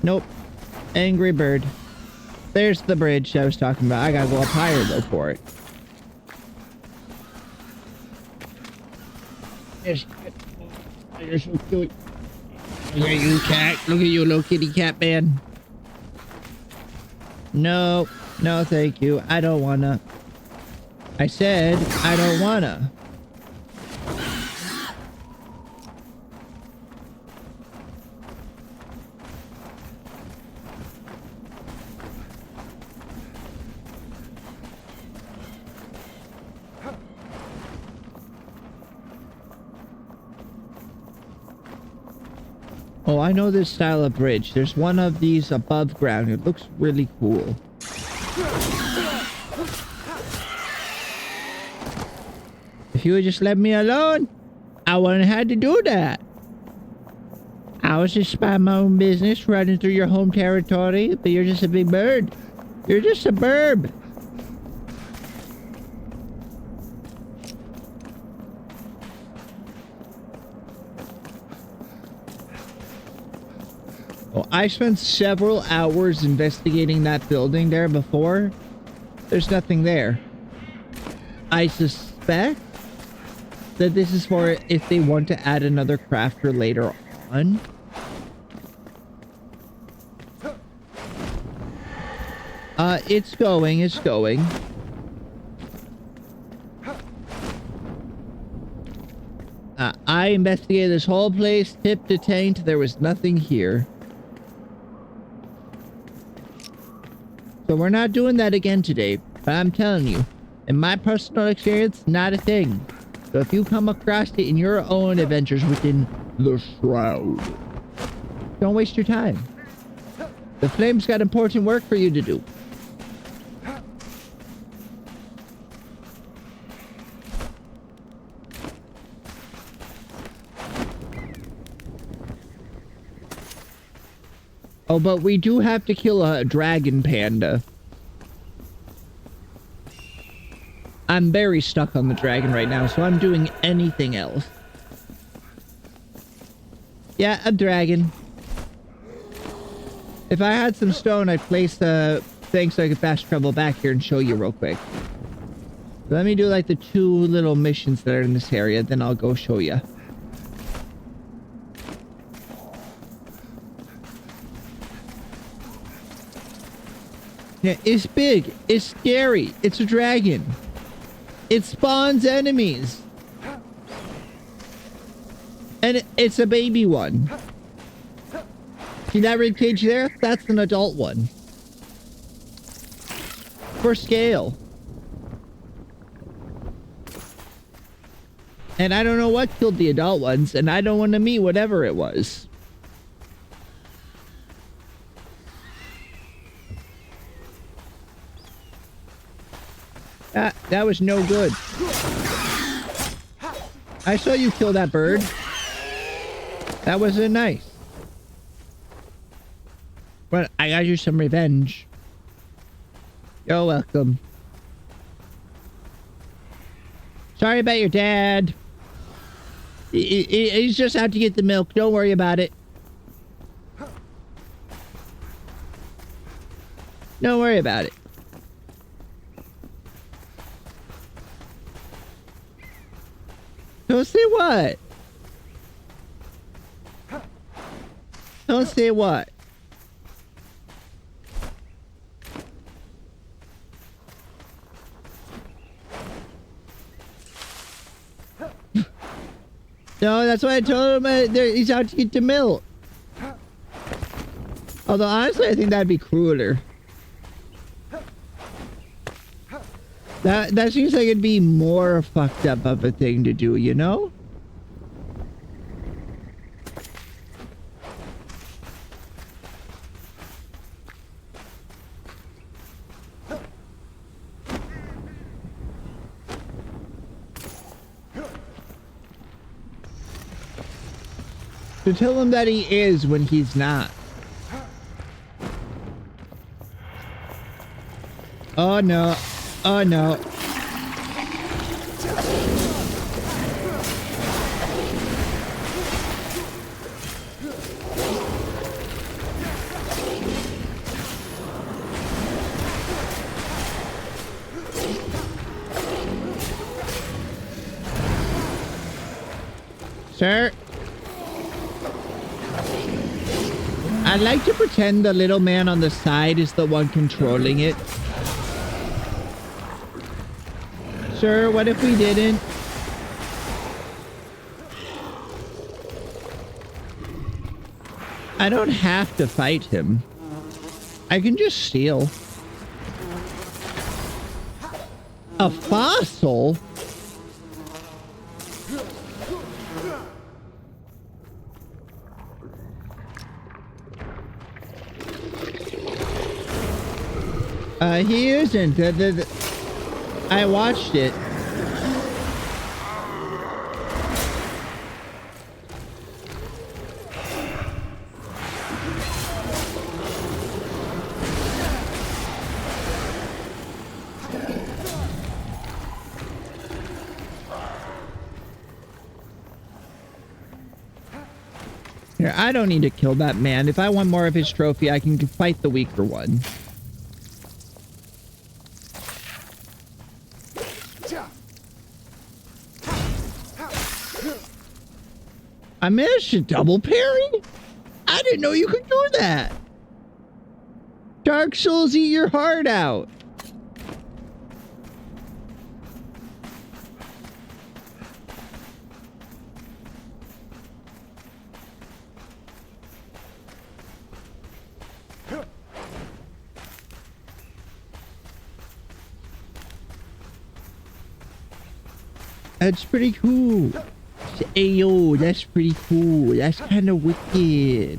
Nope. Angry bird. There's the bridge I was talking about. I gotta go up higher though for it. Yes. You're so cute. Look at you, cat. Look at you, little kitty cat man. No. No, thank you. I don't wanna. I said I don't wanna. Oh, I know this style of bridge. There's one of these above ground. It looks really cool. If you would just let me alone, I wouldn't have had to do that. I was just minding my own business, running through your home territory, but you're just a big bird. You're just a burb. I spent several hours investigating that building there before. There's nothing there. I suspect that this is for if they want to add another crafter later on. It's going, it's going. I investigated this whole place, tip to taint. There was nothing here. So we're not doing that again today. But I'm telling you, in my personal experience, not a thing. So if you come across it in your own adventures within the Shroud, don't waste your time. The Flame's got important work for you to do. Oh, but we do have to kill a dragon panda. I'm very stuck on the dragon right now, so I'm doing anything else. Yeah, a dragon. If I had some stone, I'd place the thing so I could fast travel back here and show you real quick. Let me do like the 2 little missions that are in this area, then I'll go show you. Yeah, it's big. It's scary. It's a dragon. It spawns enemies. And it's a baby one. See that red cage there? That's an adult one. For scale. And I don't know what killed the adult ones, and I don't want to meet whatever it was. That was no good. I saw you kill that bird. That wasn't nice. But I got you some revenge. You're welcome. Sorry about your dad. He's just out to get the milk. Don't worry about it. Don't worry about it. Don't say what? Don't say what? No, that's why I told him he's out to get the milk. Although, honestly, I think that'd be crueler. That seems like it'd be more fucked up of a thing to do, you know? To tell him that he is when he's not. Oh no. Oh no. Sir? I'd like to pretend the little man on the side is the one controlling it. Sir, what if we didn't? I don't have to fight him. I can just steal. A fossil? He isn't. I watched it. Here, I don't need to kill that man. If I want more of his trophy, I can fight the weaker one. I managed to double parry? I didn't know you could do that. Dark Souls, eat your heart out. That's pretty cool. Ayo, that's pretty cool. That's kind of wicked.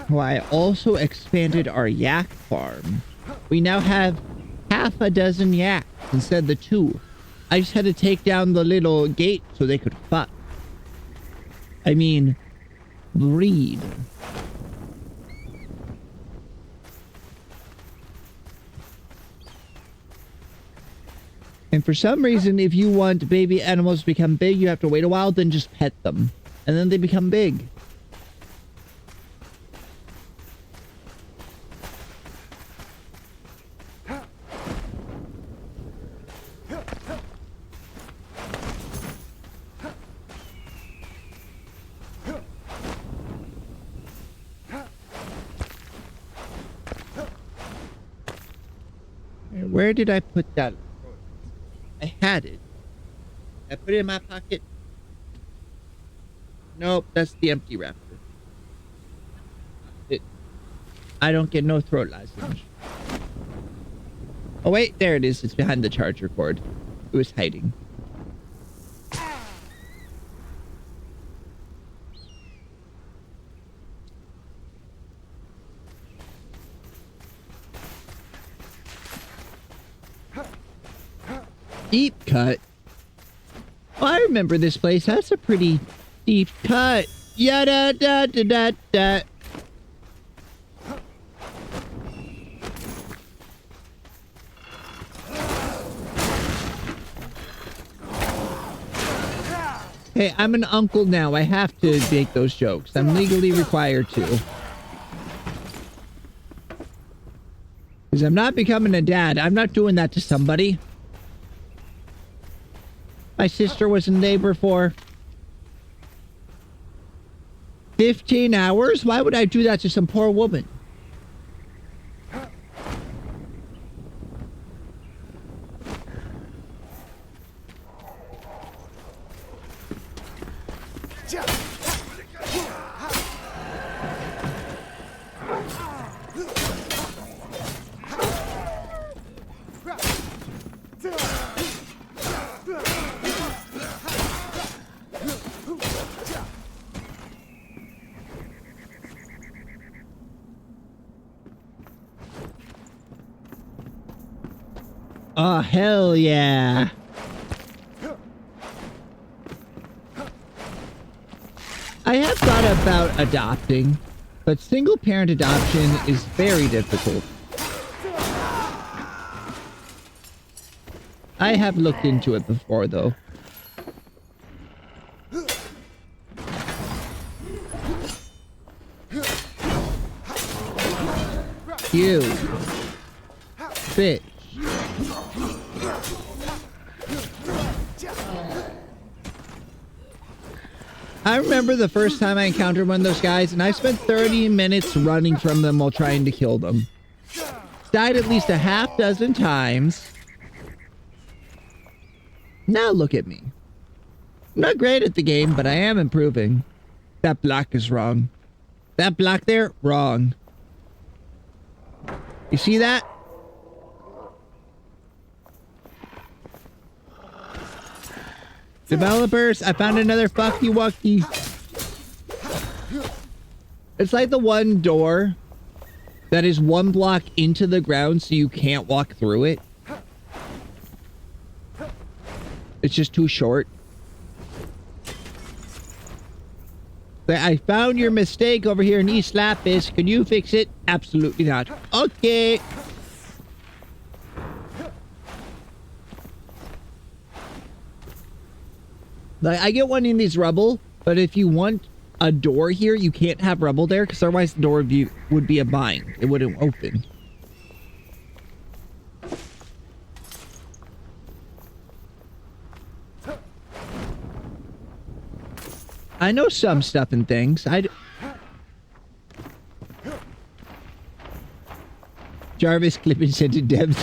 Well, I also expanded our yak farm. We now have half a dozen yaks instead of the 2. I just had to take down the little gate so they could fuck. I mean, breed. And for some reason, if you want baby animals to become big, you have to wait a while, then just pet them. And then they become big. Where did I put that? I had it. I put it in my pocket. Nope, that's the empty wrapper. I don't get no throat lozenge. Oh wait, there it is. It's behind the charger cord. It was hiding. Deep cut. Oh, I remember this place. That's a pretty deep cut. Yada da da da da. Hey, I'm an uncle now. I have to make those jokes. I'm legally required to. Because I'm not becoming a dad. I'm not doing that to somebody. My sister was in labor for 15 hours? Why would I do that to some poor woman? Oh, hell yeah. I have thought about adopting, but single parent adoption is very difficult. I have looked into it before, though. You. Bitch. I remember the first time I encountered one of those guys, and I spent 30 minutes running from them while trying to kill them. Died at least a half dozen times. Now look at me. I'm not great at the game, but I am improving. That block is wrong. That block there, wrong. You see that? Developers, I found another fucky wucky. It's like the one door that is one block into the ground so you can't walk through it. It's just too short. I found your mistake over here in East Lapis. Can you fix it? Absolutely not. Okay. Like, I get one in these rubble, but if you want a door here, you can't have rubble there, because otherwise the door would be a bind. It wouldn't open. I know some stuff and things. Jarvis clipping scented Debs.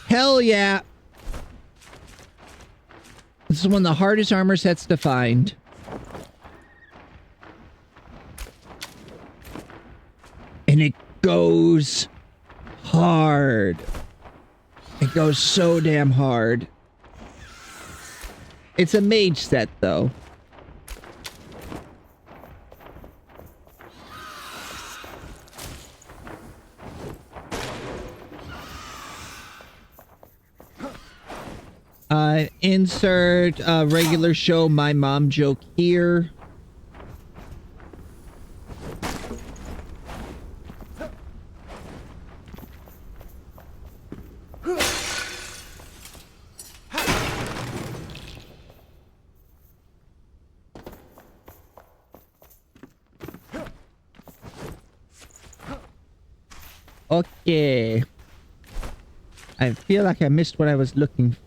Hell yeah. This is one of the hardest armor sets to find. And it goes hard. It goes so damn hard. It's a mage set though. Insert regular show my mom joke here. Okay. I feel like I missed what I was looking for.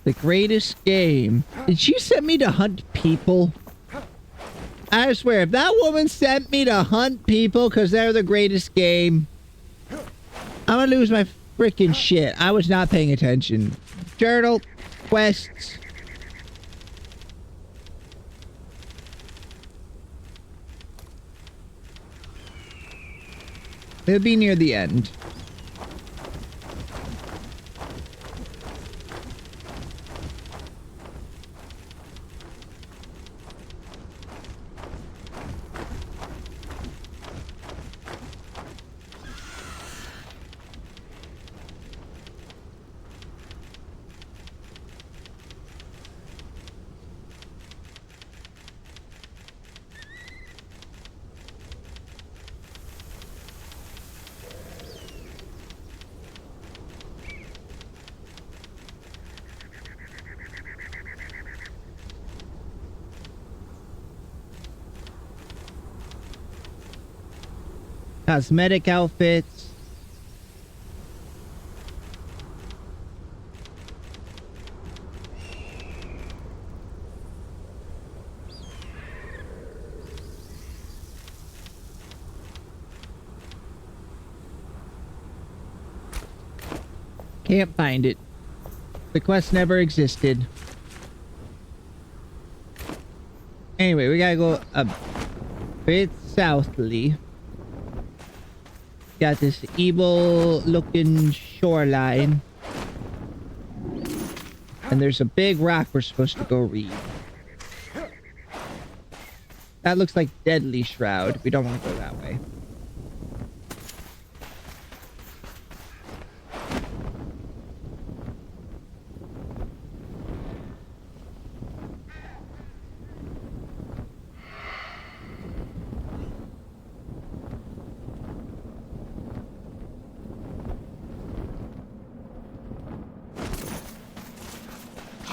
The greatest game. Did she send me to hunt people? I swear, if that woman sent me to hunt people because they're the greatest game, I'm gonna lose my freaking shit. I was not paying attention. Journal, quests. It'll be near the end. Cosmetic outfits. Can't find it. The quest never existed. Anyway, we gotta go a bit southly. Got this evil looking shoreline. And there's a big rock we're supposed to go read. That looks like Deadly Shroud. We don't want to go that way.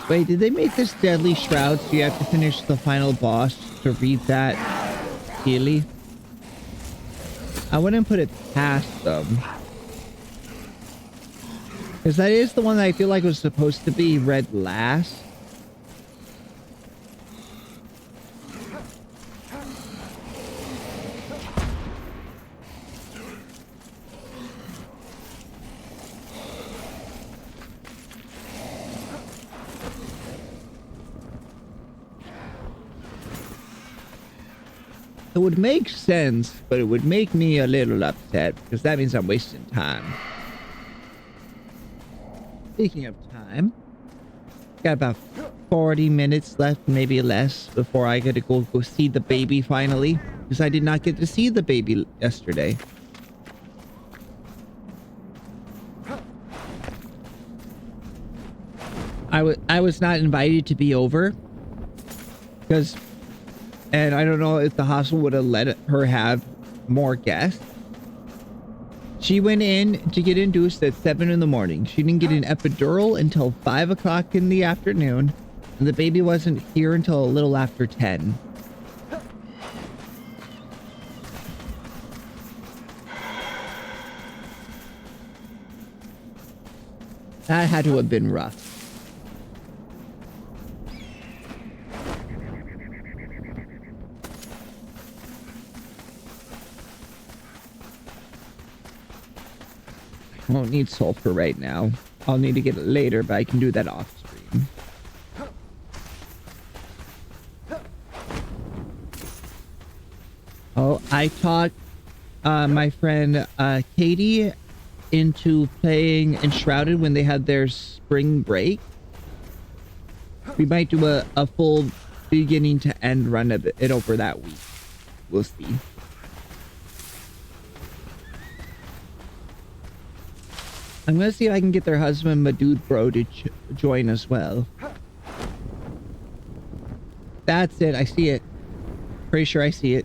Wait, did they make this Deadly Shroud so you have to finish the final boss to read that daily? I wouldn't put it past them. Because that is the one that I feel like was supposed to be read last. It would make sense, but it would make me a little upset because that means I'm wasting time. Speaking of time, got about 40 minutes left, maybe less, before I gotta go see the baby finally, because I did not get to see the baby yesterday. I was not invited to be over. Because, and I don't know if the hospital would have let her have more guests. She went in to get induced at 7 in the morning. She didn't get an epidural until 5 o'clock in the afternoon. And the baby wasn't here until a little after 10. That had to have been rough. I won't need sulfur right now. I'll need to get it later, but I can do that off screen. Oh, I talked my friend Katie into playing Enshrouded when they had their spring break. We might do a full beginning to end run of it over that week. We'll see. I'm gonna see if I can get their husband, my dude bro, to join as well. That's it. I see it. Pretty sure I see it.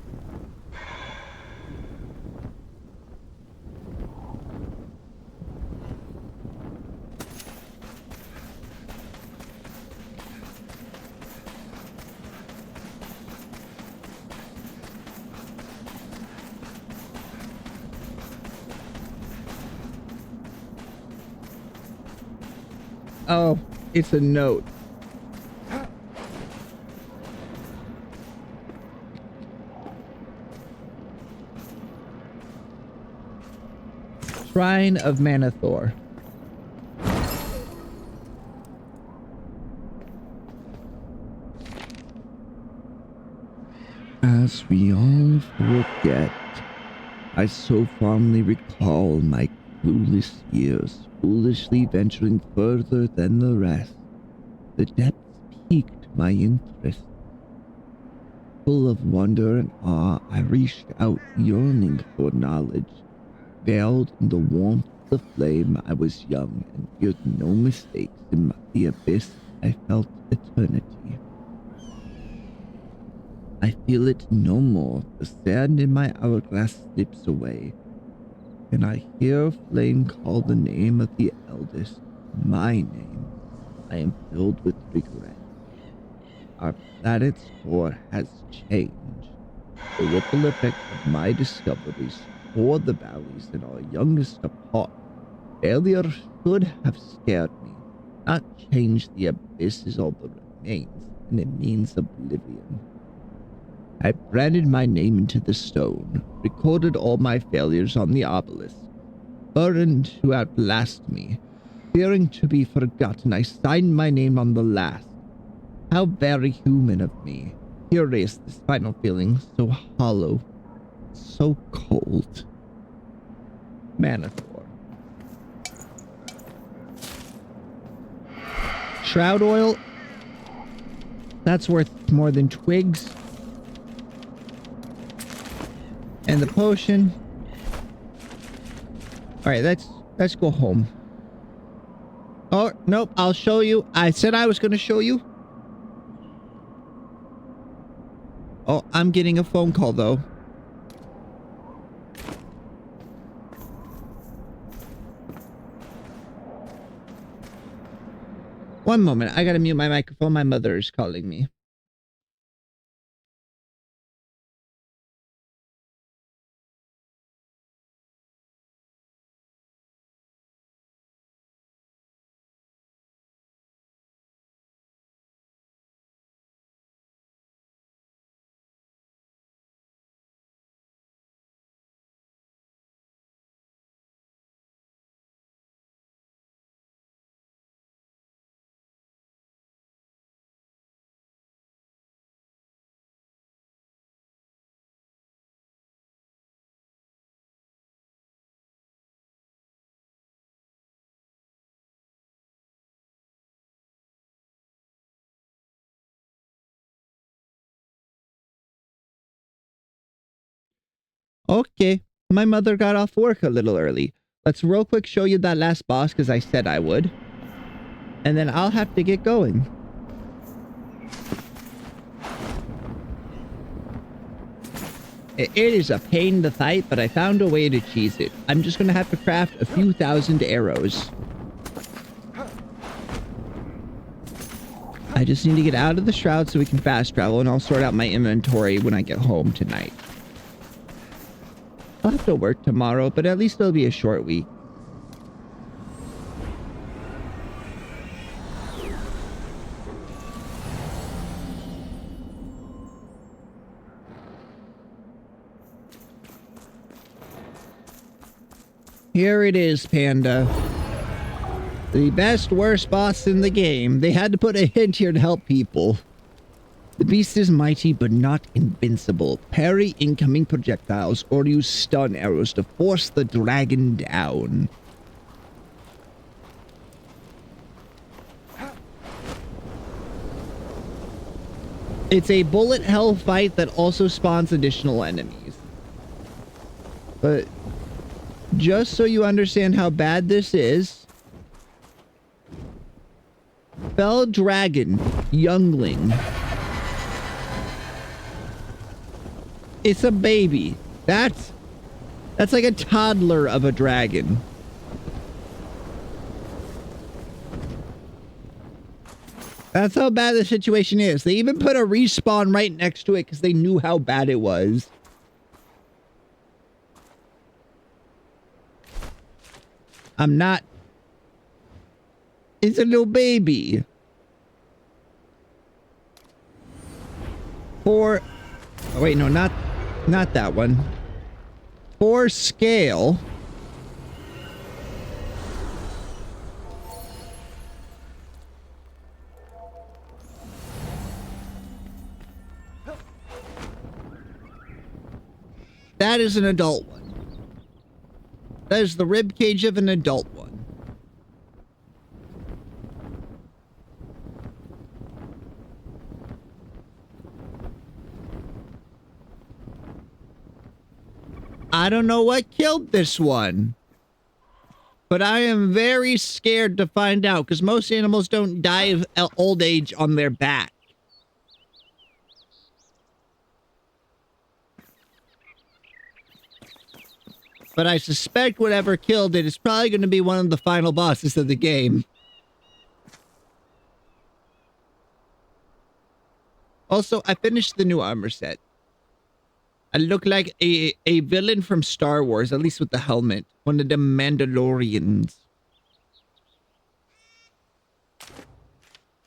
Oh, it's a note. Shrine of Manathor. As we all forget, I so fondly recall my clueless years, foolishly venturing further than the rest. The depths piqued my interest. Full of wonder and awe, I reached out, yearning for knowledge. Veiled in the warmth of the flame, I was young and feared no mistakes. In the abyss, I felt eternity. I feel it no more. The sand in my hourglass slips away, and I hear flame call the name of the eldest, my name. I am filled with regret. Our planet's core has changed. The ripple effect of my discoveries tore the valleys in our youngest apart. Failure should have scared me, not changed. The abyss is all that remains, and it means oblivion. I branded my name into the stone, recorded all my failures on the obelisk. Burdened to outlast me, fearing to be forgotten, I signed my name on the last. How very human of me. Curious, this final feeling, so hollow, so cold. Manathor. Shroud oil. That's worth more than twigs. And the potion. Alright, let's go home. Oh, nope, I'll show you. I said I was gonna show you. Oh, I'm getting a phone call though. One moment, I gotta mute my microphone. My mother is calling me. Okay, my mother got off work a little early. Let's real quick show you that last boss because I said I would. And then I'll have to get going. It is a pain to fight, but I found a way to cheese it. I'm just gonna have to craft a few thousand arrows. I just need to get out of the shroud so we can fast travel, and I'll sort out my inventory when I get home tonight. I'll have to work tomorrow, but at least it'll be a short week. Here it is, Panda. The best, worst boss in the game. They had to put a hint here to help people. The beast is mighty, but not invincible. Parry incoming projectiles or use stun arrows to force the dragon down. It's a bullet hell fight that also spawns additional enemies. But just so you understand how bad this is, Fell Dragon, Youngling. It's a baby. That's like a toddler of a dragon. That's how bad the situation is. They even put a respawn right next to it because they knew how bad it was. I'm not... It's a little baby. For... Oh, wait, no, not that one. For scale... That is an adult one. That is the rib cage of an adult one. I don't know what killed this one. But I am very scared to find out because most animals don't die of old age on their back. But I suspect whatever killed it is probably going to be one of the final bosses of the game. Also, I finished the new armor set. I look like a villain from Star Wars, at least with the helmet. One of the Mandalorians.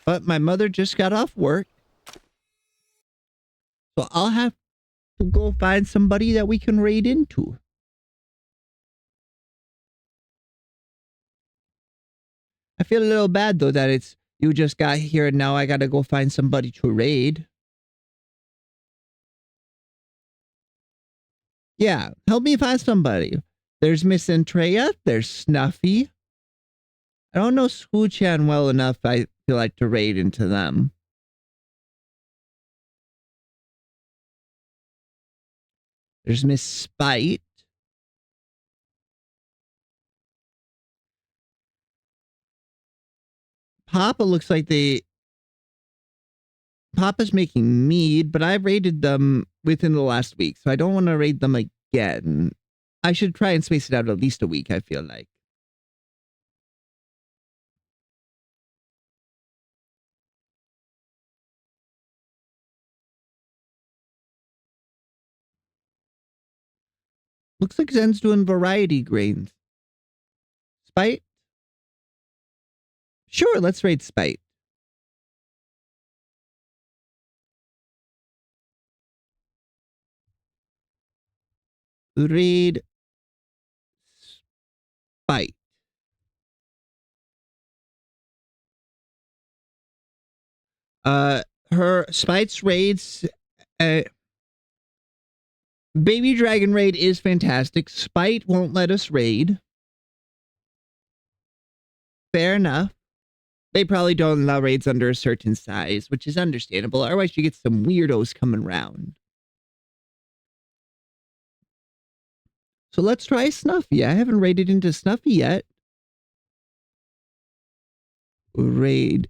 But my mother just got off work. So I'll have to go find somebody that we can raid into. I feel a little bad, though, that it's you just got here and now I gotta go find somebody to raid. Yeah, help me find somebody. There's Miss Antrea, there's Snuffy. I don't know Scoo-chan well enough, I feel like, to raid into them. There's Miss Spite. Papa looks like Papa's making mead, but I raided them within the last week, so I don't want to raid them again. I should try and space it out at least a week, I feel like. Looks like Zen's doing variety grains. Spite? Sure, let's raid Spite. Raid Spite. Her Spite's raids, Baby Dragon raid is fantastic. Spite won't let us raid. Fair enough. They probably don't allow raids under a certain size, which is understandable. Otherwise, you get some weirdos coming around. So let's try Snuffy. I haven't raided into Snuffy yet. Raid.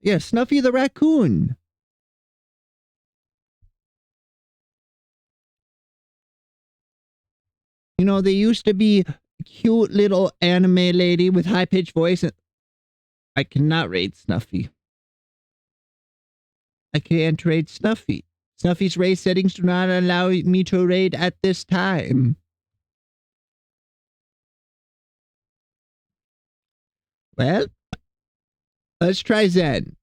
Yeah, Snuffy the raccoon. You know, they used to be cute little anime lady with high-pitched voice. And I cannot raid Snuffy. I can't raid Snuffy. Snuffy's raid settings do not allow me to raid at this time. Well, let's try Zen.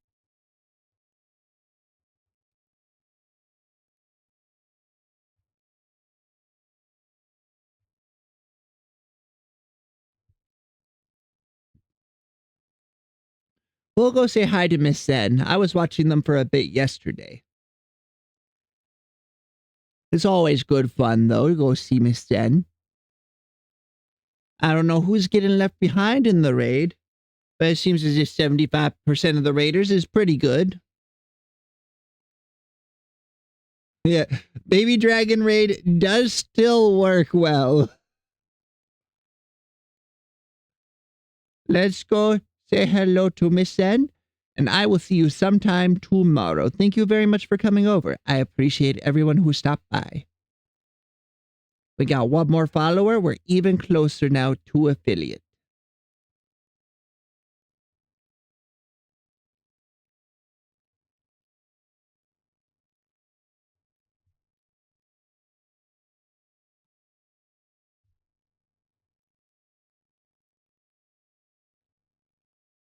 We'll go say hi to Miss Zen. I was watching them for a bit yesterday. It's always good fun, though, to go see Miss Zen. I don't know who's getting left behind in the raid, but it seems as if 75% of the raiders is pretty good. Yeah, Baby Dragon Raid does still work well. Let's go say hello to Miss Zen, and I will see you sometime tomorrow. Thank you very much for coming over. I appreciate everyone who stopped by. We got one more follower. We're even closer now to affiliate.